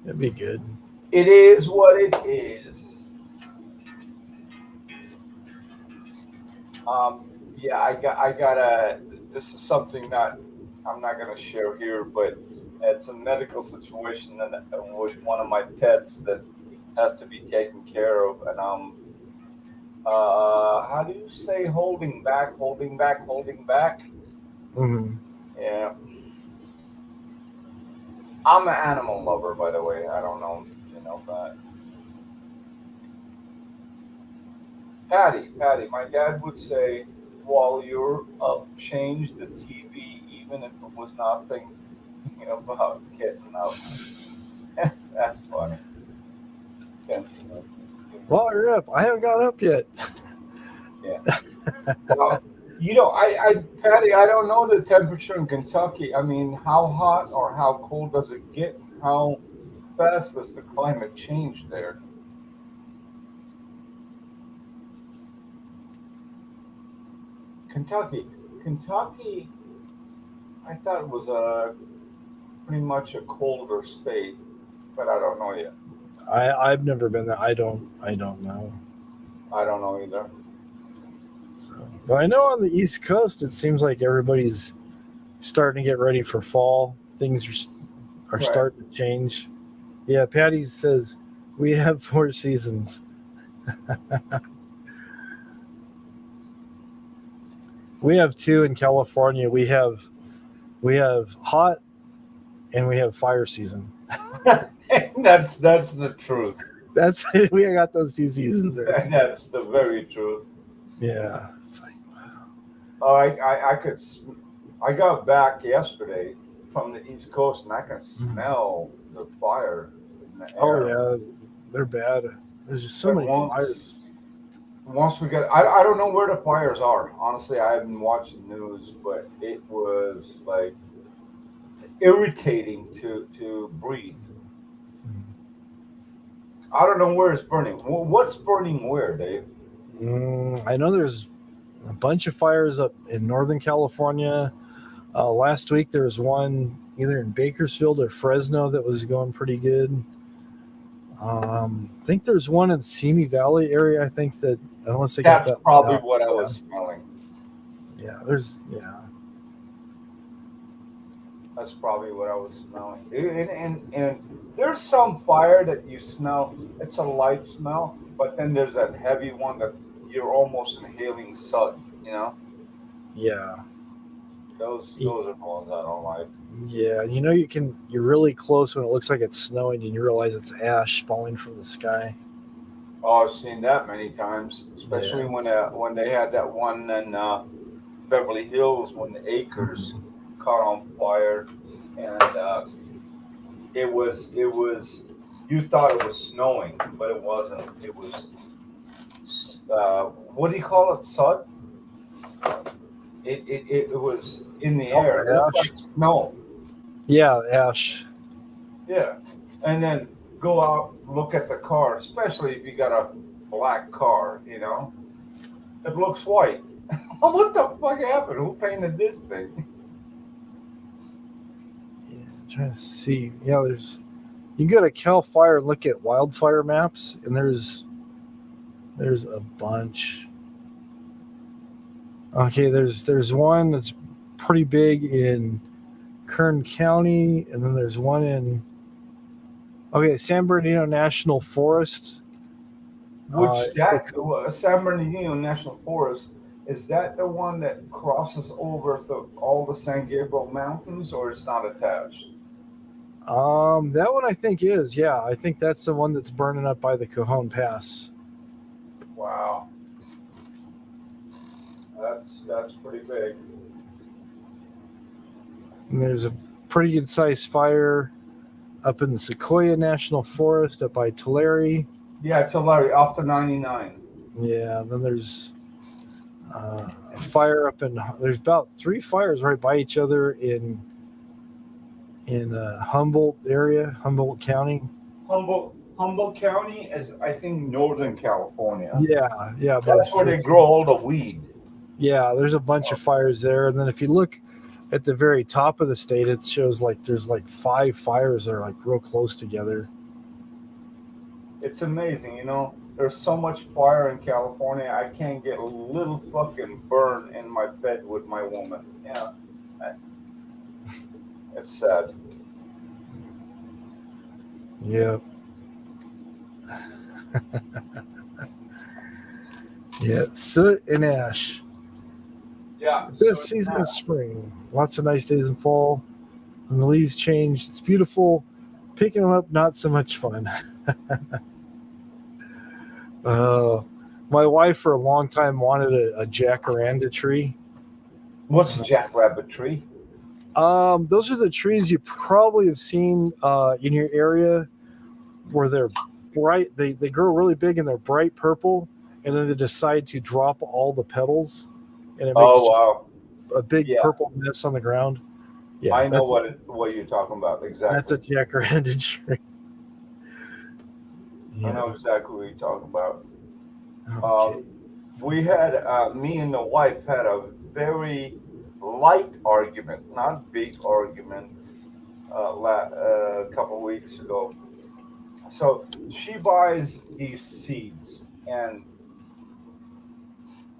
It'd be good. It is what it is. Yeah, I gotta. This is something that I'm not gonna share here, but it's a medical situation that with one of my pets that has to be taken care of, and how do you say holding back? Mm-hmm. Yeah. I'm an animal lover, by the way. I don't know if you know that. Patty, my dad would say, while you're up, change the TV, even if it was not thinking about getting out. That's funny. Yeah. Well, you're up. I haven't got up yet. Yeah. Well, Patty, I don't know the temperature in Kentucky. I mean, how hot or how cold does it get? How fast does the climate change there? Kentucky, I thought it was pretty much a colder state, but I don't know yet. I've never been there. I don't know. I don't know either. So, but I know on the East Coast, it seems like everybody's starting to get ready for fall. Things are Right. starting to change. Yeah, Patty says we have 4 seasons. We have 2 in California. We have hot and we have fire season. That's the truth. That's we got those 2 seasons there. That's the very truth. Yeah, it's like Oh, I got back yesterday from the East Coast, and I can smell the fire in the air. oh yeah, they're bad. There's just so But many fires. Once we got, I don't know where the fires are. Honestly, I haven't watched the news, but it was like irritating to breathe. I don't know where it's burning. What's burning where, Dave? I know there's a bunch of fires up in Northern California. Last week there was one either in Bakersfield or Fresno that was going pretty good. I think there's one in Simi Valley area. I think that unless they got That's that probably out, what I was smelling. Yeah, That's probably what I was smelling. And there's some fire that you smell. It's a light smell, but then there's that heavy one that you're almost inhaling soot. You know. Yeah. Those are the ones I don't like. Yeah, you're really close when it looks like it's snowing and you realize it's ash falling from the sky. Oh, I've seen that many times, especially Yeah, when they had that one in Beverly Hills when the acres caught on fire, and it was you thought it was snowing, but it wasn't. It was what do you call it? Soot. It was in the air. It looked like snow. Yeah, ash. Yeah, and then go out, look at the car, especially if you got a black car. You know, it looks white. What the fuck happened? Who painted this thing? Yeah, I'm trying to see. Yeah, you can go to Cal Fire and look at wildfire maps, and there's a bunch. Okay, there's one that's pretty big in Kern County, and then there's one in San Bernardino National Forest. Which San Bernardino National Forest, is that the one that crosses over all the San Gabriel Mountains, or it's not attached? That one I think is. Yeah, I think that's the one that's burning up by the Cajon Pass. Wow, that's pretty big. And there's a pretty good sized fire up in the Sequoia National Forest up by Tulare. Yeah, Tulare, off the 99. Yeah, then there's a fire up in. There's about 3 fires right by each other in Humboldt area, Humboldt County. Humboldt County is, I think, Northern California. Yeah. That's where they grow all the weed. Yeah, there's a bunch of fires there, and then if you look at the very top of the state, it shows like there's like 5 fires that are like real close together. It's amazing, you know. There's so much fire in California. I can't get a little fucking burn in my bed with my woman. Yeah, it's sad. Yeah. Yeah, soot and ash. Yeah. Best season of spring. Lots of nice days in fall. When the leaves change, it's beautiful. Picking them up, not so much fun. My wife for a long time wanted a jacaranda tree. What's a jackrabbit tree? Those are the trees you probably have seen in your area where they're bright. They grow really big and they're bright purple, and then they decide to drop all the petals, and it makes a big purple mess on the ground. Yeah, I know what you're talking about exactly. That's a jacaranda tree. I know exactly what you're talking about. Okay. We had me and the wife had a very light argument, not big argument, a couple of weeks ago. So she buys these seeds, and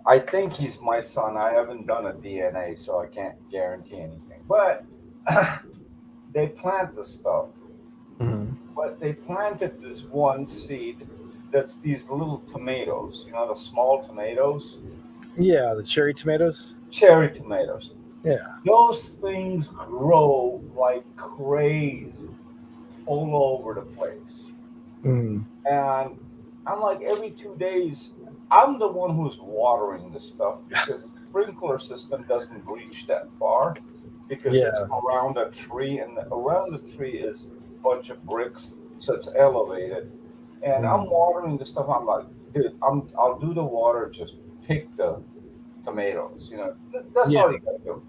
I think he's my son. I haven't done a DNA, so I can't guarantee anything. But they plant the stuff. Mm-hmm. But they planted this one seed that's these little tomatoes, you know, the small tomatoes. Yeah, the cherry tomatoes. Cherry tomatoes. Yeah. Those things grow like crazy all over the place. Mm. And I'm like, every 2 days, I'm the one who's watering the stuff because the sprinkler system doesn't reach that far because it's around a tree, and around the tree is a bunch of bricks, so it's elevated. And I'm watering the stuff. I'm like, dude, I'll do the water, just pick the tomatoes. You know, that's all you gotta do.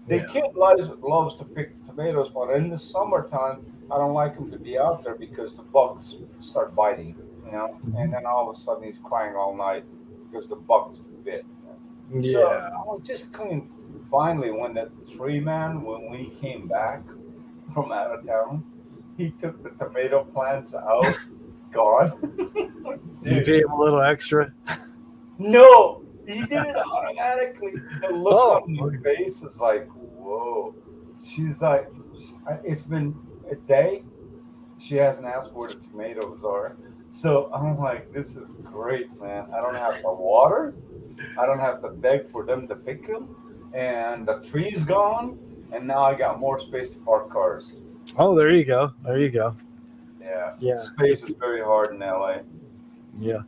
The kid loves to pick tomatoes, but in the summertime, I don't like him to be out there because the bugs start biting, you know, and then all of a sudden he's crying all night because the bugs bit. Yeah. So I was just clean. Finally, when the tree man, when we came back from out of town, he took the tomato plants out, gone. You pay him a little extra? No, he did it automatically. The look on her face is like, whoa. She's like, it's been a day. She hasn't asked where the tomatoes are. So I'm like, this is great, man. I don't have to water. I don't have to beg for them to pick them. And the tree's gone. And now I got more space to park cars. Oh, there you go. There you go. Yeah. Space is very hard in LA. Yeah.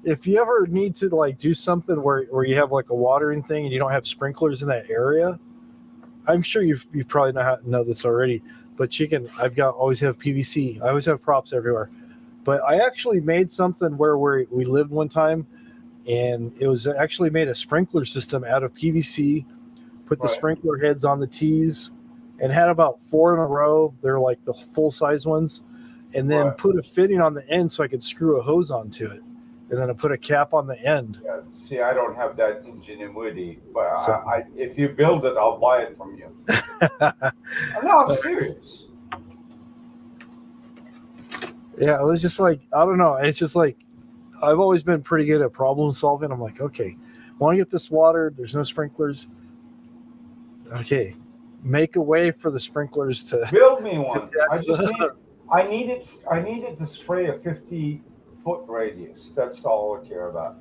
If you ever need to like do something where you have like a watering thing and you don't have sprinklers in that area, I'm sure you probably know this already, but always have PVC. I always have props everywhere. But I actually made something where we lived one time, and it was actually made a sprinkler system out of PVC, put the sprinkler heads on the T's, and had about 4 in a row. They're like the full size ones, and then put a fitting on the end so I could screw a hose onto it. And then I put a cap on the end. Yeah, see, I don't have that ingenuity, but if you build it, I'll buy it from you. No, I'm serious. Yeah, it was just like, I don't know. It's just like, I've always been pretty good at problem solving. I'm like, okay, want to get this watered. There's no sprinklers. Okay, make a way for the sprinklers to build me one. I needed to spray a 50-foot radius. That's all I care about.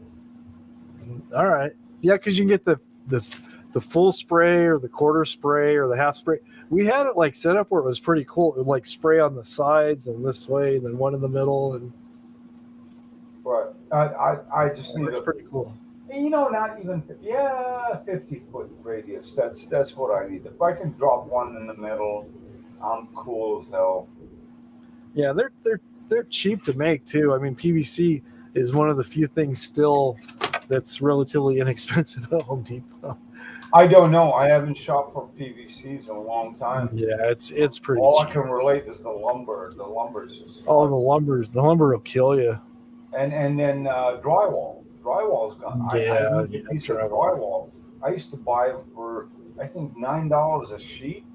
All right. Yeah, because you can get the full spray or the quarter spray or the half spray. We had it like set up where it was pretty cool. It would like spray on the sides and this way, and then one in the middle. And I just need pretty cool. Not even 50-foot radius. That's what I need. If I can drop one in the middle, I'm cool as hell. Yeah, they're cheap to make too. I mean, PVC is one of the few things still that's relatively inexpensive at Home Depot. I don't know. I haven't shopped for PVCs in a long time. Yeah, it's pretty All I cheap. can relate is the lumber. The lumber is just Oh, the lumber will kill you. and then drywall. Drywall's gone. Yeah, I need a piece of drywall. I used to buy them for I think $9 a sheet.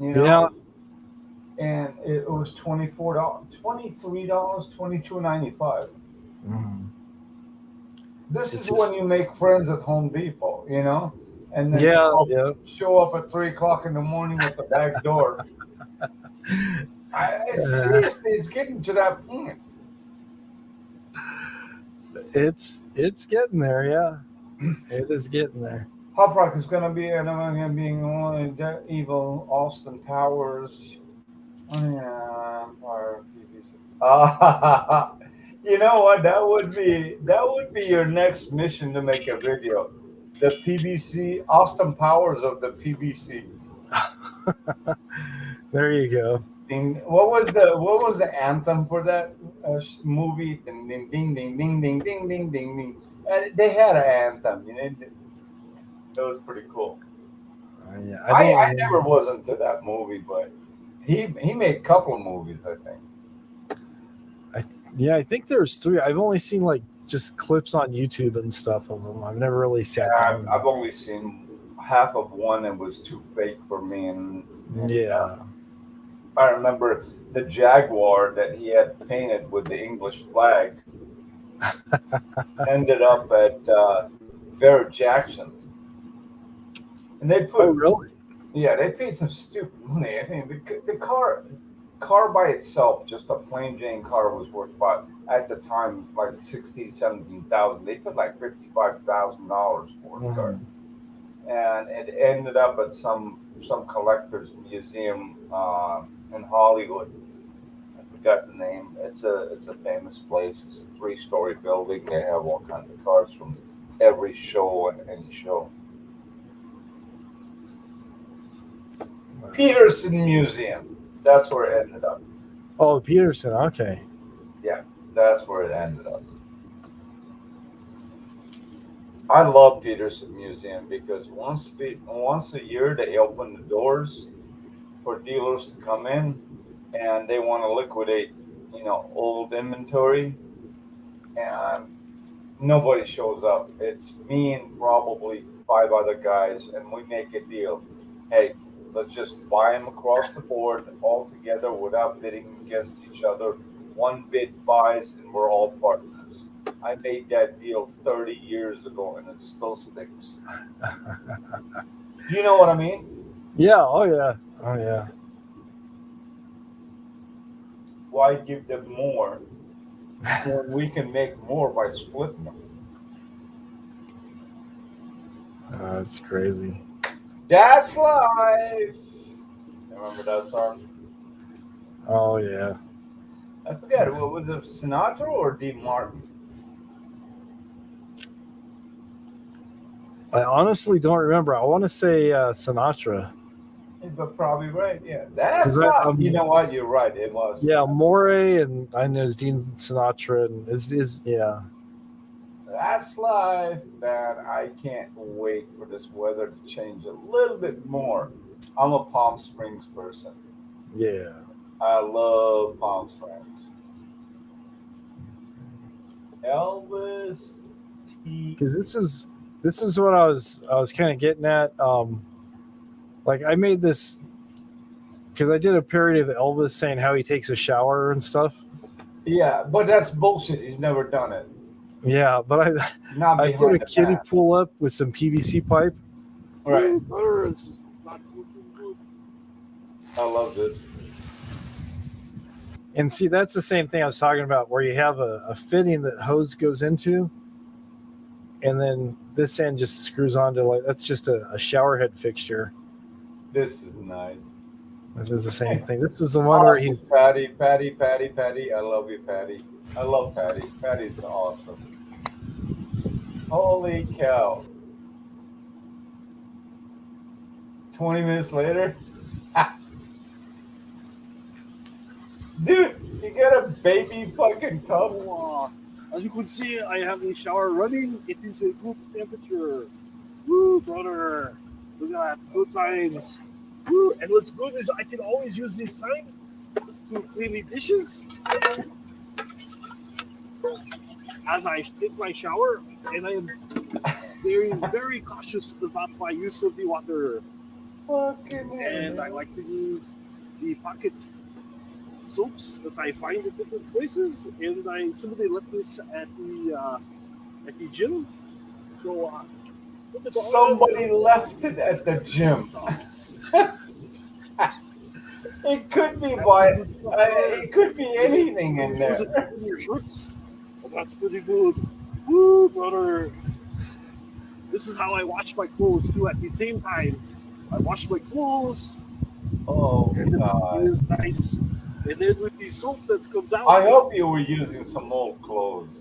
Yeah. And it was $24, $23, $22.95. This is when you make friends at Home Depot, and then show up at 3:00 in the morning with the back door. Seriously, it's getting to that point. It's getting there, yeah. It is getting there. Hop Rock is going to be being only evil Austin Powers. Empire PVC. You know what? That would be your next mission to make a video. The PVC Austin Powers of the PVC. There you go. What was the anthem for that movie? Ding ding ding ding ding ding ding ding ding ding. They had an anthem. That was pretty cool. Yeah, I never was into that movie, but he made a couple of movies, I think. I think there's 3. I've only seen like just clips on YouTube and stuff of them. I've never really sat down. I've only seen half of one. It was too fake for me, and I remember the Jaguar that he had painted with the English flag ended up at Barrett Jackson, and they put. Oh, really? Yeah, they paid some stupid money. I think the car by itself, just a plain Jane car, was worth about at the time like $17,000. They put like $55,000 for the car, and it ended up at some collector's museum in Hollywood. I forgot the name. It's a famous place. It's a 3-story building. They have all kinds of cars from every show and any show. Peterson Museum. That's where it ended up. Oh, Peterson. Okay. Yeah, that's where it ended up. I love Peterson Museum because once a year they open the doors for dealers to come in, and they want to liquidate, old inventory, and nobody shows up. It's me and probably 5 other guys, and we make a deal. Hey, let's just buy them across the board all together without bidding against each other. One bid buys, and we're all partners. I made that deal 30 years ago, and it still sticks. You know what I mean? Yeah. Oh, yeah. Oh, yeah. Why give them more when we can make more by splitting them? That's crazy. That's life. Remember that song? Oh, yeah. I forget. What was it, Sinatra or Dean Martin? I honestly don't remember. I want to say Sinatra. But probably right. Yeah, that's life. You know what? You're right. It was. Yeah, Moray, and I know it's Dean Sinatra, and is yeah. That's life, man. I can't wait for this weather to change a little bit more. I'm a Palm Springs person. Yeah. I love Palm Springs. Elvis. Because this is what I was kind of getting at. Like I made this because I did a parody of Elvis saying how he takes a shower and stuff. Yeah, but that's bullshit. He's never done it. Yeah, but I did a kiddie pull up with some PVC pipe. Right. I love this. And see, that's the same thing I was talking about, where you have a fitting that hose goes into, and then this end just screws onto that's just a shower head fixture. This is nice. This is the same thing. This is the one where he's Patty. I love you, Patty. I love Patty. Patty's awesome. Holy cow. 20 minutes later? Dude, you got a baby fucking tub? As you can see, I have a shower running. It is a good temperature. Woo, brother. Look at that. Good times. Woo. And what's good is I can always use this time to clean the dishes as I take my shower, and I am very, very cautious about my use of the water. And I like to use the pocket soaps that I find at different places, and somebody left this at the gym. So Somebody left it at the gym. It could be it could be anything in there. In your shorts. Well, that's pretty good. Woo, brother. This is how I wash my clothes too. At the same time, I wash my clothes. Oh And God! it is nice. And then with the soap that comes out. I hope you were using some old clothes.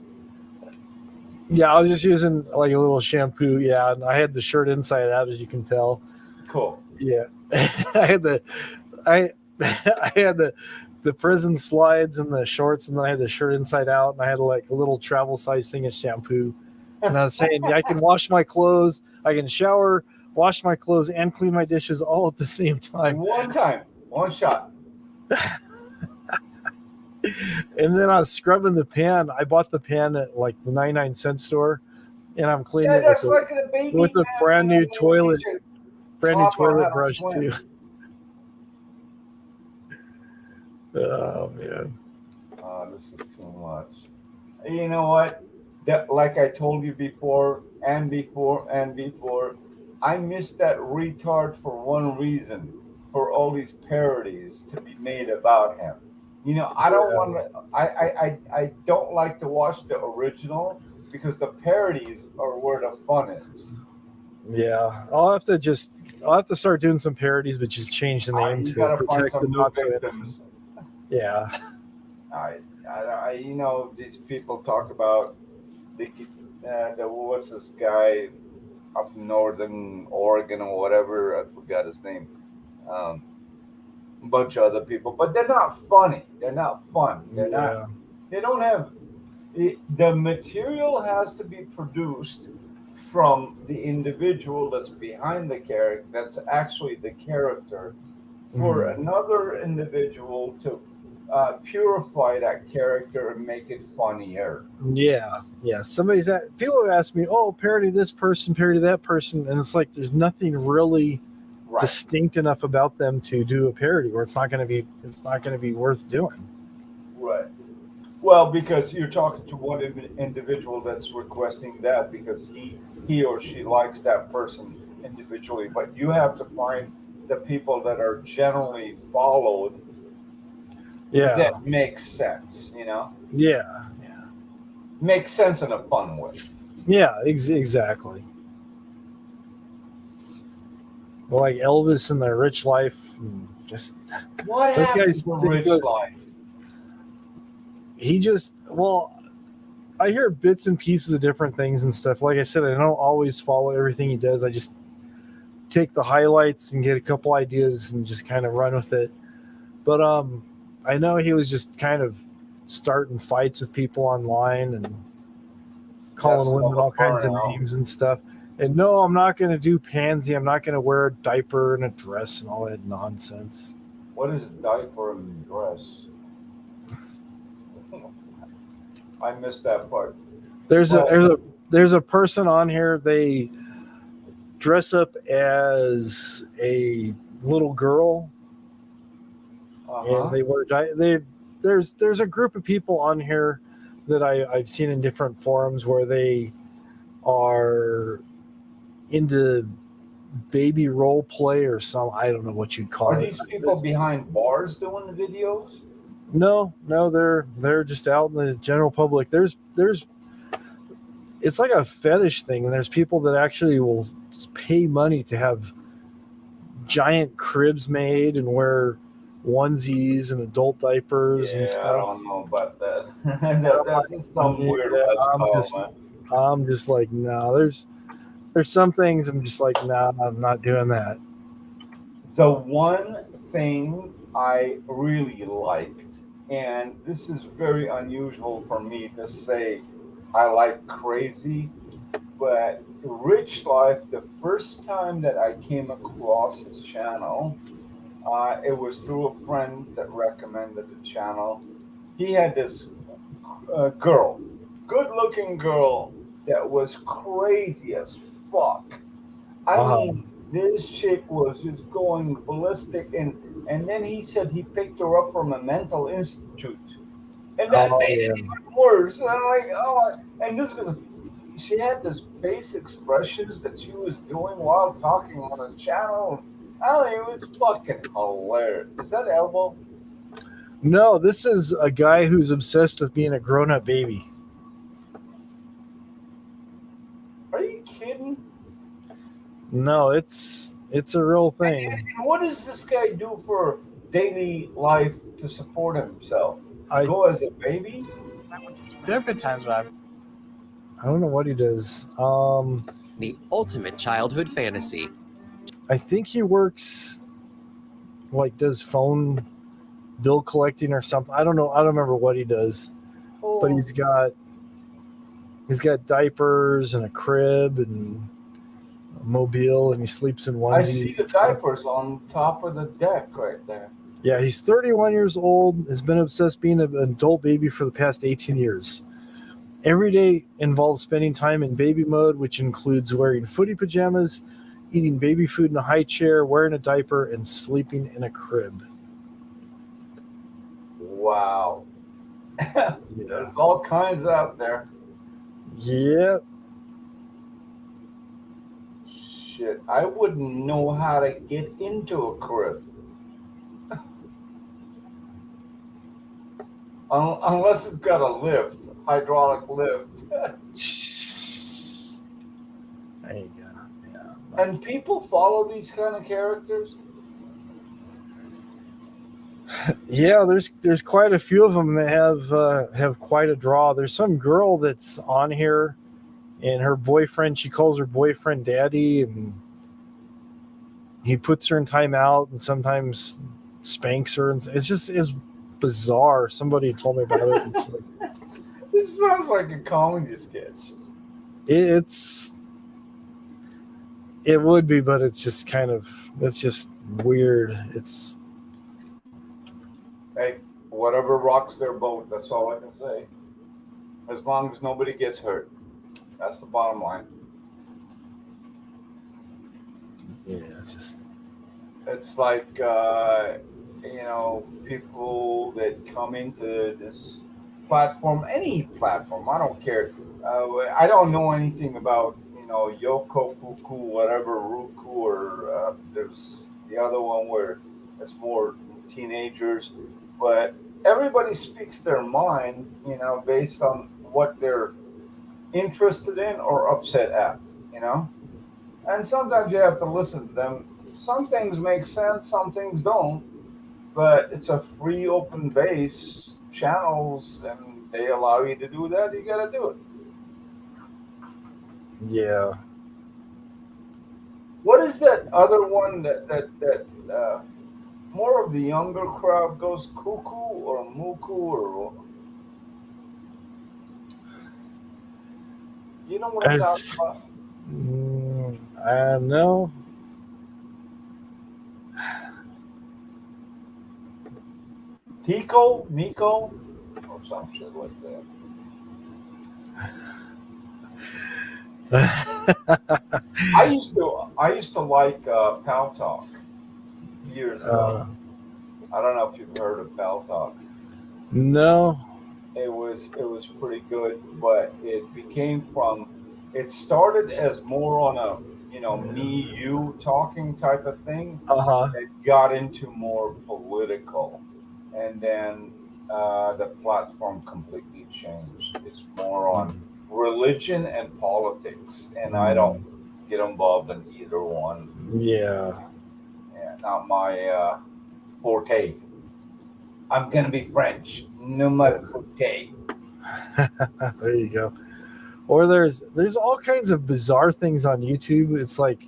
Yeah, I was just using like a little shampoo. Yeah, and I had the shirt inside out, as you can tell. Cool. Yeah, I had I had the prison slides and the shorts, and then I had the shirt inside out, and I had like a little travel size thing of shampoo. And I was saying, yeah, I can wash my clothes, I can shower, wash my clothes, and clean my dishes all at the same time. One shot. And then I was scrubbing the pan. I bought the pan at like the 99-cent store, and I'm cleaning it that's like a baby with a brand new toilet Papa brush had a too. Oh man. Oh, this is too much. You know what? Like I told you before, I missed that retard for one reason: for all these parodies to be made about him. You know, I don't want to. I don't like to watch the original because the parodies are where the fun is. Yeah, I'll have to start doing some parodies, but just change the name You to gotta find protect some the new not so victims. innocent. Yeah. You know, these people talk about what's this guy up in northern Oregon or whatever? I forgot his name. A bunch of other people, but they're not funny. They're not fun. They're not. They don't have. The material has to be produced from the individual that's behind the character, that's actually the character, for another individual to purify that character and make it funnier. Yeah. People have asked me, "Oh, parody this person, parody that person," and it's like there's nothing really distinct enough about them to do a parody, or it's not going to be worth doing. Right. Well, because you're talking to one individual that's requesting that because he or she likes that person individually, but you have to find the people that are generally followed. Yeah. That makes sense, you know? Yeah. Makes sense in a fun way. Yeah, exactly. Well, like Elvis and The Rich Life, and just what happened to Rich Life? I hear bits and pieces of different things and stuff. Like I said, I don't always follow everything he does. I just take the highlights and get a couple ideas and just kind of run with it. But I know he was just kind of starting fights with people online and calling women all kinds of names and stuff. And no, I'm not going to do pansy. I'm not going to wear a diaper and a dress and all that nonsense. What is diaper and dress? I missed that part. There's a person on here. They dress up as a little girl, and they wear There's a group of people on here that I've seen in different forums where they are into baby role play or some, I don't know what you'd call it. Are these people behind bars doing the videos? No, they're just out in the general public. There's it's like a fetish thing, and there's people that actually will pay money to have giant cribs made and wear onesies and adult diapers and stuff. I don't know about that. That's some weird lifestyle, man. I'm just like, no. There's some things I'm just like, no, I'm not doing that. The one thing I really liked, and this is very unusual for me to say I like crazy, but Rich Life, the first time that I came across his channel, it was through a friend that recommended the channel. He had this girl, good looking girl, that was crazy as fuck. I mean, this chick was just going ballistic, and then he said he picked her up from a mental institute, and that Oh, made yeah. it even worse. And I'm like, oh, and this was, she had this face expressions that she was doing while talking on his channel. I mean, it was fucking hilarious. Is that Elbow? No, this is a guy who's obsessed with being a grown-up baby. Are you kidding? No, it's a real thing. And what does this guy do for daily life to support himself? I Go as a baby? There have been times when I've don't know what he does. the ultimate childhood fantasy. I think he works, like, does phone bill collecting or something. I don't know. I don't remember what he does, but he's got diapers and a crib and a mobile, and he sleeps in I onesies. see the diapers on top of the deck right there. Yeah, he's 31 years old, has been obsessed being an adult baby for the past 18 years. Every day involves spending time in baby mode, which includes wearing footy pajamas, eating baby food in a high chair, wearing a diaper, and sleeping in a crib. Wow. Yeah. There's all kinds out there. Yeah. Shit, I wouldn't know how to get into a crib. Unless it's got a lift, hydraulic lift. There you go. Yeah. And people follow these kind of characters? Yeah, there's quite a few of them that have quite a draw. There's some girl that's on here, and her boyfriend, she calls her boyfriend daddy, and he puts her in timeout and sometimes spanks her, and it's bizarre. Somebody told me about it. It's like, This sounds like a comedy sketch. it would be, but it's just weird. It's Hey, whatever rocks their boat, that's all I can say. As long as nobody gets hurt. That's the bottom line. yeah, it's just It's like, people that come into this platform, any platform, I don't care. I don't know anything about, Yoko, Puku, whatever, Ruku, or there's the other one where it's more teenagers. But everybody speaks their mind, based on what they're interested in or upset at, And sometimes you have to listen to them. Some things make sense, some things don't. But it's a free, open base channels, and they allow you to do that. You got to do it. yeah. What is that other one that more of the younger crowd goes cuckoo or muku or you know what I'm talking about? No. Nico, or some shit like that. I used to like Pal Talk years ago. I don't know if you've heard of Pal Talk. No. It was pretty good, but it started as more on a me you talking type of thing. It got into more political, and then the platform completely changed. It's more on religion and politics, and I don't get involved in either one. Yeah. Not my forte. I'm gonna be French. No matter forte. There you go. Or there's all kinds of bizarre things on YouTube. It's like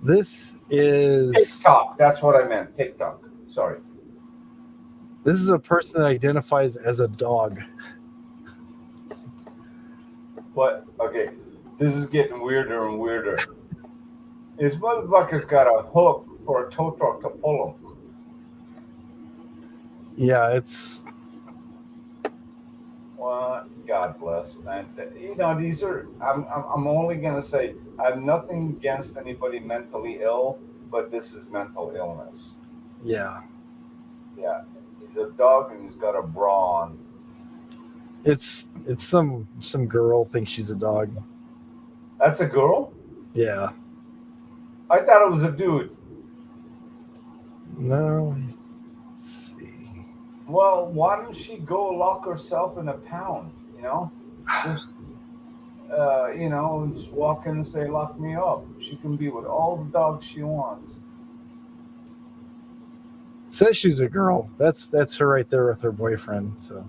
this is TikTok. That's what I meant. TikTok. Sorry. this is a person that identifies as a dog. But okay, this is getting weirder and weirder. This motherfucker's got a hook for a tow truck to pull him. Yeah, it's Well, God bless, man. You know, these are. I'm only gonna say I have nothing against anybody mentally ill, but this is mental illness. yeah. Yeah, he's a dog and he's got a bra on. It's some girl thinks she's a dog. That's a girl? Yeah. I thought it was a dude. No. Let's see. Well, why don't she go lock herself in a pound? You know, just you know, just walk in and say, "Lock me up." She can be with all the dogs she wants. Says she's a girl. That's her right there with her boyfriend. So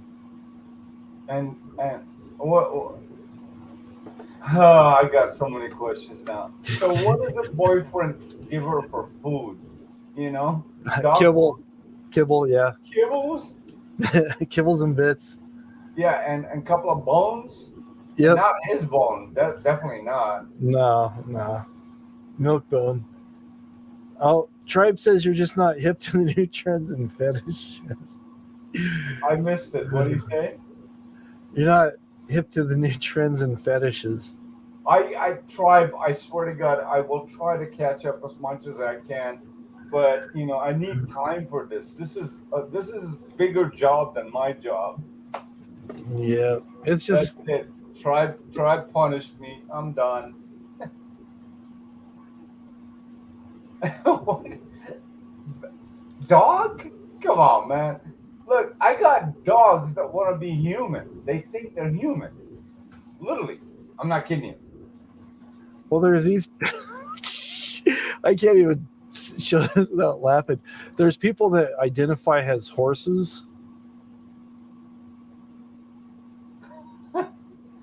And what? I got so many questions now. So what does the boyfriend give her for food? You know, dog kibble, yeah. kibbles. Kibbles and bits. Yeah, and a couple of bones. Yep. Not his bone. That definitely not. No. Milk bone. Oh, Tribe says you're just not hip to the new trends and fetishes. I missed it. What do you say? You're not hip to the new trends and fetishes. I try. I swear to God, I will try to catch up as much as I can. But you know, I need time for this. This is a bigger job than my job. Yeah, it's just That's it. Tribe punished me. I'm done. Dog? Come on, man. Look, I got dogs that want to be human. They think they're human. Literally. I'm not kidding you. well, there's these. I can't even show this without laughing. There's people that identify as horses.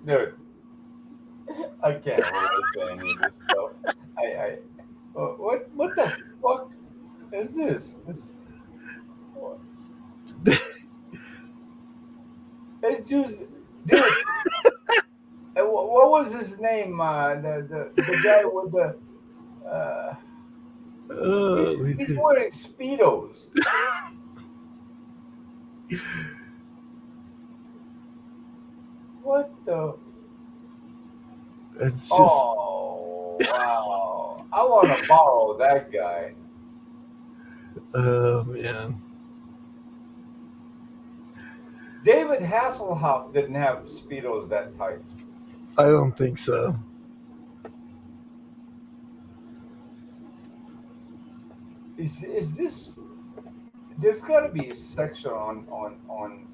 Dude. I can't believe any of this stuff. What the fuck is this? What? It's just, dude. What was his name? The guy with the. He's wearing Speedos. What the? It's just. Oh, wow. I want to borrow that guy. Oh, man. David Hasselhoff didn't have Speedos that tight. I don't think so. Is this? There's got to be a section on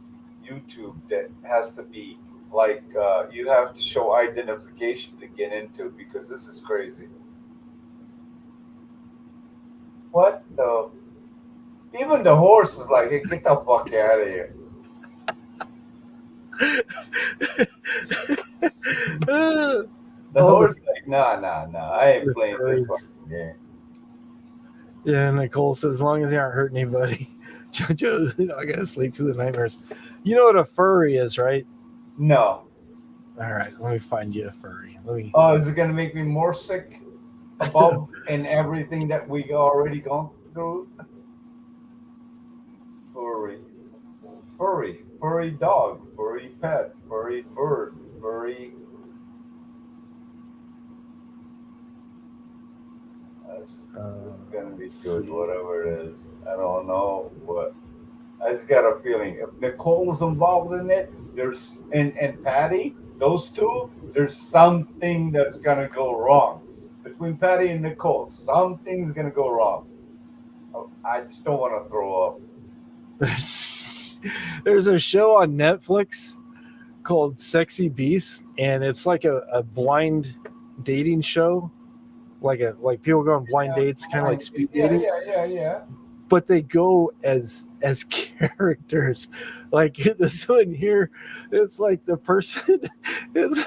YouTube that has to be like you have to show identification to get into, because this is crazy. What the? Even the horse is like, hey, get the fuck out of here. The horse is like, nah, I ain't playing this fucking game. Yeah, Nicole says, as long as they aren't hurting anybody, JoJo's not going to sleep through the nightmares. You know what a furry is, right? No. All right, let me find you a furry. Oh, is it going to make me more sick above and everything that we already gone through? Furry dog, furry pet, furry bird, furry. This is gonna be good, whatever it is. I don't know, but I just got a feeling if Nicole's involved in it, there's and Patty, those two, there's something that's gonna go wrong between Patty and Nicole. Something's gonna go wrong. I just don't want to throw up. There's a show on Netflix called Sexy Beast, and it's like a blind dating show. Like people go on blind dates, kind of like speed dating. Yeah. But they go as characters. Like this one here, it's like the person is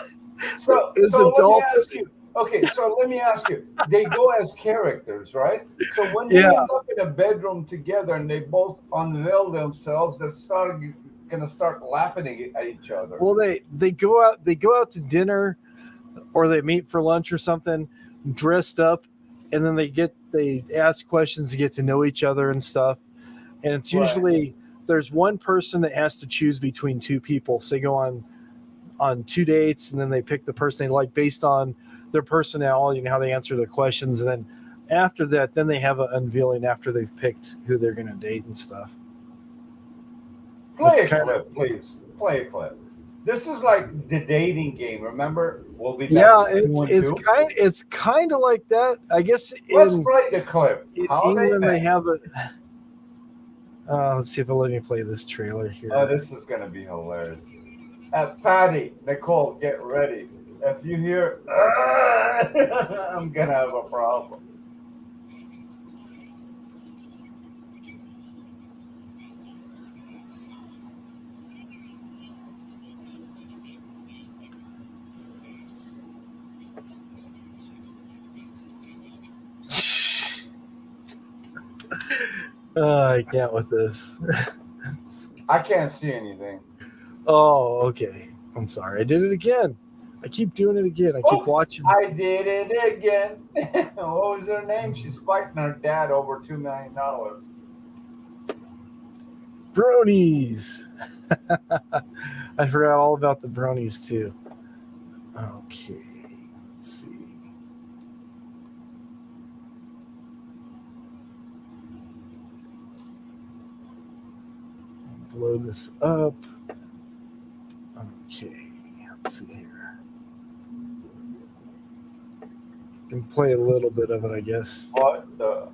So, Is so a let me dolphin. ask you. Okay, so let me ask you. They go as characters, right? So when they Yeah. end up in a bedroom together and they both unveil themselves, they're gonna start laughing at each other. Well, they go out to dinner, or they meet for lunch or something, dressed up, and then they ask questions to get to know each other and stuff. And it's Right. usually there's one person that has to choose between two people. So they go on 2 dates, and then they pick the person they like based on their personality and how they answer the questions. And then after that, then they have an unveiling after they've picked who they're going to date and stuff. Play It's a kinda- clip, please. Play a clip. This is like the dating game. Remember? We'll be back. Yeah, to 2 and it's 2. it's kind of like that. I guess Let's in play the clip. How England they they met. have a. Let's see if it'll let me play this trailer here. Oh, this is gonna be hilarious. Patty, Nicole, get ready. If you hear, I'm gonna have a problem. I can't with this. I can't see anything. Oh, okay. I'm sorry. I did it again. I keep doing it again. I keep Oops, watching. I did it again. What was her name? She's fighting her dad over $2 million. Bronies. I forgot all about the bronies too. Okay. Let's see. Blow this up. Okay. Let's see here. Can play a little bit of it, I guess. What the?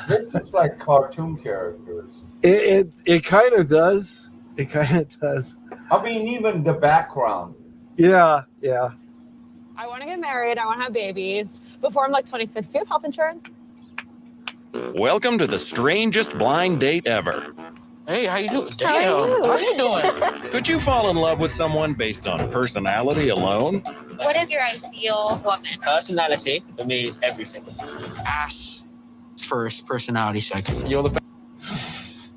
This is like cartoon characters. It kind of does. It kind of does. I mean, even the background. Yeah. I want to get married. I want to have babies before I'm like 26. Do you have health insurance? Welcome to the strangest blind date ever. Hey, how you doing? How are you? How you doing? Could you fall in love with someone based on personality alone? What is your ideal woman? Personality for me is everything. Ass first, personality second. You're the best.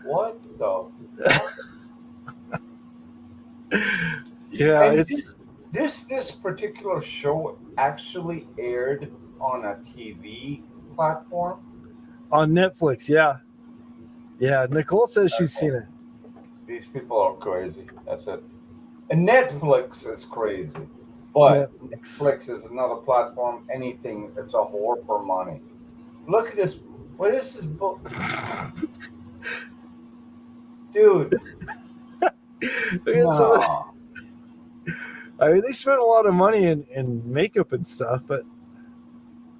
What the? Yeah, And it's this particular show actually aired on a TV platform. on Netflix. Yeah. Nicole says she's seen it. These people are crazy. That's it. And Netflix is crazy, but Netflix is another platform. Anything, it's a whore for money. Look at this. What is this book, dude? No. I mean, they spent a lot of money in makeup and stuff, but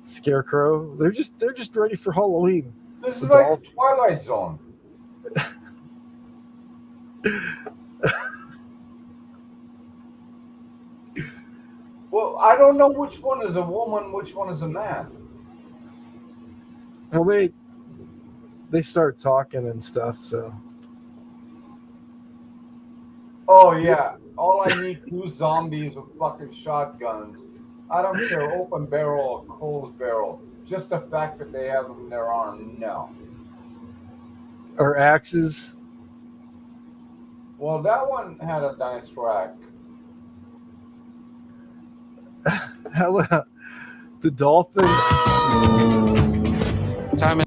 Scarecrow, they're just ready for Halloween. This is like Twilight Zone. Well, I don't know which one is a woman, which one is a man. Well, they start talking and stuff, so. Oh yeah, all I need 2 zombies with fucking shotguns. I don't care, open barrel or closed barrel. Just the fact that they have them in their arm, no. Or axes. Well, that one had a nice rack. Hell, the dolphin. Time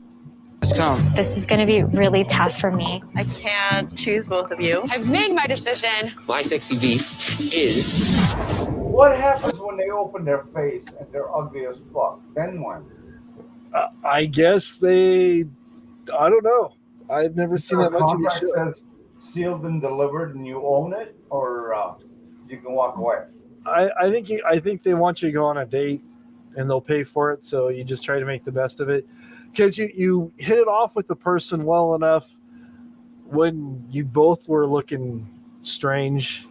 has come. This is going to be really tough for me. I can't choose both of you. I've made my decision. My sexy beast is. What happens when they open their face and they're ugly as fuck? Then what? I guess I don't know. I've never seen that much of the Contract show. says sealed and delivered, and you own it, or you can walk away. I think they want you to go on a date, and they'll pay for it. So you just try to make the best of it, because you hit it off with the person well enough when you both were looking strange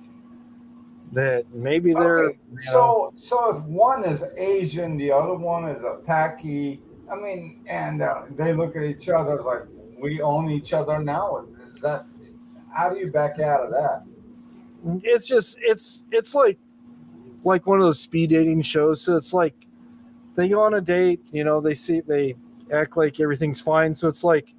that maybe they're. Okay. So if one is Asian, the other one is a tacky. I mean, and they look at each other like we own each other now. Is that? How do you back out of that? It's just it's like like one of those speed dating shows. So it's like they go on a date, they act like everything's fine. So it's like,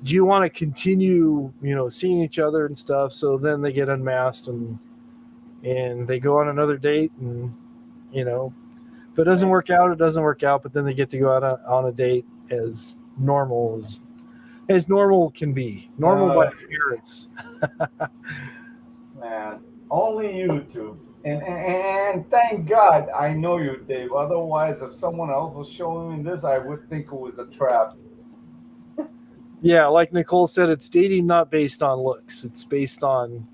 do you want to continue, seeing each other and stuff? So then they get unmasked and they go on another date, and if it doesn't work out, it doesn't work out. But then they get to go out on a date as normal as normal can be, normal by appearance. Man, only YouTube. And thank God I know you, Dave. Otherwise, if someone else was showing me this, I would think it was a trap. Yeah, like Nicole said, it's dating not based on looks. It's based on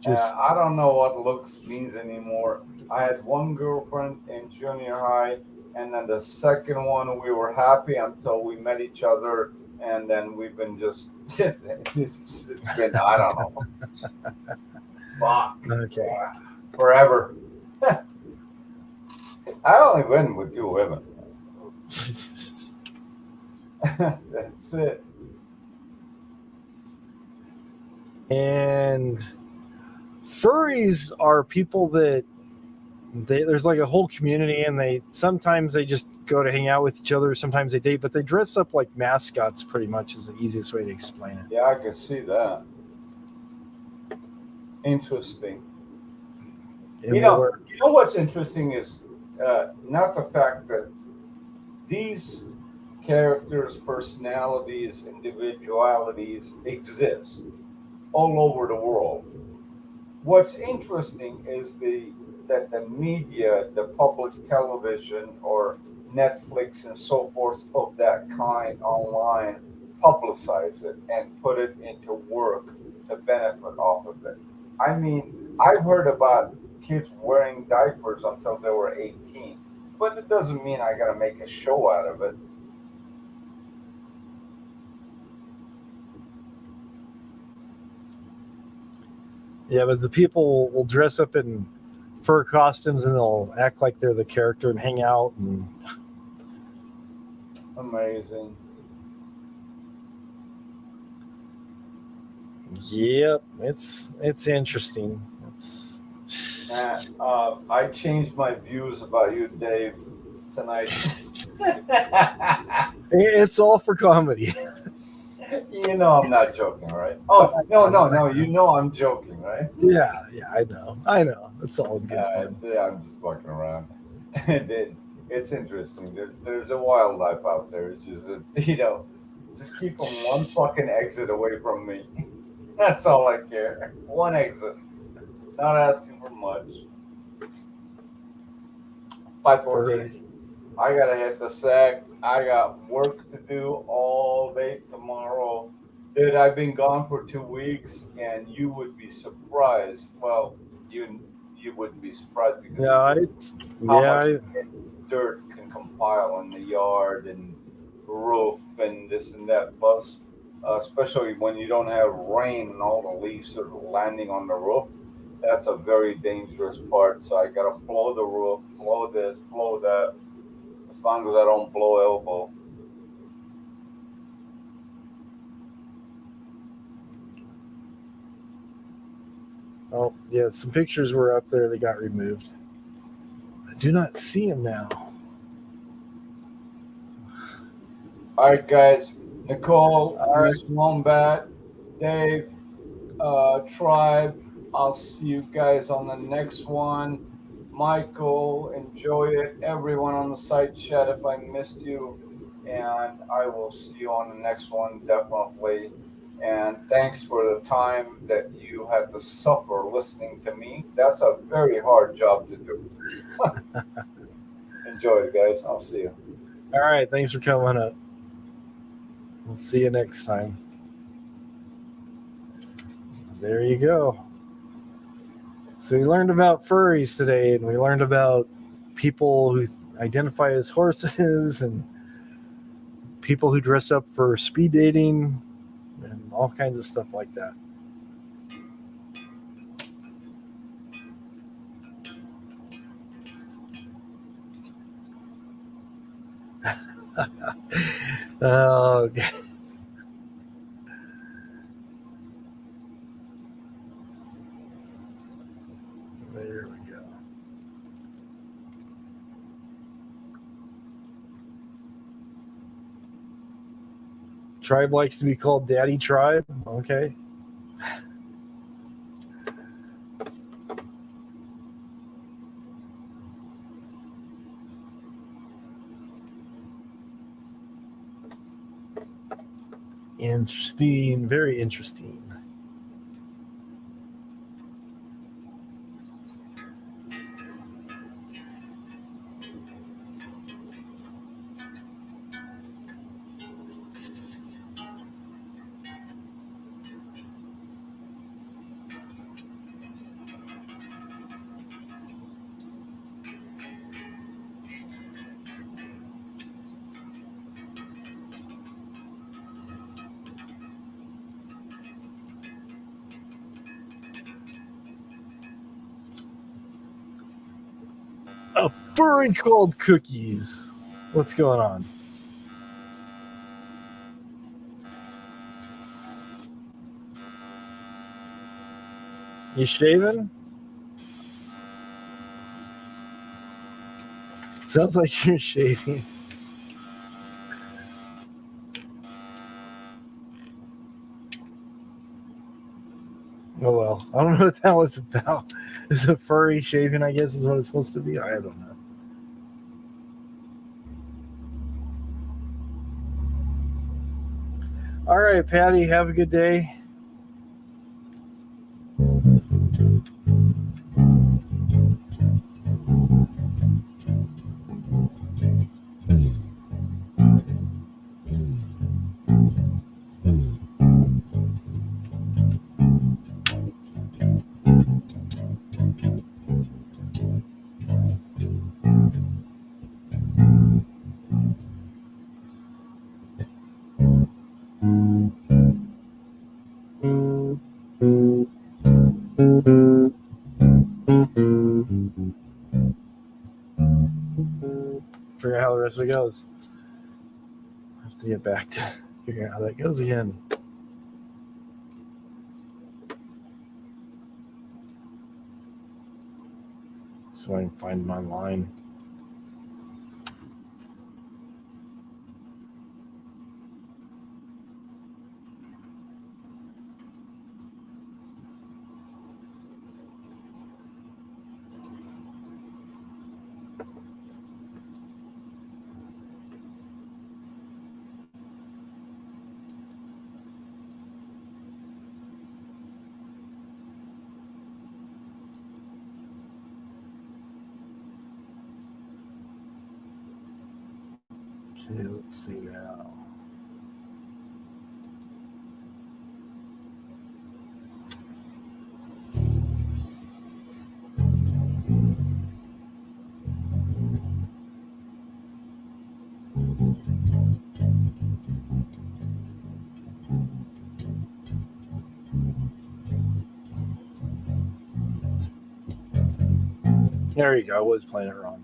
just. I don't know what looks means anymore. I had one girlfriend in junior high, and then the second one, we were happy until we met each other, and then we've been just, it's been, I don't know. Fuck. Okay. Forever. I only went with 2 women. That's it. And furries are people that there's like a whole community, and sometimes they just go to hang out with each other. Sometimes they date, but they dress up like mascots. Pretty much is the easiest way to explain it. Yeah, I can see that. Interesting. And You know what's interesting is not the fact that these characters, personalities, individualities exist all over the world. What's interesting is that the media, the public television or Netflix and so forth of that kind online publicize it and put it into work to benefit off of it. I mean, I've heard about kids wearing diapers until they were 18, but it doesn't mean I got to make a show out of it. Yeah, but the people will dress up in fur costumes and they'll act like they're the character and hang out and. Amazing. Yep, it's interesting. I changed my views about you, Dave, tonight. It's all for comedy. You know I'm not joking, right? Oh, no. You know I'm joking, right? Yeah, I know. It's all good fun. Yeah, I'm just fucking around. It's interesting. There's a wildlife out there. It's just that, just keep them one fucking exit away from me. That's all I care. One exit. Not asking for much. 5:14. I gotta hit the sack. I got work to do all day tomorrow. Dude, I've been gone for 2 weeks, and you would be surprised. Well, you wouldn't be surprised because much dirt can compile in the yard and roof and this and that. Plus, especially when you don't have rain and all the leaves are landing on the roof. That's a very dangerous part. So I gotta blow the roof, blow this, blow that. As long as I don't blow elbow. Oh, yeah, some pictures were up there that got removed. I do not see them now. All right, guys. Nicole, Miss Wombat, Dave, Tribe. I'll see you guys on the next one. Michael, enjoy it. Everyone on the side chat, if I missed you. And I will see you on the next one, definitely. And thanks for the time that you had to suffer listening to me. That's a very hard job to do. Enjoy it, guys. I'll see you. All right. Thanks for coming up. We'll see you next time. There you go. So we learned about furries today, and we learned about people who identify as horses and people who dress up for speed dating and all kinds of stuff like that. Okay. There we go. Tribe likes to be called Daddy Tribe. Okay. Interesting. Very interesting. A furry called Cookies. What's going on? You shaving? Sounds like you're shaving. Oh well. I don't know what that was about. Is a furry shaving, I guess, is what it's supposed to be? I don't know. All right, Patty, have a good day. Figure out how the rest of it goes. I have to get back to figuring out how that goes again. So I can find my line. Okay, let's see now. There you go. I was playing it wrong.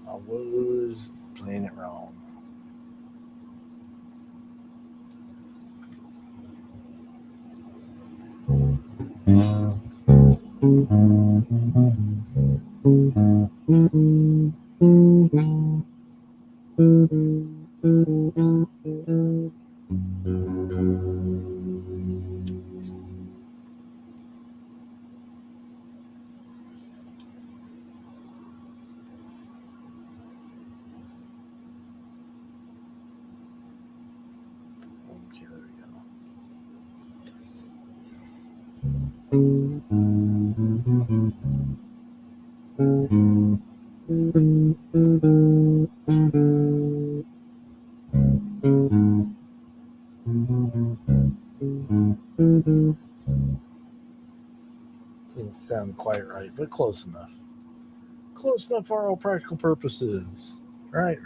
I was playing it wrong. Okay, there we go. Doesn't sound quite right, but close enough. Close enough for all practical purposes. Right.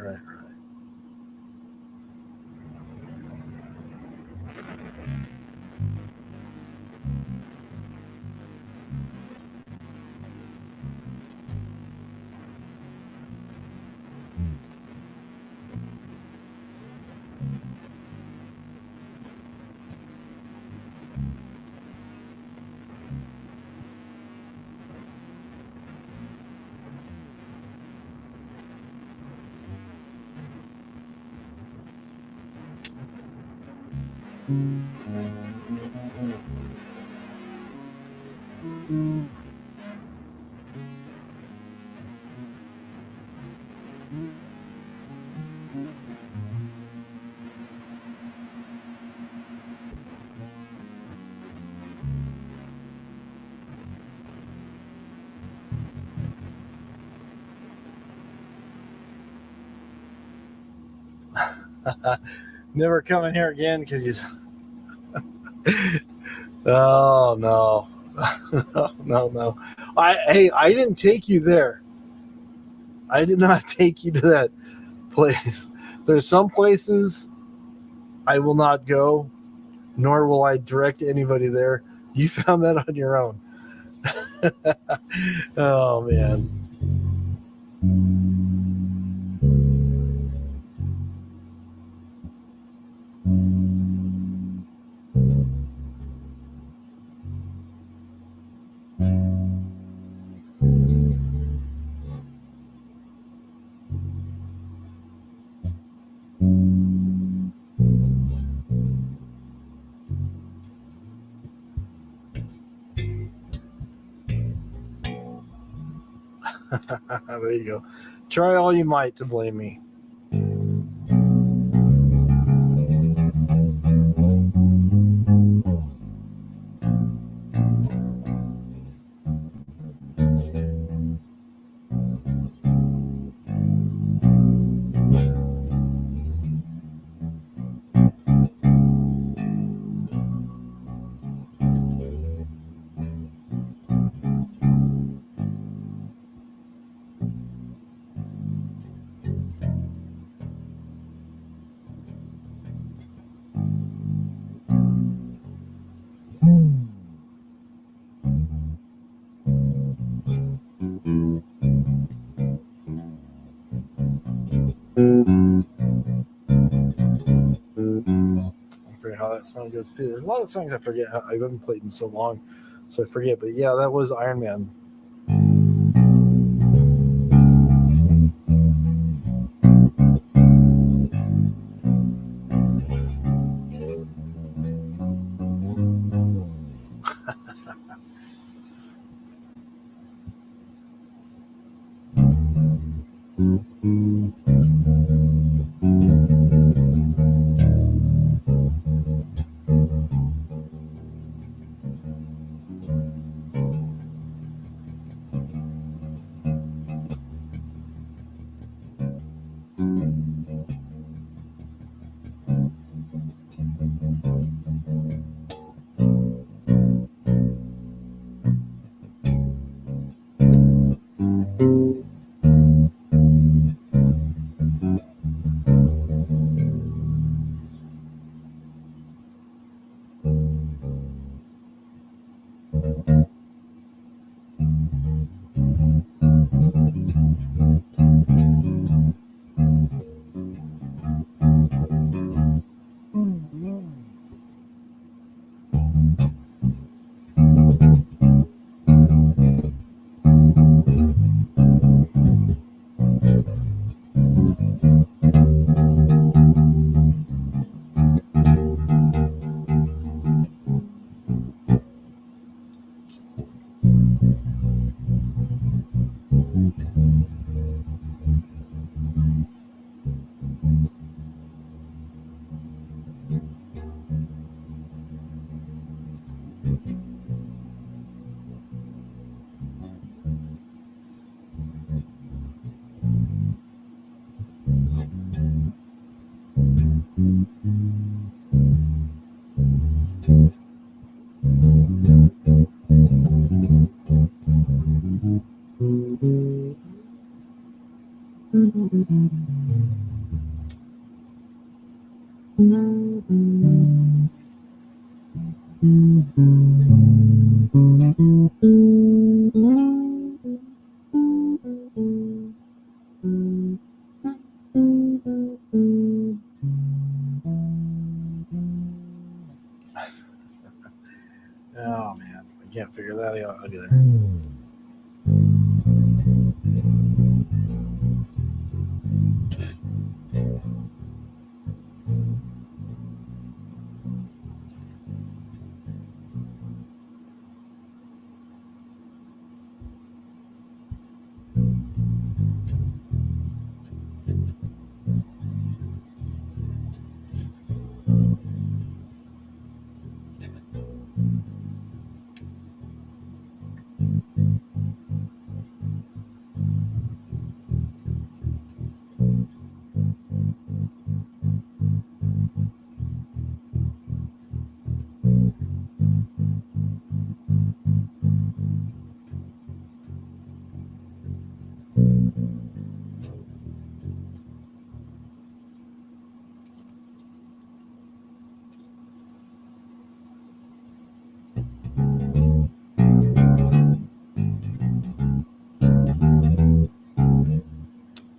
Never coming here again because you. Oh no. No. I didn't take you there. I did not take you to that place. There's some places I will not go, nor will I direct anybody there. You found that on your own. Oh man. There you go. Try all you might to blame me. I forget how that song goes too. There's a lot of songs I forget. I haven't played in so long, so I forget. But yeah, that was Iron Man. Oh man, I can't figure that out either.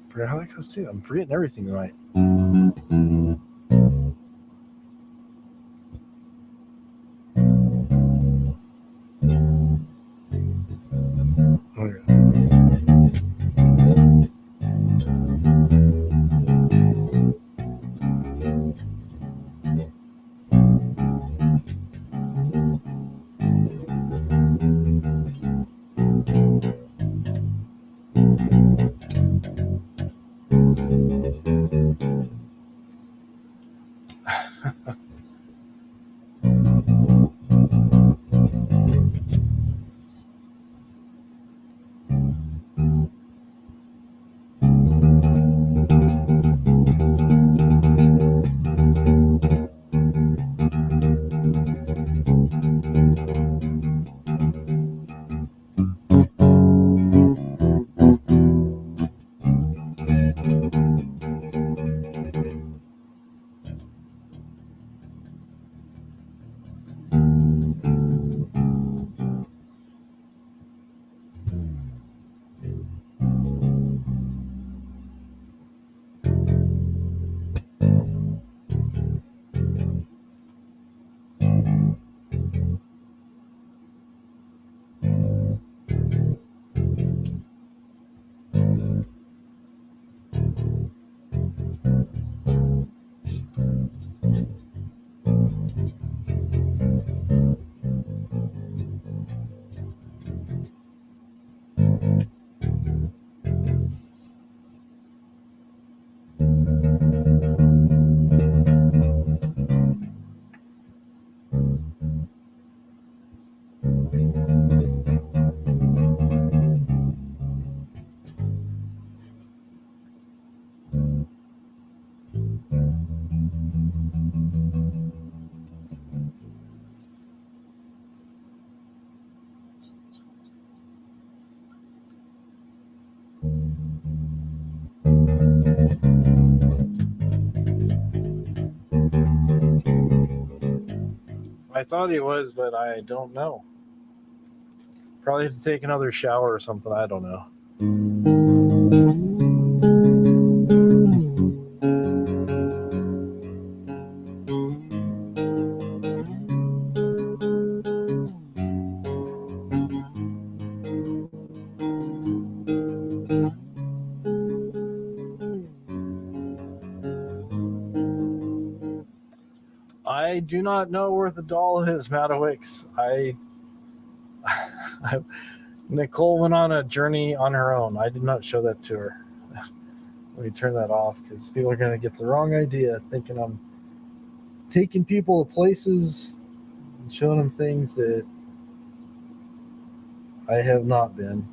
Forget how that goes too. I'm forgetting everything tonight. I thought he was, but I don't know. Probably have to take another shower or something. I don't know. I do not know where the doll is, Madowix. Nicole went on a journey on her own. I did not show that to her. Let me turn that off because people are going to get the wrong idea, thinking I'm taking people to places and showing them things that I have not been.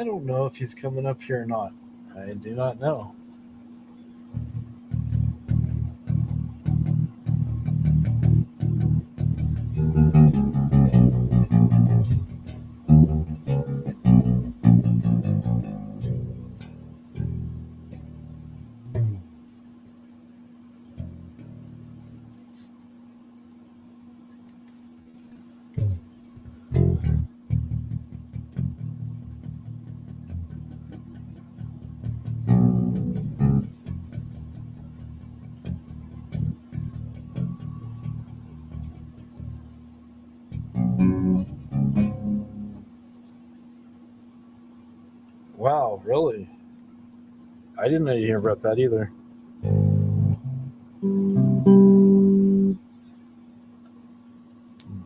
I don't know if he's coming up here or not. I do not know. Wow, really? I didn't hear about that either.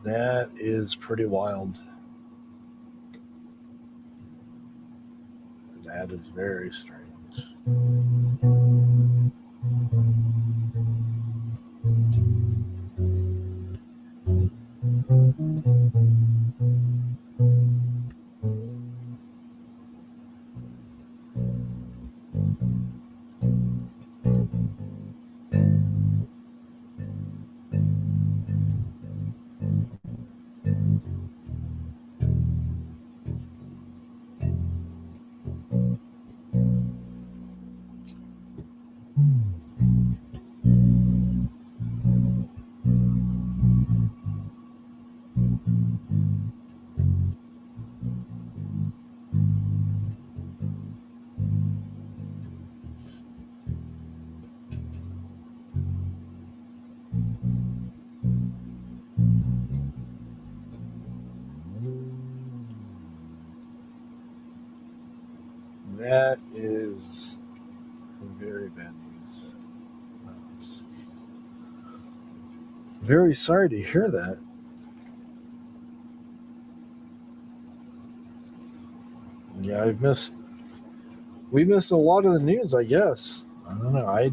That is pretty wild. That is very strange. That is very bad news. It's very sorry to hear that. Yeah, we missed a lot of the news, I guess. I don't know. I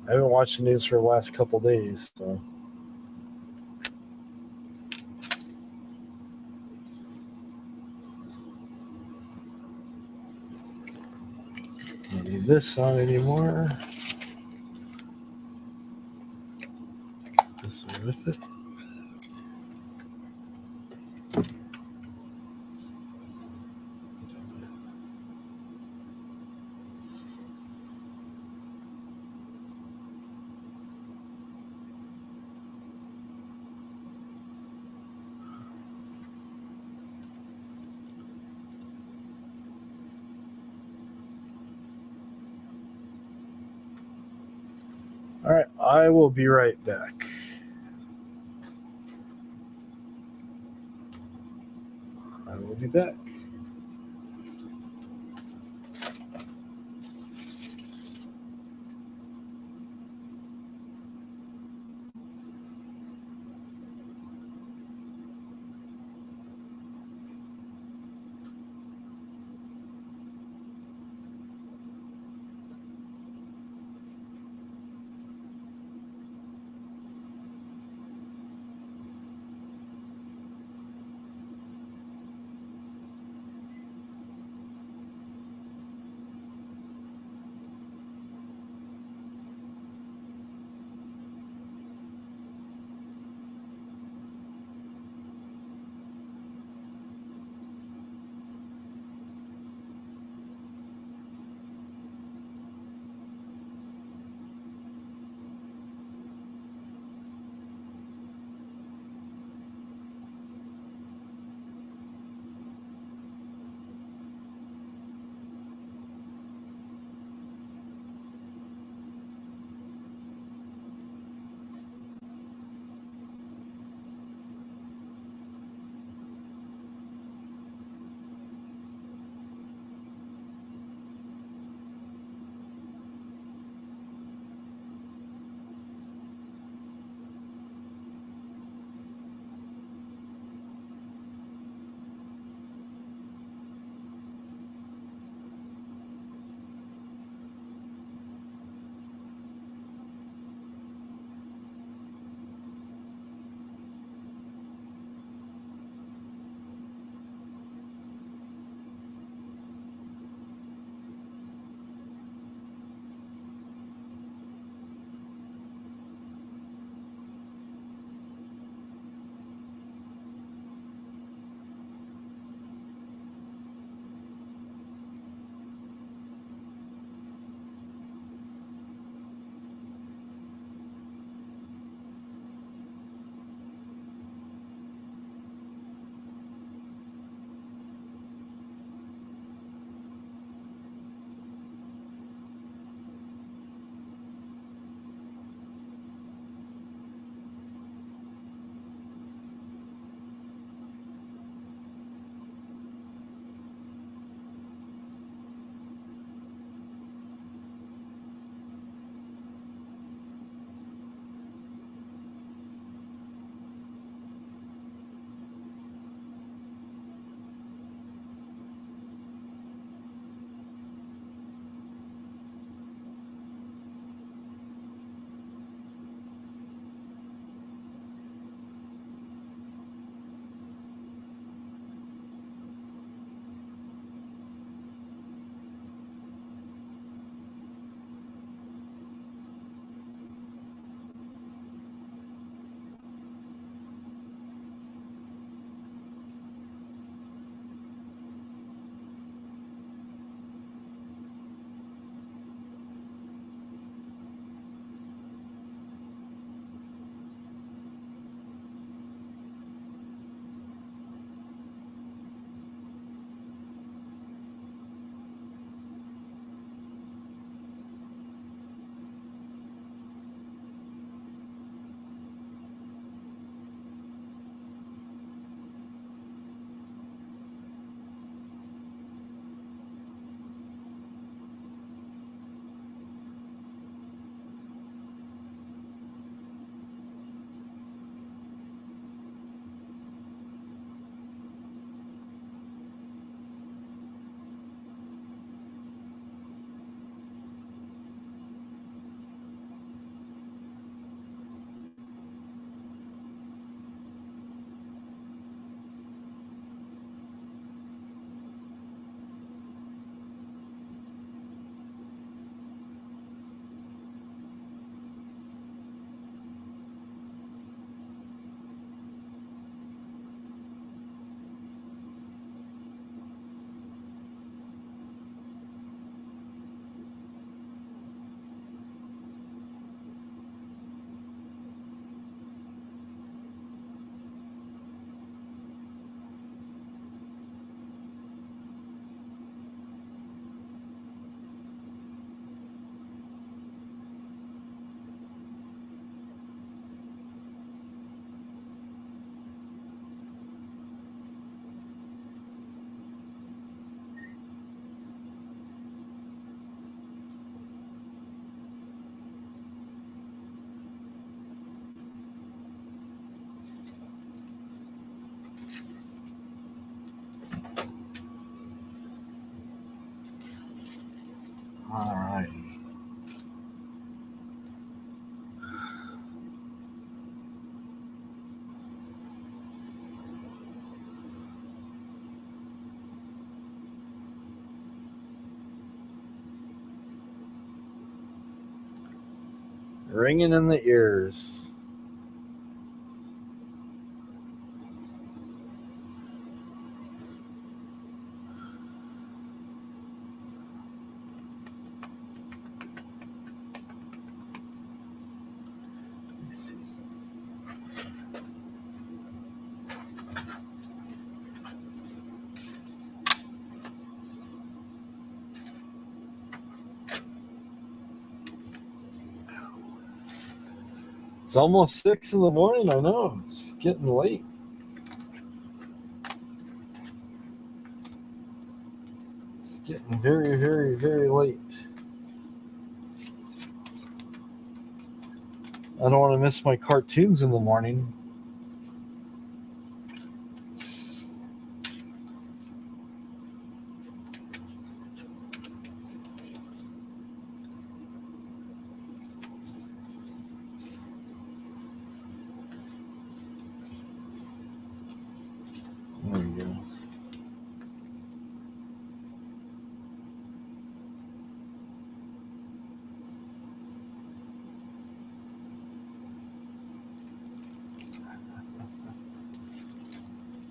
haven't watched the news for the last couple days, so. Don't need this on anymore. This way with it. All right, I will be right back. I will be back. All right. Ringing in the ears. It's almost 6 in the morning. I know. It's getting late. It's getting very, very, very late. I don't want to miss my cartoons in the morning. There we go.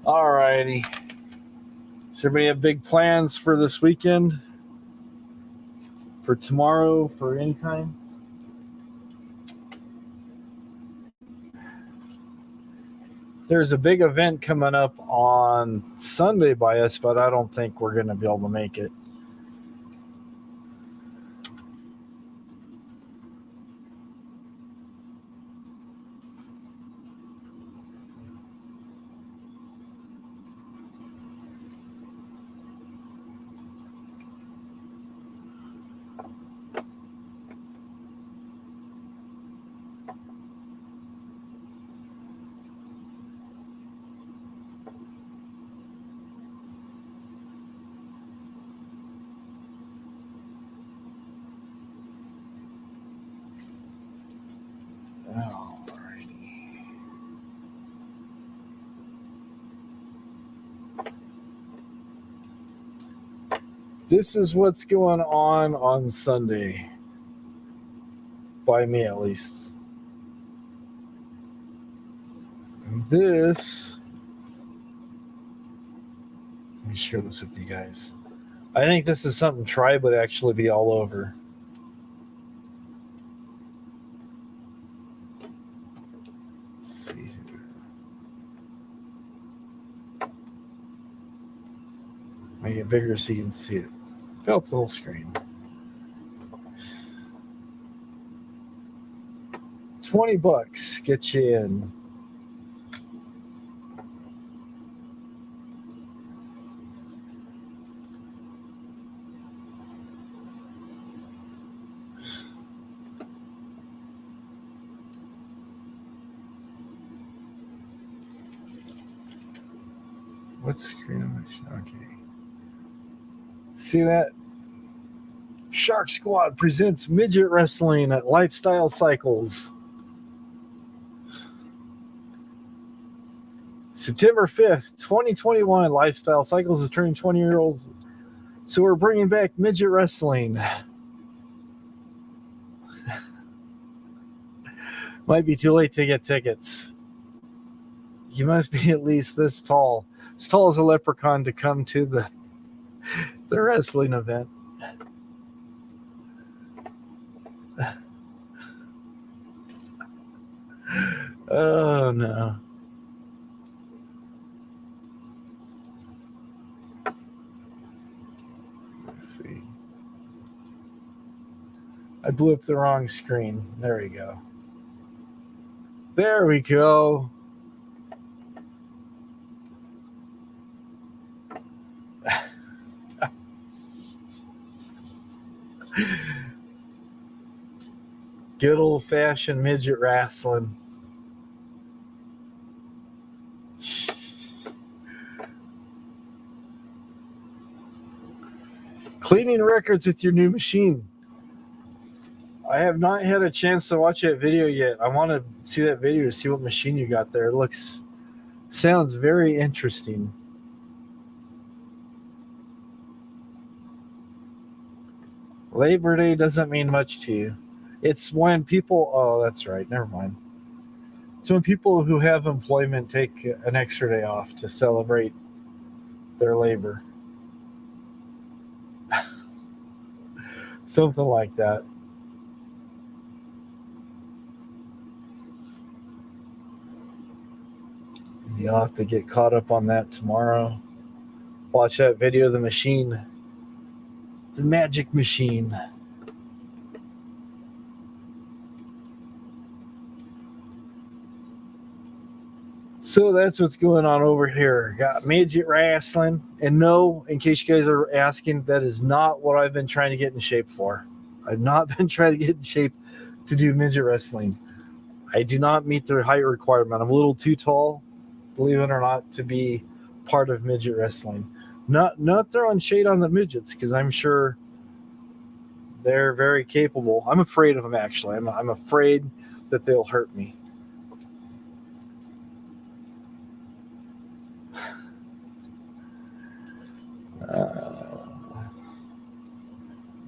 All righty. Does everybody have big plans for this weekend? For tomorrow? For any time? There's a big event coming up on Sunday by us, but I don't think we're going to be able to make it. This is what's going on Sunday. By me, at least. This... Let me share this with you guys. I think this is something Tribe would actually be all over. Let's see here. Make it bigger so you can see it. Fill up the whole screen. 20 bucks get you in. What screen am I? Okay. See that? Shark Squad presents midget wrestling at Lifestyle Cycles. September 5th, 2021, Lifestyle Cycles is turning 20-year-olds. So we're bringing back midget wrestling. Might be too late to get tickets. You must be at least this tall. As tall as a leprechaun to come to the wrestling event. Oh no. Let's see. I blew up the wrong screen. There we go. There we go. Good old-fashioned midget wrestling. Cleaning records with your new machine. I have not had a chance to watch that video yet. I want to see that video to see what machine you got there. It sounds very interesting. Labor Day doesn't mean much to you. It's when people, oh, that's right, never mind. It's when people who have employment take an extra day off to celebrate their labor. Something like that. You'll have to get caught up on that tomorrow. Watch that video of the machine. The magic machine. So that's what's going on over here. Got midget wrestling. And no, in case you guys are asking, that is not what I've been trying to get in shape for. I've not been trying to get in shape to do midget wrestling. I do not meet the height requirement. I'm a little too tall, believe it or not, to be part of midget wrestling. Not throwing shade on the midgets, because I'm sure they're very capable. I'm afraid of them, actually. I'm afraid that they'll hurt me.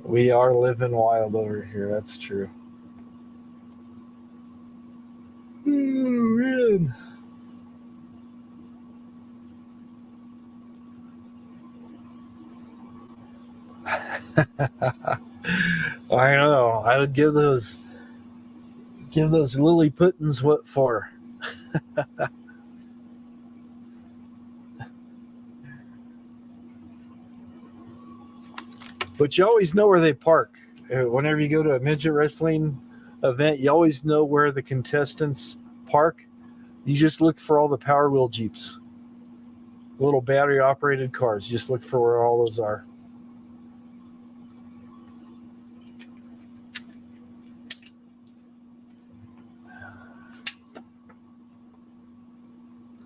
We are living wild over here. That's true. Oh, man. I know. I would give those Lilliputans what for. But you always know where they park. Whenever you go to a midget wrestling event, you always know where the contestants park. You just look for all the Power Wheel Jeeps, the little battery operated cars. You just look for where all those are.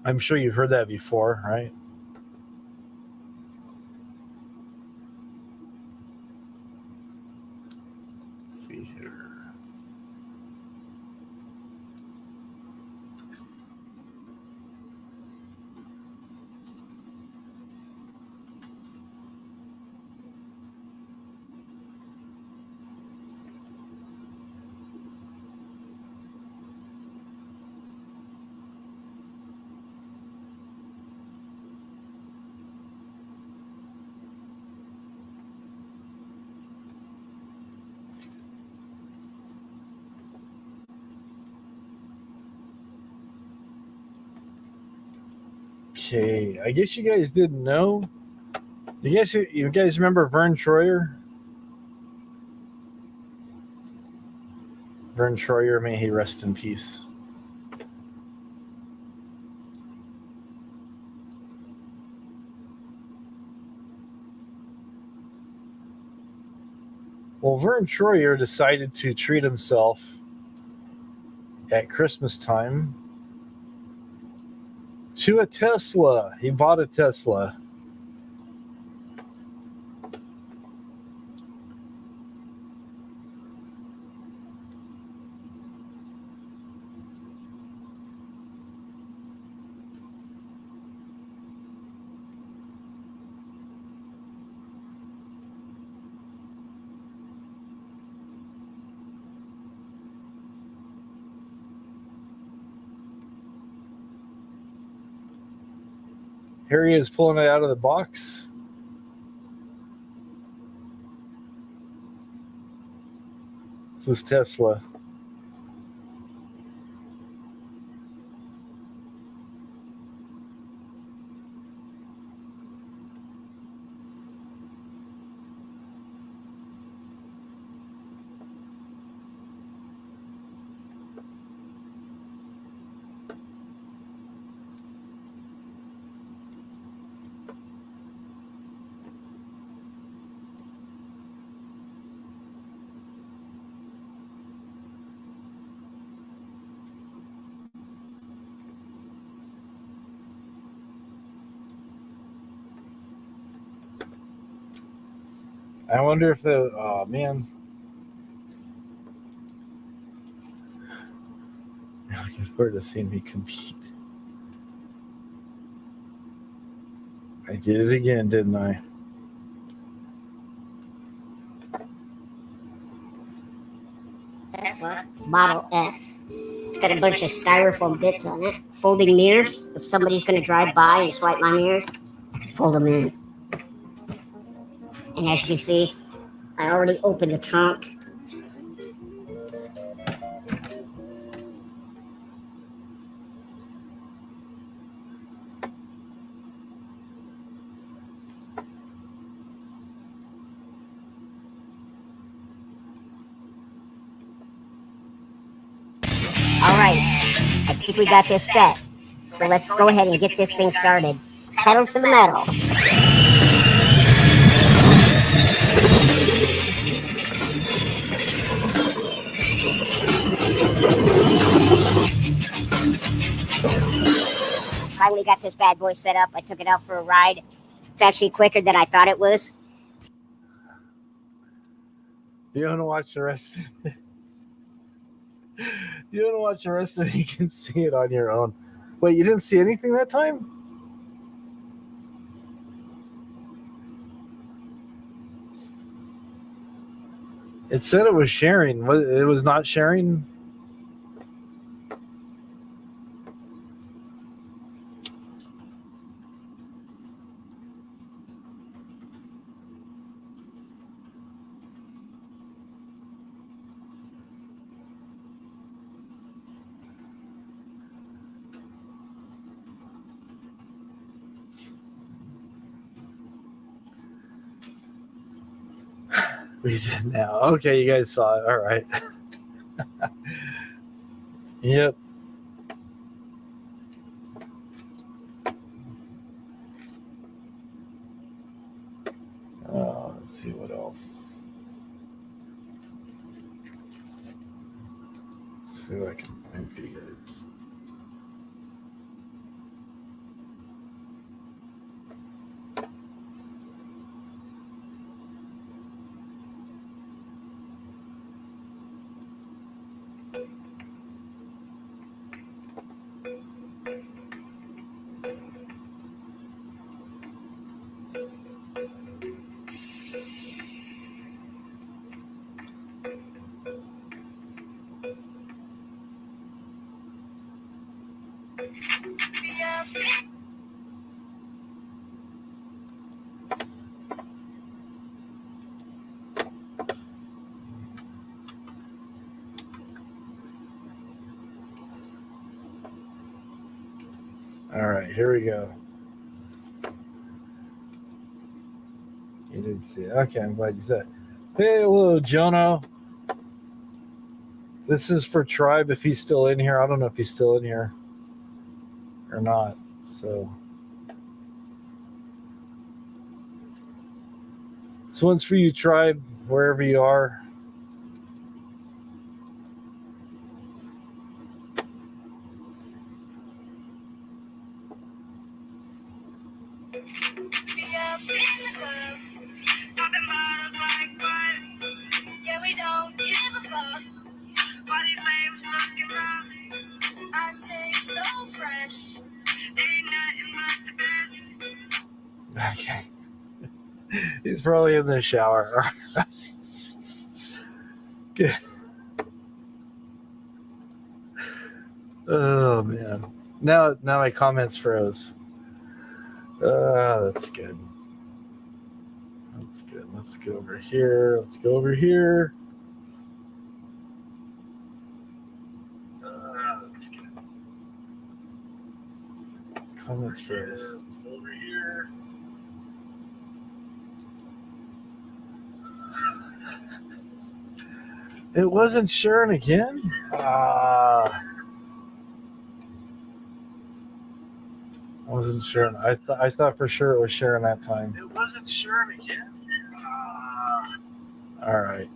I'm sure you've heard that before, right? Let's see here. Okay, I guess you guys didn't know. You guys remember Vern Troyer? Vern Troyer, may he rest in peace. Well, Vern Troyer decided to treat himself at Christmas time to a Tesla. He bought a Tesla. Here he is pulling it out of the box. This is Tesla. I wonder if oh man. Looking forward to seeing me compete. I did it again, didn't I? Tesla Model S. It's got a bunch of styrofoam bits on it. Folding mirrors. If somebody's going to drive by and swipe my mirrors, I can fold them in. And as you can see, I already opened the trunk. All right, I think we got this set. So let's go ahead and get this thing started. Pedal to the metal. Finally got this bad boy set up. I took it out for a ride. It's actually quicker than I thought it was. You want to watch the rest of it? You want to watch the rest of it? You can see it on your own. Wait, you didn't see anything that time? It said it was sharing. It was not sharing? We did now. Okay, you guys saw it. All right. Yep. Let's see what else. Let's see what I can find for you guys. All right, here we go. You didn't see it. Okay, I'm glad you said it. Hey, hello, Jono. This is for Tribe if he's still in here. I don't know if he's still in here or not. So this one's for you, Tribe, wherever you are. Yeah, we don't give a fuck. Body waves looking rough. I stay so fresh. Ain't nothing but the best. Okay. He's probably in the shower. Good. Oh man. Now my comments froze. That's good. That's good. Let's go over here. Let's go over here. That's good. Comments froze. Let's go over here. It wasn't sharing again? I wasn't sure. I thought for sure it was sharing that time. It wasn't sharing again? All right.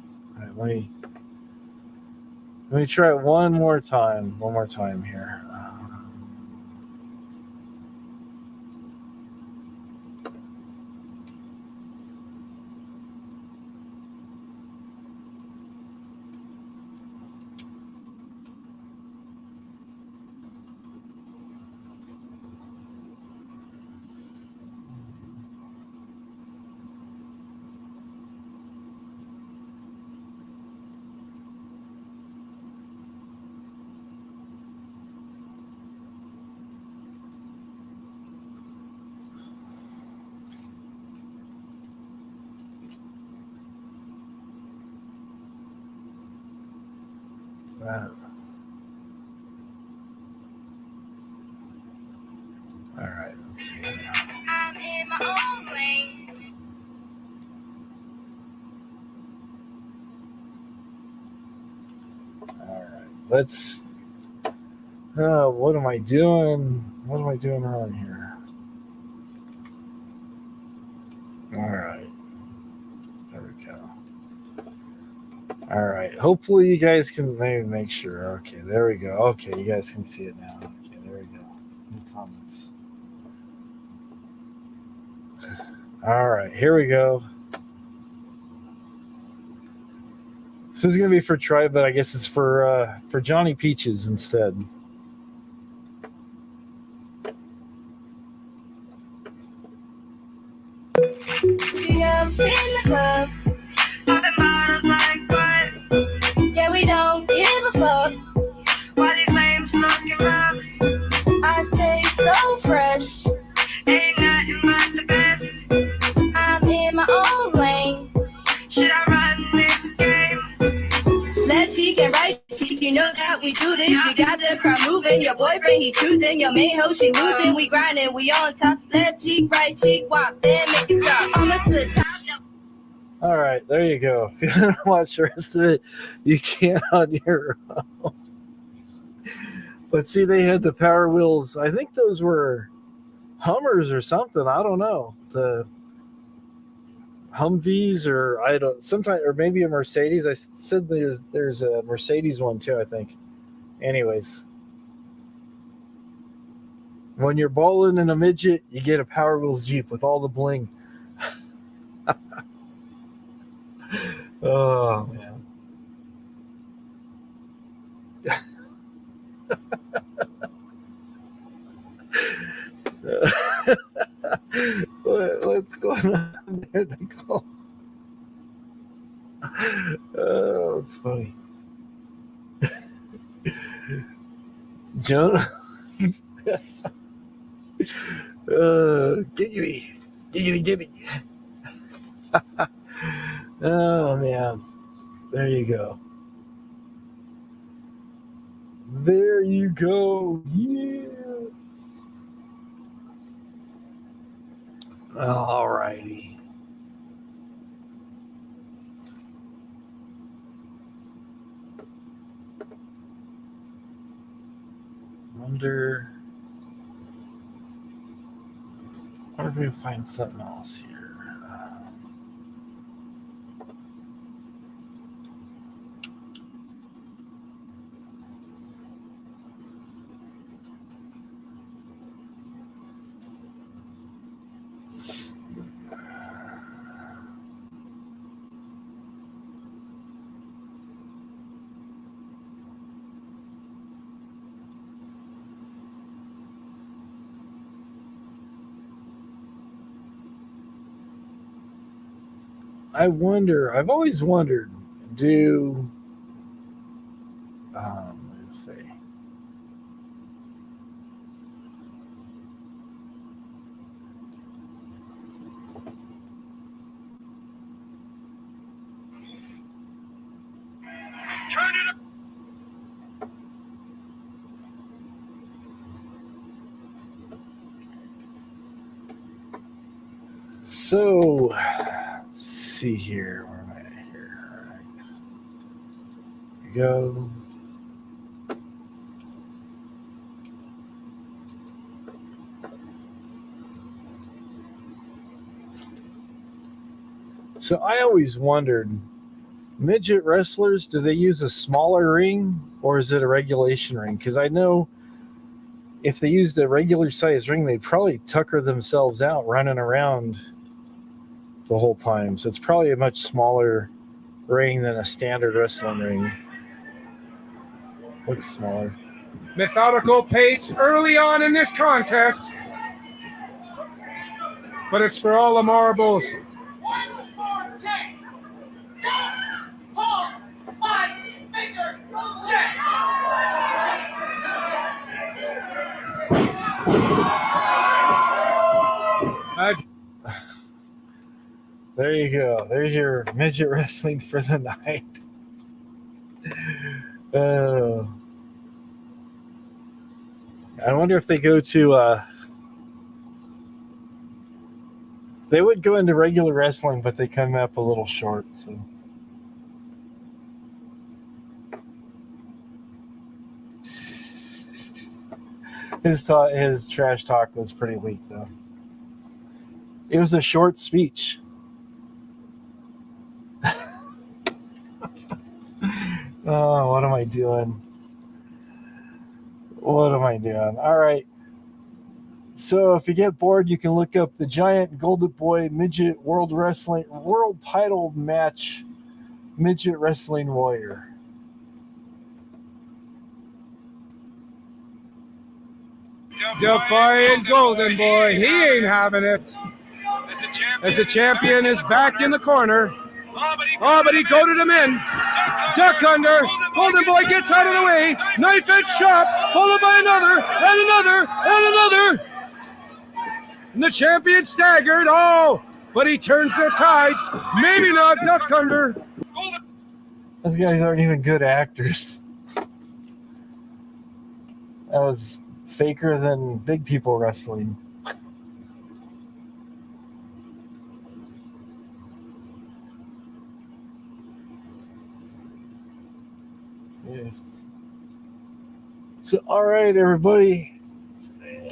Let me try it one more time. One more time here. that. All right, let's see. I'm in my own lane. All right, let's. What am I doing? What am I doing wrong here? All right, there we go. All right, hopefully you guys can maybe make sure. Okay, there we go. Okay, you guys can see it now. Okay, there we go. New comments. All right, here we go. This is gonna be for Tribe, but I guess it's for Johnny Peaches instead. Yeah, I'm in the club. Popping bottles like what? Yeah, we don't give a fuck. Why these lames looking rough? I say so fresh. Ain't nothing but the best. I'm in my own lane. Should I run this game? Left cheek and right cheek, you know that we do this. We got the crowd moving. Your boyfriend, he choosing. Your main hoe, she losing. We grinding, we on top. Left cheek, right cheek, walk, then make it drop. Almost to the top. All right, there you go. If you want to watch the rest of it, you can on your own. But see, they had the Power Wheels. I think those were Hummers or something. I don't know. The Humvees or I don't. Sometimes or maybe a Mercedes. I said there's a Mercedes one too. I think. Anyways, when you're bowling in a midget, you get a Power Wheels Jeep with all the bling. Oh man. What's going on there, Nicole? Oh, it's funny. Jonah. Giggity. Giggity, giggity. Oh, man. There you go. There you go. Yeah. All righty. Wonder if we can find something else here. I wonder, I've always wondered, let's see. So, let's see here. Where am I at here? All right. Here we go. So I always wondered, midget wrestlers, do they use a smaller ring or is it a regulation ring? Because I know if they used a regular size ring, they'd probably tucker themselves out running around the whole time. So it's probably a much smaller ring than a standard wrestling ring. Looks smaller. Methodical pace early on in this contest. But it's for all the marbles. There you go. There's your midget wrestling for the night. I wonder if they go to. They would go into regular wrestling, but they come up a little short. So. His trash talk was pretty weak, though. It was a short speech. Oh, what am I doing? What am I doing? All right. So if you get bored, you can look up the Giant Golden Boy Midget World Title Match Midget Wrestling Warrior. Defiant Golden Boy, he ain't having it. As the champion is back in the corner. Oh, but he goaded him in. Duck under. Golden Boy gets out of the way. Knife edge chop, followed by another, and another, and another. And the champion staggered. Oh, but he turns the tide. Maybe not. Duck under. Those guys aren't even good actors. That was faker than big people wrestling. Yes. So, all right, everybody,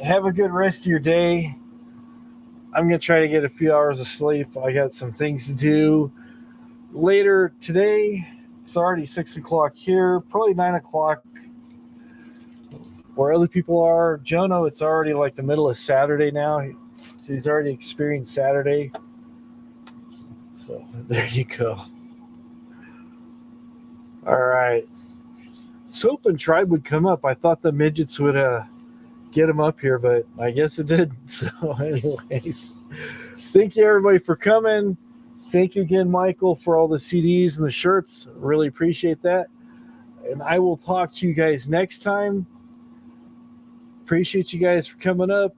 have a good rest of your day. I'm going to try to get a few hours of sleep. I got some things to do later today. It's already 6 o'clock here, probably 9 o'clock where other people are. Jono, it's already like the middle of Saturday now. So he's already experienced Saturday. So there you go. All right. Soap and Tribe would come up. I thought the midgets would get them up here, but I guess it didn't. So anyways, thank you everybody for coming. Thank you again, Michael, for all the CDs and the shirts. Really appreciate that. And I will talk to you guys next time. Appreciate you guys for coming up.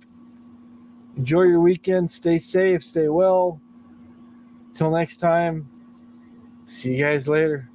Enjoy your weekend. Stay safe. Stay well. Till next time. See you guys later.